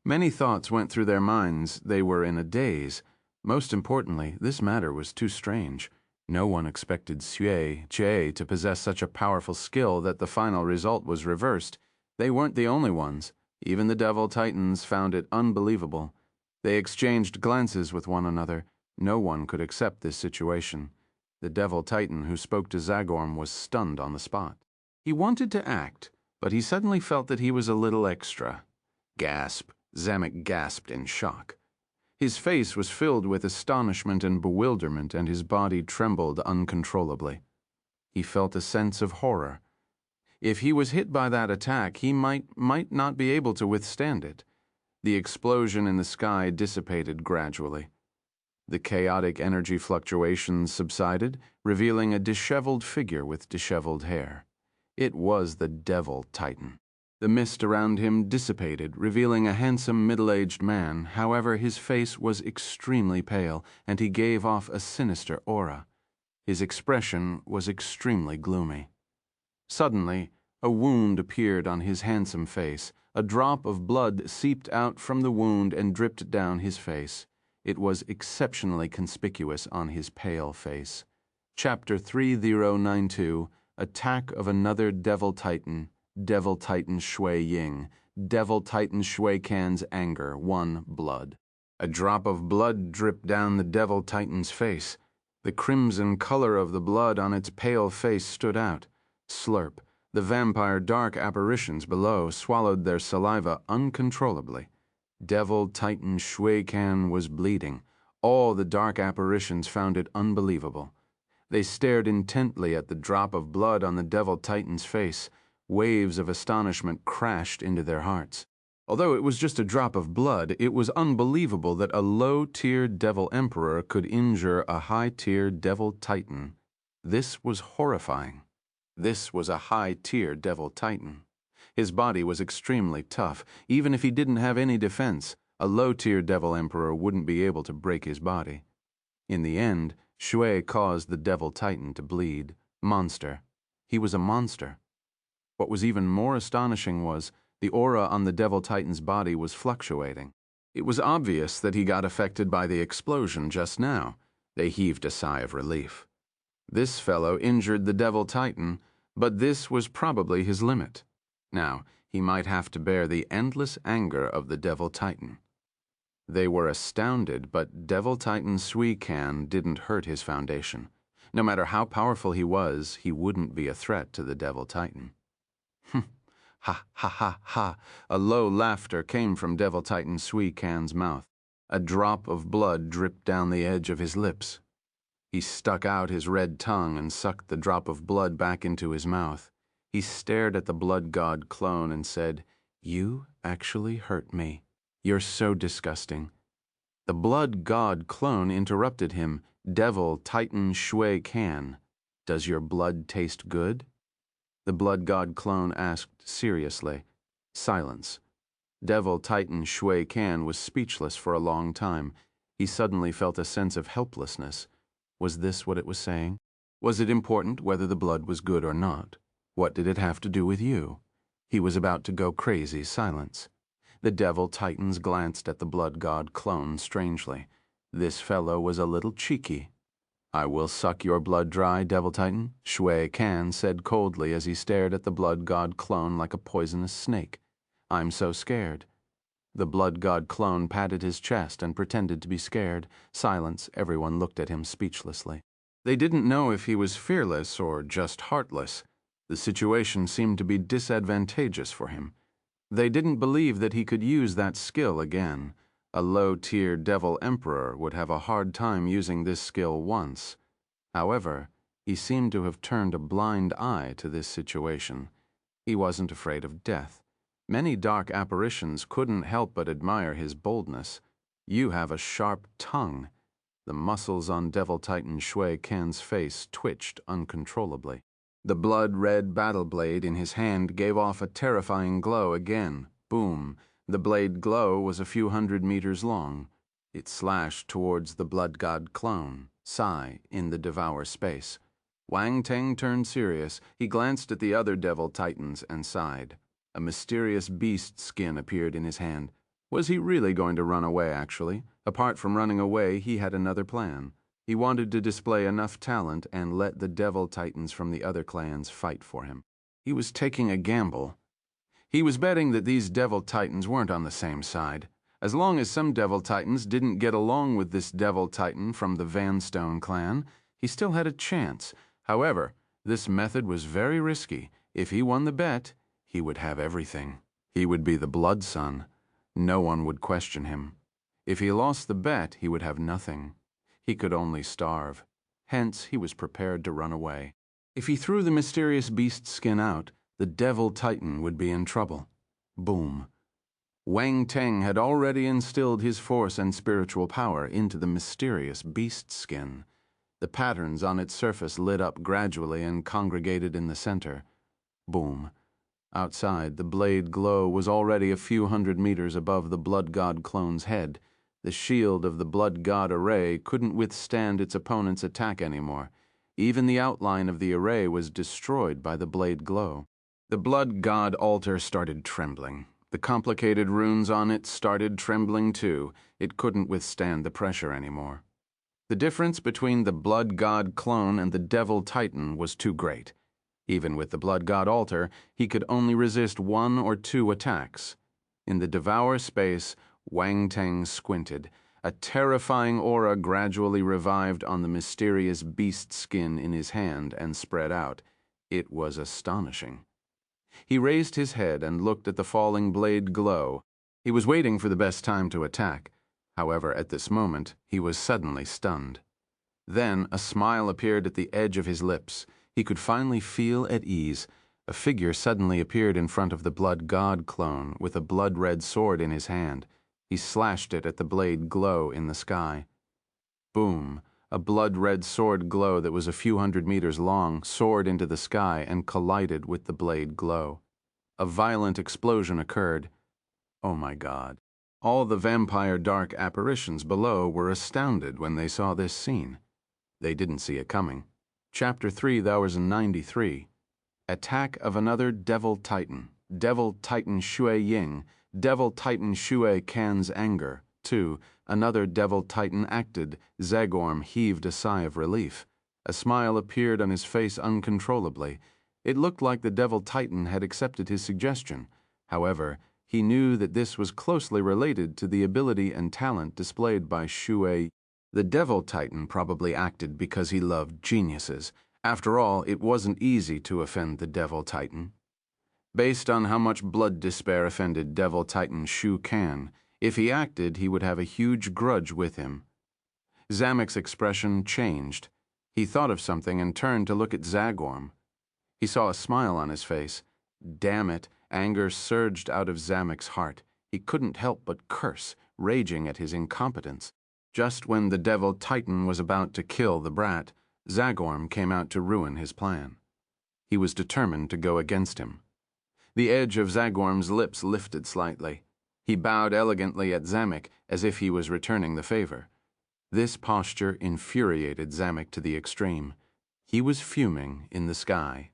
Many thoughts went through their minds. They were in a daze. Most importantly, this matter was too strange. No one expected Xue Jie to possess such a powerful skill that the final result was reversed. They weren't the only ones. Even the Devil Titans found it unbelievable. They exchanged glances with one another. No one could accept this situation. The Devil Titan who spoke to Zagorm was stunned on the spot. He wanted to act, but he suddenly felt that he was a little extra. Gasp! Zamek gasped in shock. His face was filled with astonishment and bewilderment, and his body trembled uncontrollably. He felt a sense of horror. If he was hit by that attack, he might not be able to withstand it. The explosion in the sky dissipated gradually. The chaotic energy fluctuations subsided, revealing a disheveled figure with disheveled hair. It was the Devil Titan. The mist around him dissipated, revealing a handsome middle-aged man. However, his face was extremely pale, and he gave off a sinister aura. His expression was extremely gloomy. Suddenly, a wound appeared on his handsome face. A drop of blood seeped out from the wound and dripped down his face. It was exceptionally conspicuous on his pale face. Chapter 3092, Attack of Another Devil Titan, Devil Titan Shui Ying, Devil Titan Shui Kan's Anger, 1 Blood. A drop of blood dripped down the Devil Titan's face. The crimson color of the blood on its pale face stood out. Slurp. The vampire dark apparitions below swallowed their saliva uncontrollably. Devil Titan Shui Kan was bleeding. All the dark apparitions found it unbelievable. They stared intently at the drop of blood on the Devil Titan's face. Waves of astonishment crashed into their hearts. Although it was just a drop of blood, it was unbelievable that a low-tier Devil Emperor could injure a high-tier Devil Titan. This was horrifying. This was a high-tier Devil Titan. His body was extremely tough. Even if he didn't have any defense, a low-tier Devil Emperor wouldn't be able to break his body. In the end, Shui caused the Devil Titan to bleed. Monster. He was a monster. What was even more astonishing was the aura on the Devil Titan's body was fluctuating. It was obvious that he got affected by the explosion just now. They heaved a sigh of relief. This fellow injured the Devil Titan, but this was probably his limit. Now, he might have to bear the endless anger of the Devil Titan. They were astounded, but Devil Titan Sui Kan didn't hurt his foundation. No matter how powerful he was, he wouldn't be a threat to the Devil Titan. Ha, ha, ha, ha. A low laughter came from Devil Titan Sui Kan's mouth. A drop of blood dripped down the edge of his lips. He stuck out his red tongue and sucked the drop of blood back into his mouth. He stared at the blood god clone and said, "You actually hurt me. You're so disgusting." The blood god clone interrupted him. "Devil Titan Shui Kan, does your blood taste good?" The blood god clone asked seriously. Silence. Devil Titan Shui Kan was speechless for a long time. He suddenly felt a sense of helplessness. Was this what it was saying? Was it important whether the blood was good or not? What did it have to do with you? He was about to go crazy silence. The Devil Titans glanced at the blood god clone strangely. This fellow was a little cheeky. "I will suck your blood dry, Devil Titan," Shui Kan said coldly as he stared at the blood god clone like a poisonous snake. "I'm so scared." The blood god clone patted his chest and pretended to be scared. Silence, everyone looked at him speechlessly. They didn't know if he was fearless or just heartless. The situation seemed to be disadvantageous for him. They didn't believe that he could use that skill again. A low-tier Devil Emperor would have a hard time using this skill once. However, he seemed to have turned a blind eye to this situation. He wasn't afraid of death. Many dark apparitions couldn't help but admire his boldness. "You have a sharp tongue." The muscles on Devil Titan Shui Kan's face twitched uncontrollably. The blood-red battle blade in his hand gave off a terrifying glow again. Boom. The blade glow was a few hundred meters long. It slashed towards the blood god clone, Sai, in the Devour space. Wang Teng turned serious. He glanced at the other Devil Titans and sighed. A mysterious beast skin appeared in his hand. Was he really going to run away, actually? Apart from running away, he had another plan. He wanted to display enough talent and let the Devil Titans from the other clans fight for him. He was taking a gamble. He was betting that these Devil Titans weren't on the same side. As long as some Devil Titans didn't get along with this Devil Titan from the Vanstone clan, he still had a chance. However, this method was very risky. If he won the bet, he would have everything. He would be the Blood Son. No one would question him. If he lost the bet, he would have nothing. He could only starve. Hence, he was prepared to run away. If he threw the mysterious beast skin out, the Devil Titan would be in trouble. Boom. Wang Teng had already instilled his force and spiritual power into the mysterious beast skin. The patterns on its surface lit up gradually and congregated in the center. Boom. Outside, the blade glow was already a few hundred meters above the blood god clone's head. The shield of the blood god array couldn't withstand its opponent's attack anymore. Even the outline of the array was destroyed by the blade glow. The blood god altar started trembling. The complicated runes on it started trembling too. It couldn't withstand the pressure anymore. The difference between the blood god clone and the Devil Titan was too great. Even with the blood god altar, he could only resist 1 or 2 attacks. In the Devour space, Wang Teng squinted. A terrifying aura gradually revived on the mysterious beast skin in his hand and spread out. It was astonishing. He raised his head and looked at the falling blade glow. He was waiting for the best time to attack. However, at this moment, he was suddenly stunned. Then a smile appeared at the edge of his lips. He could finally feel at ease. A figure suddenly appeared in front of the blood god clone with a blood-red sword in his hand. He slashed it at the blade glow in the sky. Boom! A blood-red sword glow that was a few hundred meters long soared into the sky and collided with the blade glow. A violent explosion occurred. Oh my God. All the vampire dark apparitions below were astounded when they saw this scene. They didn't see it coming. Chapter 3093. Attack of another Devil Titan. Devil Titan Shui Ying. Devil Titan Shui Kan's anger. 2. Another Devil Titan acted. Zagorm heaved a sigh of relief. A smile appeared on his face uncontrollably. It looked like the Devil Titan had accepted his suggestion. However, he knew that this was closely related to the ability and talent displayed by Shui. The Devil Titan probably acted because he loved geniuses. After all, it wasn't easy to offend the Devil Titan. Based on how much blood despair offended Devil Titan Shu Kan, if he acted, he would have a huge grudge with him. Zamek's expression changed. He thought of something and turned to look at Zagorm. He saw a smile on his face. Damn it, anger surged out of Zamek's heart. He couldn't help but curse, raging at his incompetence. Just when the Devil Titan was about to kill the brat, Zagorm came out to ruin his plan. He was determined to go against him. The edge of Zagorm's lips lifted slightly. He bowed elegantly at Zamek as if he was returning the favor. This posture infuriated Zamek to the extreme. He was fuming in the sky.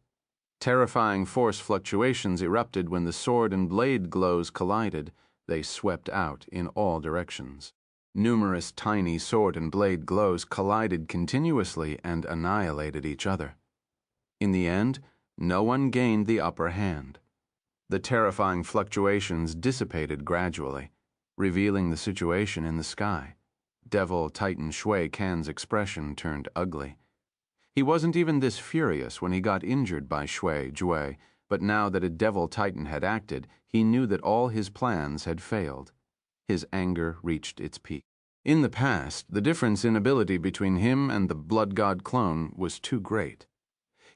Terrifying force fluctuations erupted when the sword and blade glows collided. They swept out in all directions. Numerous tiny sword and blade glows collided continuously and annihilated each other. In the end, no one gained the upper hand. The terrifying fluctuations dissipated gradually, revealing the situation in the sky. Devil Titan Shui Can's expression turned ugly. He wasn't even this furious when he got injured by Shui Jue, but now that a Devil Titan had acted, he knew that all his plans had failed. His anger reached its peak. In the past, the difference in ability between him and the Blood God clone was too great.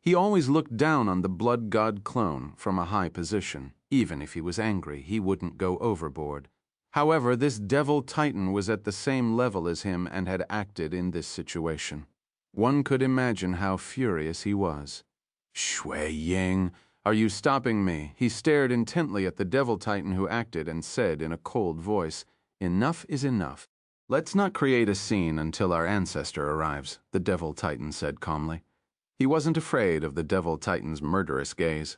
He always looked down on the Blood God clone from a high position. Even if he was angry, he wouldn't go overboard. However, this Devil Titan was at the same level as him and had acted in this situation. One could imagine how furious he was. "Shui Ying, are you stopping me?" He stared intently at the Devil Titan who acted and said in a cold voice, "Enough is enough. Let's not create a scene until our Ancestor arrives," the Devil Titan said calmly. He wasn't afraid of the Devil Titan's murderous gaze.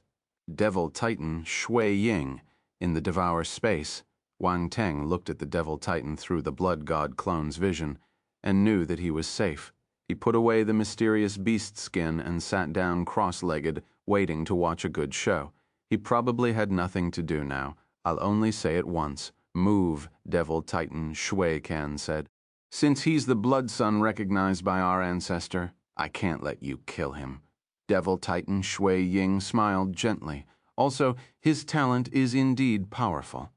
Devil Titan Shui Ying, in the Devour's space, Wang Teng looked at the Devil Titan through the Blood God clone's vision and knew that he was safe. He put away the mysterious beast skin and sat down cross-legged, waiting to watch a good show. He probably had nothing to do now. I'll only say it once. "Move," Devil Titan Shui Can said. "Since he's the blood son recognized by our Ancestor, I can't let you kill him." Devil Titan Shui Ying smiled gently. Also, his talent is indeed powerful.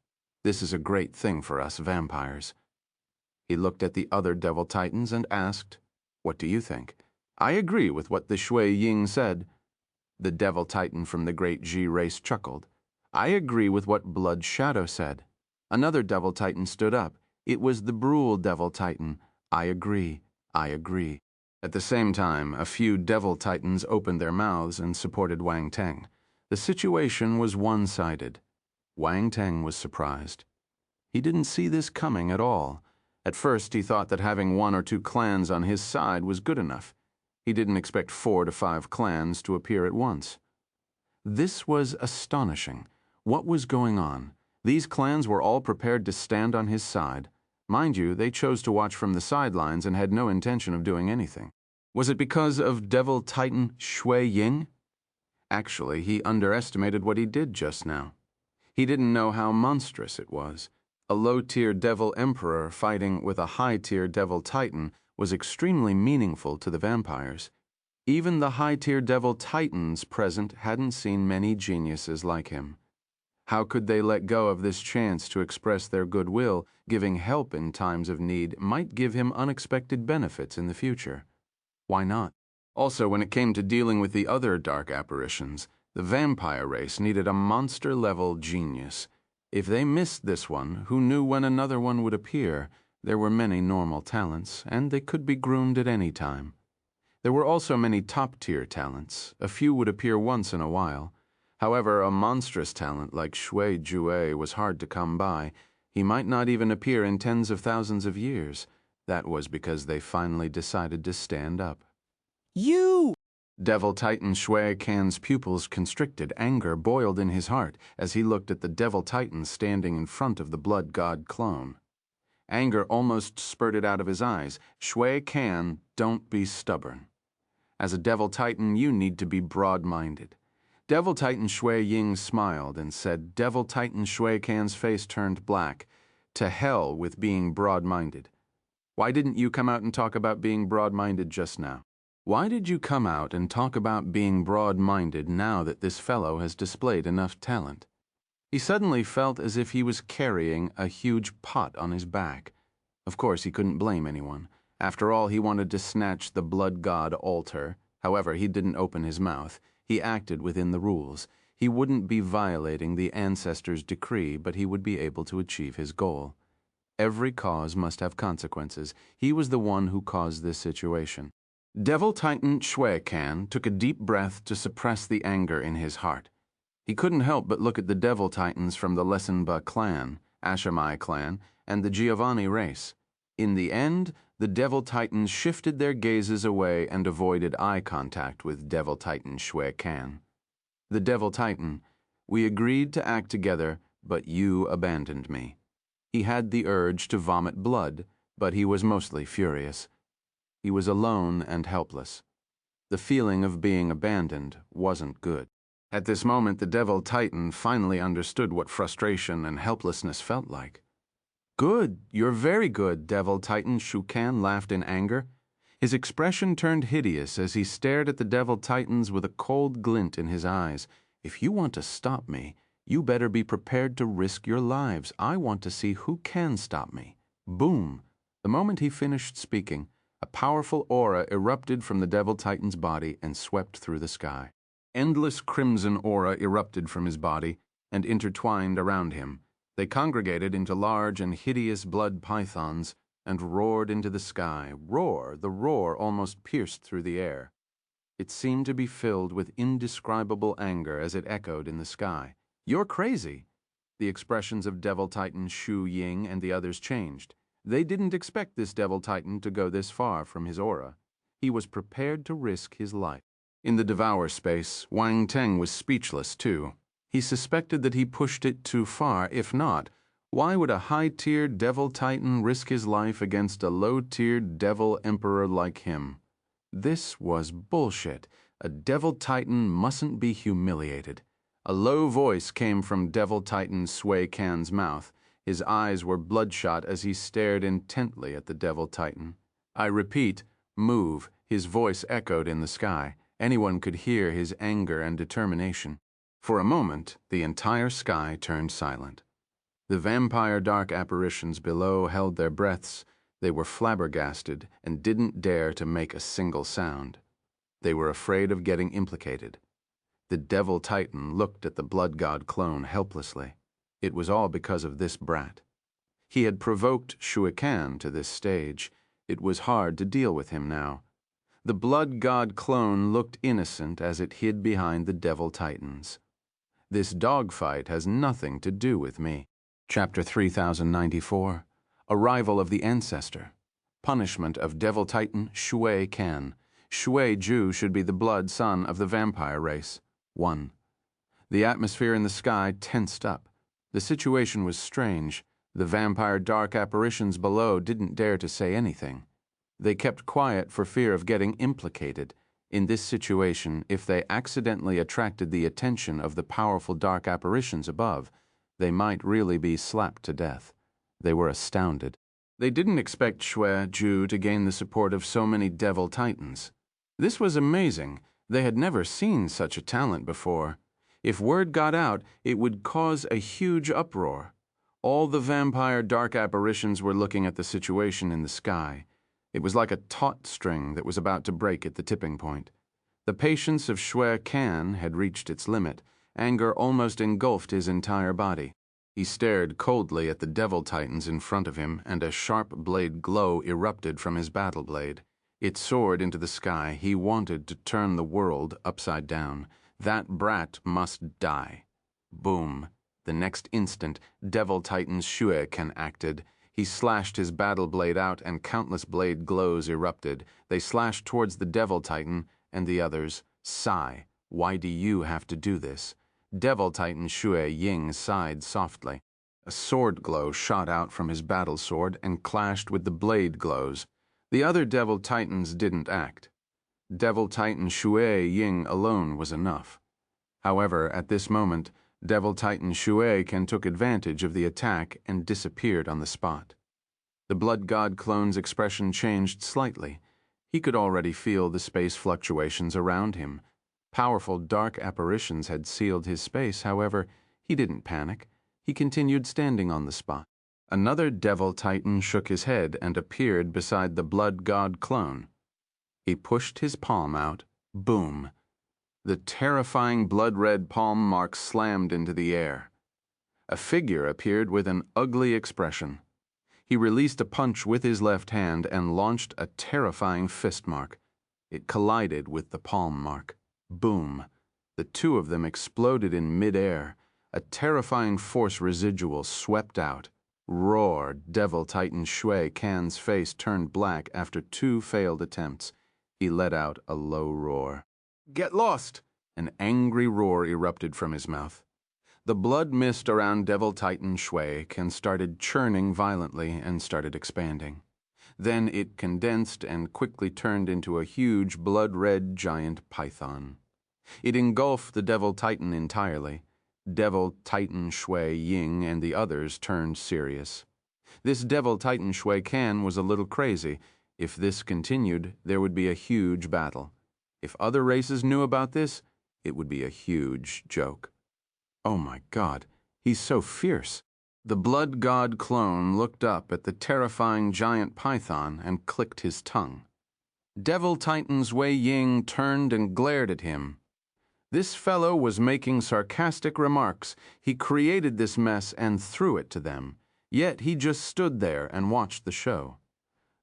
This is a great thing for us vampires. He looked at the other Devil Titans and asked, "What do you think?" "I agree with what the Shui Ying said." The Devil Titan from the Great G race chuckled. "I agree with what Blood Shadow said." Another Devil Titan stood up. It was the Brule Devil Titan. "I agree. I agree." At the same time, a few Devil Titans opened their mouths and supported Wang Teng. The situation was one-sided. Wang Teng was surprised. He didn't see this coming at all. At first, he thought that having 1 or 2 clans on his side was good enough. He didn't expect 4 to 5 clans to appear at once. This was astonishing. What was going on? These clans were all prepared to stand on his side. Mind you, they chose to watch from the sidelines and had no intention of doing anything. Was it because of Devil Titan Shui Ying? Actually, he underestimated what he did just now. He didn't know how monstrous it was. A low-tier Devil Emperor fighting with a high-tier Devil Titan was extremely meaningful to the vampires. Even the high-tier Devil Titans present hadn't seen many geniuses like him. How could they let go of this chance to express their goodwill? Giving help in times of need might give him unexpected benefits in the future. Why not? Also, when it came to dealing with the other dark apparitions, the vampire race needed a monster-level genius. If they missed this one, who knew when another one would appear? There were many normal talents, and they could be groomed at any time. There were also many top-tier talents. A few would appear once in a while. However, a monstrous talent like Shui Jue was hard to come by. He might not even appear in tens of thousands of years. That was because they finally decided to stand up. You! Devil Titan Shui Can's pupils constricted. Anger boiled in his heart as he looked at the Devil Titan standing in front of the Blood God clone. Anger almost spurted out of his eyes. "Shui Can, don't be stubborn. As a Devil Titan, you need to be broad-minded." Devil Titan Shui Ying smiled and said, Devil Titan Shui Can's face turned black. "To hell with being broad-minded. Why didn't you come out and talk about being broad-minded just now? Why did you come out and talk about being broad-minded now that this fellow has displayed enough talent?" He suddenly felt as if he was carrying a huge pot on his back. Of course, he couldn't blame anyone. After all, he wanted to snatch the Blood God altar. However, he didn't open his mouth. He acted within the rules. He wouldn't be violating the Ancestor's decree, but he would be able to achieve his goal. Every cause must have consequences. He was the one who caused this situation. Devil Titan Shui Can took a deep breath to suppress the anger in his heart. He couldn't help but look at the Devil Titans from the Lessenba clan. Ashamai clan, and the Giovanni race. In the end, the Devil Titans shifted their gazes away and avoided eye contact with Devil Titan Shui Kan. The Devil Titan, we agreed to act together, but you abandoned me. He had the urge to vomit blood, but he was mostly furious. He was alone and helpless. The feeling of being abandoned wasn't good. At this moment, the Devil Titan finally understood what frustration and helplessness felt like. Good, you're very good, Devil Titan Shu Kan laughed in anger. His expression turned hideous as he stared at the Devil Titans with a cold glint in his eyes. If you want to stop me, you better be prepared to risk your lives. I want to see who can stop me. Boom! The moment he finished speaking, a powerful aura erupted from the Devil Titan's body and swept through the sky. Endless crimson aura erupted from his body and intertwined around him. They congregated into large and hideous blood pythons and roared into the sky. The roar almost pierced through the air. It seemed to be filled with indescribable anger as it echoed in the sky. You're crazy! The expressions of Devil Titan Shu Ying and the others changed. They didn't expect this Devil Titan to go this far from his aura. He was prepared to risk his life. In the Devour space, Wang Teng was speechless too. He suspected that he pushed it too far. If not, why would a high-tiered Devil Titan risk his life against a low-tiered Devil Emperor like him? This was bullshit. A Devil Titan mustn't be humiliated. A low voice came from Devil Titan Sui Kan's mouth. His eyes were bloodshot as he stared intently at the Devil Titan. I repeat, move. His voice echoed in the sky. Anyone could hear his anger and determination. For a moment, the entire sky turned silent. The vampire dark apparitions below held their breaths. They were flabbergasted and didn't dare to make a single sound. They were afraid of getting implicated. The Devil Titan looked at the Blood God clone helplessly. It was all because of this brat. He had provoked Shui Kan to this stage. It was hard to deal with him now. The Blood God clone looked innocent as it hid behind the Devil Titans. This dogfight has nothing to do with me. Chapter 3094. Arrival of the Ancestor. Punishment of Devil Titan Shui Kan. Shui Ju should be the blood son of the vampire race. 1. The atmosphere in the sky tensed up. The situation was strange. The vampire dark apparitions below didn't dare to say anything. They kept quiet for fear of getting implicated. In this situation, if they accidentally attracted the attention of the powerful dark apparitions above, they might really be slapped to death. They were astounded. They didn't expect Shui Ju to gain the support of so many Devil Titans. This was amazing. They had never seen such a talent before. If word got out, it would cause a huge uproar. All the vampire dark apparitions were looking at the situation in the sky. It was like a taut string that was about to break at the tipping point. The patience of Shui Kan had reached its limit. Anger almost engulfed his entire body. He stared coldly at the Devil Titans in front of him, and a sharp blade glow erupted from his battle blade. It soared into the sky. He wanted to turn the world upside down. That brat must die. Boom. The next instant, Devil Titan Shui Kan acted. He slashed his battle blade out and countless blade glows erupted. They slashed towards the Devil Titan and the others. Sigh. Why do you have to do this? Devil Titan Shui Ying sighed softly. A sword glow shot out from his battle sword and clashed with the blade glows. The other Devil Titans didn't act. Devil Titan Shui Ying alone was enough. However, at this moment, Devil Titan Shui Kan took advantage of the attack and disappeared on the spot. The Blood God clone's expression changed slightly. He could already feel the space fluctuations around him. Powerful dark apparitions had sealed his space. However, he didn't panic. He continued standing on the spot. Another Devil Titan shook his head and appeared beside the Blood God clone. He pushed his palm out. Boom. The terrifying blood-red palm mark slammed into the air. A figure appeared with an ugly expression. He released a punch with his left hand and launched a terrifying fist mark. It collided with the palm mark. Boom. The two of them exploded in mid-air. A terrifying force residual swept out. Roar! Devil Titan Shui Can's face turned black after 2 failed attempts. He let out a low roar. "Get lost!" An angry roar erupted from his mouth. The blood mist around Devil Titan Shui Can started churning violently and started expanding. Then it condensed and quickly turned into a huge blood-red giant python. It engulfed the Devil Titan entirely. Devil Titan Shui Ying and the others turned serious. This Devil Titan Shui Can was a little crazy. If this continued, there would be a huge battle. If other races knew about this, it would be a huge joke. Oh my God, he's so fierce. The blood god clone looked up at the terrifying giant python and clicked his tongue. Devil Titan's Wei Ying turned and glared at him. This fellow was making sarcastic remarks. He created this mess and threw it to them. Yet he just stood there and watched the show.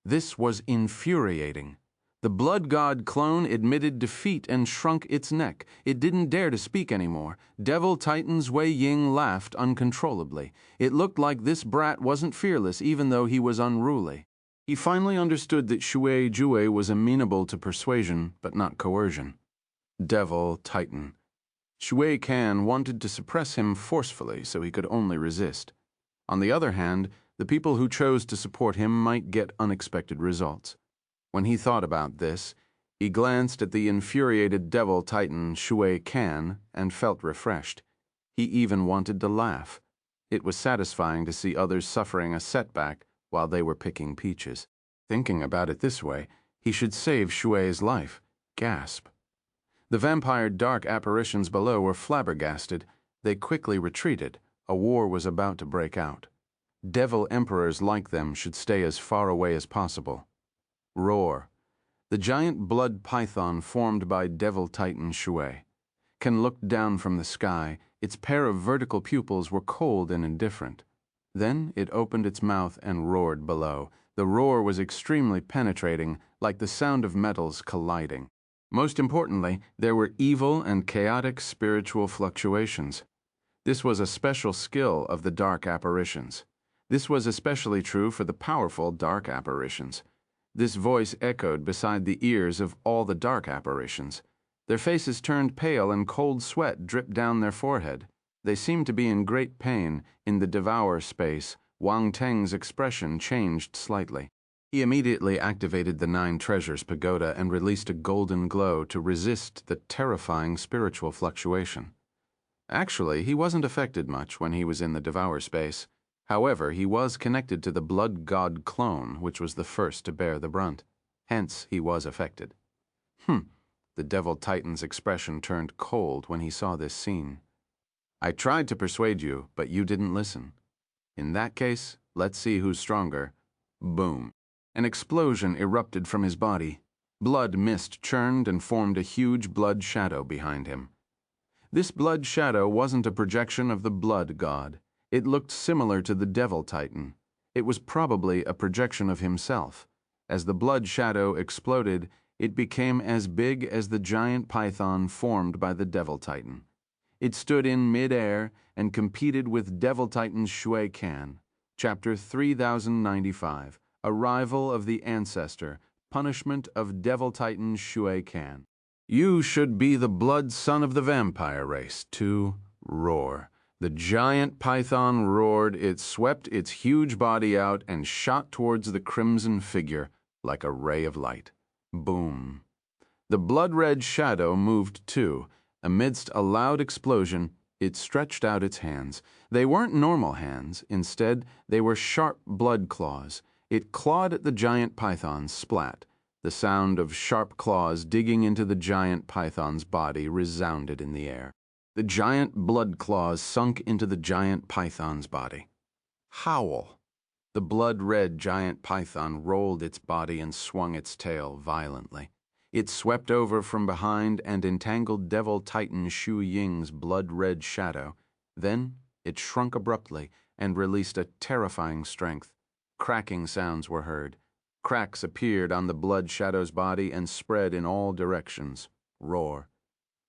This was infuriating. The blood god clone admitted defeat and shrunk its neck. It didn't dare to speak anymore. Devil Titan's Wei Ying laughed uncontrollably. It looked like this brat wasn't fearless even though he was unruly. He finally understood that Shui Jue was amenable to persuasion but not coercion. Devil Titan. Shui Can wanted to suppress him forcefully so he could only resist. On the other hand, the people who chose to support him might get unexpected results. When he thought about this, he glanced at the infuriated Devil Titan Shui Can and felt refreshed. He even wanted to laugh. It was satisfying to see others suffering a setback while they were picking peaches. Thinking about it this way, he should save Shui's life. Gasp. The vampire dark apparitions below were flabbergasted. They quickly retreated. A war was about to break out. Devil emperors like them should stay as far away as possible. Roar. The giant blood python formed by Devil Titan Shui Can looked down from the sky. Its pair of vertical pupils were cold and indifferent. Then it opened its mouth and roared below. The roar was extremely penetrating, like the sound of metals colliding. Most importantly, there were evil and chaotic spiritual fluctuations. This was a special skill of the dark apparitions. This was especially true for the powerful dark apparitions. This voice echoed beside the ears of all the dark apparitions. Their faces turned pale and cold sweat dripped down their forehead. They seemed to be in great pain. In the devour space, Wang Teng's expression changed slightly. He immediately activated the 9 Treasures Pagoda and released a golden glow to resist the terrifying spiritual fluctuation. Actually, he wasn't affected much when he was in the devour space. However, he was connected to the blood god clone, which was the first to bear the brunt. Hence, he was affected. The Devil Titan's expression turned cold when he saw this scene. I tried to persuade you, but you didn't listen. In that case, let's see who's stronger. Boom. An explosion erupted from his body. Blood mist churned and formed a huge blood shadow behind him. This blood shadow wasn't a projection of the blood god. It looked similar to the Devil Titan. It was probably a projection of himself. As the blood shadow exploded, it became as big as the giant python formed by the Devil Titan. It stood in mid-air and competed with Devil Titan's Shui Can. Chapter 3095, Arrival of the Ancestor, Punishment of Devil Titan Shui Can. You should be the blood son of the vampire race to roar. The giant python roared. It swept its huge body out and shot towards the crimson figure like a ray of light. Boom. The blood-red shadow moved too. Amidst a loud explosion, it stretched out its hands. They weren't normal hands. Instead, they were sharp blood claws. It clawed at the giant python, splat. The sound of sharp claws digging into the giant python's body resounded in the air. The giant blood claws sunk into the giant python's body. Howl. The blood-red giant python rolled its body and swung its tail violently. It swept over from behind and entangled Devil Titan Shu Ying's blood-red shadow. Then it shrunk abruptly and released a terrifying strength. Cracking sounds were heard. Cracks appeared on the blood shadow's body and spread in all directions. Roar.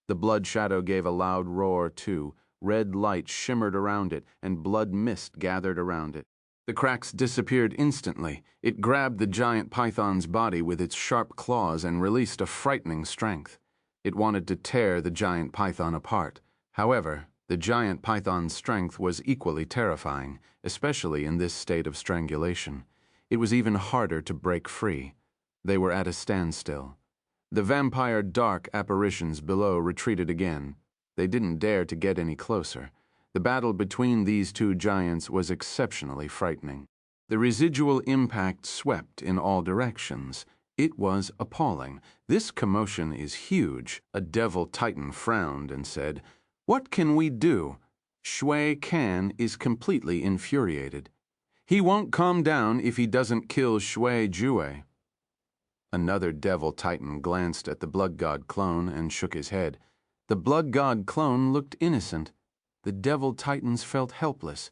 The blood shadow gave a loud roar too. Red light shimmered around it, and blood mist gathered around it. The cracks disappeared instantly. It grabbed the giant python's body with its sharp claws and released a frightening strength. It wanted to tear the giant python apart. However, the giant python's strength was equally terrifying, especially in this state of strangulation. It was even harder to break free. They were at a standstill. The vampire dark apparitions below retreated again. They didn't dare to get any closer. The battle between these two giants was exceptionally frightening. The residual impact swept in all directions. It was appalling. "This commotion is huge." A devil titan frowned and said, "What can we do?" Shui Kan is completely infuriated. "He won't calm down if he doesn't kill Shui Jue." Another devil titan glanced at the blood god clone and shook his head. The blood god clone looked innocent. The devil titans felt helpless.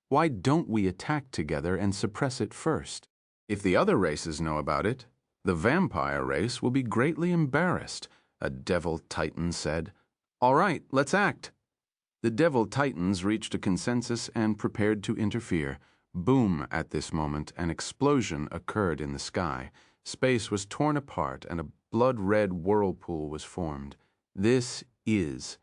"Why don't we attack together and suppress it first? If the other races know about it, the vampire race will be greatly embarrassed," a devil titan said. "All right, let's act." The devil titans reached a consensus and prepared to interfere. Boom! At this moment, an explosion occurred in the sky. Space was torn apart and a blood-red whirlpool was formed. "This is..."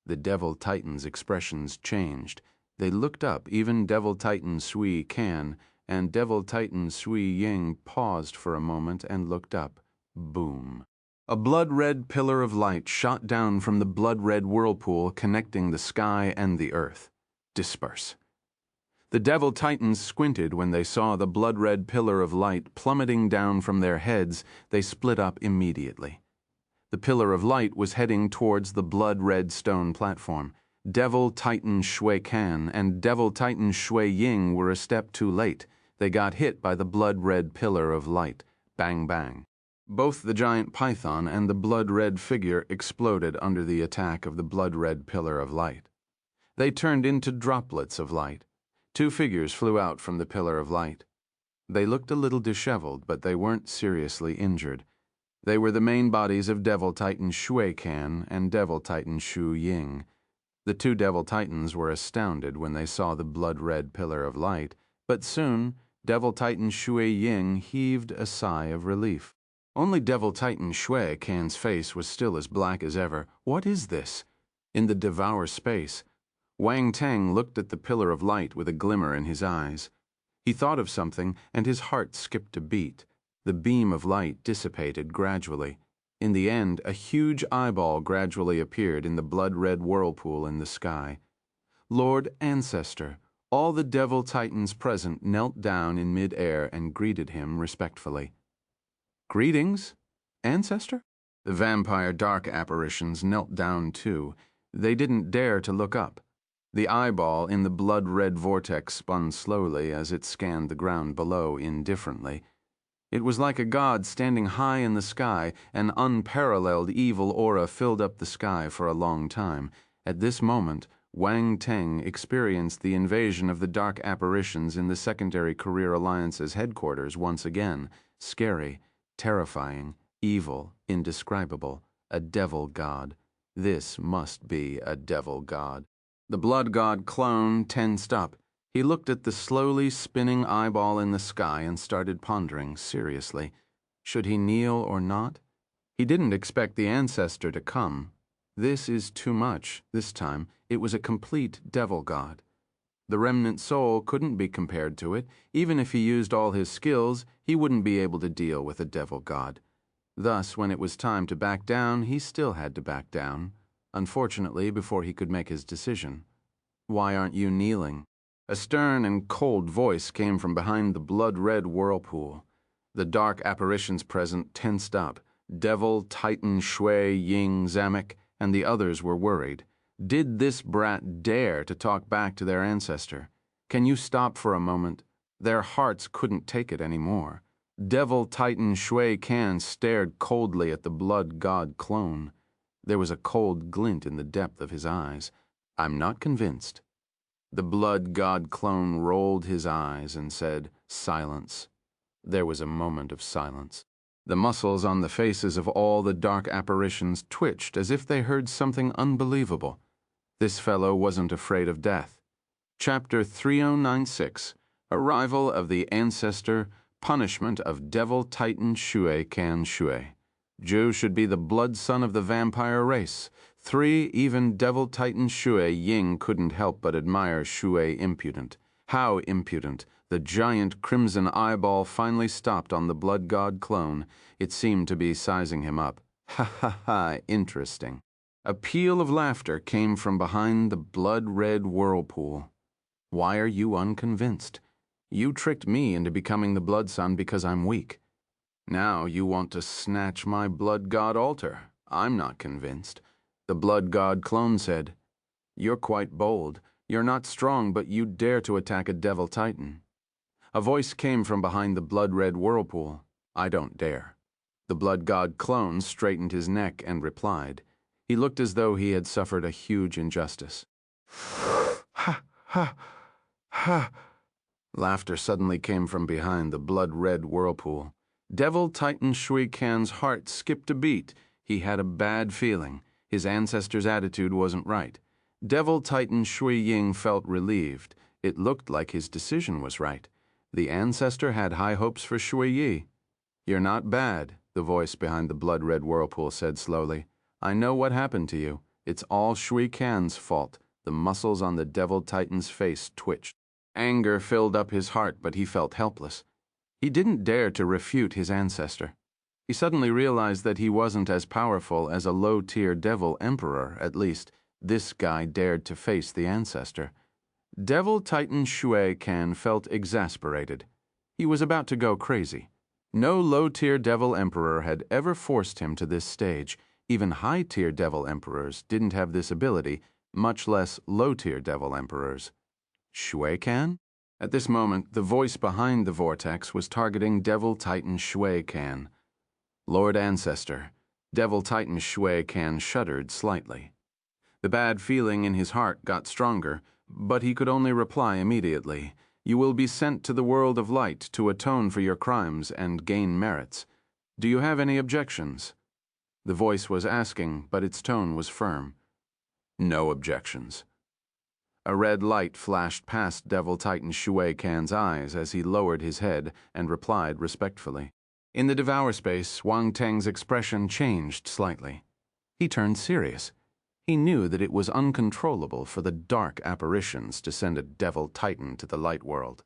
The devil titans' expressions changed. They looked up. Even devil titan Sui Kan and devil titan Sui Ying paused for a moment and looked up. Boom. A blood-red pillar of light shot down from the blood-red whirlpool connecting the sky and the earth. Disperse. The devil titans squinted when they saw the blood-red pillar of light plummeting down from their heads. They split up immediately. The pillar of light was heading towards the blood-red stone platform. Devil Titan Shui Kan and Devil Titan Shui Ying were a step too late. They got hit by the blood-red pillar of light. Bang, bang. Both the giant python and the blood-red figure exploded under the attack of the blood-red pillar of light. They turned into droplets of light. Two figures flew out from the pillar of light. They looked a little disheveled, but they weren't seriously injured. They were the main bodies of Devil Titan Shui Kan and Devil Titan Shu Ying. The two Devil Titans were astounded when they saw the blood-red pillar of light, but soon Devil Titan Shui Ying heaved a sigh of relief. Only Devil Titan Shui Kan's face was still as black as ever. "What is this?" In the devour space, Wang Teng looked at the pillar of light with a glimmer in his eyes. He thought of something, and his heart skipped a beat. The beam of light dissipated gradually. In the end, a huge eyeball gradually appeared in the blood-red whirlpool in the sky. Lord Ancestor, all the devil titans present knelt down in mid-air and greeted him respectfully. "Greetings, Ancestor?" The vampire dark apparitions knelt down too. They didn't dare to look up. The eyeball in the blood-red vortex spun slowly as it scanned the ground below indifferently. It was like a god standing high in the sky. An unparalleled evil aura filled up the sky for a long time. At this moment, Wang Teng experienced the invasion of the dark apparitions in the Secondary Career Alliance's headquarters once again. Scary, terrifying, evil, indescribable, a devil god. This must be a devil god. The blood god clone tensed up. He looked at the slowly spinning eyeball in the sky and started pondering seriously. Should he kneel or not? He didn't expect the Ancestor to come. This is too much. This time, it was a complete devil god. The remnant soul couldn't be compared to it. Even if he used all his skills, he wouldn't be able to deal with a devil god. Thus, when it was time to back down, he still had to back down. Unfortunately, before he could make his decision. "Why aren't you kneeling?" A stern and cold voice came from behind the blood-red whirlpool. The dark apparitions present tensed up. Devil, Titan, Shui, Ying, Zamek, and the others were worried. Did this brat dare to talk back to their Ancestor? "Can you stop for a moment?" Their hearts couldn't take it anymore. Devil Titan Shui Kan stared coldly at the blood god clone. There was a cold glint in the depth of his eyes. "I'm not convinced." The blood god clone rolled his eyes and said, "Silence." There was a moment of silence. The muscles on the faces of all the dark apparitions twitched as if they heard something unbelievable. This fellow wasn't afraid of death. Chapter 3096, Arrival of the Ancestor, Punishment of Devil Titan Shui Can Shui. Zhu should be the blood son of the vampire race. 3, even Devil Titan Shui Ying couldn't help but admire Shui impudent. How impudent! The giant crimson eyeball finally stopped on the blood god clone. It seemed to be sizing him up. Ha ha ha, interesting. A peal of laughter came from behind the blood-red whirlpool. Why are you unconvinced? You tricked me into becoming the blood son because I'm weak. Now you want to snatch my blood god altar. I'm not convinced. The blood god clone said, "You're quite bold. You're not strong, but you dare to attack a devil titan." A voice came from behind the blood-red whirlpool. "I don't dare." The blood god clone straightened his neck and replied. He looked as though he had suffered a huge injustice. Ha, ha, ha. Laughter suddenly came from behind the blood-red whirlpool. Devil Titan Shui Can's heart skipped a beat. He had a bad feeling. His ancestor's attitude wasn't right. Devil Titan Shui Ying felt relieved. It looked like his decision was right. The ancestor had high hopes for Shui Yi. "You're not bad," the voice behind the blood-red whirlpool said slowly. "I know what happened to you. It's all Shui Can's fault." The muscles on the Devil Titan's face twitched. Anger filled up his heart, but he felt helpless. He didn't dare to refute his ancestor. He suddenly realized that he wasn't as powerful as a low-tier devil emperor. At least, this guy dared to face the ancestor. Devil Titan Shui Can felt exasperated. He was about to go crazy. No low-tier devil emperor had ever forced him to this stage. Even high-tier devil emperors didn't have this ability, much less low-tier devil emperors. Shui Can? At this moment, the voice behind the vortex was targeting Devil Titan Shui Can. "Lord Ancestor." Devil Titan Shui Can shuddered slightly. The bad feeling in his heart got stronger, but he could only reply immediately. "You will be sent to the world of light to atone for your crimes and gain merits. Do you have any objections?" The voice was asking, but its tone was firm. "No objections." A red light flashed past Devil Titan Shui Can's eyes as he lowered his head and replied respectfully. In the devour space, Wang Teng's expression changed slightly. He turned serious. He knew that it was uncontrollable for the dark apparitions to send a Devil Titan to the light world.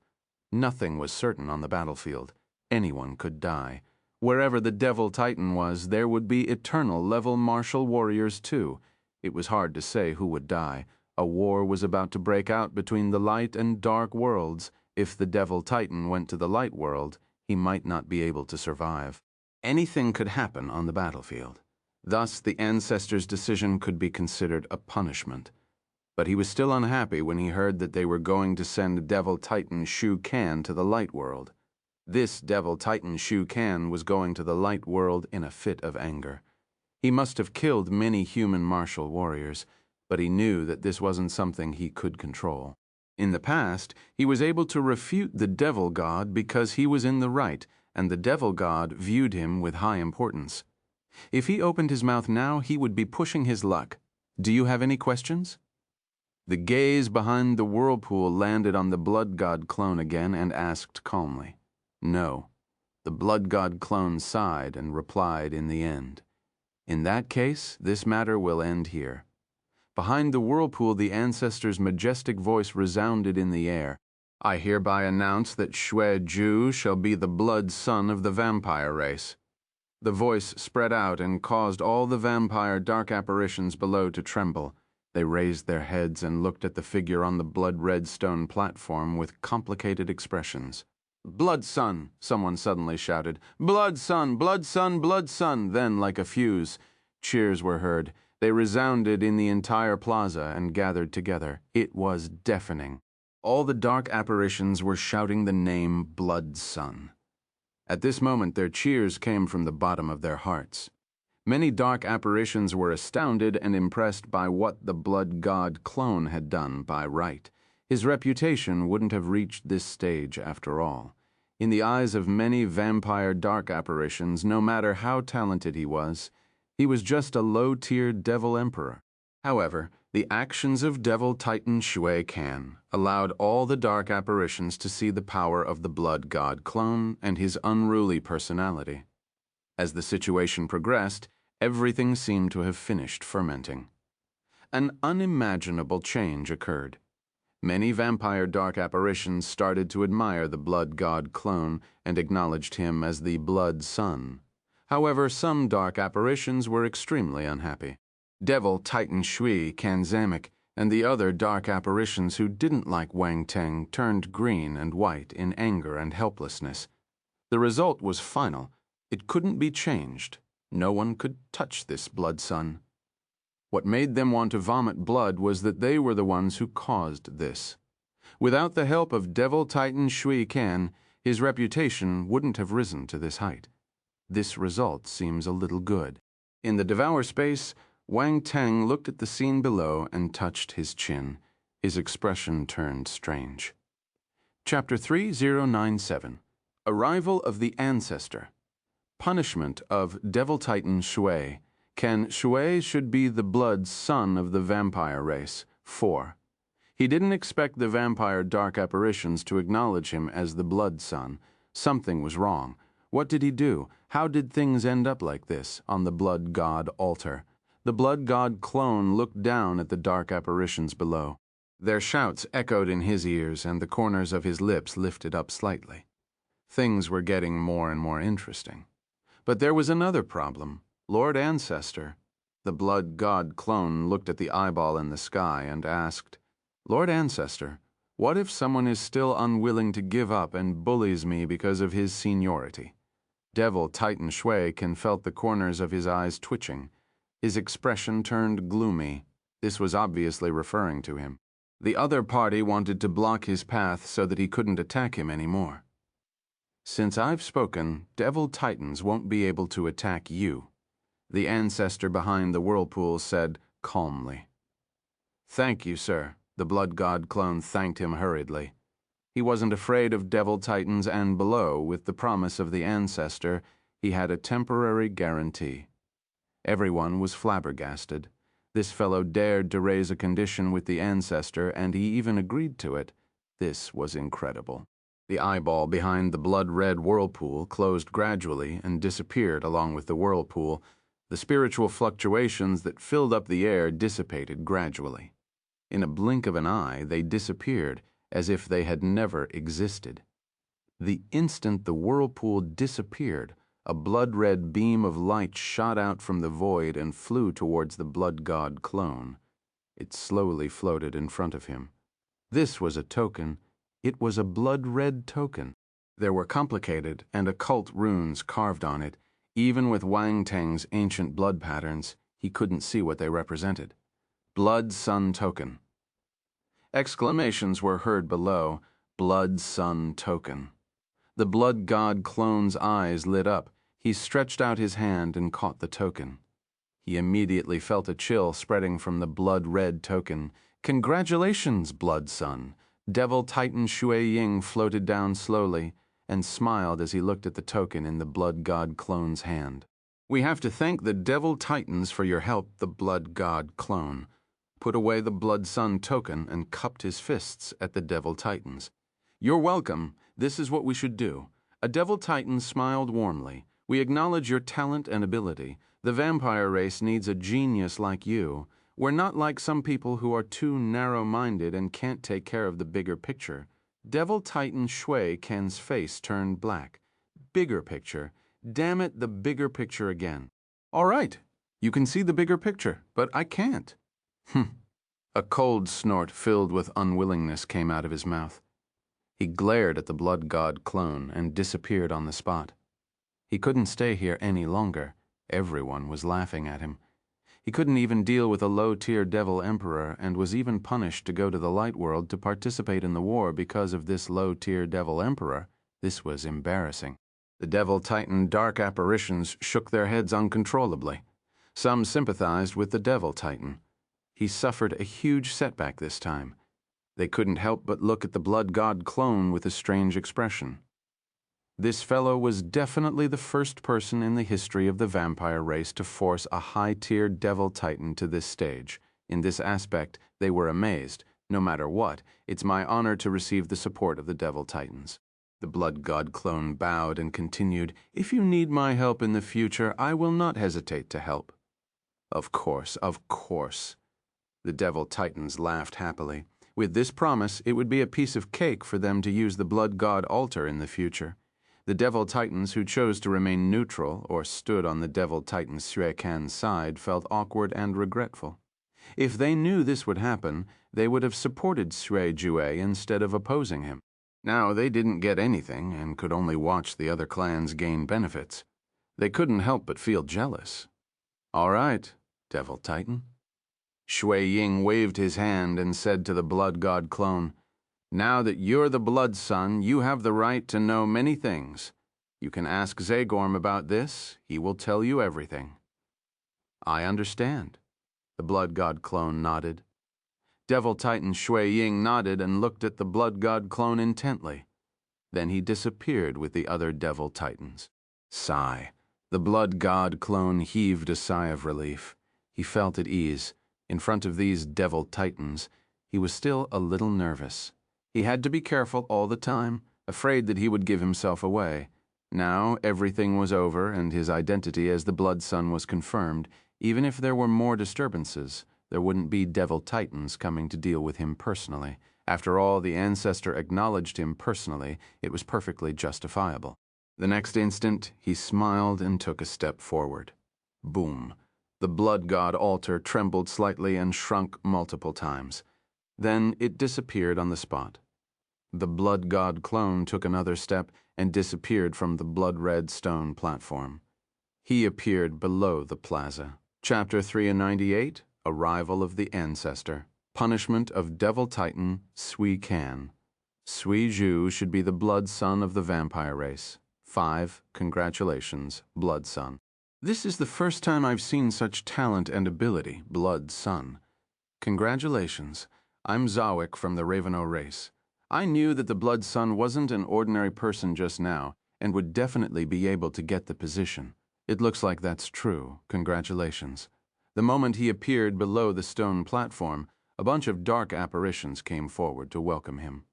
Nothing was certain on the battlefield. Anyone could die. Wherever the Devil Titan was, there would be eternal level martial warriors too. It was hard to say who would die. A war was about to break out between the light and dark worlds. If the Devil Titan went to the light world, he might not be able to survive. Anything could happen on the battlefield. Thus, the ancestor's decision could be considered a punishment. But he was still unhappy when he heard that they were going to send Devil Titan Shu Can to the light world. This Devil Titan Shu Can was going to the light world in a fit of anger. He must have killed many human martial warriors, but he knew that this wasn't something he could control. In the past, he was able to refute the devil god because he was in the right, and the devil god viewed him with high importance. If he opened his mouth now, he would be pushing his luck. "Do you have any questions?" The gaze behind the whirlpool landed on the blood god clone again and asked calmly. "No." The blood god clone sighed and replied in the end. "In that case, this matter will end here." Behind the whirlpool, the ancestor's majestic voice resounded in the air. "I hereby announce that Shui Ju shall be the blood son of the vampire race." The voice spread out and caused all the vampire dark apparitions below to tremble. They raised their heads and looked at the figure on the blood-red stone platform with complicated expressions. "Blood son!" someone suddenly shouted. "Blood son! Blood son! Blood son!" Then, like a fuse, cheers were heard. They resounded in the entire plaza and gathered together. It was deafening. All the dark apparitions were shouting the name Blood Son. At this moment, their cheers came from the bottom of their hearts. Many dark apparitions were astounded and impressed by what the blood god clone had done by right. His reputation wouldn't have reached this stage after all. In the eyes of many vampire dark apparitions, no matter how talented he was just a low-tier devil emperor. However, The actions of Devil Titan Shui Kan allowed all the dark apparitions to see the power of the blood god clone and his unruly personality. As the situation progressed, everything seemed to have finished fermenting. An unimaginable change occurred. Many vampire dark apparitions started to admire the blood god clone and acknowledged him as the blood sun. However, some dark apparitions were extremely unhappy. Devil Titan Shui Kanzamek and the other dark apparitions who didn't like Wang Teng turned green and white in anger and helplessness. The result was final. It couldn't be changed. No one could touch this blood sun. What made them want to vomit blood was that they were the ones who caused this. Without the help of Devil Titan Shui Kan, his reputation wouldn't have risen to this height. This result seems a little good. In the Devour space, Wang Teng looked at the scene below and touched his chin. His expression turned strange. Chapter 3097. Arrival of the Ancestor. Punishment of Devil Titan Shui. Can Shui should be the blood son of the vampire race. 4. He didn't expect the vampire dark apparitions to acknowledge him as the blood son. Something was wrong. What did he do? How did things end up like this on the blood god altar? The blood god clone looked down at the dark apparitions below. Their shouts echoed in his ears and the corners of his lips lifted up slightly. Things were getting more and more interesting. But there was another problem. Lord Ancestor. The blood god clone looked at the eyeball in the sky and asked, "Lord Ancestor, what if someone is still unwilling to give up and bullies me because of his seniority?" Devil Titan Shui Kan felt the corners of his eyes twitching. His expression turned gloomy. This was obviously referring to him. The other party wanted to block his path so that he couldn't attack him anymore. "Since I've spoken, Devil Titans won't be able to attack you," the ancestor behind the whirlpool said calmly. "Thank you, sir," the blood god clone thanked him hurriedly. He wasn't afraid of Devil Titans, and below, with the promise of the ancestor, he had a temporary guarantee. Everyone was flabbergasted. This fellow dared to raise a condition with the ancestor, and he even agreed to it. This was incredible. The eyeball behind the blood-red whirlpool closed gradually and disappeared along with the whirlpool. The spiritual fluctuations that filled up the air dissipated gradually. In a blink of an eye, they disappeared as if they had never existed. The instant the whirlpool disappeared, a blood-red beam of light shot out from the void and flew towards the blood god clone. It slowly floated in front of him. This was a token. It was a blood-red token. There were complicated and occult runes carved on it. Even with Wang Teng's ancient blood patterns, he couldn't see what they represented. Blood Sun Token. Exclamations were heard below. Blood Sun Token. The blood god clone's eyes lit up. He stretched out his hand and caught the token. He immediately felt a chill spreading from the blood-red token. "Congratulations, Blood Sun." Devil Titan Shui Ying floated down slowly and smiled as he looked at the token in the blood god clone's hand. "We have to thank the Devil Titans for your help," the blood god clone put away the Blood Sun token and cupped his fists at the Devil Titans. "You're welcome. This is what we should do." A Devil Titan smiled warmly. "We acknowledge your talent and ability. The vampire race needs a genius like you. We're not like some people who are too narrow-minded and can't take care of the bigger picture." Devil Titan Shui Kan's face turned black. Bigger picture. Damn it, the bigger picture again. "All right, you can see the bigger picture, but I can't." A cold snort filled with unwillingness came out of his mouth. He glared at the blood god clone and disappeared on the spot. He couldn't stay here any longer. Everyone was laughing at him. He couldn't even deal with a low-tier devil emperor and was even punished to go to the light world to participate in the war because of this low-tier devil emperor. This was embarrassing. The Devil Titan dark apparitions shook their heads uncontrollably. Some sympathized with the Devil Titan. He suffered a huge setback this time. They couldn't help but look at the blood god clone with a strange expression. This fellow was definitely the first person in the history of the vampire race to force a high-tier Devil Titan to this stage. In this aspect, they were amazed. No matter what, it's my honor to receive the support of the Devil Titans. The Blood God clone bowed and continued, "If you need my help in the future, I will not hesitate to help." Of course, of course. The Devil Titans laughed happily. With this promise, it would be a piece of cake for them to use the Blood God altar in the future. The Devil Titans who chose to remain neutral or stood on the Devil Titan Sue Can's side felt awkward and regretful. If they knew this would happen, they would have supported Sue Jue instead of opposing him. Now they didn't get anything and could only watch the other clans gain benefits. They couldn't help but feel jealous. "All right, Devil Titan." Shui Ying waved his hand and said to the Blood God clone, "Now that you're the Blood Son, you have the right to know many things. You can ask Zagorm about this. He will tell you everything." "I understand." The Blood God clone nodded. Devil Titan Shui Ying nodded and looked at the Blood God clone intently. Then he disappeared with the other Devil Titans. Sigh. The Blood God clone heaved a sigh of relief. He felt at ease. In front of these Devil Titans, he was still a little nervous. He had to be careful all the time, afraid that he would give himself away. Now everything was over and his identity as the Blood Son was confirmed. Even if there were more disturbances, there wouldn't be Devil Titans coming to deal with him personally. After all, the Ancestor acknowledged him personally. It was perfectly justifiable. The next instant, he smiled and took a step forward. Boom. The Blood God altar trembled slightly and shrunk multiple times. Then it disappeared on the spot. The Blood God clone took another step and disappeared from the blood-red stone platform. He appeared below the plaza. Chapter 398, Arrival of the Ancestor. Punishment of Devil Titan Sui Can. Sui Zhu should be the Blood Son of the vampire race. 5. Congratulations, Blood Son. This is the first time I've seen such talent and ability, Blood Son. Congratulations. I'm Zawik from the Raveno race. I knew that the Blood Son wasn't an ordinary person just now, and would definitely be able to get the position. It looks like that's true. Congratulations. The moment he appeared below the stone platform, a bunch of dark apparitions came forward to welcome him.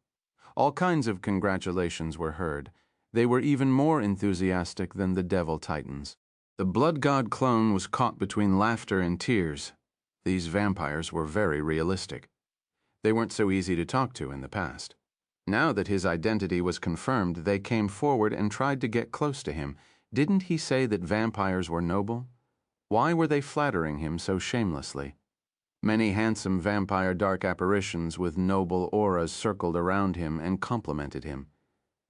All kinds of congratulations were heard. They were even more enthusiastic than the Devil Titans. The Blood God clone was caught between laughter and tears. These vampires were very realistic. They weren't so easy to talk to in the past. Now that his identity was confirmed, they came forward and tried to get close to him. Didn't he say that vampires were noble? Why were they flattering him so shamelessly? Many handsome vampire dark apparitions with noble auras circled around him and complimented him.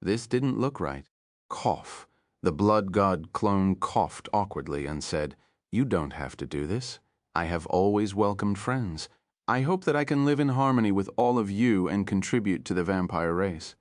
This didn't look right. Cough. The Blood God clone coughed awkwardly and said, "You don't have to do this. I have always welcomed friends. I hope that I can live in harmony with all of you and contribute to the vampire race."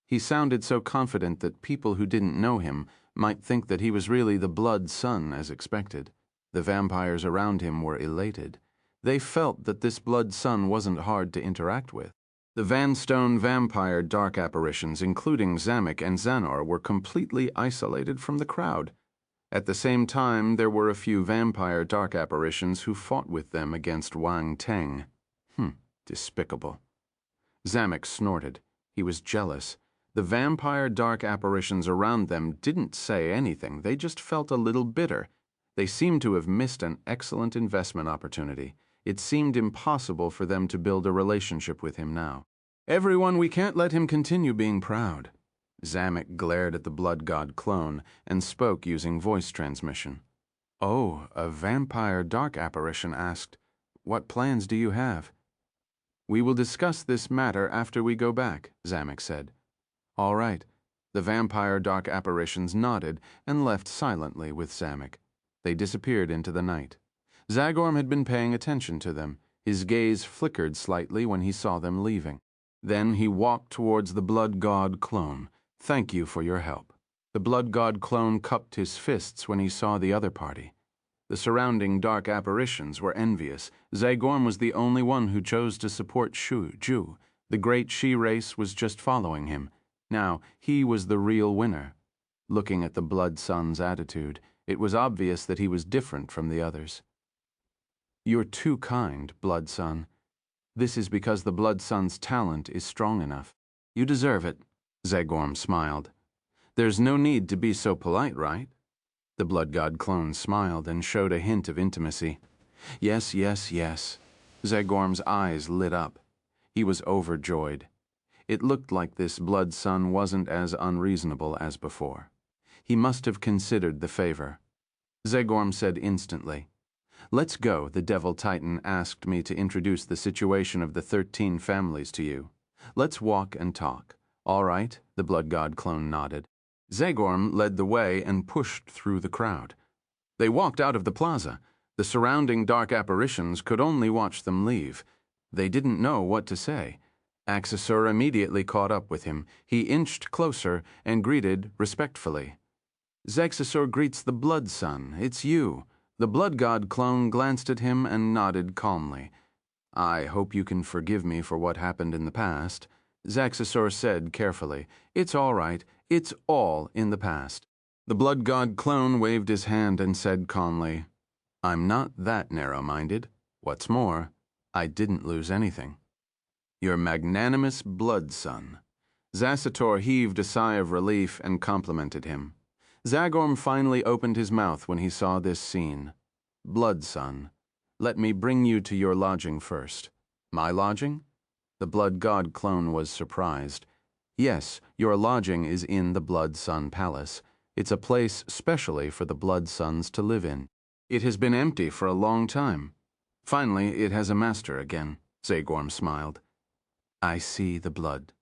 He sounded so confident that people who didn't know him might think that he was really the Blood Son as expected. The vampires around him were elated. They felt that this Blood Son wasn't hard to interact with. The Vanstone vampire dark apparitions, including Zamek and Xanor, were completely isolated from the crowd. At the same time, there were a few vampire dark apparitions who fought with them against Wang Teng. Despicable. Zamek snorted. He was jealous. The vampire dark apparitions around them didn't say anything. They just felt a little bitter. They seemed to have missed an excellent investment opportunity. It seemed impossible for them to build a relationship with him now. "Everyone, we can't let him continue being proud." Zamek glared at the Blood God clone and spoke using voice transmission. "Oh," a vampire dark apparition asked, "What plans do you have?" "We will discuss this matter after we go back," Zamek said. "All right." The vampire dark apparitions nodded and left silently with Zamek. They disappeared into the night. Zagorm had been paying attention to them. His gaze flickered slightly when he saw them leaving. Then he walked towards the Blood God clone. "Thank you for your help." The Blood God clone cupped his fists when he saw the other party. The surrounding dark apparitions were envious. Zagorm was the only one who chose to support Shu Ju. The great Shi race was just following him. Now, he was the real winner. Looking at the Blood Son's attitude, it was obvious that he was different from the others. You're too kind, Blood Son. This is because the Blood Son's talent is strong enough. You deserve it, Zagorm smiled. There's no need to be so polite, right? The Blood God clone smiled and showed a hint of intimacy. Yes, yes, yes. Zagorm's eyes lit up. He was overjoyed. It looked like this Blood Son wasn't as unreasonable as before. He must have considered the favor. Zagorm said instantly, "Let's go. The Devil Titan asked me to introduce the situation of the 13 families to you. Let's walk and talk." "All right," the Blood God clone nodded. Zagorm led the way and pushed through the crowd. They walked out of the plaza. The surrounding dark apparitions could only watch them leave. They didn't know what to say. Ancestor immediately caught up with him. He inched closer and greeted respectfully. "Ancestor greets the Blood Son. It's you." The Blood God clone glanced at him and nodded calmly. "I hope you can forgive me for what happened in the past," Ancestor said carefully. "It's all right. It's all in the past." The Blood God clone waved his hand and said calmly, "I'm not that narrow-minded. What's more, I didn't lose anything." "Your magnanimous Blood Son." Ancestor heaved a sigh of relief and complimented him. Zagorm finally opened his mouth when he saw this scene. "Blood Son, let me bring you to your lodging first." "My lodging?" The Blood God clone was surprised. "Yes, your lodging is in the Blood Son Palace. It's a place specially for the Blood Sons to live in. It has been empty for a long time. Finally, it has a master again," Zagorm smiled. "I see the blood."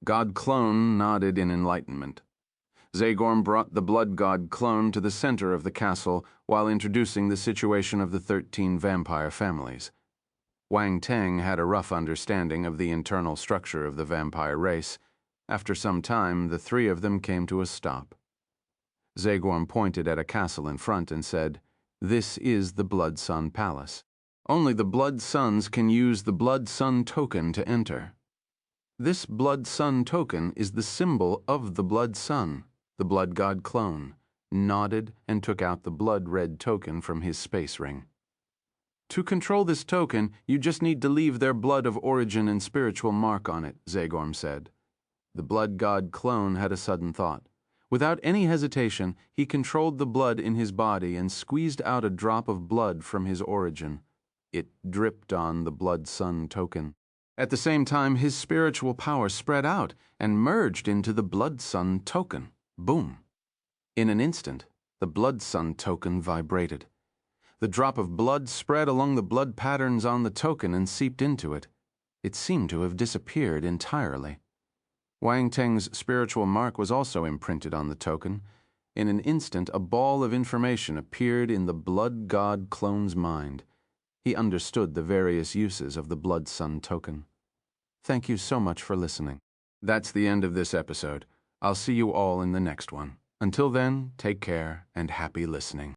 God clone nodded in enlightenment. Zagorm brought the Blood God clone to the center of the castle while introducing the situation of the 13 vampire families. Wang Teng had a rough understanding of the internal structure of the vampire race. After some time, the 3 of them came to a stop. Zagorm pointed at a castle in front and said, "This is the Blood Son Palace. Only the Blood Sons can use the Blood Son token to enter. This Blood Son token is the symbol of the Blood Son." The Blood God clone nodded and took out the blood-red token from his space ring. "To control this token, you just need to leave their blood of origin and spiritual mark on it," Zagorm said. The Blood God clone had a sudden thought. Without any hesitation, he controlled the blood in his body and squeezed out a drop of blood from his origin. It dripped on the Blood Son token. At the same time, his spiritual power spread out and merged into the Blood Son token. Boom! In an instant, the Blood Son token vibrated. The drop of blood spread along the blood patterns on the token and seeped into it. It seemed to have disappeared entirely. Wang Teng's spiritual mark was also imprinted on the token. In an instant, a ball of information appeared in the Blood God clone's mind. He understood the various uses of the Blood Son token. Thank you so much for listening. That's the end of this episode. I'll see you all in the next one. Until then, take care and happy listening.